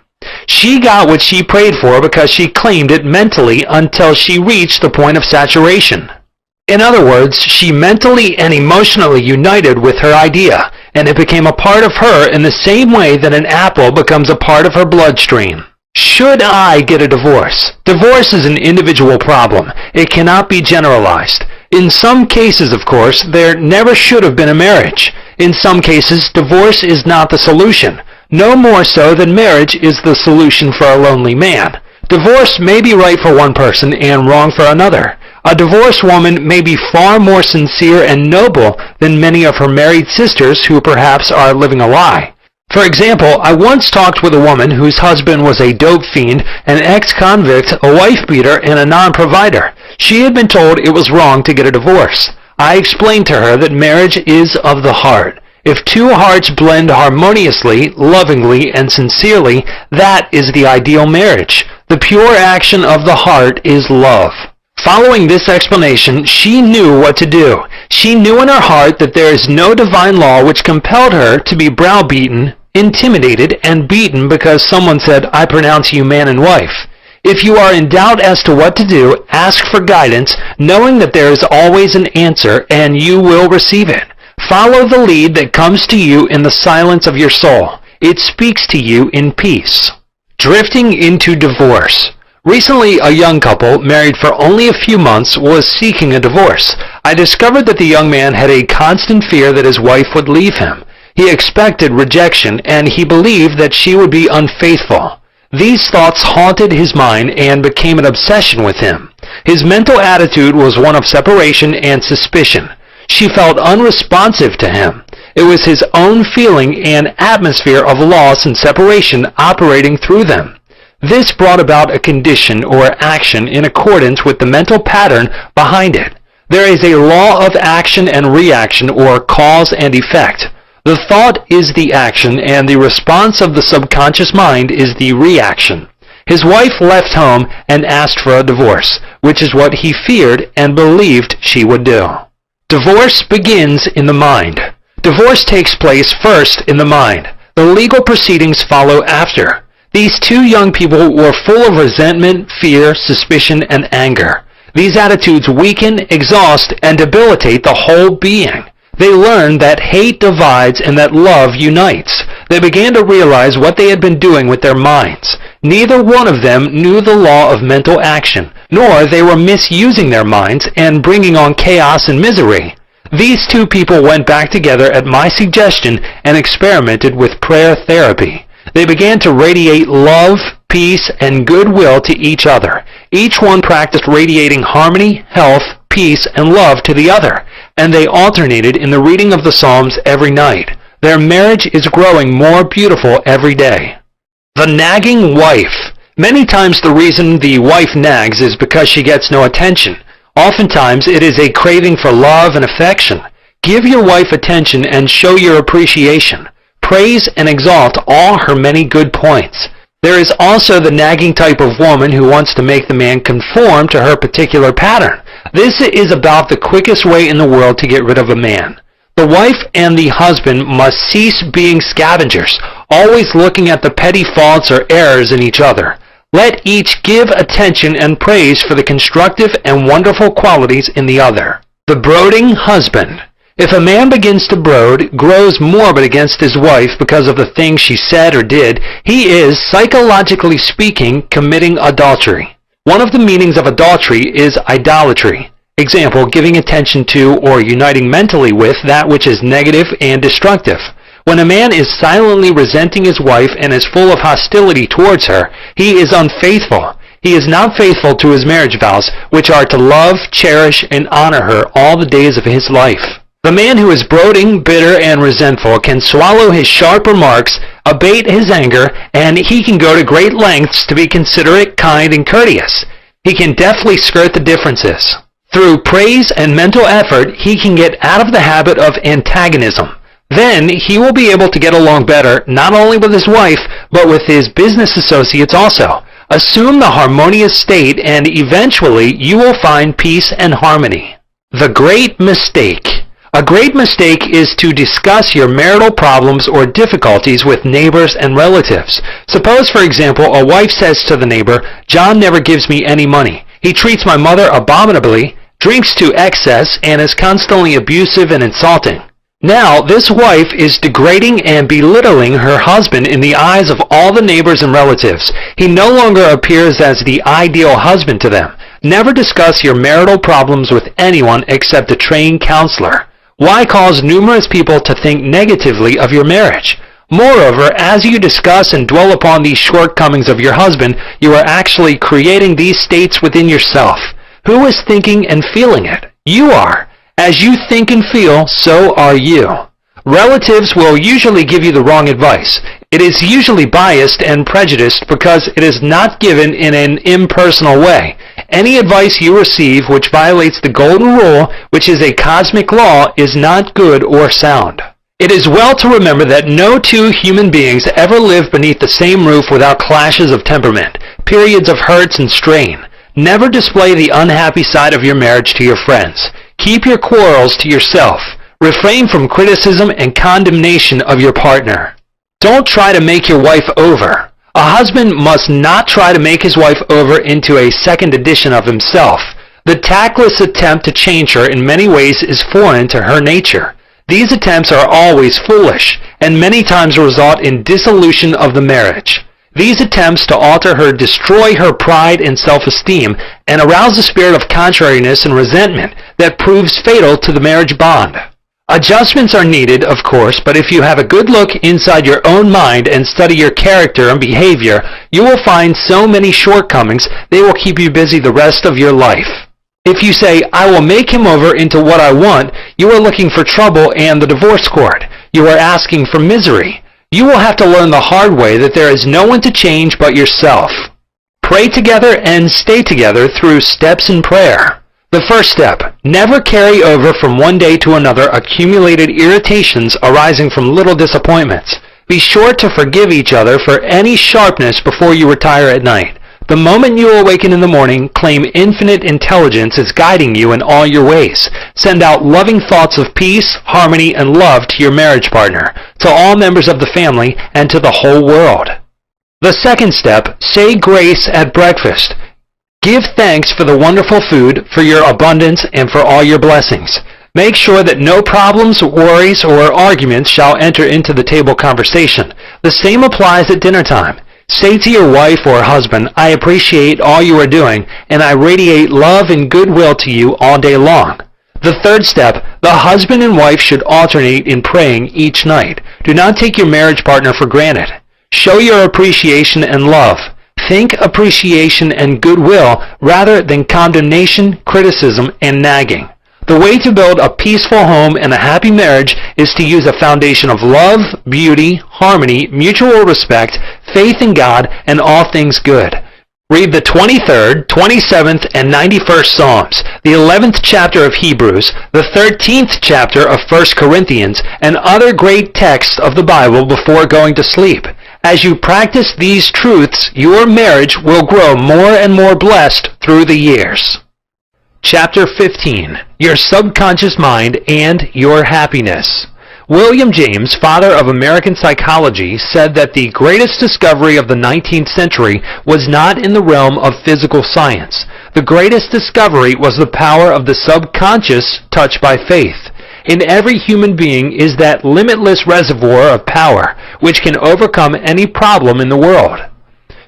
She got what she prayed for because she claimed it mentally until she reached the point of saturation. In other words, she mentally and emotionally united with her idea, and it became a part of her in the same way that an apple becomes a part of her bloodstream. Should I get a divorce? Divorce is an individual problem. It cannot be generalized. In some cases, of course, there never should have been a marriage. In some cases, divorce is not the solution. No more so than marriage is the solution for a lonely man. Divorce may be right for one person and wrong for another. A divorced woman may be far more sincere and noble than many of her married sisters who perhaps are living a lie. For example, I once talked with a woman whose husband was a dope fiend, an ex-convict, a wife-beater, and a non-provider. She had been told it was wrong to get a divorce. I explained to her that marriage is of the heart. If two hearts blend harmoniously, lovingly, and sincerely, that is the ideal marriage. The pure action of the heart is love. Following this explanation, she knew what to do. She knew in her heart that there is no divine law which compelled her to be browbeaten, intimidated, and beaten because someone said, "I pronounce you man and wife." If you are in doubt as to what to do, ask for guidance, knowing that there is always an answer and you will receive it. Follow the lead that comes to you in the silence of your soul. It speaks to you in peace. Drifting into divorce. Recently, a young couple, married for only a few months, was seeking a divorce. I discovered that the young man had a constant fear that his wife would leave him. He expected rejection, and he believed that she would be unfaithful. These thoughts haunted his mind and became an obsession with him. His mental attitude was one of separation and suspicion. She felt unresponsive to him. It was his own feeling and atmosphere of loss and separation operating through them. This brought about a condition or action in accordance with the mental pattern behind it. There is a law of action and reaction, or cause and effect. The thought is the action, and the response of the subconscious mind is the reaction. His wife left home and asked for a divorce, which is what he feared and believed she would do. Divorce begins in the mind. Divorce takes place first in the mind. The legal proceedings follow after. These two young people were full of resentment, fear, suspicion, and anger. These attitudes weaken, exhaust, and debilitate the whole being. They learned that hate divides and that love unites. They began to realize what they had been doing with their minds. Neither one of them knew the law of mental action, nor they were misusing their minds and bringing on chaos and misery. These two people went back together at my suggestion and experimented with prayer therapy. They began to radiate love, peace, and goodwill to each other. Each one practiced radiating harmony, health, peace, and love to the other, and they alternated in the reading of the Psalms every night. Their marriage is growing more beautiful every day. The nagging wife. Many times the reason the wife nags is because she gets no attention. Oftentimes it is a craving for love and affection. Give your wife attention and show your appreciation. Praise and exalt all her many good points. There is also the nagging type of woman who wants to make the man conform to her particular pattern. This is about the quickest way in the world to get rid of a man. The wife and the husband must cease being scavengers, always looking at the petty faults or errors in each other. Let each give attention and praise for the constructive and wonderful qualities in the other. The brooding husband. If a man begins to brood, grows morbid against his wife because of the things she said or did, he is, psychologically speaking, committing adultery. One of the meanings of adultery is idolatry. Example, giving attention to or uniting mentally with that which is negative and destructive. When a man is silently resenting his wife and is full of hostility towards her, he is unfaithful. He is not faithful to his marriage vows, which are to love, cherish, and honor her all the days of his life. The man who is brooding, bitter, and resentful can swallow his sharp remarks, abate his anger, and he can go to great lengths to be considerate, kind, and courteous. He can deftly skirt the differences. Through praise and mental effort, he can get out of the habit of antagonism. Then he will be able to get along better, not only with his wife, but with his business associates also. Assume the harmonious state, and eventually you will find peace and harmony. The great mistake. A great mistake is to discuss your marital problems or difficulties with neighbors and relatives. Suppose, for example, a wife says to the neighbor, "John never gives me any money. He treats my mother abominably, drinks to excess, and is constantly abusive and insulting." Now, this wife is degrading and belittling her husband in the eyes of all the neighbors and relatives. He no longer appears as the ideal husband to them. Never discuss your marital problems with anyone except a trained counselor. Why cause numerous people to think negatively of your marriage? Moreover, as you discuss and dwell upon these shortcomings of your husband, you are actually creating these states within yourself. Who is thinking and feeling it? You are. As you think and feel, so are you. Relatives will usually give you the wrong advice. It is usually biased and prejudiced because it is not given in an impersonal way. Any advice you receive which violates the golden rule, which is a cosmic law, is not good or sound. It is well to remember that no two human beings ever live beneath the same roof without clashes of temperament, periods of hurts and strain. Never display the unhappy side of your marriage to your friends. Keep your quarrels to yourself. Refrain from criticism and condemnation of your partner. Don't try to make your wife over. A husband must not try to make his wife over into a second edition of himself. The tactless attempt to change her in many ways is foreign to her nature. These attempts are always foolish, and many times result in dissolution of the marriage. These attempts to alter her destroy her pride and self-esteem and arouse a spirit of contrariness and resentment that proves fatal to the marriage bond. Adjustments are needed, of course, but if you have a good look inside your own mind and study your character and behavior, you will find so many shortcomings they will keep you busy the rest of your life. If you say, "I will make him over into what I want," you are looking for trouble and the divorce court. You are asking for misery. You will have to learn the hard way that there is no one to change but yourself. Pray together and stay together through steps in prayer. The first step, never carry over from one day to another accumulated irritations arising from little disappointments. Be sure to forgive each other for any sharpness before you retire at night. The moment you awaken in the morning, claim infinite intelligence is guiding you in all your ways. Send out loving thoughts of peace, harmony, and love to your marriage partner, to all members of the family, and to the whole world. The second step, say grace at breakfast. Give thanks for the wonderful food, for your abundance, and for all your blessings. Make sure that no problems, worries, or arguments shall enter into the table conversation. The same applies at dinner time. Say to your wife or husband, "I appreciate all you are doing, and I radiate love and goodwill to you all day long." The third step, the husband and wife should alternate in praying each night. Do not take your marriage partner for granted. Show your appreciation and love. Think appreciation and goodwill rather than condemnation, criticism, and nagging. The way to build a peaceful home and a happy marriage is to use a foundation of love, beauty, harmony, mutual respect, faith in God, and all things good. Read the 23rd, 27th, and 91st Psalms, the 11th chapter of Hebrews, the 13th chapter of 1 Corinthians, and other great texts of the Bible before going to sleep. As you practice these truths, your marriage will grow more and more blessed through the years. Chapter 15. Your Subconscious Mind and Your Happiness. William James, father of American psychology, said that the greatest discovery of the 19th century was not in the realm of physical science. The greatest discovery was the power of the subconscious touched by faith. In every human being is that limitless reservoir of power which can overcome any problem in the world.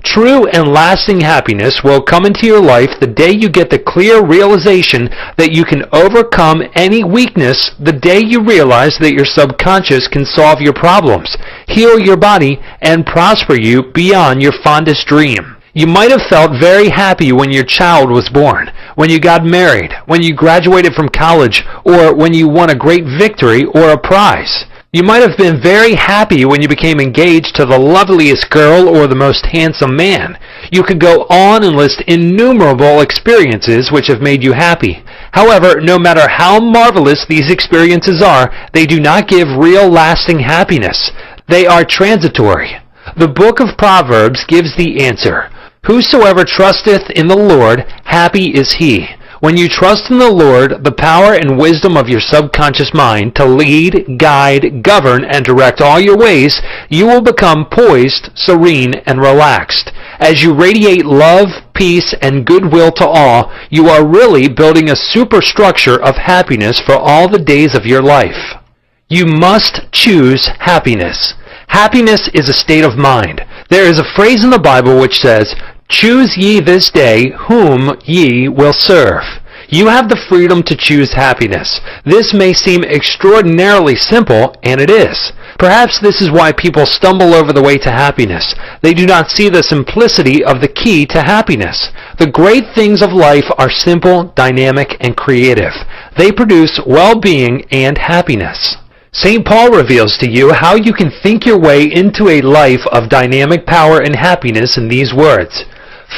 True and lasting happiness will come into your life the day you get the clear realization that you can overcome any weakness, the day you realize that your subconscious can solve your problems, heal your body, and prosper you beyond your fondest dream. You might have felt very happy when your child was born, when you got married, when you graduated from college, or when you won a great victory or a prize. You might have been very happy when you became engaged to the loveliest girl or the most handsome man. You could go on and list innumerable experiences which have made you happy. However, no matter how marvelous these experiences are, they do not give real lasting happiness. They are transitory. The book of Proverbs gives the answer. Whosoever trusteth in the Lord, happy is he. When you trust in the Lord, the power and wisdom of your subconscious mind to lead, guide, govern, and direct all your ways, you will become poised, serene, and relaxed. As you radiate love, peace, and goodwill to all, you are really building a superstructure of happiness for all the days of your life. You must choose happiness. Happiness is a state of mind. There is a phrase in the Bible which says, "Choose ye this day whom ye will serve." You have the freedom to choose happiness. This may seem extraordinarily simple, and it is. Perhaps this is why people stumble over the way to happiness. They do not see the simplicity of the key to happiness. The great things of life are simple, dynamic, and creative. They produce well-being and happiness. St. Paul reveals to you how you can think your way into a life of dynamic power and happiness in these words.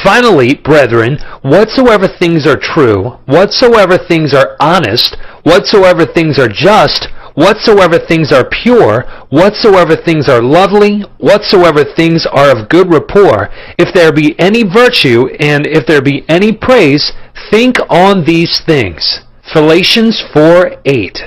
Finally, brethren, whatsoever things are true, whatsoever things are honest, whatsoever things are just, whatsoever things are pure, whatsoever things are lovely, whatsoever things are of good rapport, if there be any virtue, and if there be any praise, think on these things. Galatians 4:8.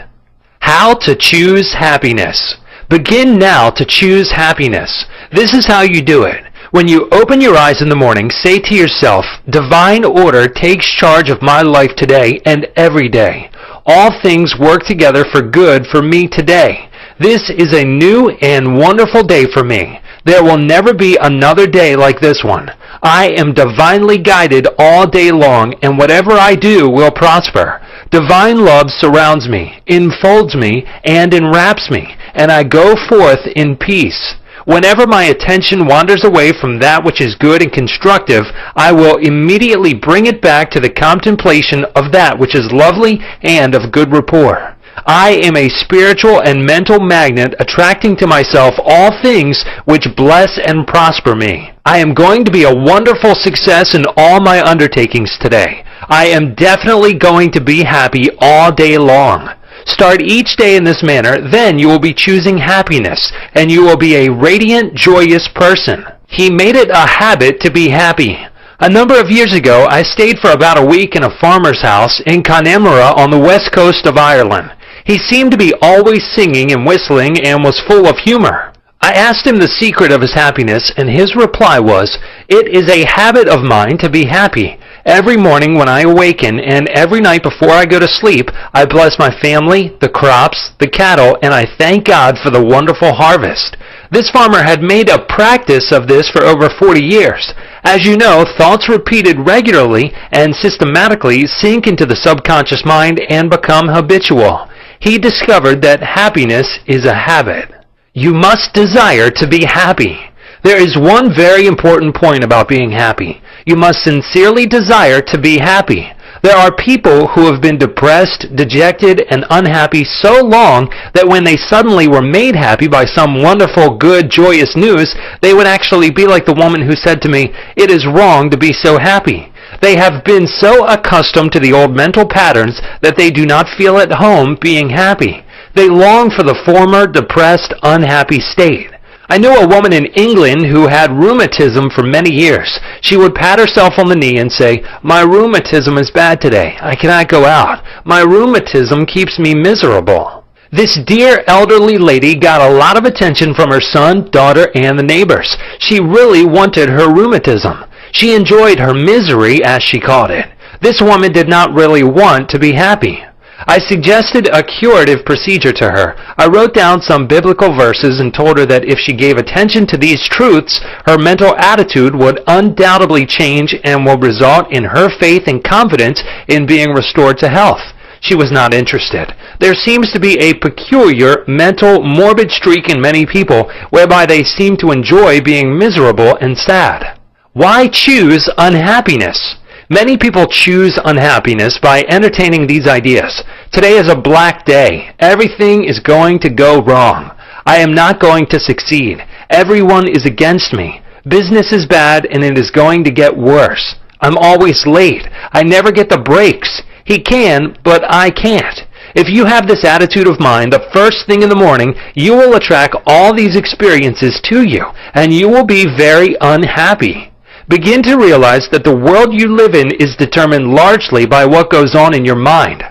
How to choose happiness. Begin now to choose happiness. This is how you do it. When you open your eyes in the morning, say to yourself, "Divine order takes charge of my life today and every day. All things work together for good for me today. This is a new and wonderful day for me. There will never be another day like this one. I am divinely guided all day long, and whatever I do will prosper. Divine love surrounds me, enfolds me, and enwraps me, and I go forth in peace. Whenever my attention wanders away from that which is good and constructive, I will immediately bring it back to the contemplation of that which is lovely and of good rapport. I am a spiritual and mental magnet, attracting to myself all things which bless and prosper me. I am going to be a wonderful success in all my undertakings today. I am definitely going to be happy all day long. Start each day in this manner, then you will be choosing happiness, and you will be a radiant, joyous person. He made it a habit to be happy. A number of years ago, I stayed for about a week in a farmer's house in Connemara on the west coast of Ireland. He seemed to be always singing and whistling and was full of humor. I asked him the secret of his happiness, and his reply was, "It is a habit of mine to be happy. Every morning when I awaken and every night before I go to sleep, I bless my family, the crops, the cattle, and I thank God for the wonderful harvest." This farmer had made a practice of this for over 40 years. As you know, thoughts repeated regularly and systematically sink into the subconscious mind and become habitual. He discovered that happiness is a habit. You must desire to be happy. There is one very important point about being happy. You must sincerely desire to be happy. There are people who have been depressed, dejected, and unhappy so long that when they suddenly were made happy by some wonderful, good, joyous news, they would actually be like the woman who said to me, "It is wrong to be so happy." They have been so accustomed to the old mental patterns that they do not feel at home being happy. They long for the former depressed, unhappy state. I knew a woman in England who had rheumatism for many years. She would pat herself on the knee and say, "My rheumatism is bad today. I cannot go out. My rheumatism keeps me miserable." This dear elderly lady got a lot of attention from her son, daughter, and the neighbors. She really wanted her rheumatism. She enjoyed her misery, as she called it. This woman did not really want to be happy. I suggested a curative procedure to her. I wrote down some biblical verses and told her that if she gave attention to these truths, her mental attitude would undoubtedly change and will result in her faith and confidence in being restored to health. She was not interested. There seems to be a peculiar mental morbid streak in many people whereby they seem to enjoy being miserable and sad. Why choose unhappiness? Many people choose unhappiness by entertaining these ideas. Today is a black day. Everything is going to go wrong. I am not going to succeed. Everyone is against me. Business is bad and it is going to get worse. I'm always late. I never get the breaks. He can, but I can't. If you have this attitude of mind the first thing in the morning, you will attract all these experiences to you, and you will be very unhappy. Begin to realize that the world you live in is determined largely by what goes on in your mind.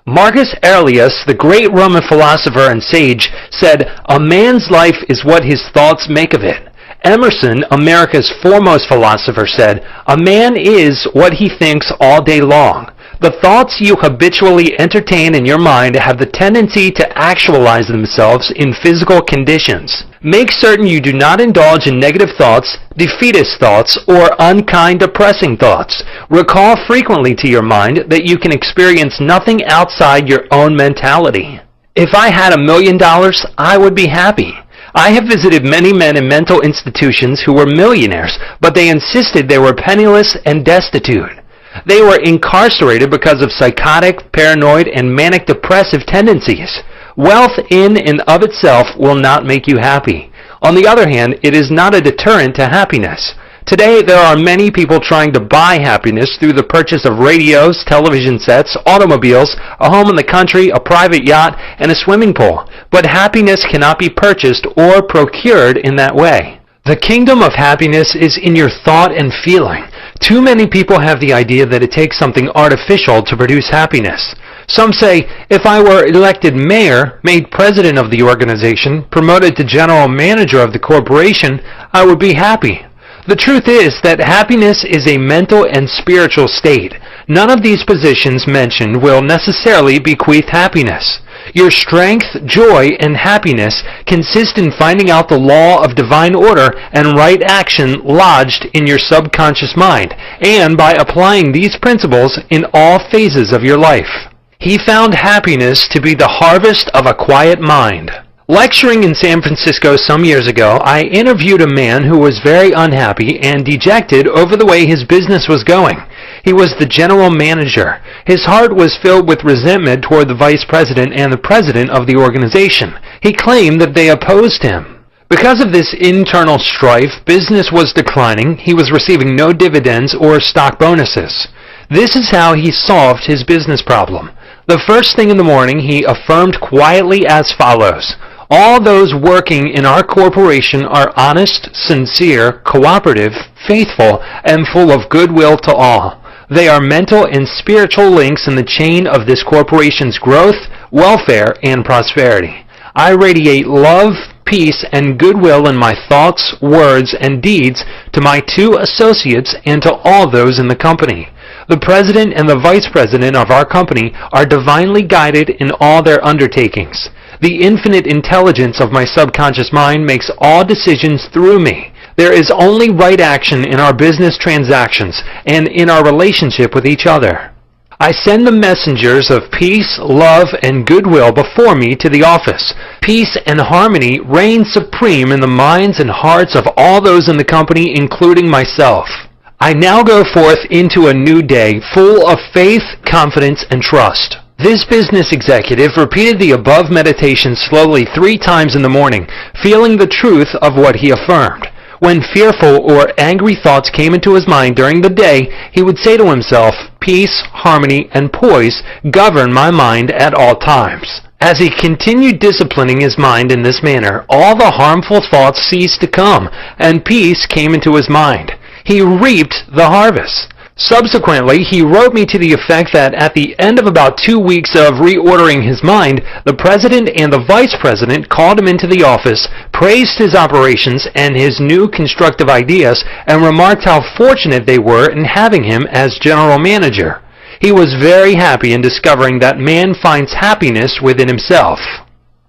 Marcus Aurelius, the great Roman philosopher and sage, said, "A man's life is what his thoughts make of it." Emerson, America's foremost philosopher, said, "A man is what he thinks all day long." The thoughts you habitually entertain in your mind have the tendency to actualize themselves in physical conditions. Make certain you do not indulge in negative thoughts, defeatist thoughts, or unkind, depressing thoughts. Recall frequently to your mind that you can experience nothing outside your own mentality. If I had $1 million, I would be happy. I have visited many men in mental institutions who were millionaires, but they insisted they were penniless and destitute. They were incarcerated because of psychotic, paranoid, and manic depressive tendencies. Wealth in and of itself will not make you happy. On the other hand, it is not a deterrent to happiness. Today, there are many people trying to buy happiness through the purchase of radios, television sets, automobiles, a home in the country, a private yacht, and a swimming pool. But happiness cannot be purchased or procured in that way. The kingdom of happiness is in your thought and feeling. Too many people have the idea that it takes something artificial to produce happiness. Some say, if I were elected mayor, made president of the organization, promoted to general manager of the corporation, I would be happy. The truth is that happiness is a mental and spiritual state. None of these positions mentioned will necessarily bequeath happiness. Your strength, joy, and happiness consist in finding out the law of divine order and right action lodged in your subconscious mind, and by applying these principles in all phases of your life. He found happiness to be the harvest of a quiet mind. Lecturing in San Francisco some years ago, I interviewed a man who was very unhappy and dejected over the way his business was going. He was the general manager. His heart was filled with resentment toward the vice president and the president of the organization. He claimed that they opposed him. Because of this internal strife, business was declining, he was receiving no dividends or stock bonuses. This is how he solved his business problem. The first thing in the morning, he affirmed quietly as follows: "All those working in our corporation are honest, sincere, cooperative, faithful, and full of goodwill to all. They are mental and spiritual links in the chain of this corporation's growth, welfare, and prosperity. I radiate love, peace, and goodwill in my thoughts, words, and deeds to my 2 associates and to all those in the company. The president and the vice president of our company are divinely guided in all their undertakings. The infinite intelligence of my subconscious mind makes all decisions through me. There is only right action in our business transactions and in our relationship with each other. I send the messengers of peace, love, and goodwill before me to the office. Peace and harmony reign supreme in the minds and hearts of all those in the company, including myself. I now go forth into a new day full of faith, confidence, and trust." This business executive repeated the above meditation slowly 3 times in the morning, feeling the truth of what he affirmed. When fearful or angry thoughts came into his mind during the day, he would say to himself, "Peace, harmony, and poise govern my mind at all times." As he continued disciplining his mind in this manner, all the harmful thoughts ceased to come, and peace came into his mind. He reaped the harvest. Subsequently, he wrote me to the effect that at the end of about 2 weeks of reordering his mind, the president and the vice president called him into the office, praised his operations and his new constructive ideas, and remarked how fortunate they were in having him as general manager. He was very happy in discovering that man finds happiness within himself.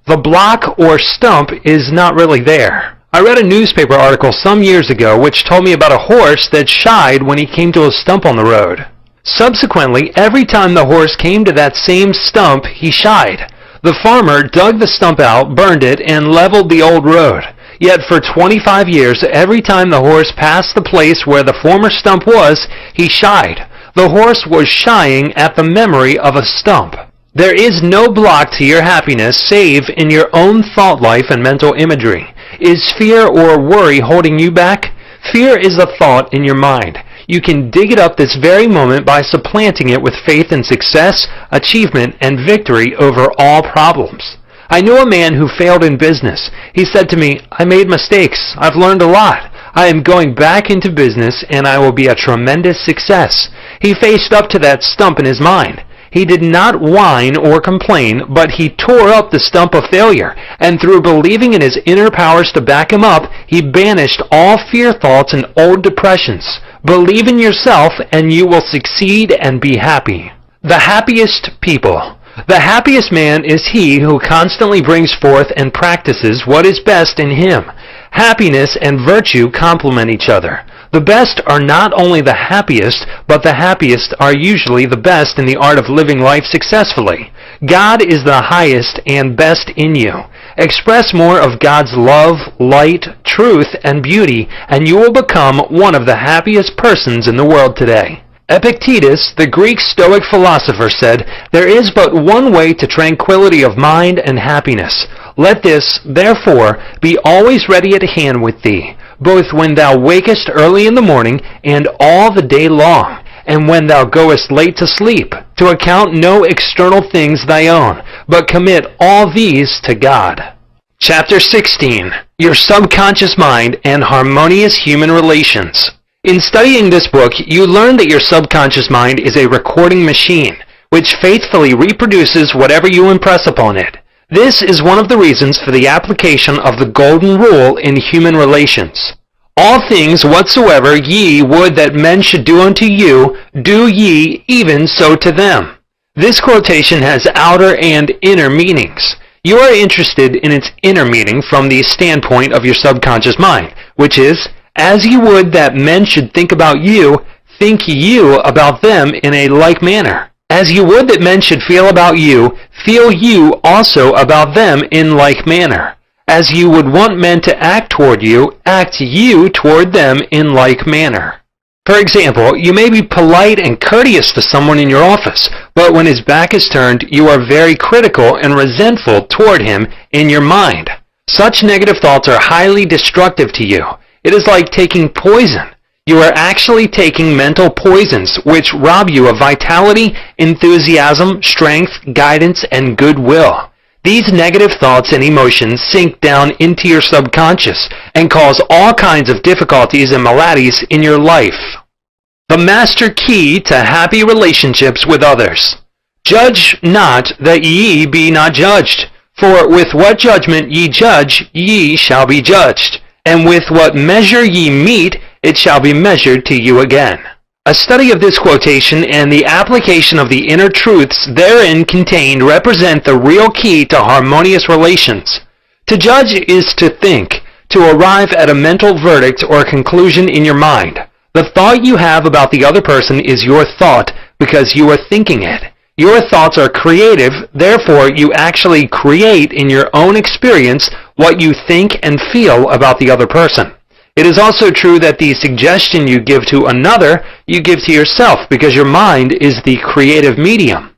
The block or stump is not really there. I read a newspaper article some years ago which told me about a horse that shied when he came to a stump on the road. Subsequently, every time the horse came to that same stump, he shied. The farmer dug the stump out, burned it, and leveled the old road. Yet for 25 years, every time the horse passed the place where the former stump was, he shied. The horse was shying at the memory of a stump. There is no block to your happiness save in your own thought life and mental imagery. Is fear or worry holding you back? Fear is a thought in your mind. You can dig it up this very moment by supplanting it with faith in success, achievement, and victory over all problems. I knew a man who failed in business. He said to me, "I made mistakes. I've learned a lot. I am going back into business and I will be a tremendous success." He faced up to that stump in his mind. He did not whine or complain, but he tore up the stump of failure, and through believing in his inner powers to back him up, he banished all fear thoughts and old depressions. Believe in yourself and you will succeed and be happy. The happiest people. The happiest man is he who constantly brings forth and practices what is best in him. Happiness and virtue complement each other. The best are not only the happiest, but the happiest are usually the best in the art of living life successfully. God is the highest and best in you. Express more of God's love, light, truth, and beauty, and you will become one of the happiest persons in the world today. Epictetus, the Greek Stoic philosopher, said, "There is but one way to tranquility of mind and happiness. Let this, therefore, be always ready at hand with thee, both when thou wakest early in the morning and all the day long, and when thou goest late to sleep, to account no external things thy own, but commit all these to God." Chapter 16. Your Subconscious Mind and Harmonious Human Relations. In studying this book, you learn that your subconscious mind is a recording machine, which faithfully reproduces whatever you impress upon it. This is one of the reasons for the application of the golden rule in human relations. All things whatsoever ye would that men should do unto you, do ye even so to them. This quotation has outer and inner meanings. You are interested in its inner meaning from the standpoint of your subconscious mind, which is, as you would that men should think about you, think you about them in a like manner. As you would that men should feel about you, feel you also about them in like manner. As you would want men to act toward you, act you toward them in like manner. For example, you may be polite and courteous to someone in your office, but when his back is turned, you are very critical and resentful toward him in your mind. Such negative thoughts are highly destructive to you. It is like taking poison. You are actually taking mental poisons, which rob you of vitality, enthusiasm, strength, guidance, and goodwill. These negative thoughts and emotions sink down into your subconscious and cause all kinds of difficulties and maladies in your life. The master key to happy relationships with others. Judge not that ye be not judged. For with what judgment ye judge, ye shall be judged. And with what measure ye mete, it shall be measured to you again. A study of this quotation and the application of the inner truths therein contained represent the real key to harmonious relations. To judge is to think, to arrive at a mental verdict or conclusion in your mind. The thought you have about the other person is your thought because you are thinking it. Your thoughts are creative, therefore you actually create in your own experience what you think and feel about the other person. It is also true that the suggestion you give to another, you give to yourself because your mind is the creative medium.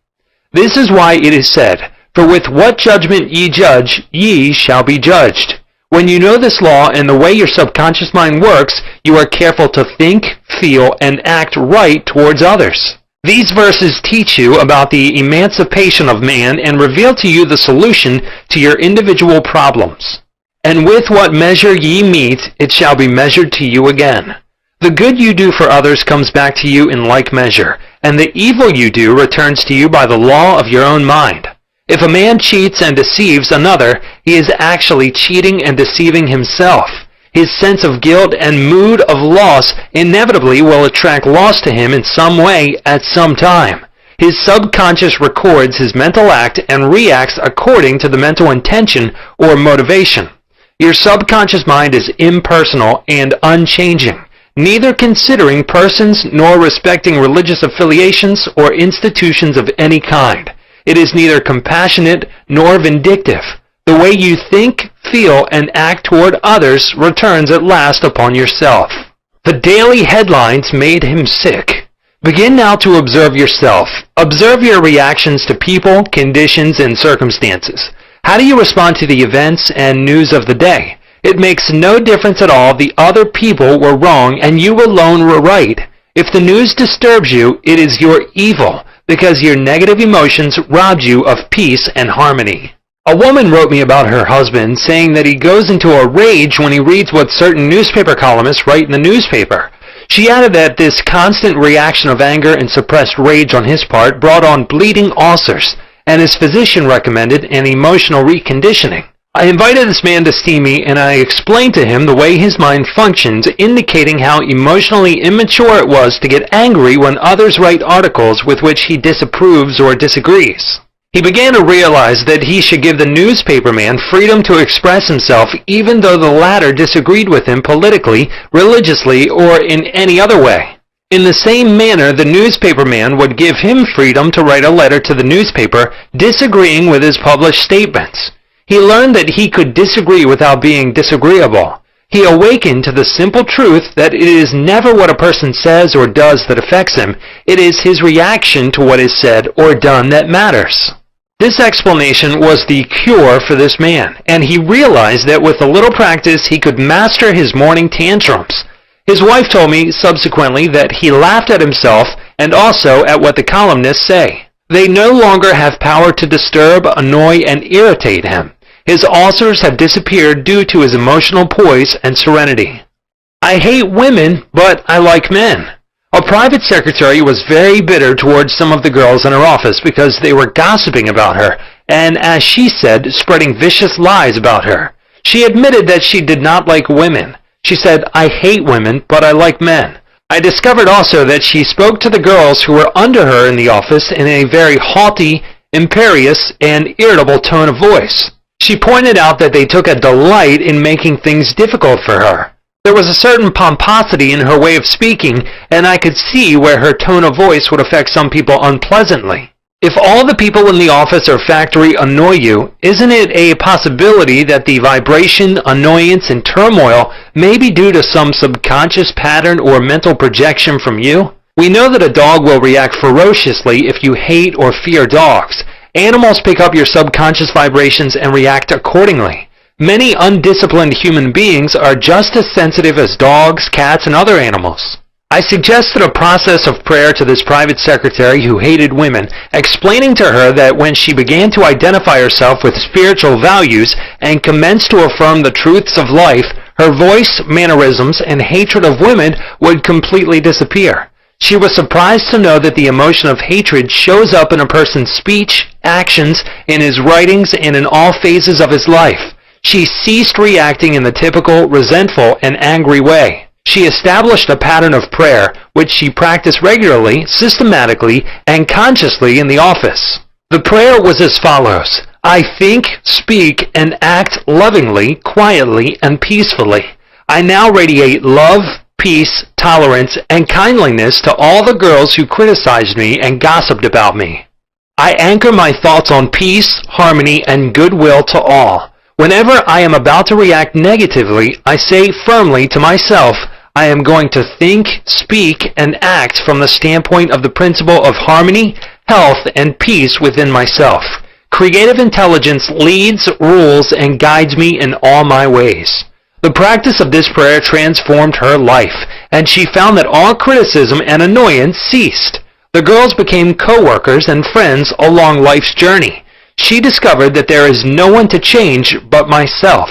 This is why it is said, "For with what judgment ye judge, ye shall be judged." When you know this law and the way your subconscious mind works, you are careful to think, feel, and act right towards others. These verses teach you about the emancipation of man and reveal to you the solution to your individual problems. And with what measure ye mete, it shall be measured to you again. The good you do for others comes back to you in like measure, and the evil you do returns to you by the law of your own mind. If a man cheats and deceives another, he is actually cheating and deceiving himself. His sense of guilt and mood of loss inevitably will attract loss to him in some way at some time. His subconscious records his mental act and reacts according to the mental intention or motivation. Your subconscious mind is impersonal and unchanging, neither considering persons nor respecting religious affiliations or institutions of any kind. It is neither compassionate nor vindictive. The way you think, feel, and act toward others returns at last upon yourself. The daily headlines made him sick. Begin now to observe yourself. Observe your reactions to people, conditions, and circumstances. How do you respond to the events and news of the day? It makes no difference at all. The other people were wrong and you alone were right. If the news disturbs you, it is your evil, because your negative emotions robbed you of peace and harmony. A woman wrote me about her husband, saying that he goes into a rage when he reads what certain newspaper columnists write in the newspaper. She added that this constant reaction of anger and suppressed rage on his part brought on bleeding ulcers, and his physician recommended an emotional reconditioning. I invited this man to see me, and I explained to him the way his mind functions, indicating how emotionally immature it was to get angry when others write articles with which he disapproves or disagrees. He began to realize that he should give the newspaper man freedom to express himself even though the latter disagreed with him politically, religiously, or in any other way. In the same manner, the newspaper man would give him freedom to write a letter to the newspaper disagreeing with his published statements. He learned that he could disagree without being disagreeable. He awakened to the simple truth that it is never what a person says or does that affects him. It is his reaction to what is said or done that matters. This explanation was the cure for this man, and he realized that with a little practice he could master his morning tantrums. His wife told me subsequently that he laughed at himself and also at what the columnists say. They no longer have power to disturb, annoy, and irritate him. His ulcers have disappeared due to his emotional poise and serenity. I hate women, but I like men. A private secretary was very bitter towards some of the girls in her office because they were gossiping about her and, as she said, spreading vicious lies about her. She admitted that she did not like women. She said, "I hate women, but I like men." I discovered also that she spoke to the girls who were under her in the office in a very haughty, imperious, and irritable tone of voice. She pointed out that they took a delight in making things difficult for her. There was a certain pomposity in her way of speaking, and I could see where her tone of voice would affect some people unpleasantly. If all the people in the office or factory annoy you, isn't it a possibility that the vibration, annoyance, and turmoil may be due to some subconscious pattern or mental projection from you? We know that a dog will react ferociously if you hate or fear dogs. Animals pick up your subconscious vibrations and react accordingly. Many undisciplined human beings are just as sensitive as dogs, cats, and other animals. I suggested a process of prayer to this private secretary who hated women, explaining to her that when she began to identify herself with spiritual values and commenced to affirm the truths of life, her voice, mannerisms, and hatred of women would completely disappear. She was surprised to know that the emotion of hatred shows up in a person's speech, actions, in his writings, and in all phases of his life. She ceased reacting in the typical resentful and angry way. She established a pattern of prayer, which she practiced regularly, systematically, and consciously in the office. The prayer was as follows: I think, speak, and act lovingly, quietly, and peacefully. I now radiate love, peace, tolerance, and kindliness to all the girls who criticized me and gossiped about me. I anchor my thoughts on peace, harmony, and goodwill to all. Whenever I am about to react negatively, I say firmly to myself, I am going to think, speak, and act from the standpoint of the principle of harmony, health, and peace within myself. Creative intelligence leads, rules, and guides me in all my ways. The practice of this prayer transformed her life, and she found that all criticism and annoyance ceased. The girls became co-workers and friends along life's journey. She discovered that there is no one to change but myself.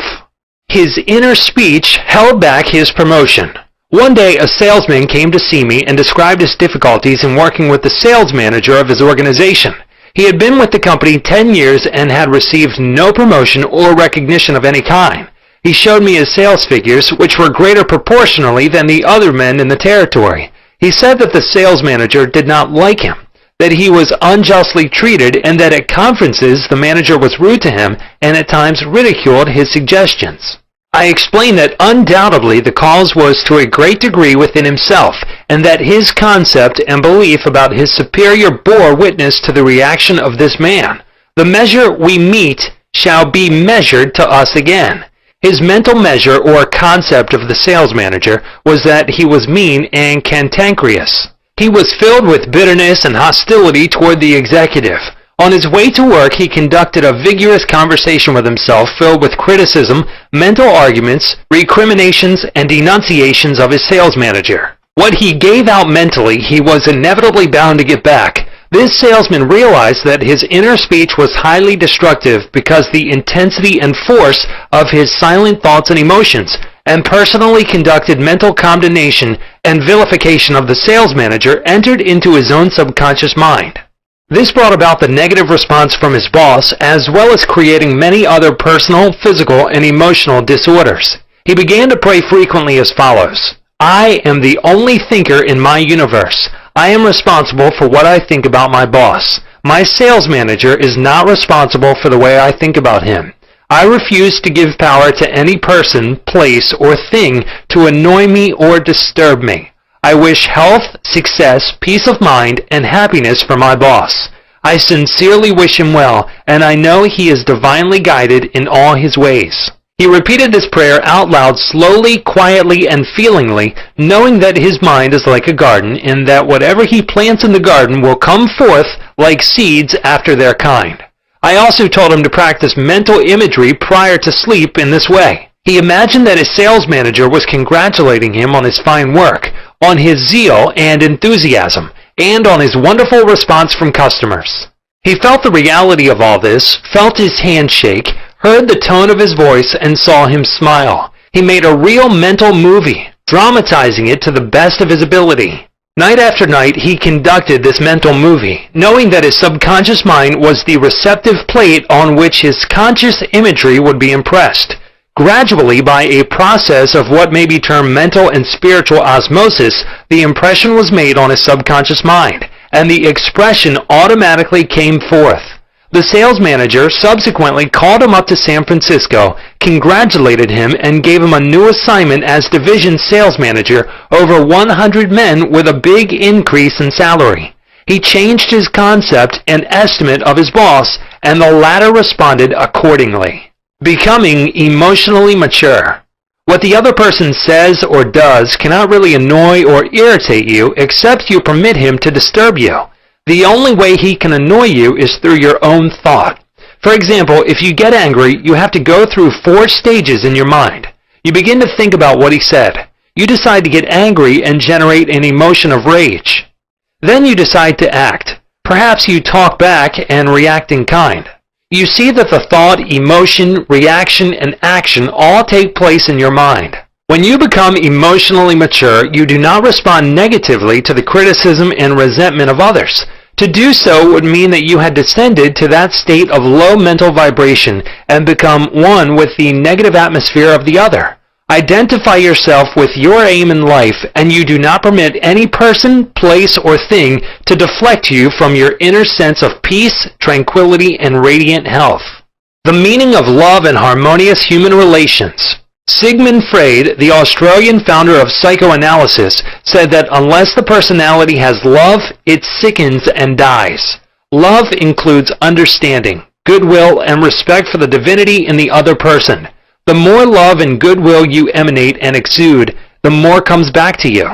His inner speech held back his promotion. One day, a salesman came to see me and described his difficulties in working with the sales manager of his organization. He had been with the company 10 years and had received no promotion or recognition of any kind. He showed me his sales figures, which were greater proportionally than the other men in the territory. He said that the sales manager did not like him, that he was unjustly treated, and that at conferences the manager was rude to him and at times ridiculed his suggestions. I explained that undoubtedly the cause was to a great degree within himself, and that his concept and belief about his superior bore witness to the reaction of this man. The measure we meet shall be measured to us again. His mental measure or concept of the sales manager was that he was mean and cantankerous. He was filled with bitterness and hostility toward the executive. On his way to work, he conducted a vigorous conversation with himself filled with criticism, mental arguments, recriminations, and denunciations of his sales manager. What he gave out mentally, he was inevitably bound to get back. This salesman realized that his inner speech was highly destructive because the intensity and force of his silent thoughts and emotions, and personally conducted mental condemnation and vilification of the sales manager entered into his own subconscious mind. This brought about the negative response from his boss, as well as creating many other personal, physical, and emotional disorders. He began to pray frequently as follows: I am the only thinker in my universe. I am responsible for what I think about my boss. My sales manager is not responsible for the way I think about him. I refuse to give power to any person, place, or thing to annoy me or disturb me. I wish health, success, peace of mind, and happiness for my boss. I sincerely wish him well, and I know he is divinely guided in all his ways. He repeated this prayer out loud, slowly, quietly, and feelingly, knowing that his mind is like a garden, and that whatever he plants in the garden will come forth like seeds after their kind. I also told him to practice mental imagery prior to sleep in this way. He imagined that his sales manager was congratulating him on his fine work, on his zeal and enthusiasm, and on his wonderful response from customers. He felt the reality of all this, felt his hand shake, heard the tone of his voice, and saw him smile. He made a real mental movie, dramatizing it to the best of his ability. Night after night, he conducted this mental movie, knowing that his subconscious mind was the receptive plate on which his conscious imagery would be impressed. Gradually, by a process of what may be termed mental and spiritual osmosis, the impression was made on his subconscious mind, and the expression automatically came forth. The sales manager subsequently called him up to San Francisco, congratulated him, and gave him a new assignment as division sales manager over 100 men with a big increase in salary. He changed his concept and estimate of his boss, and the latter responded accordingly. Becoming emotionally mature. What the other person says or does cannot really annoy or irritate you except you permit him to disturb you. The only way he can annoy you is through your own thought. For example, if you get angry, you have to go through 4 stages in your mind. You begin to think about what he said. You decide to get angry and generate an emotion of rage. Then you decide to act. Perhaps you talk back and react in kind. You see that the thought, emotion, reaction, and action all take place in your mind. When you become emotionally mature, you do not respond negatively to the criticism and resentment of others. To do so would mean that you had descended to that state of low mental vibration and become one with the negative atmosphere of the other. Identify yourself with your aim in life, and you do not permit any person, place, or thing to deflect you from your inner sense of peace, tranquility, and radiant health. The meaning of love and harmonious human relations. Sigmund Freud, the Australian founder of psychoanalysis, said that unless the personality has love, it sickens and dies. Love includes understanding, goodwill, and respect for the divinity in the other person. The more love and goodwill you emanate and exude, the more comes back to you.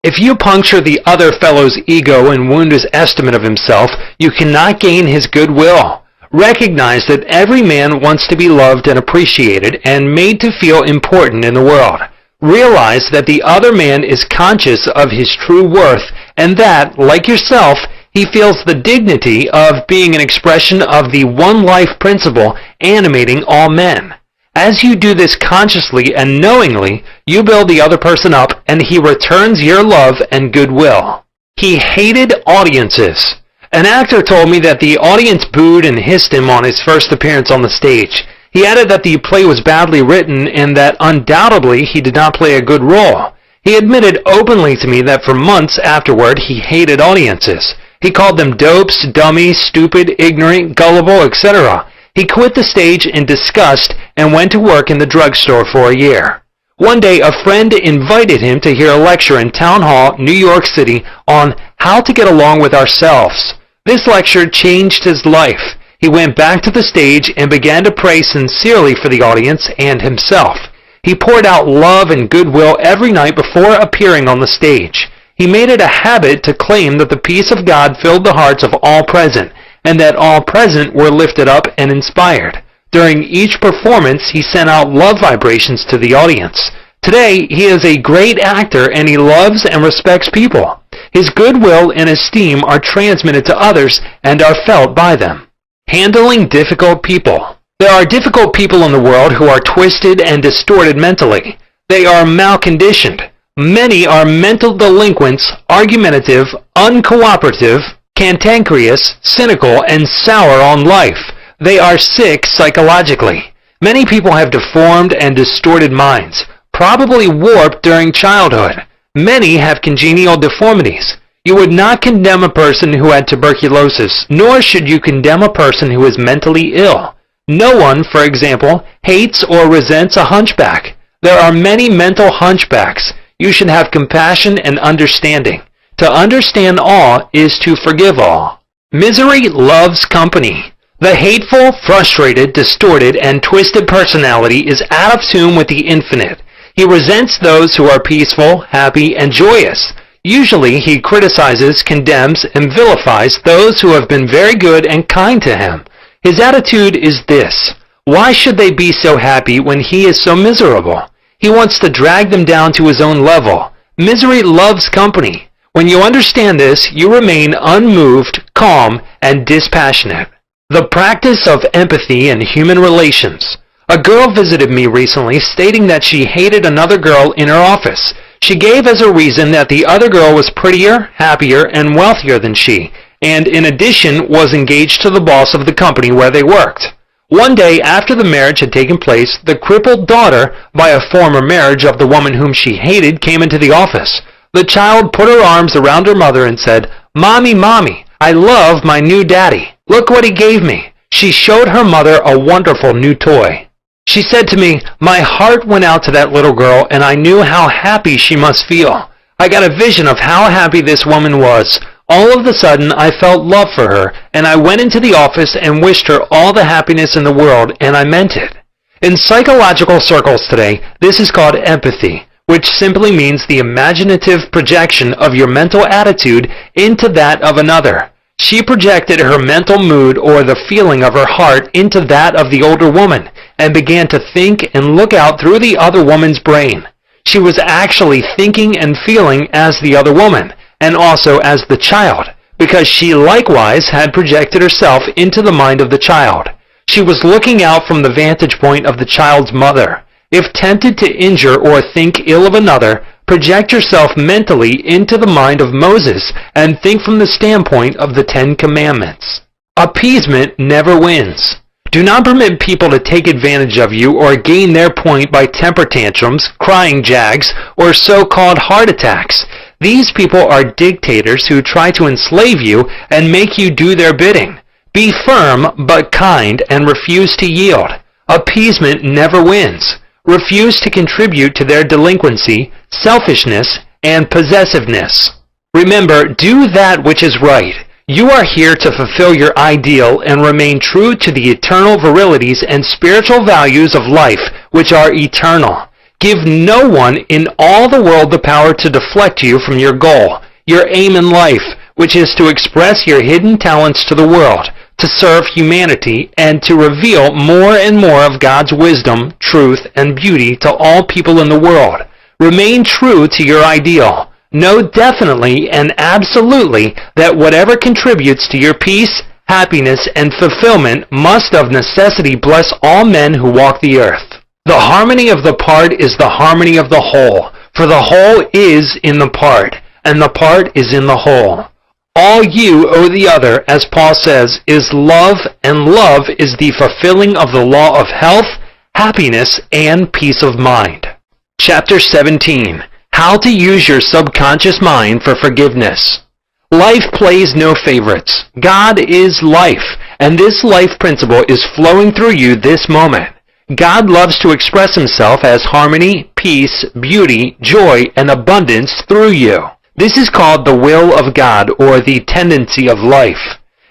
If you puncture the other fellow's ego and wound his estimate of himself, you cannot gain his goodwill. Recognize that every man wants to be loved and appreciated and made to feel important in the world. Realize that the other man is conscious of his true worth and that, like yourself, he feels the dignity of being an expression of the one life principle animating all men. As you do this consciously and knowingly, you build the other person up and he returns your love and goodwill. He hated audiences. An actor told me that the audience booed and hissed him on his first appearance on the stage. He added that the play was badly written and that undoubtedly he did not play a good role. He admitted openly to me that for months afterward he hated audiences. He called them dopes, dummies, stupid, ignorant, gullible, etc. He quit the stage in disgust and went to work in the drugstore for a year. One day, a friend invited him to hear a lecture in Town Hall, New York City, on how to get along with ourselves. This lecture changed his life. He went back to the stage and began to pray sincerely for the audience and himself. He poured out love and goodwill every night before appearing on the stage. He made it a habit to claim that the peace of God filled the hearts of all present, and that all present were lifted up and inspired. During each performance, he sent out love vibrations to the audience. Today, he is a great actor and he loves and respects people. His goodwill and esteem are transmitted to others and are felt by them. Handling difficult people. There are difficult people in the world who are twisted and distorted mentally. They are malconditioned. Many are mental delinquents, argumentative, uncooperative, cantankerous, cynical, and sour on life. They are sick psychologically. Many people have deformed and distorted minds, probably warped during childhood. Many have congenital deformities. You would not condemn a person who had tuberculosis, nor should you condemn a person who is mentally ill. No one, for example, hates or resents a hunchback. There are many mental hunchbacks. You should have compassion and understanding. To understand all is to forgive all. Misery loves company. The hateful, frustrated, distorted, and twisted personality is out of tune with the infinite. He resents those who are peaceful, happy, and joyous. Usually he criticizes, condemns, and vilifies those who have been very good and kind to him. His attitude is this: why should they be so happy when he is so miserable? He wants to drag them down to his own level. Misery loves company. When you understand this, you remain unmoved, calm, and dispassionate. The practice of empathy in human relations. A girl visited me recently stating that she hated another girl in her office. She gave as a reason that the other girl was prettier, happier, and wealthier than she, and in addition was engaged to the boss of the company where they worked. One day after the marriage had taken place, the crippled daughter, by a former marriage of the woman whom she hated, came into the office. The child put her arms around her mother and said, "Mommy, Mommy, I love my new daddy. Look what he gave me." She showed her mother a wonderful new toy. She said to me, "My heart went out to that little girl, and I knew how happy she must feel. I got a vision of how happy this woman was. All of a sudden, I felt love for her, and I went into the office and wished her all the happiness in the world, and I meant it." In psychological circles today, this is called empathy, which simply means the imaginative projection of your mental attitude into that of another. She projected her mental mood or the feeling of her heart into that of the older woman, and began to think and look out through the other woman's brain. She was actually thinking and feeling as the other woman, and also as the child, because she likewise had projected herself into the mind of the child. She was looking out from the vantage point of the child's mother. If tempted to injure or think ill of another, project yourself mentally into the mind of Moses and think from the standpoint of the 10 Commandments. Appeasement never wins. Do not permit people to take advantage of you or gain their point by temper tantrums, crying jags, or so-called heart attacks. These people are dictators who try to enslave you and make you do their bidding. Be firm but kind and refuse to yield. Appeasement never wins. Refuse to contribute to their delinquency, selfishness, and possessiveness. Remember, do that which is right. You are here to fulfill your ideal and remain true to the eternal virilities and spiritual values of life, which are eternal. Give no one in all the world the power to deflect you from your goal, your aim in life, which is to express your hidden talents to the world, to serve humanity, and to reveal more and more of God's wisdom, truth, and beauty to all people in the world. Remain true to your ideal. Know definitely and absolutely that whatever contributes to your peace, happiness, and fulfillment must of necessity bless all men who walk the earth. The harmony of the part is the harmony of the whole, for the whole is in the part, and the part is in the whole. All you owe the other, as Paul says, is love, and love is the fulfilling of the law of health, happiness, and peace of mind. Chapter 17. How to use your subconscious mind for forgiveness. Life plays no favorites. God is life, and this life principle is flowing through you this moment. God loves to express himself as harmony, peace, beauty, joy, and abundance through you. This is called the will of God, or the tendency of life.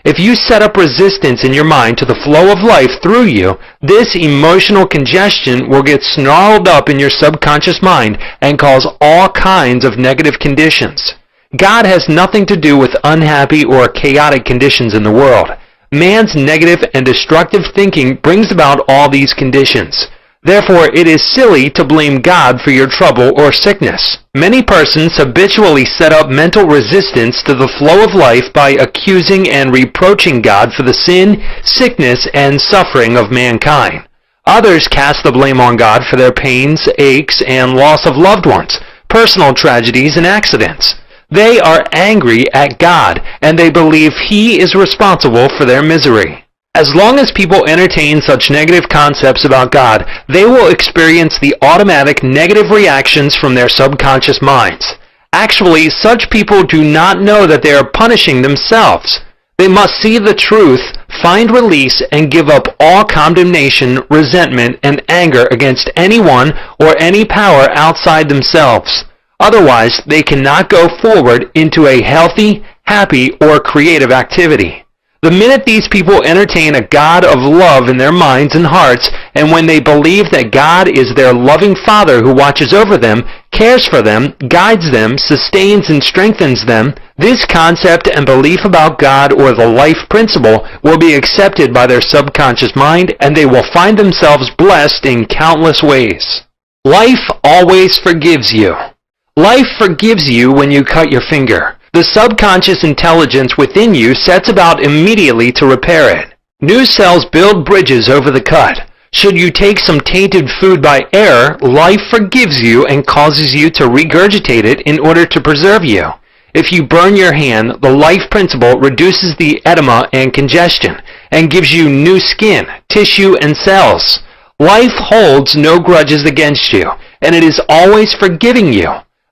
If you set up resistance in your mind to the flow of life through you, this emotional congestion will get snarled up in your subconscious mind and cause all kinds of negative conditions. God has nothing to do with unhappy or chaotic conditions in the world. Man's negative and destructive thinking brings about all these conditions. Therefore, it is silly to blame God for your trouble or sickness. Many persons habitually set up mental resistance to the flow of life by accusing and reproaching God for the sin, sickness, and suffering of mankind. Others cast the blame on God for their pains, aches, and loss of loved ones, personal tragedies, and accidents. They are angry at God, and they believe He is responsible for their misery. As long as people entertain such negative concepts about God, they will experience the automatic negative reactions from their subconscious minds. Actually, such people do not know that they are punishing themselves. They must see the truth, find release, and give up all condemnation, resentment, and anger against anyone or any power outside themselves. Otherwise, they cannot go forward into a healthy, happy, or creative activity. The minute these people entertain a God of love in their minds and hearts, and when they believe that God is their loving Father who watches over them, cares for them, guides them, sustains and strengthens them, this concept and belief about God or the life principle will be accepted by their subconscious mind, and they will find themselves blessed in countless ways. Life always forgives you. Life forgives you when you cut your finger. The subconscious intelligence within you sets about immediately to repair it. New cells build bridges over the cut. Should you take some tainted food by error, life forgives you and causes you to regurgitate it in order to preserve you. If you burn your hand, the life principle reduces the edema and congestion, and gives you new skin, tissue, and cells. Life holds no grudges against you, and it is always forgiving you.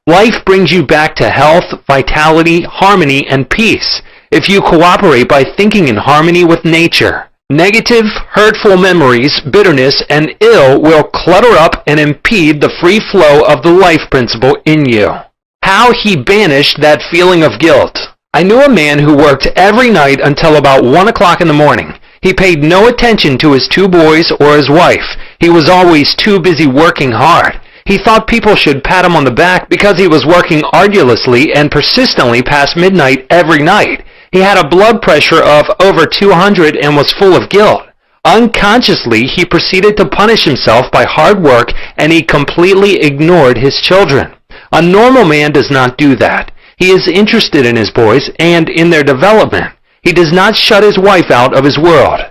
Life brings you back to health, vitality, harmony, and peace if you cooperate by thinking in harmony with nature. Negative, hurtful memories, bitterness, and ill will clutter up and impede the free flow of the life principle in you. How he banished that feeling of guilt. I knew a man who worked every night until about 1 o'clock in the morning. He paid no attention to his 2 boys or his wife. He was always too busy working hard. He thought people should pat him on the back because he was working arduously and persistently past midnight every night. He had a blood pressure of over 200 and was full of guilt. Unconsciously, he proceeded to punish himself by hard work, and he completely ignored his children. A normal man does not do that. He is interested in his boys and in their development. He does not shut his wife out of his world.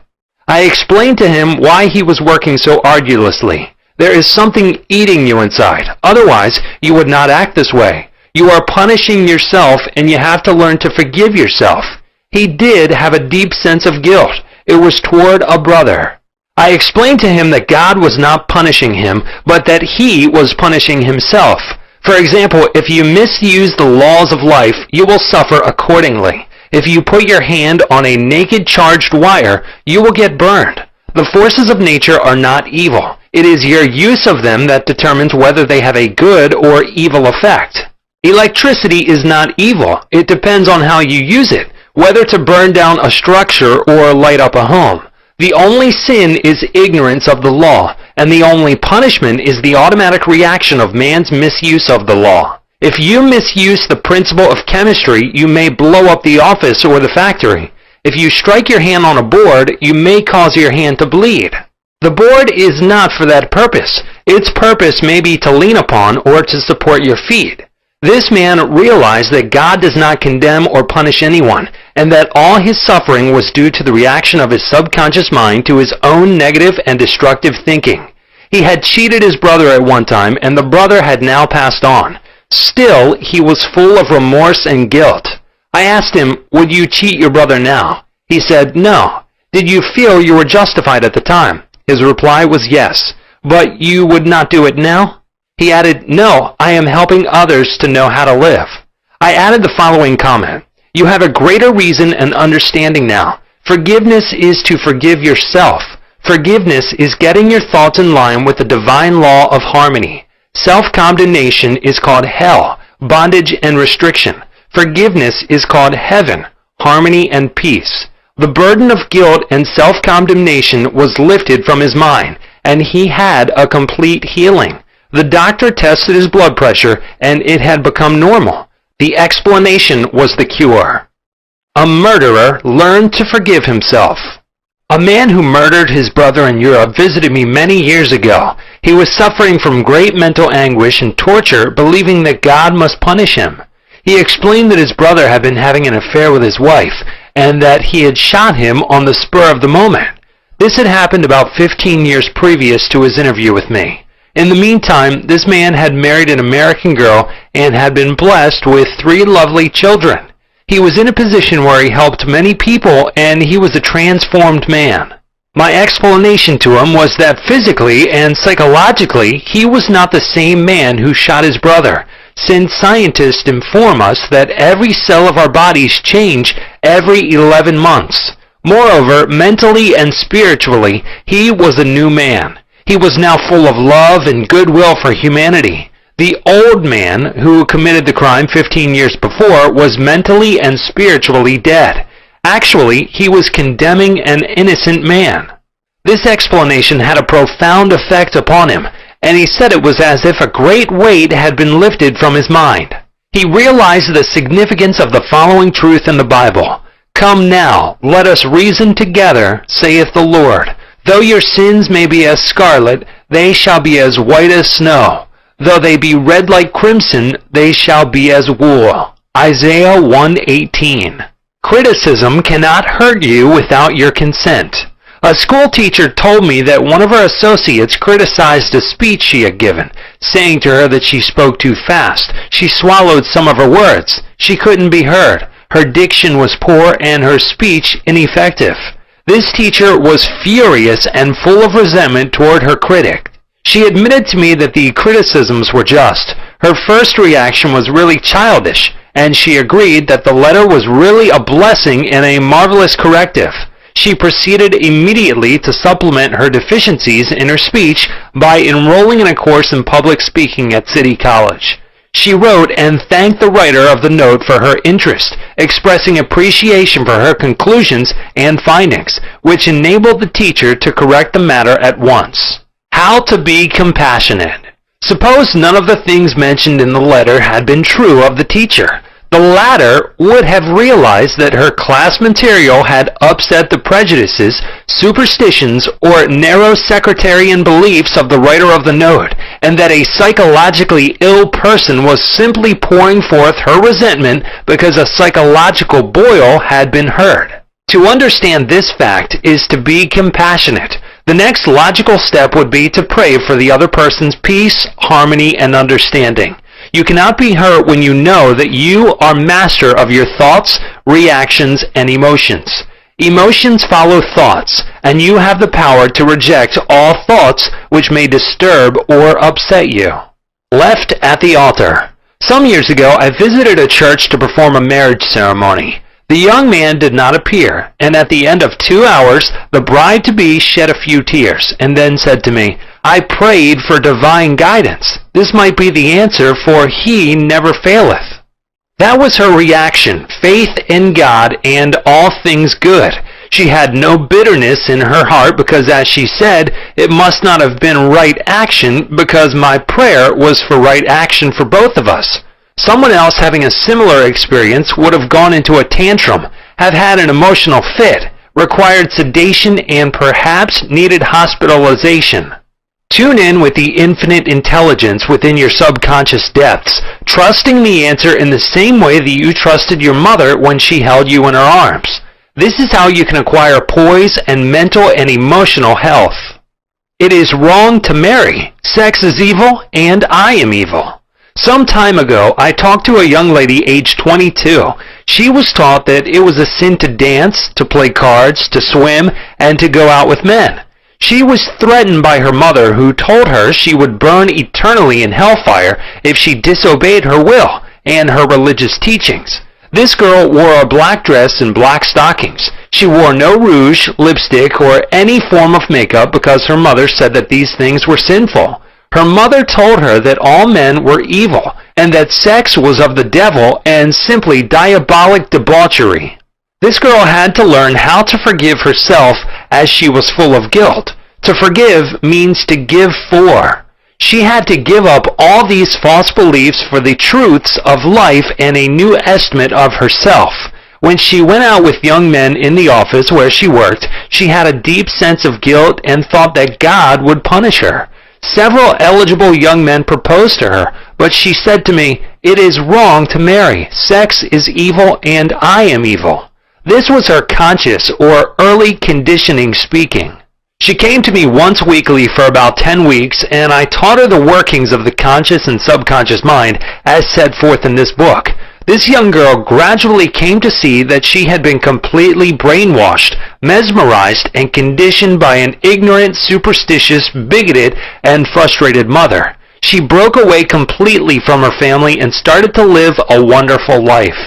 I explained to him why he was working so arduously. There is something eating you inside. Otherwise, you would not act this way. You are punishing yourself, and you have to learn to forgive yourself. He did have a deep sense of guilt. It was toward a brother. I explained to him that God was not punishing him, but that he was punishing himself. For example, if you misuse the laws of life, you will suffer accordingly. If you put your hand on a naked charged wire, you will get burned. The forces of nature are not evil. It is your use of them that determines whether they have a good or evil effect. Electricity is not evil. It depends on how you use it, whether to burn down a structure or light up a home. The only sin is ignorance of the law, and the only punishment is the automatic reaction of man's misuse of the law. If you misuse the principle of chemistry, you may blow up the office or the factory. If you strike your hand on a board, you may cause your hand to bleed. The board is not for that purpose. Its purpose may be to lean upon or to support your feet. This man realized that God does not condemn or punish anyone, and that all his suffering was due to the reaction of his subconscious mind to his own negative and destructive thinking. He had cheated his brother at one time, and the brother had now passed on. Still, he was full of remorse and guilt. I asked him, "Would you cheat your brother now?" He said, "No." "Did you feel you were justified at the time?" His reply was yes. "But you would not do it now?" He added, "No, I am helping others to know how to live." I added the following comment. "You have a greater reason and understanding now. Forgiveness is to forgive yourself. Forgiveness is getting your thoughts in line with the divine law of harmony. Self-condemnation is called hell, bondage and restriction. Forgiveness is called heaven, harmony and peace." The burden of guilt and self-condemnation was lifted from his mind, and he had a complete healing. The doctor tested his blood pressure, and it had become normal. The explanation was the cure. A murderer learned to forgive himself. A man who murdered his brother in Europe visited me many years ago. He was suffering from great mental anguish and torture, believing that God must punish him. He explained that his brother had been having an affair with his wife, and that he had shot him on the spur of the moment. This had happened about 15 years previous to his interview with me. In the meantime, this man had married an American girl and had been blessed with 3 lovely children. He was in a position where he helped many people, and he was a transformed man. My explanation to him was that physically and psychologically, he was not the same man who shot his brother, since scientists inform us that every cell of our bodies change every 11 months. Moreover, mentally and spiritually, he was a new man. He was now full of love and goodwill for humanity. The old man who committed the crime 15 years before was mentally and spiritually dead. Actually, he was condemning an innocent man. This explanation had a profound effect upon him, and he said it was as if a great weight had been lifted from his mind. He realized the significance of the following truth in the Bible. "Come now, let us reason together, saith the Lord. Though your sins may be as scarlet, they shall be as white as snow. Though they be red like crimson, they shall be as wool." Isaiah 1:18. Criticism cannot hurt you without your consent. A school teacher told me that one of her associates criticized a speech she had given, saying to her that she spoke too fast. She swallowed some of her words. She couldn't be heard. Her diction was poor and her speech ineffective. This teacher was furious and full of resentment toward her critic. She admitted to me that the criticisms were just. Her first reaction was really childish, and she agreed that the letter was really a blessing and a marvelous corrective. She proceeded immediately to supplement her deficiencies in her speech by enrolling in a course in public speaking at City College. She wrote and thanked the writer of the note for her interest, expressing appreciation for her conclusions and findings, which enabled the teacher to correct the matter at once. How to be compassionate. Suppose none of the things mentioned in the letter had been true of the teacher. The latter would have realized that her class material had upset the prejudices, superstitions, or narrow sectarian beliefs of the writer of the note, and that a psychologically ill person was simply pouring forth her resentment because a psychological boil had been hurt. To understand this fact is to be compassionate. The next logical step would be to pray for the other person's peace, harmony, and understanding. You cannot be hurt when you know that you are master of your thoughts, reactions, and emotions. Emotions follow thoughts, and you have the power to reject all thoughts which may disturb or upset you. Left at the altar. Some years ago, I visited a church to perform a marriage ceremony. The young man did not appear, and at the end of 2 hours, the bride-to-be shed a few tears, and then said to me, "I prayed for divine guidance. This might be the answer, for he never faileth." That was her reaction, faith in God and all things good. She had no bitterness in her heart because, as she said, it must not have been right action because my prayer was for right action for both of us. Someone else having a similar experience would have gone into a tantrum, have had an emotional fit, required sedation, and perhaps needed hospitalization. Tune in with the infinite intelligence within your subconscious depths, trusting the answer in the same way that you trusted your mother when she held you in her arms. This is how you can acquire poise and mental and emotional health. It is wrong to marry. Sex is evil, and I am evil. Some time ago, I talked to a young lady aged 22. She was taught that it was a sin to dance, to play cards, to swim, and to go out with men. She was threatened by her mother, who told her she would burn eternally in hellfire if she disobeyed her will and her religious teachings. This girl wore a black dress and black stockings. She wore no rouge, lipstick, or any form of makeup because her mother said that these things were sinful. Her mother told her that all men were evil, and that sex was of the devil and simply diabolic debauchery. This girl had to learn how to forgive herself as she was full of guilt. To forgive means to give for. She had to give up all these false beliefs for the truths of life and a new estimate of herself. When she went out with young men in the office where she worked, she had a deep sense of guilt and thought that God would punish her. Several eligible young men proposed to her, but she said to me, "It is wrong to marry. Sex is evil and I am evil." This was her conscious or early conditioning speaking. She came to me once weekly for about 10 weeks, and I taught her the workings of the conscious and subconscious mind as set forth in this book. This young girl gradually came to see that she had been completely brainwashed, mesmerized, and conditioned by an ignorant, superstitious, bigoted, and frustrated mother. She broke away completely from her family and started to live a wonderful life.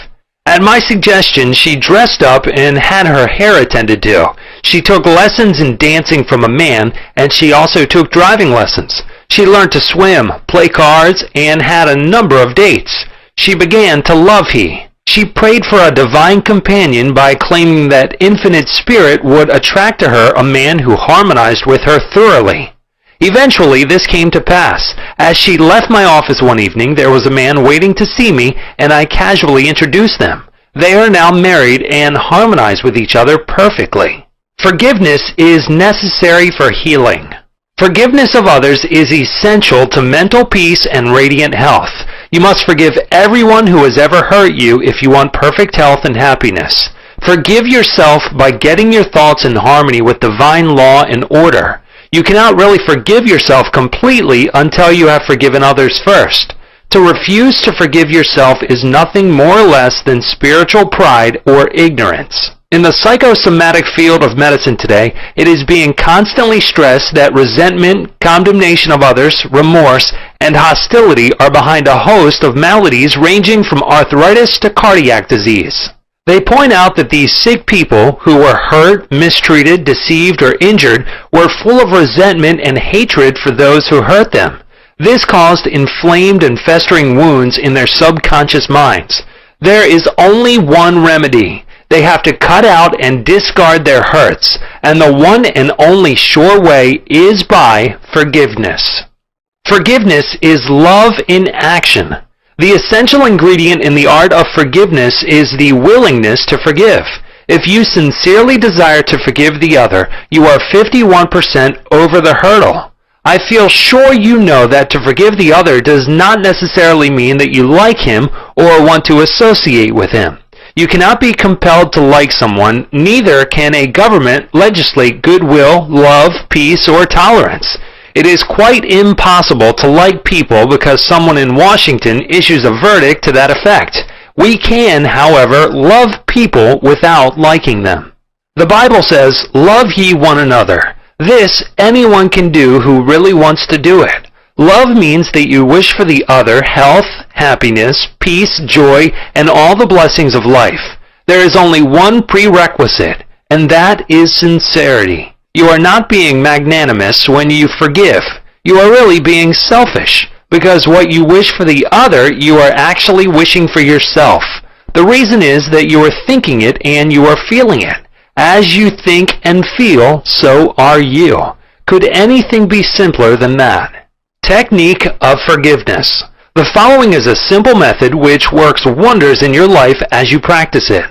At my suggestion, she dressed up and had her hair attended to. She took lessons in dancing from a man, and she also took driving lessons. She learned to swim, play cards, and had a number of dates. She began to love he. She prayed for a divine companion by claiming that infinite spirit would attract to her a man who harmonized with her thoroughly. Eventually, this came to pass. As she left my office one evening, there was a man waiting to see me, and I casually introduced them. They are now married and harmonize with each other perfectly. Forgiveness is necessary for healing. Forgiveness of others is essential to mental peace and radiant health. You must forgive everyone who has ever hurt you if you want perfect health and happiness. Forgive yourself by getting your thoughts in harmony with divine law and order. You cannot really forgive yourself completely until you have forgiven others first. To refuse to forgive yourself is nothing more or less than spiritual pride or ignorance. In the psychosomatic field of medicine today, it is being constantly stressed that resentment, condemnation of others, remorse, and hostility are behind a host of maladies ranging from arthritis to cardiac disease. They point out that these sick people who were hurt, mistreated, deceived, or injured were full of resentment and hatred for those who hurt them. This caused inflamed and festering wounds in their subconscious minds. There is only one remedy. They have to cut out and discard their hurts, and the one and only sure way is by forgiveness. Forgiveness is love in action. The essential ingredient in the art of forgiveness is the willingness to forgive. If you sincerely desire to forgive the other, you are 51% over the hurdle. I feel sure you know that to forgive the other does not necessarily mean that you like him or want to associate with him. You cannot be compelled to like someone, neither can a government legislate goodwill, love, peace, or tolerance. It is quite impossible to like people because someone in Washington issues a verdict to that effect. We can, however, love people without liking them. The Bible says, "Love ye one another." This anyone can do who really wants to do it. Love means that you wish for the other health, happiness, peace, joy, and all the blessings of life. There is only one prerequisite, and that is sincerity. You are not being magnanimous when you forgive. You are really being selfish, because what you wish for the other, you are actually wishing for yourself. The reason is that you are thinking it and you are feeling it. As you think and feel, so are you. Could anything be simpler than that? Technique of forgiveness. The following is a simple method which works wonders in your life as you practice it.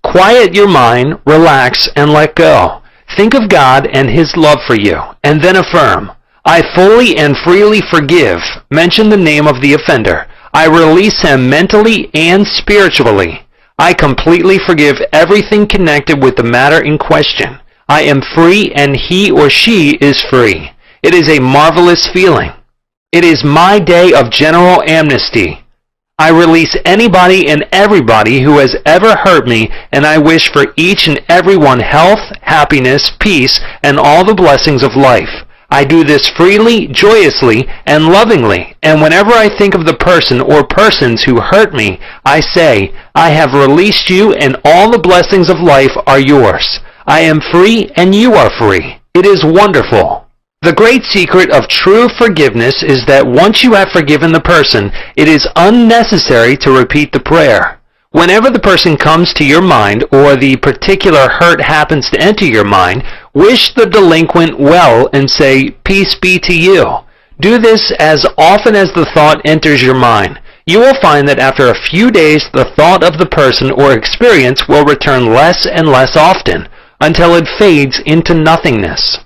Quiet your mind, relax, and let go. Think of God and His love for you, and then affirm, "I fully and freely forgive." Mention the name of the offender. I release him mentally and spiritually. I completely forgive everything connected with the matter in question. I am free and he or she is free. It is a marvelous feeling. It is my day of general amnesty. I release anybody and everybody who has ever hurt me, and I wish for each and every one health, happiness, peace, and all the blessings of life. I do this freely, joyously, and lovingly, and whenever I think of the person or persons who hurt me, I say, "I have released you, and all the blessings of life are yours. I am free, and you are free." It is wonderful. The great secret of true forgiveness is that once you have forgiven the person, it is unnecessary to repeat the prayer. Whenever the person comes to your mind or the particular hurt happens to enter your mind, wish the delinquent well and say, "Peace be to you." Do this as often as the thought enters your mind. You will find that after a few days the thought of the person or experience will return less and less often, until it fades into nothingness.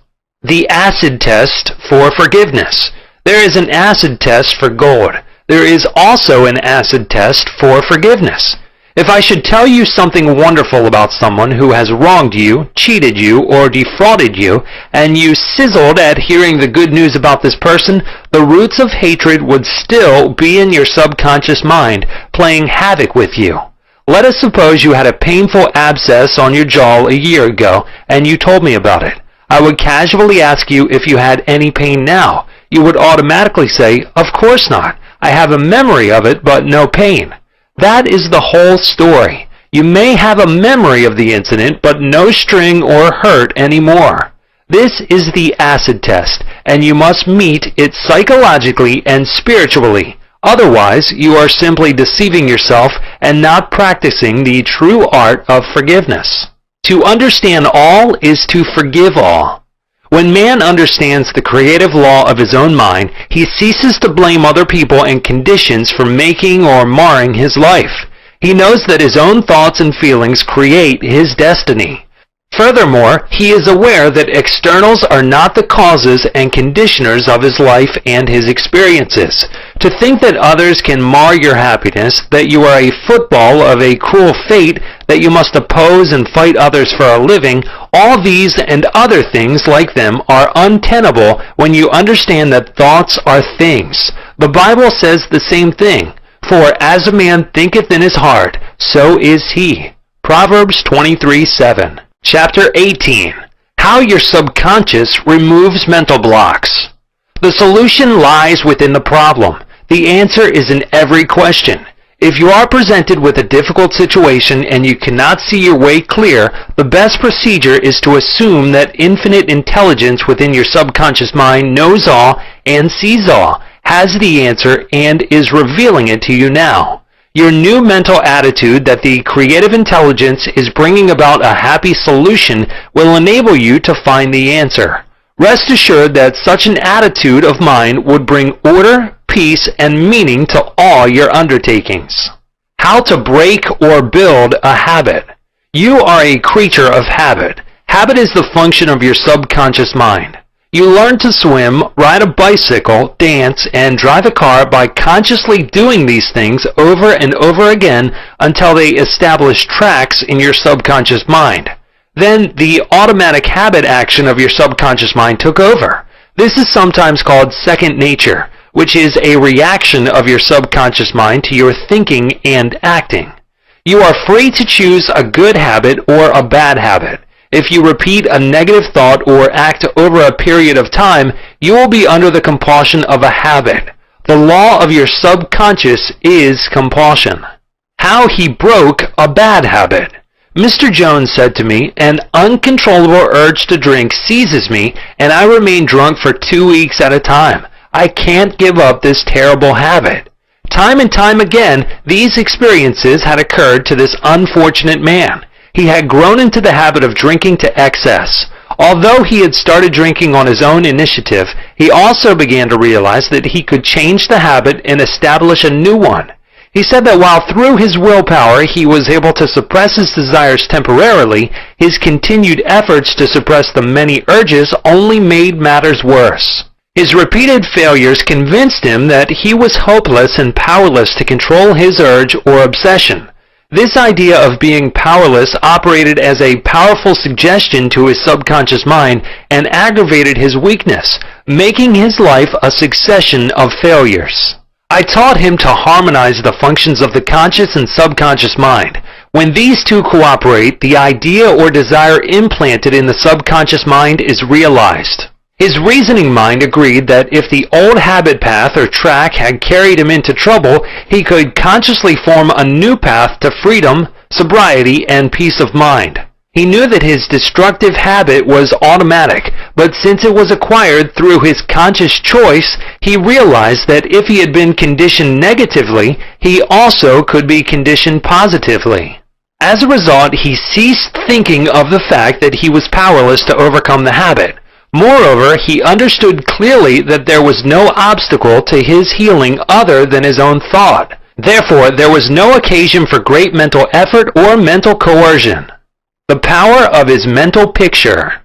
The acid test for forgiveness. There is an acid test for gold. There is also an acid test for forgiveness. If I should tell you something wonderful about someone who has wronged you, cheated you, or defrauded you, and you sizzled at hearing the good news about this person, the roots of hatred would still be in your subconscious mind, playing havoc with you. Let us suppose you had a painful abscess on your jaw a year ago, and you told me about it. I would casually ask you if you had any pain now. You would automatically say, "Of course not. I have a memory of it, but no pain." That is the whole story. You may have a memory of the incident, but no sting or hurt anymore. This is the acid test, and you must meet it psychologically and spiritually. Otherwise, you are simply deceiving yourself and not practicing the true art of forgiveness. To understand all is to forgive all. When man understands the creative law of his own mind, he ceases to blame other people and conditions for making or marring his life. He knows that his own thoughts and feelings create his destiny. Furthermore, he is aware that externals are not the causes and conditioners of his life and his experiences. To think that others can mar your happiness, that you are a football of a cruel fate, that you must oppose and fight others for a living, all these and other things like them are untenable when you understand that thoughts are things. The Bible says the same thing. For as a man thinketh in his heart, so is he. Proverbs 23:7. Chapter 18. How your subconscious removes mental blocks. The solution lies within the problem. The answer is in every question. If you are presented with a difficult situation and you cannot see your way clear, the best procedure is to assume that infinite intelligence within your subconscious mind knows all and sees all, has the answer, and is revealing it to you now. Your new mental attitude that the creative intelligence is bringing about a happy solution will enable you to find the answer. Rest assured that such an attitude of mind would bring order, peace, and meaning to all your undertakings. How to break or build a habit. You are a creature of habit. Habit is the function of your subconscious mind. You learn to swim, ride a bicycle, dance, and drive a car by consciously doing these things over and over again until they establish tracks in your subconscious mind. Then the automatic habit action of your subconscious mind took over. This is sometimes called second nature, which is a reaction of your subconscious mind to your thinking and acting. You are free to choose a good habit or a bad habit. If you repeat a negative thought or act over a period of time, you will be under the compulsion of a habit. The law of your subconscious is compulsion. How he broke a bad habit. Mr. Jones said to me, "An uncontrollable urge to drink seizes me, and I remain drunk for 2 weeks at a time. I can't give up this terrible habit." Time and time again, these experiences had occurred to this unfortunate man. He had grown into the habit of drinking to excess. Although he had started drinking on his own initiative, he also began to realize that he could change the habit and establish a new one. He said that while through his willpower he was able to suppress his desires temporarily, his continued efforts to suppress the many urges only made matters worse. His repeated failures convinced him that he was hopeless and powerless to control his urge or obsession. This idea of being powerless operated as a powerful suggestion to his subconscious mind and aggravated his weakness, making his life a succession of failures. I taught him to harmonize the functions of the conscious and subconscious mind. When these two cooperate, the idea or desire implanted in the subconscious mind is realized. His reasoning mind agreed that if the old habit path or track had carried him into trouble, he could consciously form a new path to freedom, sobriety, and peace of mind. He knew that his destructive habit was automatic, but since it was acquired through his conscious choice, he realized that if he had been conditioned negatively, he also could be conditioned positively. As a result, he ceased thinking of the fact that he was powerless to overcome the habit. Moreover, he understood clearly that there was no obstacle to his healing other than his own thought. Therefore, there was no occasion for great mental effort or mental coercion. The power of his mental picture.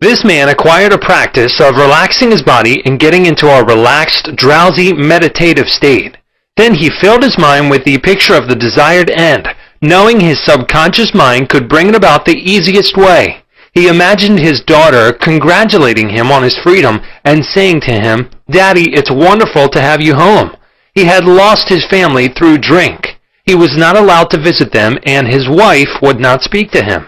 This man acquired a practice of relaxing his body and getting into a relaxed, drowsy, meditative state. Then he filled his mind with the picture of the desired end, knowing his subconscious mind could bring it about the easiest way. He imagined his daughter congratulating him on his freedom and saying to him, "Daddy, it's wonderful to have you home." He had lost his family through drink. He was not allowed to visit them, and his wife would not speak to him.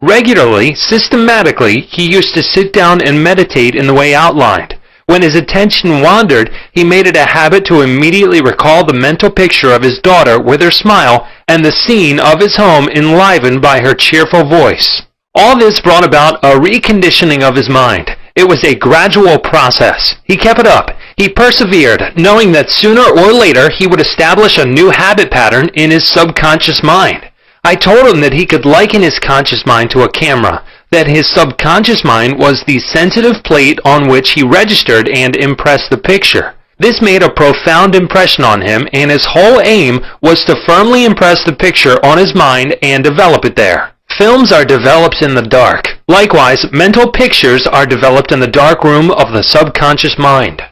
Regularly, systematically, he used to sit down and meditate in the way outlined. When his attention wandered, he made it a habit to immediately recall the mental picture of his daughter with her smile and the scene of his home enlivened by her cheerful voice. All this brought about a reconditioning of his mind. It was a gradual process. He kept it up. He persevered, knowing that sooner or later he would establish a new habit pattern in his subconscious mind. I told him that he could liken his conscious mind to a camera, that his subconscious mind was the sensitive plate on which he registered and impressed the picture. This made a profound impression on him, and his whole aim was to firmly impress the picture on his mind and develop it there. Films are developed in the dark. Likewise, mental pictures are developed in the dark room of the subconscious mind.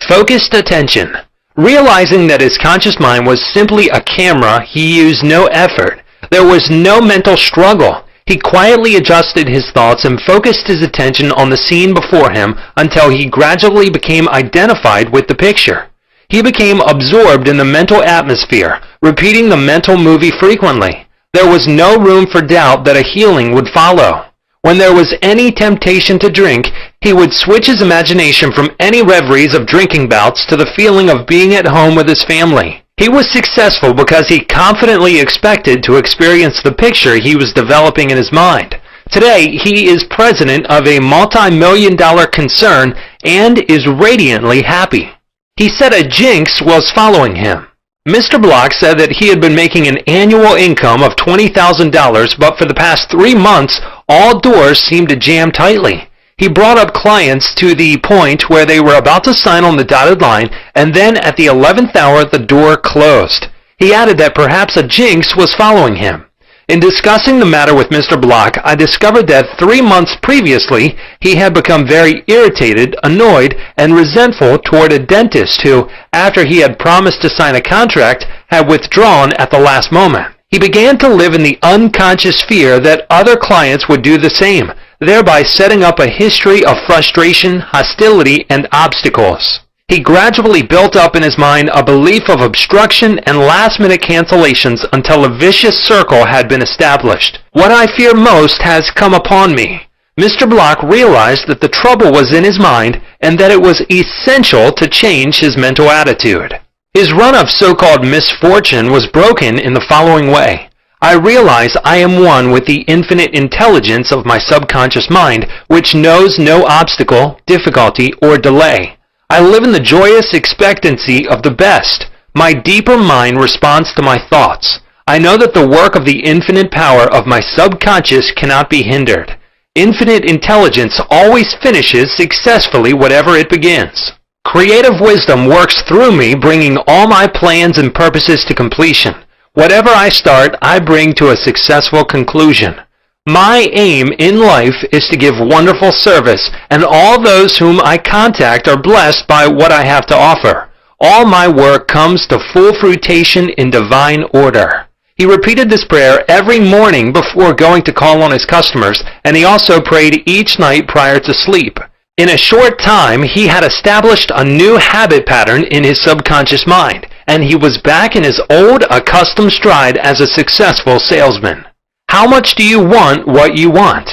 Focused attention. Realizing that his conscious mind was simply a camera, he used no effort. There was no mental struggle. He quietly adjusted his thoughts and focused his attention on the scene before him until he gradually became identified with the picture. He became absorbed in the mental atmosphere, repeating the mental movie frequently. There was no room for doubt that a healing would follow. When there was any temptation to drink, he would switch his imagination from any reveries of drinking bouts to the feeling of being at home with his family. He was successful because he confidently expected to experience the picture he was developing in his mind. Today, he is president of a multi-million-dollar concern and is radiantly happy. He said a jinx was following him. Mr. Block said that he had been making an annual income of $20,000, but for the past 3 months, all doors seemed to jam tightly. He brought up clients to the point where they were about to sign on the dotted line, and then at the 11th hour, the door closed. He added that perhaps a jinx was following him. In discussing the matter with Mr. Block, I discovered that 3 months previously, he had become very irritated, annoyed, and resentful toward a dentist who, after he had promised to sign a contract, had withdrawn at the last moment. He began to live in the unconscious fear that other clients would do the same, thereby setting up a history of frustration, hostility, and obstacles. He gradually built up in his mind a belief of obstruction and last-minute cancellations until a vicious circle had been established. What I fear most has come upon me. Mr. Block realized that the trouble was in his mind and that it was essential to change his mental attitude. His run of so-called misfortune was broken in the following way. I realize I am one with the infinite intelligence of my subconscious mind, which knows no obstacle, difficulty, or delay. I live in the joyous expectancy of the best. My deeper mind responds to my thoughts. I know that the work of the infinite power of my subconscious cannot be hindered. Infinite intelligence always finishes successfully whatever it begins. Creative wisdom works through me, bringing all my plans and purposes to completion. Whatever I start, I bring to a successful conclusion. My aim in life is to give wonderful service, and all those whom I contact are blessed by what I have to offer. All my work comes to full fruition in divine order. He repeated this prayer every morning before going to call on his customers, and he also prayed each night prior to sleep. In a short time, he had established a new habit pattern in his subconscious mind, and he was back in his old accustomed stride as a successful salesman. How much do you want what you want?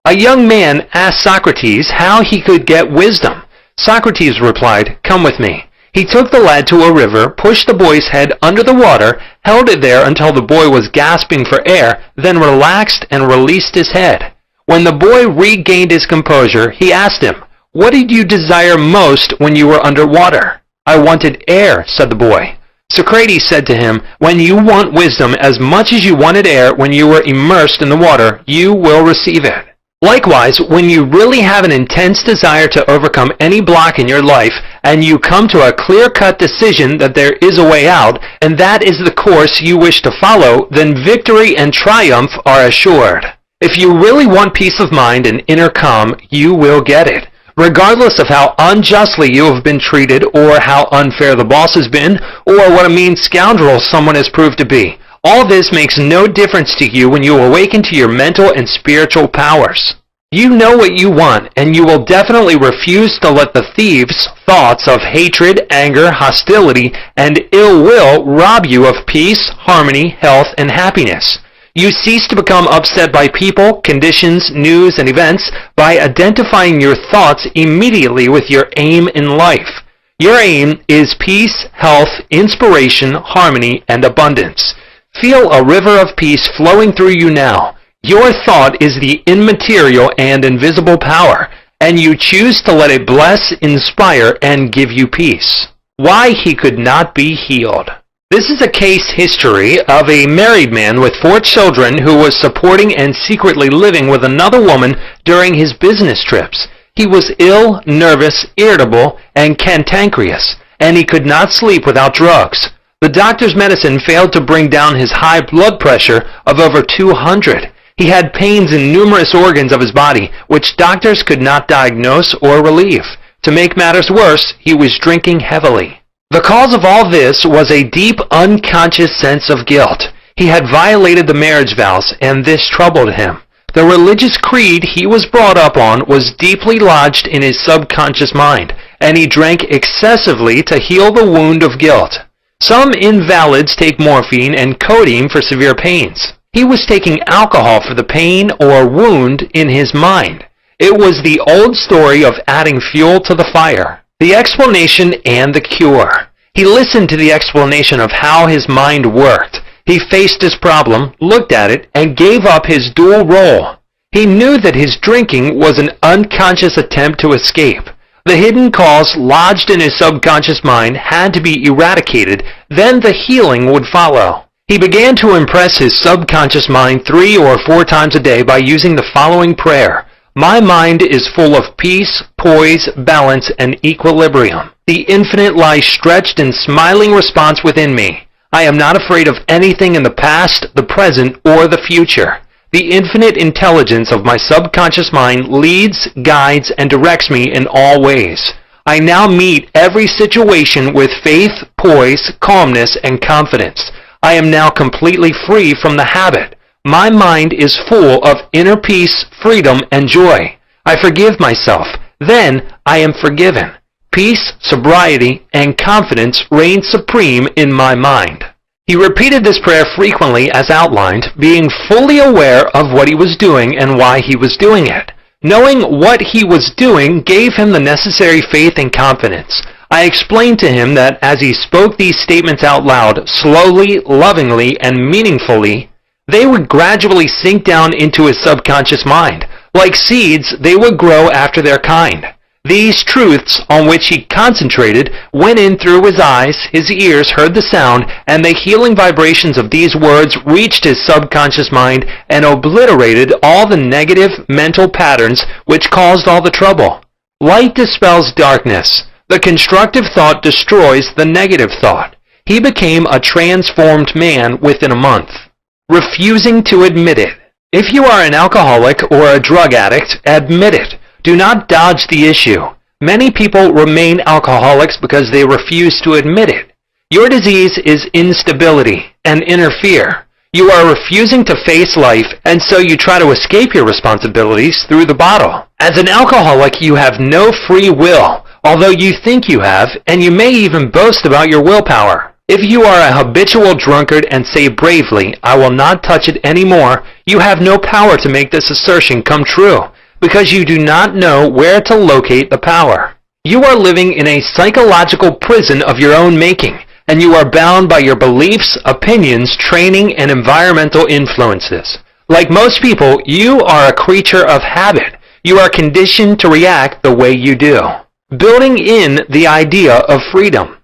A young man asked Socrates how he could get wisdom. Socrates replied, "Come with me." He took the lad to a river, pushed the boy's head under the water, held it there until the boy was gasping for air, then relaxed and released his head. When the boy regained his composure, he asked him, "What did you desire most when you were underwater?" "I wanted air," said the boy. Socrates said to him, "When you want wisdom as much as you wanted air when you were immersed in the water, you will receive it." Likewise, when you really have an intense desire to overcome any block in your life, and you come to a clear-cut decision that there is a way out, and that is the course you wish to follow, then victory and triumph are assured. If you really want peace of mind and inner calm, you will get it. Regardless of how unjustly you have been treated, or how unfair the boss has been, or what a mean scoundrel someone has proved to be, all this makes no difference to you when you awaken to your mental and spiritual powers. You know what you want, and you will definitely refuse to let the thieves' thoughts of hatred, anger, hostility, and ill will rob you of peace, harmony, health, and happiness. You cease to become upset by people, conditions, news, and events by identifying your thoughts immediately with your aim in life. Your aim is peace, health, inspiration, harmony, and abundance. Feel a river of peace flowing through you now. Your thought is the immaterial and invisible power, and you choose to let it bless, inspire, and give you peace. Why he could not be healed. This is a case history of a married man with 4 children who was supporting and secretly living with another woman during his business trips. He was ill, nervous, irritable, and cantankerous, and he could not sleep without drugs. The doctor's medicine failed to bring down his high blood pressure of over 200. He had pains in numerous organs of his body, which doctors could not diagnose or relieve. To make matters worse, he was drinking heavily. The cause of all this was a deep unconscious sense of guilt. He had violated the marriage vows, and this troubled him. The religious creed he was brought up on was deeply lodged in his subconscious mind, and he drank excessively to heal the wound of guilt. Some invalids take morphine and codeine for severe pains. He was taking alcohol for the pain or wound in his mind. It was the old story of adding fuel to the fire. The explanation and the cure. He listened to the explanation of how his mind worked. He faced his problem, looked at it, and gave up his dual role. He knew that his drinking was an unconscious attempt to escape. The hidden cause lodged in his subconscious mind had to be eradicated, then the healing would follow. He began to impress his subconscious mind 3 or 4 times a day by using the following prayer. My mind is full of peace, poise, balance, and equilibrium. The infinite lies stretched in smiling response within me. I am not afraid of anything in the past, the present, or the future. The infinite intelligence of my subconscious mind leads, guides, and directs me in all ways. I now meet every situation with faith, poise, calmness, and confidence. I am now completely free from the habit. My mind is full of inner peace, freedom, and joy. I forgive myself. Then I am forgiven. Peace, sobriety, and confidence reign supreme in my mind. He repeated this prayer frequently as outlined, being fully aware of what he was doing and why he was doing it. Knowing what he was doing gave him the necessary faith and confidence. I explained to him that as he spoke these statements out loud, slowly, lovingly, and meaningfully, they would gradually sink down into his subconscious mind. Like seeds, they would grow after their kind. These truths on which he concentrated went in through his eyes, his ears heard the sound, and the healing vibrations of these words reached his subconscious mind and obliterated all the negative mental patterns which caused all the trouble. Light dispels darkness. The constructive thought destroys the negative thought. He became a transformed man within a month. Refusing to admit it. If you are an alcoholic or a drug addict, admit it. Do not dodge the issue. Many people remain alcoholics because they refuse to admit it. Your disease is instability and inner fear. You are refusing to face life, and so you try to escape your responsibilities through the bottle. As an alcoholic, you have no free will, although you think you have, and you may even boast about your willpower. If you are a habitual drunkard and say bravely, I will not touch it anymore, you have no power to make this assertion come true, because you do not know where to locate the power. You are living in a psychological prison of your own making, and you are bound by your beliefs, opinions, training, and environmental influences. Like most people, you are a creature of habit. You are conditioned to react the way you do. Building in the idea of freedom.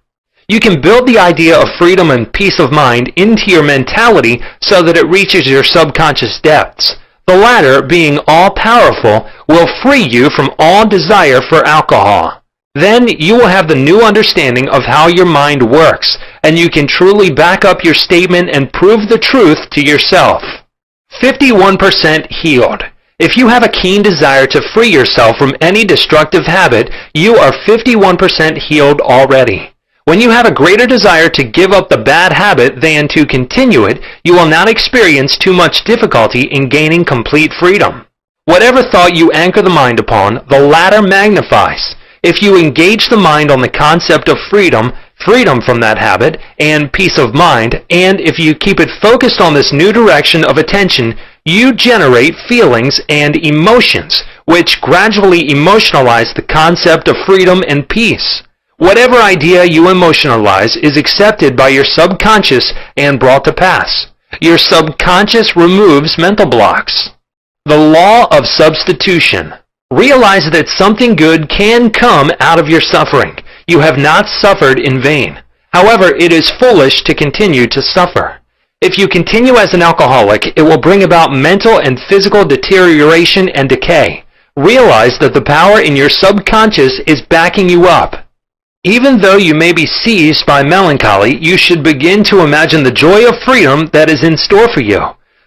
You can build the idea of freedom and peace of mind into your mentality so that it reaches your subconscious depths. The latter, being all-powerful, will free you from all desire for alcohol. Then you will have the new understanding of how your mind works, and you can truly back up your statement and prove the truth to yourself. 51% healed. If you have a keen desire to free yourself from any destructive habit, you are 51% healed already. When you have a greater desire to give up the bad habit than to continue it, you will not experience too much difficulty in gaining complete freedom. Whatever thought you anchor the mind upon, the latter magnifies. If you engage the mind on the concept of freedom, freedom from that habit, and peace of mind, and if you keep it focused on this new direction of attention, you generate feelings and emotions, which gradually emotionalize the concept of freedom and peace. Whatever idea you emotionalize is accepted by your subconscious and brought to pass. Your subconscious removes mental blocks. The law of substitution. Realize that something good can come out of your suffering. You have not suffered in vain. However, it is foolish to continue to suffer. If you continue as an alcoholic, it will bring about mental and physical deterioration and decay. Realize that the power in your subconscious is backing you up. Even though you may be seized by melancholy, you should begin to imagine the joy of freedom that is in store for you.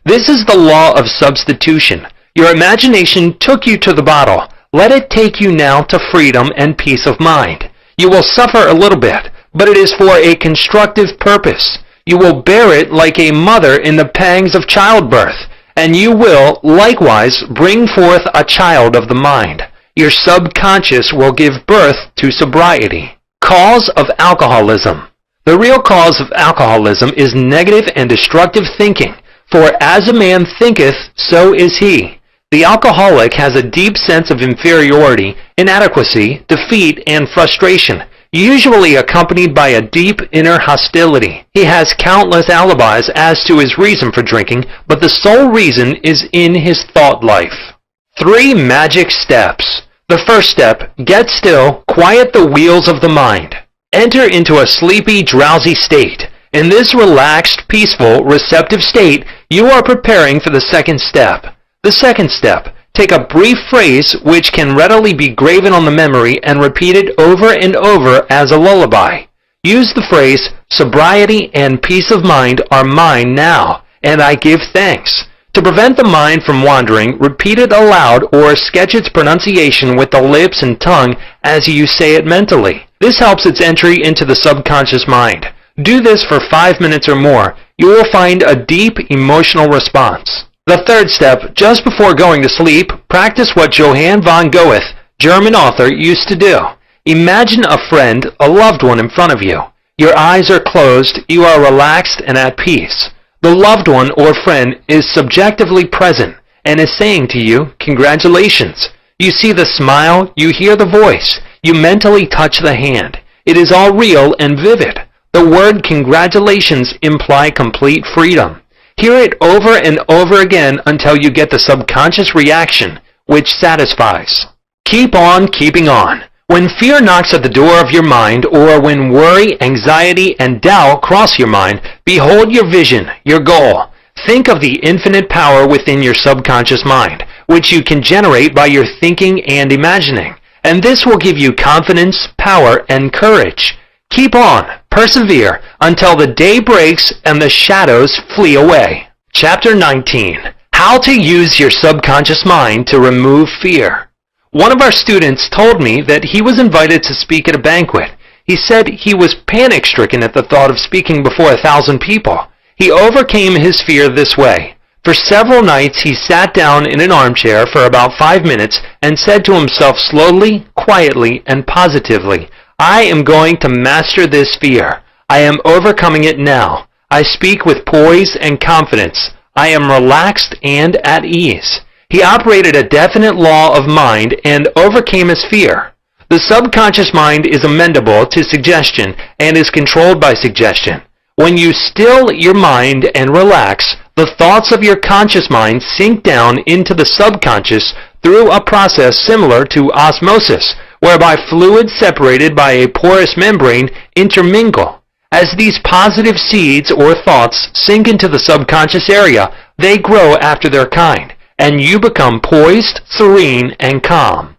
This is the law of substitution. Your imagination took you to the bottle. Let it take you now to freedom and peace of mind. You will suffer a little bit, but it is for a constructive purpose. You will bear it like a mother in the pangs of childbirth, and you will, likewise, bring forth a child of the mind. Your subconscious will give birth to sobriety. Cause of alcoholism. The real cause of alcoholism is negative and destructive thinking. For as a man thinketh, so is he. The alcoholic has a deep sense of inferiority, inadequacy, defeat, and frustration, usually accompanied by a deep inner hostility. He has countless alibis as to his reason for drinking, but the sole reason is in his thought life. 3 magic steps. The first step, get still, quiet the wheels of the mind. Enter into a sleepy, drowsy state. In this relaxed, peaceful, receptive state, you are preparing for the second step. The second step, take a brief phrase which can readily be graven on the memory and repeated over and over as a lullaby. Use the phrase, sobriety and peace of mind are mine now, and I give thanks. To prevent the mind from wandering, repeat it aloud or sketch its pronunciation with the lips and tongue as you say it mentally. This helps its entry into the subconscious mind. Do this for 5 minutes or more. You will find a deep emotional response. The third step, just before going to sleep, practice what Johann von Goethe, German author, used to do. Imagine a friend, a loved one in front of you. Your eyes are closed, you are relaxed and at peace. The loved one or friend is subjectively present and is saying to you, congratulations. You see the smile, you hear the voice, you mentally touch the hand. It is all real and vivid. The word congratulations imply complete freedom. Hear it over and over again until you get the subconscious reaction, which satisfies. Keep on keeping on. When fear knocks at the door of your mind, or when worry, anxiety, and doubt cross your mind, behold your vision, your goal. Think of the infinite power within your subconscious mind, which you can generate by your thinking and imagining. And this will give you confidence, power, and courage. Keep on, persevere, until the day breaks and the shadows flee away. Chapter 19. How to use your subconscious mind to remove fear. One of our students told me that he was invited to speak at a banquet. He said he was panic-stricken at the thought of speaking before 1,000 people. He overcame his fear this way. For several nights he sat down in an armchair for about 5 minutes and said to himself slowly, quietly, and positively, I am going to master this fear. I am overcoming it now. I speak with poise and confidence. I am relaxed and at ease. He operated a definite law of mind and overcame his fear. The subconscious mind is amenable to suggestion and is controlled by suggestion. When you still your mind and relax, the thoughts of your conscious mind sink down into the subconscious through a process similar to osmosis, whereby fluids separated by a porous membrane intermingle. As these positive seeds or thoughts sink into the subconscious area, they grow after their kind, and you become poised, serene, and calm.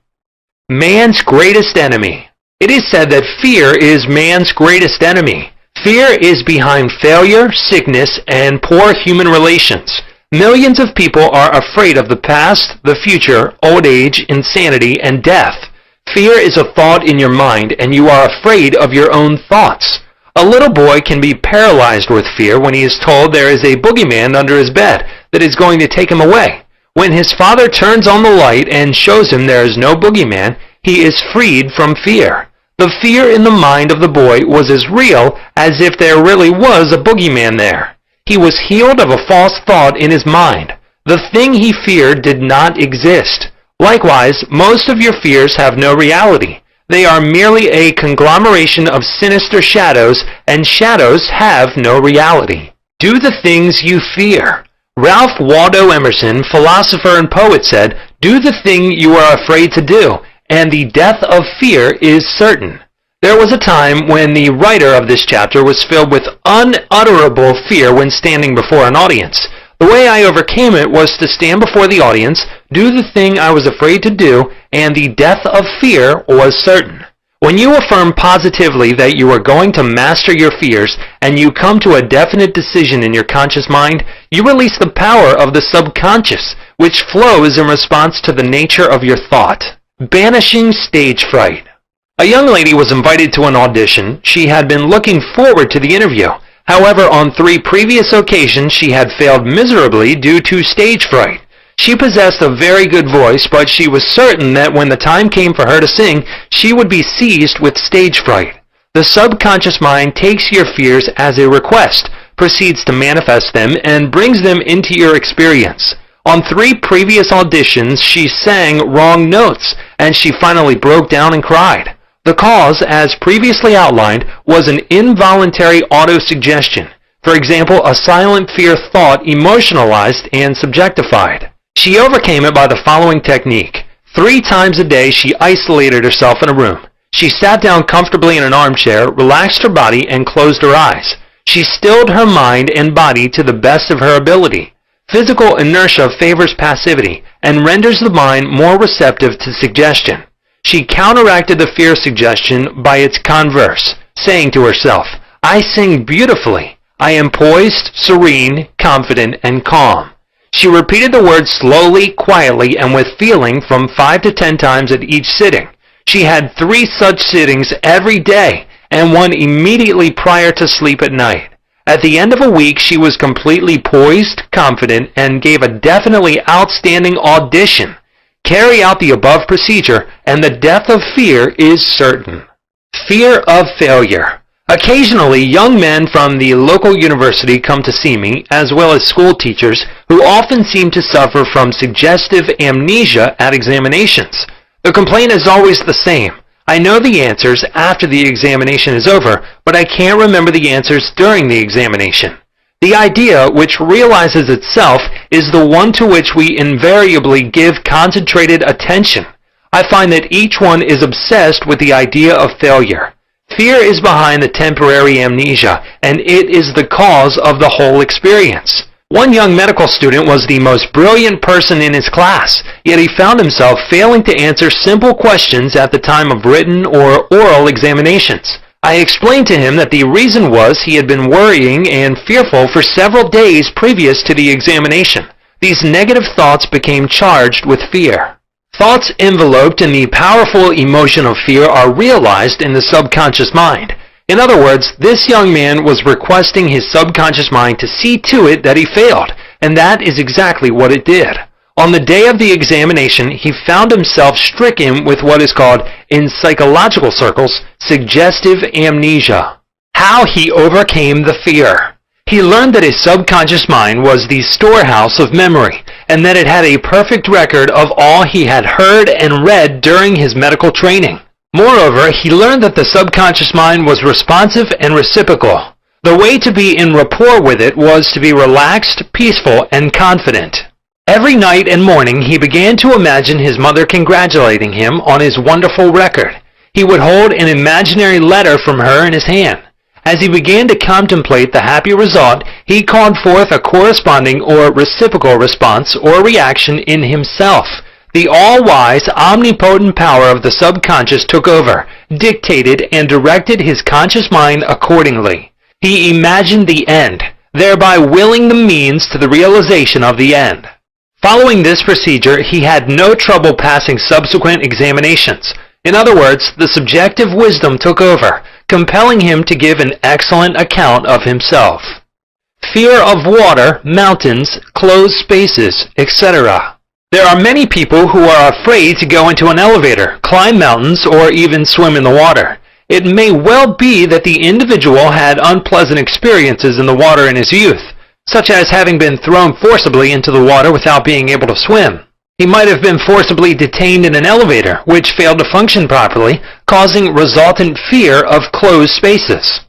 Man's greatest enemy. It is said that fear is man's greatest enemy. Fear is behind failure, sickness, and poor human relations. Millions of people are afraid of the past, the future, old age, insanity, and death. Fear is a thought in your mind, and you are afraid of your own thoughts. A little boy can be paralyzed with fear when he is told there is a boogeyman under his bed that is going to take him away. When his father turns on the light and shows him there is no boogeyman, he is freed from fear. The fear in the mind of the boy was as real as if there really was a boogeyman there. He was healed of a false thought in his mind. The thing he feared did not exist. Likewise, most of your fears have no reality. They are merely a conglomeration of sinister shadows, and shadows have no reality. Do the things you fear. Ralph Waldo Emerson, philosopher and poet, said, do the thing you are afraid to do, and the death of fear is certain. There was a time when the writer of this chapter was filled with unutterable fear when standing before an audience. The way I overcame it was to stand before the audience, do the thing I was afraid to do, and the death of fear was certain. When you affirm positively that you are going to master your fears, and you come to a definite decision in your conscious mind, you release the power of the subconscious, which flows in response to the nature of your thought. Banishing stage fright. A young lady was invited to an audition. She had been looking forward to the interview. However, on 3 previous occasions she had failed miserably due to stage fright. She possessed a very good voice, but she was certain that when the time came for her to sing, she would be seized with stage fright. The subconscious mind takes your fears as a request, proceeds to manifest them and brings them into your experience. On 3 previous auditions, she sang wrong notes, and she finally broke down and cried. The cause, as previously outlined, was an involuntary autosuggestion. For example, a silent fear thought emotionalized and subjectified. She overcame it by the following technique. 3 times a day, she isolated herself in a room. She sat down comfortably in an armchair, relaxed her body, and closed her eyes. She stilled her mind and body to the best of her ability. Physical inertia favors passivity and renders the mind more receptive to suggestion. She counteracted the fear suggestion by its converse, saying to herself, "I sing beautifully. I am poised, serene, confident, and calm." She repeated the words slowly, quietly, and with feeling from 5 to 10 times at each sitting. She had 3 such sittings every day and 1 immediately prior to sleep at night. At the end of a week, she was completely poised, confident, and gave a definitely outstanding audition. Carry out the above procedure, and the death of fear is certain. Fear of failure. Occasionally, young men from the local university come to see me, as well as school teachers, who often seem to suffer from suggestive amnesia at examinations. The complaint is always the same. I know the answers after the examination is over, but I can't remember the answers during the examination. The idea, which realizes itself, is the one to which we invariably give concentrated attention. I find that each one is obsessed with the idea of failure. Fear is behind the temporary amnesia, and it is the cause of the whole experience. One young medical student was the most brilliant person in his class, yet he found himself failing to answer simple questions at the time of written or oral examinations. I explained to him that the reason was he had been worrying and fearful for several days previous to the examination. These negative thoughts became charged with fear. Thoughts enveloped in the powerful emotion of fear are realized in the subconscious mind. In other words, this young man was requesting his subconscious mind to see to it that he failed, and that is exactly what it did. On the day of the examination, he found himself stricken with what is called, in psychological circles, suggestive amnesia. How he overcame the fear. He learned that his subconscious mind was the storehouse of memory, and that it had a perfect record of all he had heard and read during his medical training. Moreover, he learned that the subconscious mind was responsive and reciprocal. The way to be in rapport with it was to be relaxed, peaceful, and confident. Every night and morning he began to imagine his mother congratulating him on his wonderful record. He would hold an imaginary letter from her in his hand. As he began to contemplate the happy result, he called forth a corresponding or reciprocal response or reaction in himself. The all-wise, omnipotent power of the subconscious took over, dictated, and directed his conscious mind accordingly. He imagined the end, thereby willing the means to the realization of the end. Following this procedure, he had no trouble passing subsequent examinations. In other words, the subjective wisdom took over, compelling him to give an excellent account of himself. Fear of water, mountains, closed spaces, etc. There are many people who are afraid to go into an elevator, climb mountains, or even swim in the water. It may well be that the individual had unpleasant experiences in the water in his youth, such as having been thrown forcibly into the water without being able to swim. He might have been forcibly detained in an elevator, which failed to function properly, causing resultant fear of closed spaces.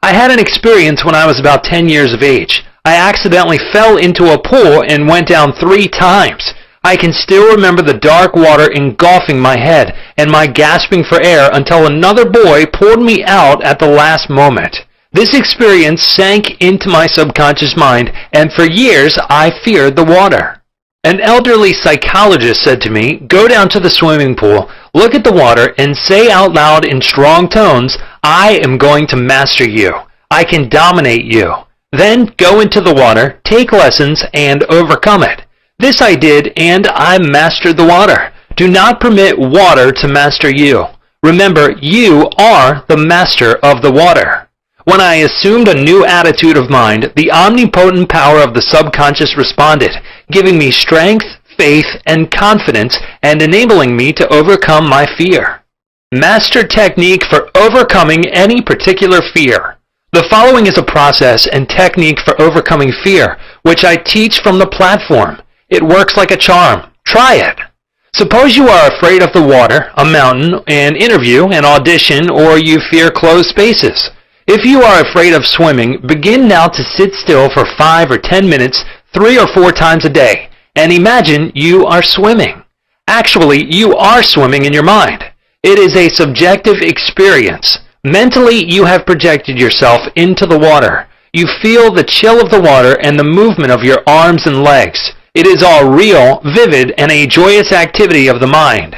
I had an experience when I was about 10 years of age. I accidentally fell into a pool and went down 3 times. I can still remember the dark water engulfing my head and my gasping for air until another boy pulled me out at the last moment. This experience sank into my subconscious mind, and for years I feared the water. An elderly psychologist said to me, "Go down to the swimming pool, look at the water, and say out loud in strong tones, 'I am going to master you. I can dominate you.' Then go into the water, take lessons, and overcome it." This I did, and I mastered the water. Do not permit water to master you. Remember, you are the master of the water. When I assumed a new attitude of mind, the omnipotent power of the subconscious responded, giving me strength, faith, and confidence, and enabling me to overcome my fear. Master technique for overcoming any particular fear. The following is a process and technique for overcoming fear, which I teach from the platform. It works like a charm. Try it. Suppose you are afraid of the water, a mountain, an interview, an audition, or you fear closed spaces. If you are afraid of swimming, begin now to sit still for 5 or 10 minutes, 3 or 4 times a day, and imagine you are swimming. Actually, you are swimming in your mind. It is a subjective experience. Mentally, you have projected yourself into the water. You feel the chill of the water and the movement of your arms and legs. It is all real, vivid, and a joyous activity of the mind.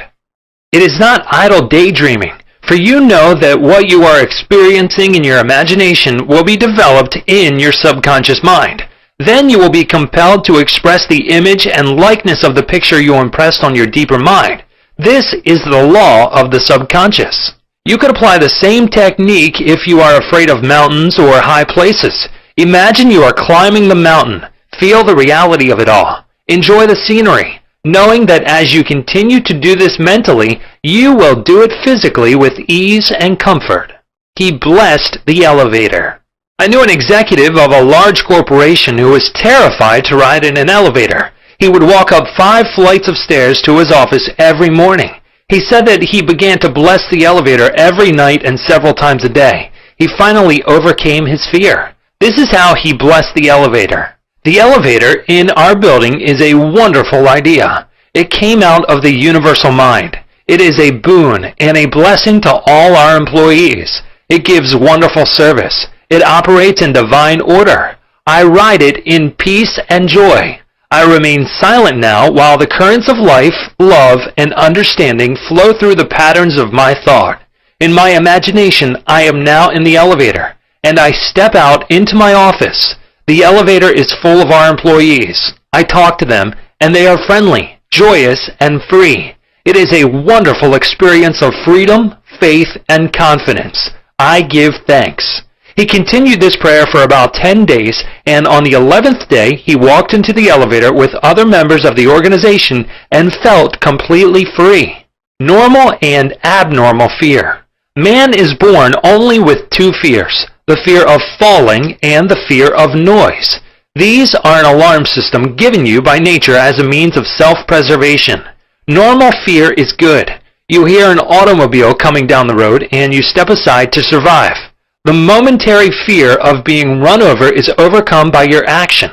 It is not idle daydreaming, for you know that what you are experiencing in your imagination will be developed in your subconscious mind. Then you will be compelled to express the image and likeness of the picture you impressed on your deeper mind. This is the law of the subconscious. You could apply the same technique if you are afraid of mountains or high places. Imagine you are climbing the mountain. Feel the reality of it all. Enjoy the scenery, knowing that as you continue to do this mentally, you will do it physically with ease and comfort. He blessed the elevator. I knew an executive of a large corporation who was terrified to ride in an elevator. He would walk up 5 flights of stairs to his office every morning. He said that he began to bless the elevator every night and several times a day. He finally overcame his fear. This is how he blessed the elevator. The elevator in our building is a wonderful idea. It came out of the universal mind. It is a boon and a blessing to all our employees. It gives wonderful service. It operates in divine order. I ride it in peace and joy. I remain silent now while the currents of life, love, and understanding flow through the patterns of my thought. In my imagination, I am now in the elevator, and I step out into my office. The elevator is full of our employees. I talk to them, and they are friendly, joyous, and free. It is a wonderful experience of freedom, faith, and confidence. I give thanks. He continued this prayer for about 10 days, and on the 11th day, he walked into the elevator with other members of the organization and felt completely free. Normal and abnormal fear. Man is born only with 2 fears, the fear of falling and the fear of noise. These are an alarm system given you by nature as a means of self-preservation. Normal fear is good. You hear an automobile coming down the road and you step aside to survive. The momentary fear of being run over is overcome by your action.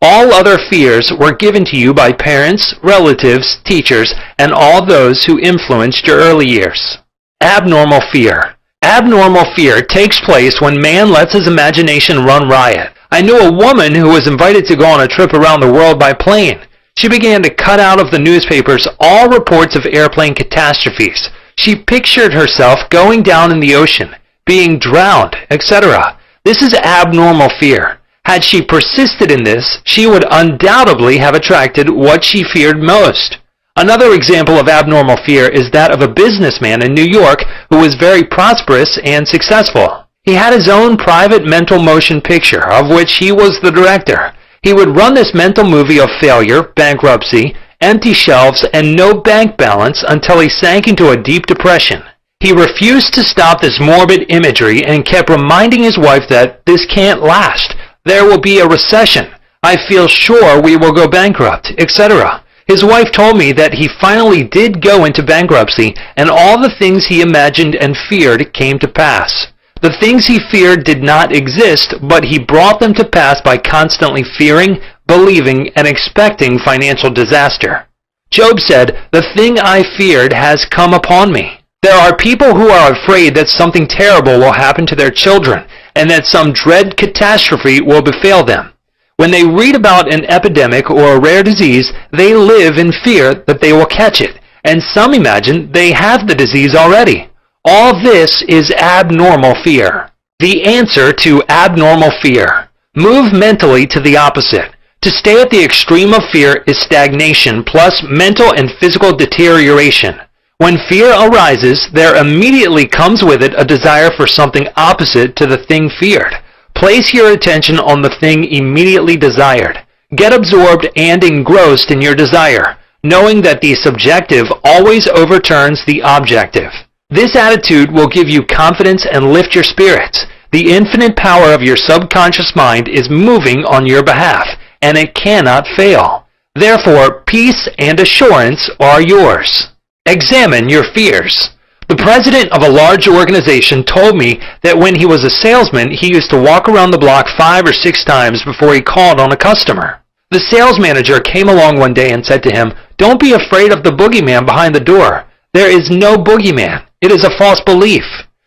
All other fears were given to you by parents, relatives, teachers, and all those who influenced your early years. Abnormal fear. Abnormal fear takes place when man lets his imagination run riot. I knew a woman who was invited to go on a trip around the world by plane. She began to cut out of the newspapers all reports of airplane catastrophes. She pictured herself going down in the ocean, being drowned, etc. This is abnormal fear. Had she persisted in this, she would undoubtedly have attracted what she feared most. Another example of abnormal fear is that of a businessman in New York who was very prosperous and successful. He had his own private mental motion picture, of which he was the director. He would run this mental movie of failure, bankruptcy, empty shelves, and no bank balance until he sank into a deep depression. He refused to stop this morbid imagery and kept reminding his wife that this can't last. There will be a recession. I feel sure we will go bankrupt, etc. His wife told me that he finally did go into bankruptcy and all the things he imagined and feared came to pass. The things he feared did not exist, but he brought them to pass by constantly fearing, believing, and expecting financial disaster. Job said, "The thing I feared has come upon me." There are people who are afraid that something terrible will happen to their children and that some dread catastrophe will befall them. When they read about an epidemic or a rare disease, they live in fear that they will catch it, and some imagine they have the disease already. All this is abnormal fear. The answer to abnormal fear. Move mentally to the opposite. To stay at the extreme of fear is stagnation plus mental and physical deterioration. When fear arises, there immediately comes with it a desire for something opposite to the thing feared. Place your attention on the thing immediately desired. Get absorbed and engrossed in your desire, knowing that the subjective always overturns the objective. This attitude will give you confidence and lift your spirits. The infinite power of your subconscious mind is moving on your behalf, and it cannot fail. Therefore, peace and assurance are yours. Examine your fears. The president of a large organization told me that when he was a salesman, he used to walk around the block 5 or 6 times before he called on a customer. The sales manager came along one day and said to him, "Don't be afraid of the boogeyman behind the door. There is no boogeyman. It is a false belief."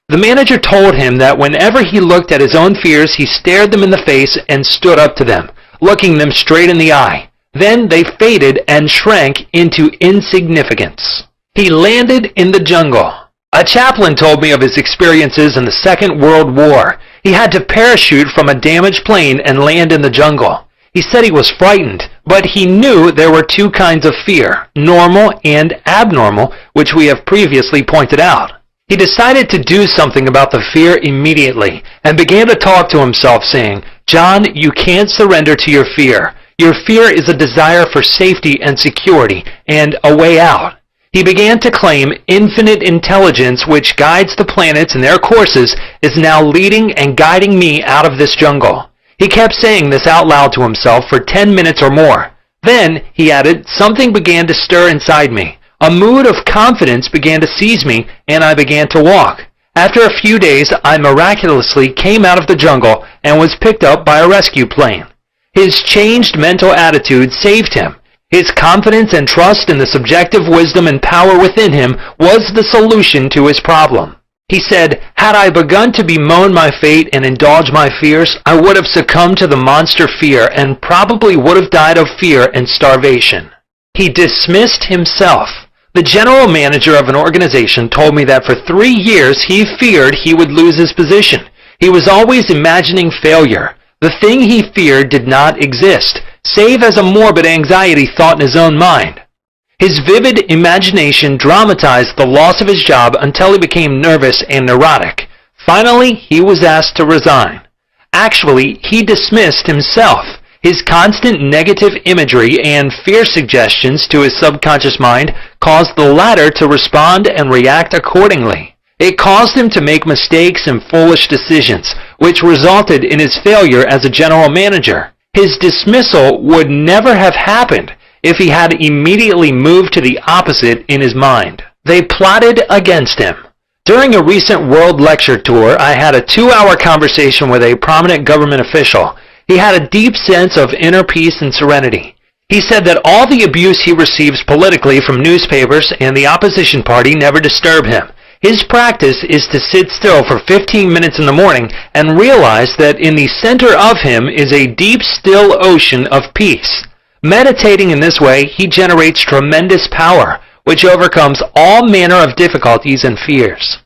The manager told him that whenever he looked at his own fears, he stared them in the face and stood up to them, looking them straight in the eye. Then they faded and shrank into insignificance. He landed in the jungle. A chaplain told me of his experiences in the Second World War. He had to parachute from a damaged plane and land in the jungle. He said he was frightened, but he knew there were 2 kinds of fear, normal and abnormal, which we have previously pointed out. He decided to do something about the fear immediately and began to talk to himself, saying, "John, you can't surrender to your fear. Your fear is a desire for safety and security and a way out." He began to claim infinite intelligence which guides the planets in their courses is now leading and guiding me out of this jungle. He kept saying this out loud to himself for 10 minutes or more. Then, he added, something began to stir inside me. A mood of confidence began to seize me, and I began to walk. After a few days, I miraculously came out of the jungle and was picked up by a rescue plane. His changed mental attitude saved him. His confidence and trust in the subjective wisdom and power within him was the solution to his problem. He said, "Had I begun to bemoan my fate and indulge my fears, I would have succumbed to the monster fear and probably would have died of fear and starvation." He dismissed himself. The general manager of an organization told me that for 3 years he feared he would lose his position. He was always imagining failure. The thing he feared did not exist, save as a morbid anxiety thought in his own mind. His vivid imagination dramatized the loss of his job until he became nervous and neurotic. Finally, he was asked to resign. Actually, he dismissed himself. His constant negative imagery and fear suggestions to his subconscious mind caused the latter to respond and react accordingly. It caused him to make mistakes and foolish decisions, which resulted in his failure as a general manager. His dismissal would never have happened if he had immediately moved to the opposite in his mind. They plotted against him. During a recent world lecture tour, I had a 2-hour conversation with a prominent government official. He had a deep sense of inner peace and serenity. He said that all the abuse he receives politically from newspapers and the opposition party never disturb him. His practice is to sit still for 15 minutes in the morning and realize that in the center of him is a deep, still ocean of peace. Meditating in this way, he generates tremendous power, which overcomes all manner of difficulties and fears.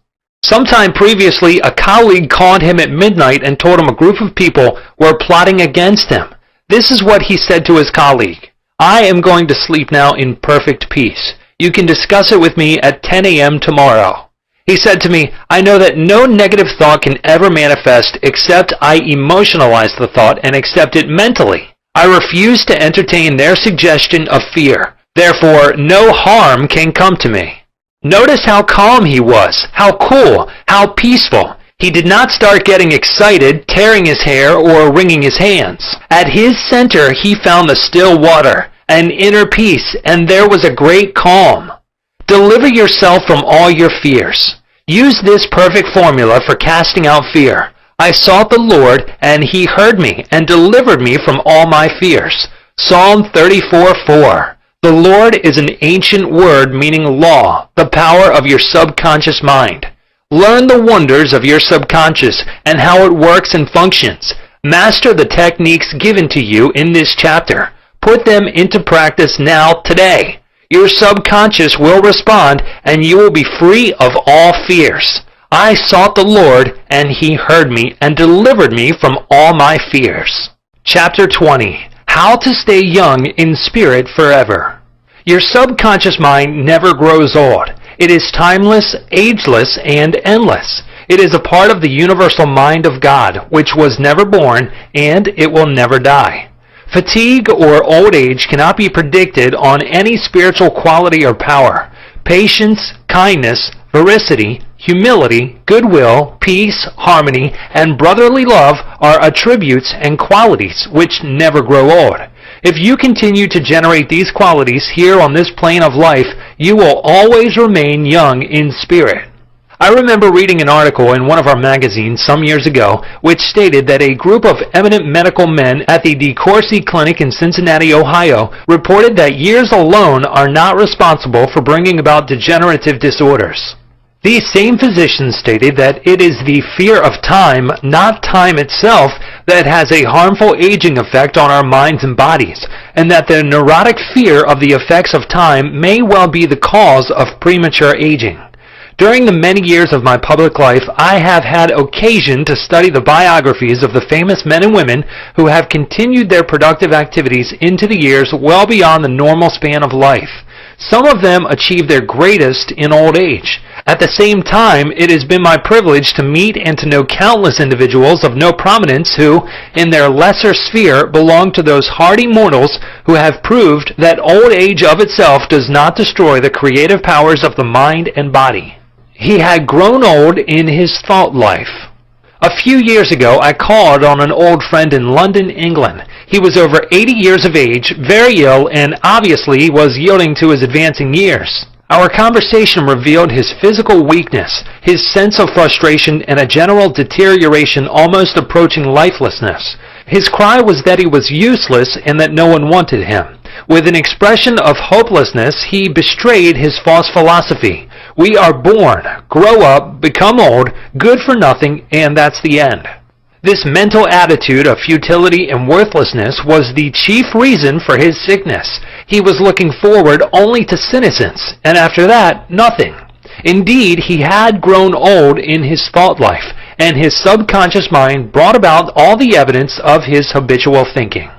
Sometime previously, a colleague called him at midnight and told him a group of people were plotting against him. This is what he said to his colleague: "I am going to sleep now in perfect peace. You can discuss it with me at 10 a.m. tomorrow." He said to me, "I know that no negative thought can ever manifest except I emotionalize the thought and accept it mentally. I refuse to entertain their suggestion of fear. Therefore, no harm can come to me." Notice how calm he was, how cool, how peaceful. He did not start getting excited, tearing his hair, or wringing his hands. At his center, he found the still water, an inner peace, and there was a great calm. Deliver yourself from all your fears. Use this perfect formula for casting out fear. I sought the Lord, and he heard me, and delivered me from all my fears. Psalm 34:4. The Lord is an ancient word meaning law, the power of your subconscious mind. Learn the wonders of your subconscious and how it works and functions. Master the techniques given to you in this chapter. Put them into practice now, today. Your subconscious will respond, and you will be free of all fears. I sought the Lord, and he heard me, and delivered me from all my fears. Chapter 20. How to stay young in spirit forever. Your subconscious mind never grows old. It is timeless, ageless, and endless. It is a part of the universal mind of God, which was never born, and it will never die. Fatigue or old age cannot be predicted on any spiritual quality or power. Patience, kindness, Veracity, humility, goodwill, peace, harmony, and brotherly love are attributes and qualities which never grow old. If you continue to generate these qualities here on this plane of life, you will always remain young in spirit. I remember reading an article in one of our magazines some years ago which stated that a group of eminent medical men at the DeCourcy Clinic in Cincinnati, Ohio, reported that years alone are not responsible for bringing about degenerative disorders. These same physicians stated that it is the fear of time, not time itself, that has a harmful aging effect on our minds and bodies, and that the neurotic fear of the effects of time may well be the cause of premature aging. During the many years of my public life, I have had occasion to study the biographies of the famous men and women who have continued their productive activities into the years well beyond the normal span of life. Some of them achieved their greatest in old age. At the same time, it has been my privilege to meet and to know countless individuals of no prominence who, in their lesser sphere, belong to those hardy mortals who have proved that old age of itself does not destroy the creative powers of the mind and body. He had grown old in his thought life. A few years ago, I called on an old friend in London, England. He was over 80 years of age, very ill, and obviously was yielding to his advancing years. Our conversation revealed his physical weakness, his sense of frustration, and a general deterioration almost approaching lifelessness. His cry was that he was useless and that no one wanted him. With an expression of hopelessness, he betrayed his false philosophy. We are born, grow up, become old, good for nothing, and that's the end. This mental attitude of futility and worthlessness was the chief reason for his sickness. He was looking forward only to senescence, and after that, nothing. Indeed, he had grown old in his thought life, and his subconscious mind brought about all the evidence of his habitual thinking.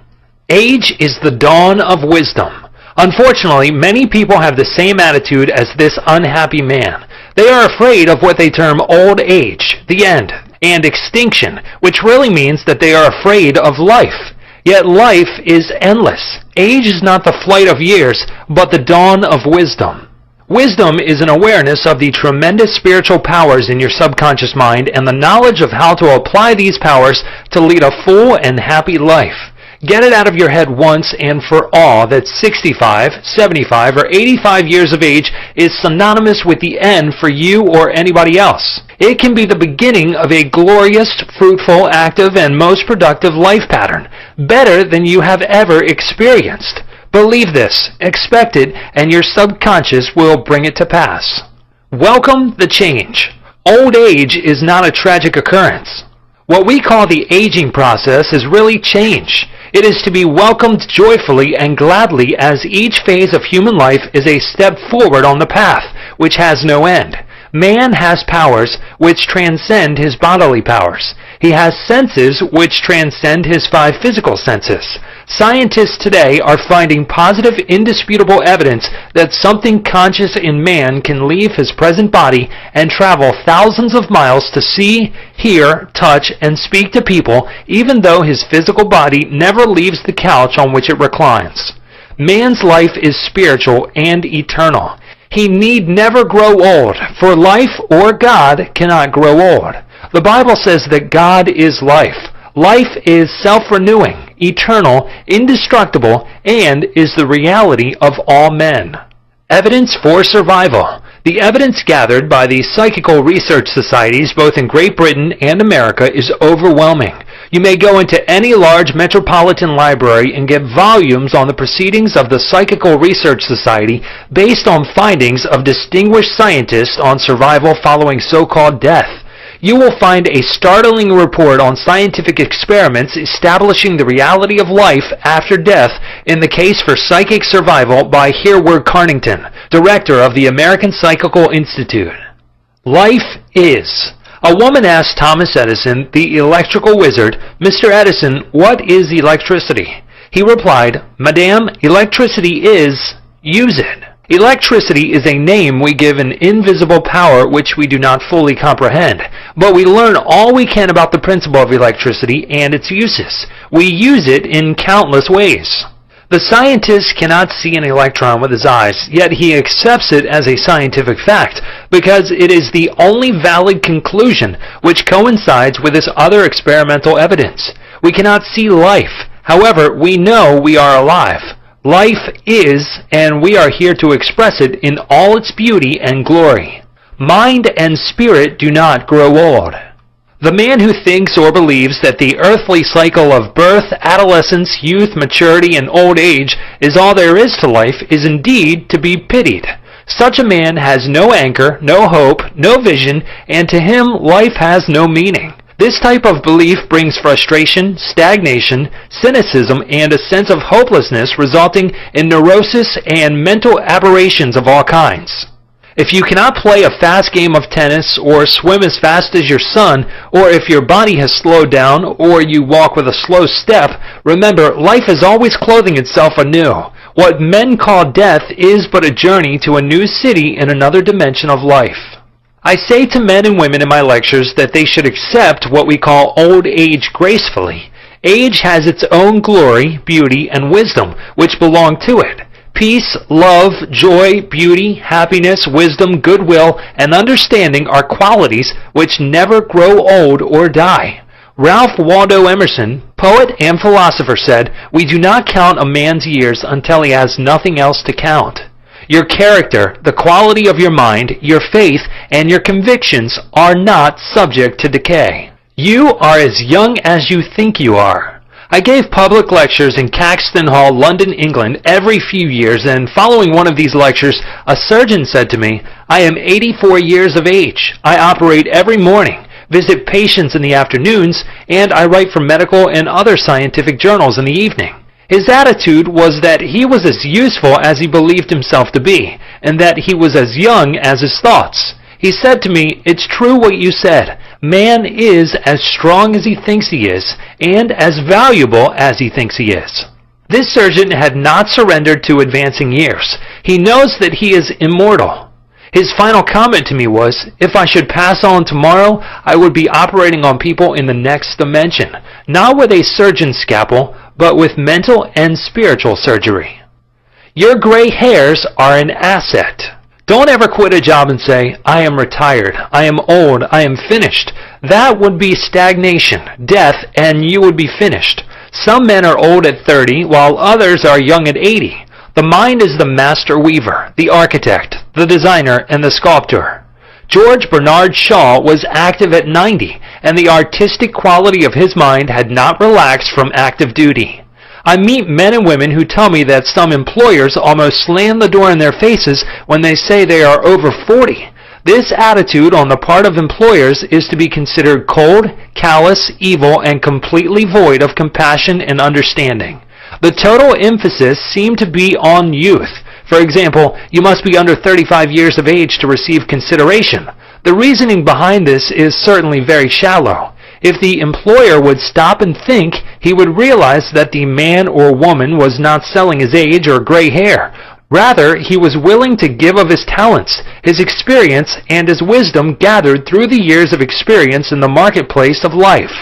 Age is the dawn of wisdom. Unfortunately, many people have the same attitude as this unhappy man. They are afraid of what they term old age, the end, and extinction, which really means that they are afraid of life. Yet life is endless. Age is not the flight of years, but the dawn of wisdom. Wisdom is an awareness of the tremendous spiritual powers in your subconscious mind and the knowledge of how to apply these powers to lead a full and happy life. Get it out of your head once and for all that 65, 75, or 85 years of age is synonymous with the end for you or anybody else. It can be the beginning of a glorious, fruitful, active, and most productive life pattern, better than you have ever experienced. Believe this, expect it, and your subconscious will bring it to pass. Welcome the change. Old age is not a tragic occurrence. What we call the aging process is really change. It is to be welcomed joyfully and gladly as each phase of human life is a step forward on the path, which has no end. Man has powers which transcend his bodily powers. He has senses which transcend his 5 physical senses. Scientists today are finding positive, indisputable evidence that something conscious in man can leave his present body and travel thousands of miles to see, hear, touch, and speak to people, even though his physical body never leaves the couch on which it reclines. Man's life is spiritual and eternal. He need never grow old, for life or God cannot grow old. The Bible says that God is life. Life is self-renewing, eternal, indestructible, and is the reality of all men. Evidence for survival. The evidence gathered by the psychical research societies both in Great Britain and America is overwhelming. You may go into any large metropolitan library and get volumes on the proceedings of the Psychical Research Society based on findings of distinguished scientists on survival following so-called death. You will find a startling report on scientific experiments establishing the reality of life after death in the case for psychic survival by Hereward Carnington, director of the American Psychical Institute. Life is. A woman asked Thomas Edison, the electrical wizard, "Mr. Edison, what is electricity?" He replied, "Madame, electricity is, use it." Electricity is a name we give an invisible power which we do not fully comprehend, but we learn all we can about the principle of electricity and its uses. We use it in countless ways. The scientist cannot see an electron with his eyes, yet he accepts it as a scientific fact because it is the only valid conclusion which coincides with his other experimental evidence. We cannot see life. However, we know we are alive. Life is, and we are here to express it in all its beauty and glory. Mind and spirit do not grow old. The man who thinks or believes that the earthly cycle of birth, adolescence, youth, maturity, and old age is all there is to life is indeed to be pitied. Such a man has no anchor, no hope, no vision, and to him life has no meaning. This type of belief brings frustration, stagnation, cynicism, and a sense of hopelessness resulting in neurosis and mental aberrations of all kinds. If you cannot play a fast game of tennis or swim as fast as your son, or if your body has slowed down or you walk with a slow step, remember, life is always clothing itself anew. What men call death is but a journey to a new city in another dimension of life. I say to men and women in my lectures that they should accept what we call old age gracefully. Age has its own glory, beauty, and wisdom, which belong to it. Peace, love, joy, beauty, happiness, wisdom, goodwill, and understanding are qualities which never grow old or die. Ralph Waldo Emerson, poet and philosopher, said, "We do not count a man's years until he has nothing else to count." Your character, the quality of your mind, your faith, and your convictions are not subject to decay. You are as young as you think you are. I gave public lectures in Caxton Hall, London, England, every few years, and following one of these lectures, a surgeon said to me, "I am 84 years of age. I operate every morning, visit patients in the afternoons, and I write for medical and other scientific journals in the evening." His attitude was that he was as useful as he believed himself to be, and that he was as young as his thoughts. He said to me, "It's true what you said. Man is as strong as he thinks he is, and as valuable as he thinks he is." This surgeon had not surrendered to advancing years. He knows that he is immortal. His final comment to me was, "If I should pass on tomorrow, I would be operating on people in the next dimension, not with a surgeon's scalpel, but with mental and spiritual surgery." Your gray hairs are an asset. Don't ever quit a job and say, "I am retired, I am old, I am finished." That would be stagnation, death, and you would be finished. Some men are old at 30, while others are young at 80. The mind is the master weaver, the architect, the designer, and the sculptor. George Bernard Shaw was active at 90, and the artistic quality of his mind had not relaxed from active duty. I meet men and women who tell me that some employers almost slam the door in their faces when they say they are over 40. This attitude on the part of employers is to be considered cold, callous, evil, and completely void of compassion and understanding. The total emphasis seemed to be on youth. For example, you must be under 35 years of age to receive consideration. The reasoning behind this is certainly very shallow. If the employer would stop and think, he would realize that the man or woman was not selling his age or gray hair. Rather, he was willing to give of his talents, his experience, and his wisdom gathered through the years of experience in the marketplace of life.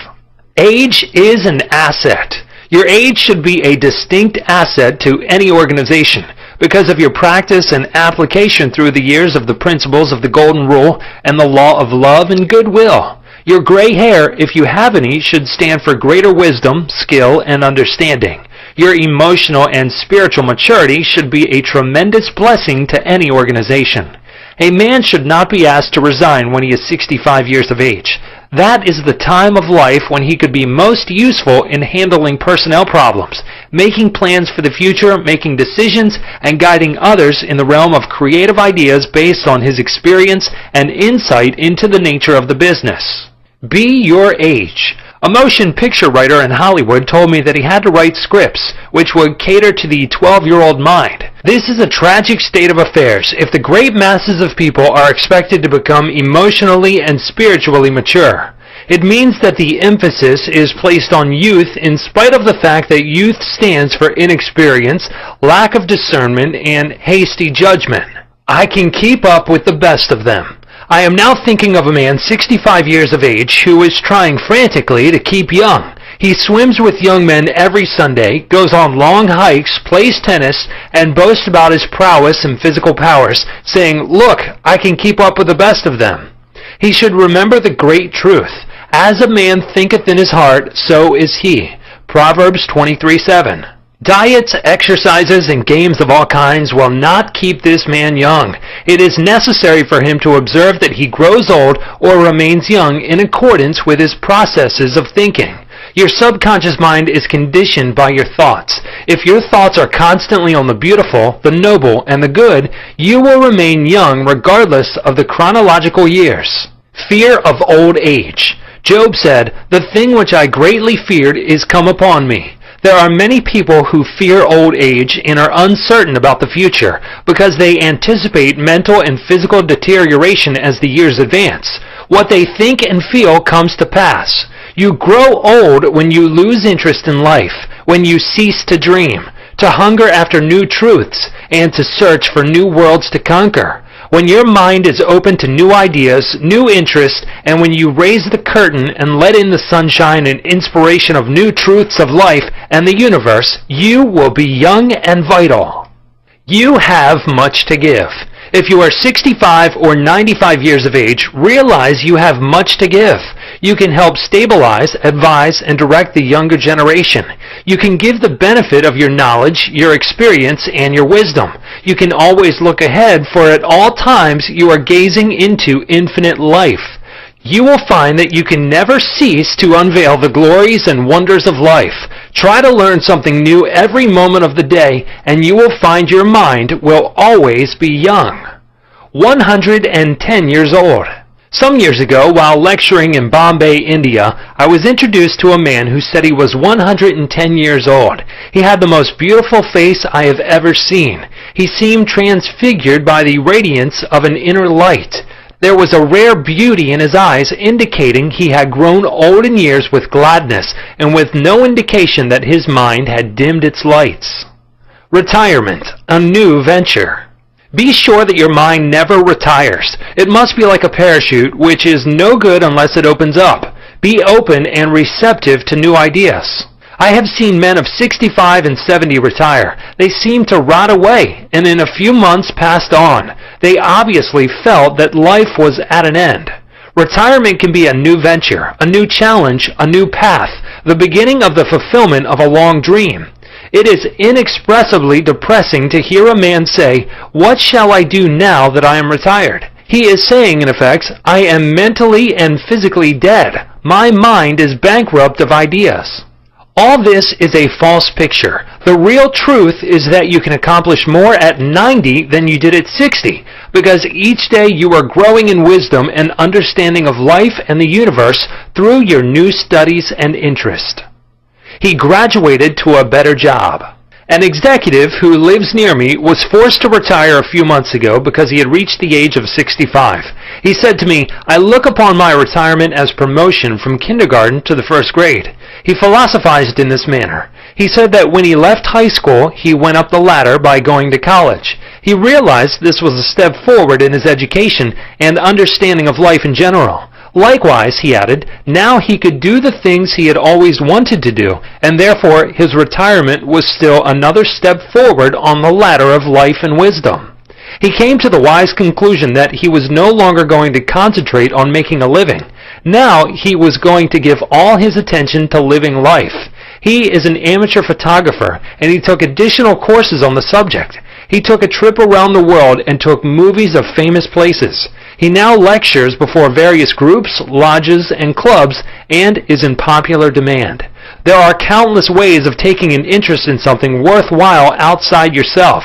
Age is an asset. Your age should be a distinct asset to any organization because of your practice and application through the years of the principles of the Golden Rule and the law of love and goodwill. Your gray hair, if you have any, should stand for greater wisdom, skill, and understanding. Your emotional and spiritual maturity should be a tremendous blessing to any organization. A man should not be asked to resign when he is 65 years of age. That is the time of life when he could be most useful in handling personnel problems, making plans for the future, making decisions, and guiding others in the realm of creative ideas based on his experience and insight into the nature of the business. Be your age. A motion picture writer in Hollywood told me that he had to write scripts which would cater to the 12-year-old mind. This is a tragic state of affairs if the great masses of people are expected to become emotionally and spiritually mature. It means that the emphasis is placed on youth in spite of the fact that youth stands for inexperience, lack of discernment, and hasty judgment. I can keep up with the best of them. I am now thinking of a man 65 years of age who is trying frantically to keep young. He swims with young men every Sunday, goes on long hikes, plays tennis, and boasts about his prowess and physical powers, saying, "Look, I can keep up with the best of them." He should remember the great truth, "As a man thinketh in his heart, so is he." Proverbs 23:7. Diets, exercises, and games of all kinds will not keep this man young. It is necessary for him to observe that he grows old or remains young in accordance with his processes of thinking. Your subconscious mind is conditioned by your thoughts. If your thoughts are constantly on the beautiful, the noble, and the good, you will remain young regardless of the chronological years. Fear of old age. Job said, "The thing which I greatly feared is come upon me." There are many people who fear old age and are uncertain about the future because they anticipate mental and physical deterioration as the years advance. What they think and feel comes to pass. You grow old when you lose interest in life, when you cease to dream, to hunger after new truths, and to search for new worlds to conquer. When your mind is open to new ideas, new interests, and when you raise the curtain and let in the sunshine and inspiration of new truths of life and the universe, you will be young and vital. You have much to give. If you are 65 or 95 years of age, realize you have much to give. You can help stabilize, advise, and direct the younger generation. You can give the benefit of your knowledge, your experience, and your wisdom. You can always look ahead, for at all times you are gazing into infinite life. You will find that you can never cease to unveil the glories and wonders of life. Try to learn something new every moment of the day, and you will find your mind will always be young. 110 years old. Some years ago, while lecturing in Bombay, India, I was introduced to a man who said he was 110 years old. He had the most beautiful face I have ever seen. He seemed transfigured by the radiance of an inner light. There was a rare beauty in his eyes, indicating he had grown old in years with gladness, and with no indication that his mind had dimmed its lights. Retirement, a new venture. Be sure that your mind never retires. It must be like a parachute, which is no good unless it opens up. Be open and receptive to new ideas. I have seen men of 65 and 70 retire. They seemed to rot away, and in a few months passed on. They obviously felt that life was at an end. Retirement can be a new venture, a new challenge, a new path, the beginning of the fulfillment of a long dream. It is inexpressibly depressing to hear a man say, "What shall I do now that I am retired?" He is saying, in effect, "I am mentally and physically dead. My mind is bankrupt of ideas." All this is a false picture. The real truth is that you can accomplish more at 90 than you did at 60, because each day you are growing in wisdom and understanding of life and the universe through your new studies and interest. He graduated to a better job. An executive who lives near me was forced to retire a few months ago because he had reached the age of 65. He said to me, "I look upon my retirement as promotion from kindergarten to the first grade." He philosophized in this manner. He said that when he left high school, he went up the ladder by going to college. He realized this was a step forward in his education and understanding of life in general. Likewise, he added, now he could do the things he had always wanted to do, and therefore his retirement was still another step forward on the ladder of life and wisdom. He came to the wise conclusion that he was no longer going to concentrate on making a living. Now he was going to give all his attention to living life. He is an amateur photographer, and he took additional courses on the subject. He took a trip around the world and took movies of famous places. He now lectures before various groups, lodges, and clubs, and is in popular demand. There are countless ways of taking an interest in something worthwhile outside yourself.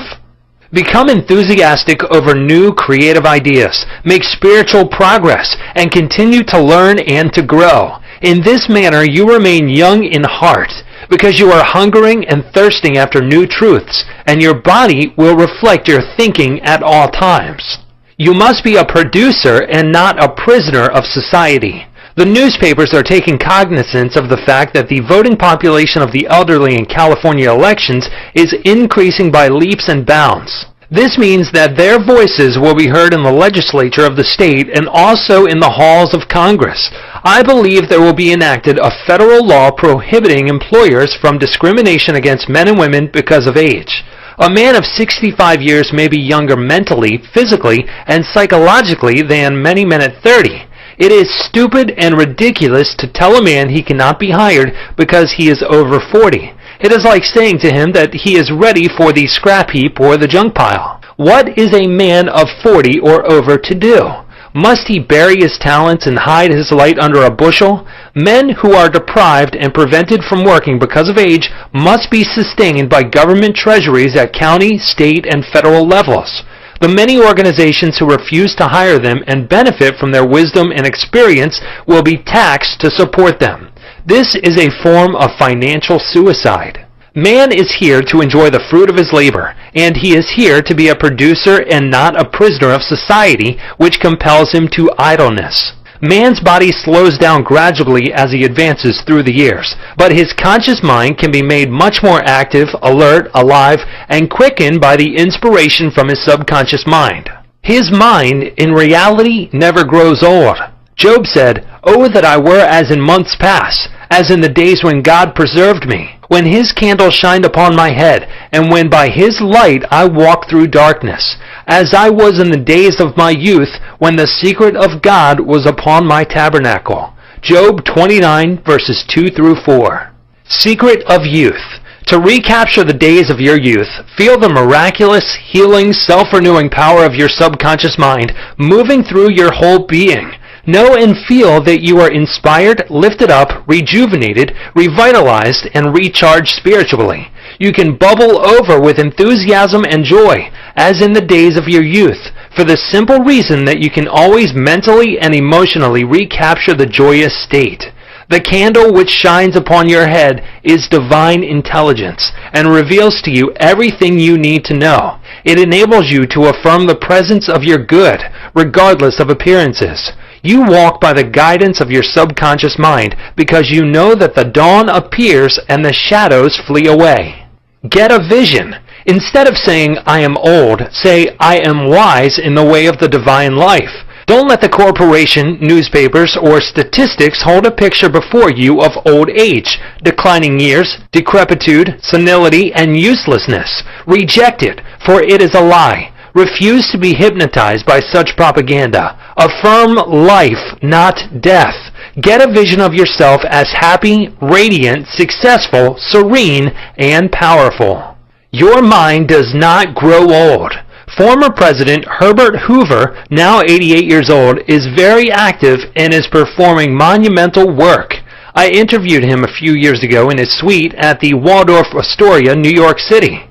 Become enthusiastic over new creative ideas, make spiritual progress, and continue to learn and to grow. In this manner you remain young in heart, because you are hungering and thirsting after new truths, and your body will reflect your thinking at all times. You must be a producer and not a prisoner of society. The newspapers are taking cognizance of the fact that the voting population of the elderly in California elections is increasing by leaps and bounds. This means that their voices will be heard in the legislature of the state and also in the halls of Congress. I believe there will be enacted a federal law prohibiting employers from discrimination against men and women because of age. A man of 65 years may be younger mentally, physically, and psychologically than many men at 30. It is stupid and ridiculous to tell a man he cannot be hired because he is over 40. It is like saying to him that he is ready for the scrap heap or the junk pile. What is a man of 40 or over to do? Must he bury his talents and hide his light under a bushel? Men who are deprived and prevented from working because of age must be sustained by government treasuries at county, state, and federal levels. The many organizations who refuse to hire them and benefit from their wisdom and experience will be taxed to support them. This is a form of financial suicide. Man is here to enjoy the fruit of his labor, and he is here to be a producer and not a prisoner of society, which compels him to idleness. Man's body slows down gradually as he advances through the years, but his conscious mind can be made much more active, alert, alive, and quickened by the inspiration from his subconscious mind. His mind, in reality, never grows old. Job said, "Oh, that I were as in months past, as in the days when God preserved me, when his candle shined upon my head, and when by his light I walked through darkness, as I was in the days of my youth, when the secret of God was upon my tabernacle." Job 29, verses 2 through 4. Secret of youth. To recapture the days of your youth, feel the miraculous, healing, self-renewing power of your subconscious mind moving through your whole being. Know and feel that you are inspired, lifted up, rejuvenated, revitalized, and recharged spiritually. You can bubble over with enthusiasm and joy, as in the days of your youth, for the simple reason that you can always mentally and emotionally recapture the joyous state. The candle which shines upon your head is divine intelligence and reveals to you everything you need to know. It enables you to affirm the presence of your good, regardless of appearances. You walk by the guidance of your subconscious mind because you know that the dawn appears and the shadows flee away. Get a vision. Instead of saying, "I am old," say, "I am wise in the way of the divine life." Don't let the corporation, newspapers, or statistics hold a picture before you of old age, declining years, decrepitude, senility, and uselessness. Reject it, for it is a lie. Refuse to be hypnotized by such propaganda. Affirm life, not death. Get a vision of yourself as happy, radiant, successful, serene, and powerful. Your mind does not grow old. Former President Herbert Hoover, now 88 years old, is very active and is performing monumental work. I interviewed him a few years ago in his suite at the Waldorf Astoria, New York City.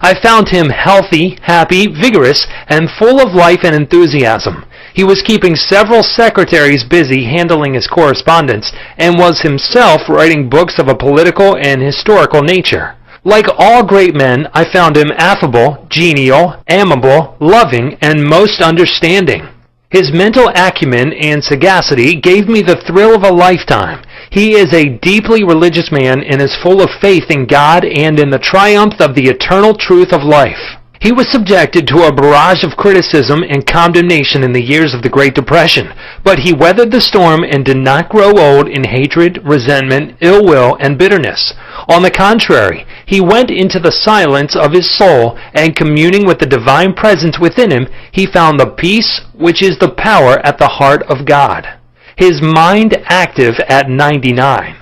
I found him healthy, happy, vigorous, and full of life and enthusiasm. He was keeping several secretaries busy handling his correspondence and was himself writing books of a political and historical nature. Like all great men, I found him affable, genial, amiable, loving, and most understanding. His mental acumen and sagacity gave me the thrill of a lifetime. He is a deeply religious man and is full of faith in God and in the triumph of the eternal truth of life. He was subjected to a barrage of criticism and condemnation in the years of the Great Depression, but he weathered the storm and did not grow old in hatred, resentment, ill will, and bitterness. On the contrary, he went into the silence of his soul, and communing with the divine presence within him, he found the peace which is the power at the heart of God. His mind active at 99.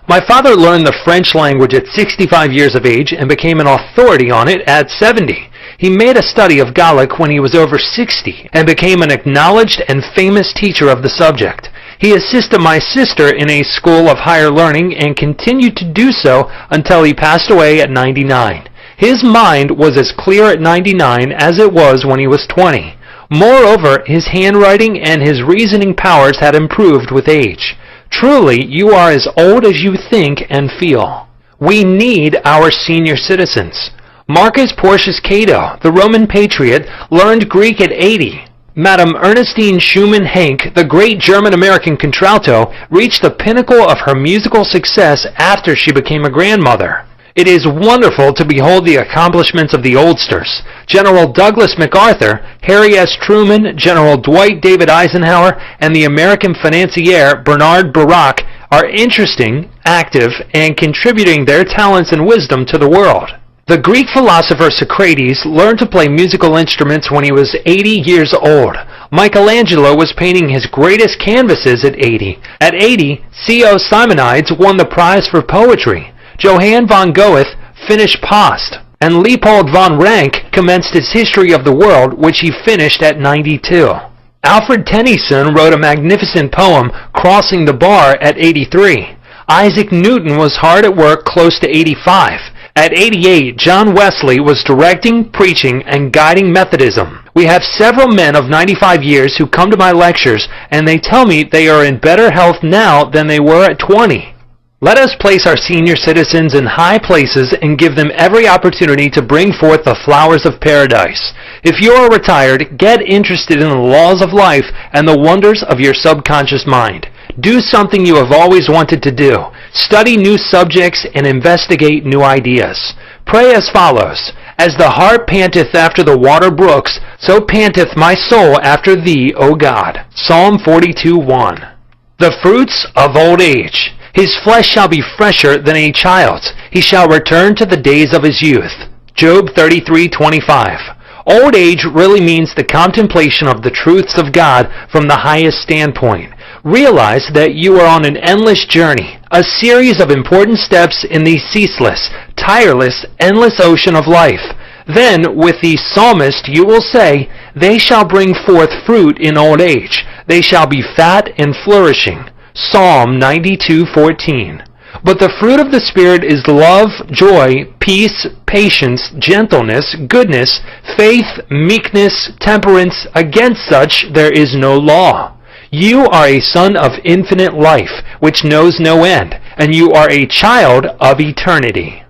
My father learned the French language at 65 years of age and became an authority on it at 70. He made a study of Gallic when he was over 60 and became an acknowledged and famous teacher of the subject. He assisted my sister in a school of higher learning and continued to do so until he passed away at 99. His mind was as clear at 99 as it was when he was 20. Moreover, his handwriting and his reasoning powers had improved with age. Truly, you are as old as you think and feel. We need our senior citizens. Marcus Porcius Cato, the Roman patriot, learned Greek at 80. Madame Ernestine Schumann-Heink, the great German-American contralto, reached the pinnacle of her musical success after she became a grandmother. It is wonderful to behold the accomplishments of the oldsters. General Douglas MacArthur, Harry S. Truman, General Dwight David Eisenhower, and the American financier Bernard Baruch are interesting, active, and contributing their talents and wisdom to the world. The Greek philosopher Socrates learned to play musical instruments when he was 80 years old. Michelangelo was painting his greatest canvases at 80. At 80, C.O. Simonides won the prize for poetry. Johann von Goethe finished Past, and Leopold von Ranke commenced his History of the World, which he finished at 92. Alfred Tennyson wrote a magnificent poem, Crossing the Bar, at 83. Isaac Newton was hard at work close to 85. At 88, John Wesley was directing, preaching, and guiding Methodism. We have several men of 95 years who come to my lectures, and they tell me they are in better health now than they were at 20. Let us place our senior citizens in high places and give them every opportunity to bring forth the flowers of paradise. If you are retired, get interested in the laws of life and the wonders of your subconscious mind. Do something you have always wanted to do. Study new subjects and investigate new ideas. Pray as follows. As the hart panteth after the water brooks, so panteth my soul after thee, O God. Psalm 42:1. The fruits of old age. His flesh shall be fresher than a child's. He shall return to the days of his youth. Job 33:25. Old age really means the contemplation of the truths of God from the highest standpoint. Realize that you are on an endless journey, a series of important steps in the ceaseless, tireless, endless ocean of life. Then, with the psalmist, you will say, they shall bring forth fruit in old age. They shall be fat and flourishing. Psalm 92:14. But the fruit of the Spirit is love, joy, peace, patience, gentleness, goodness, faith, meekness, temperance. Against such there is no law. You are a son of infinite life, which knows no end, and you are a child of eternity.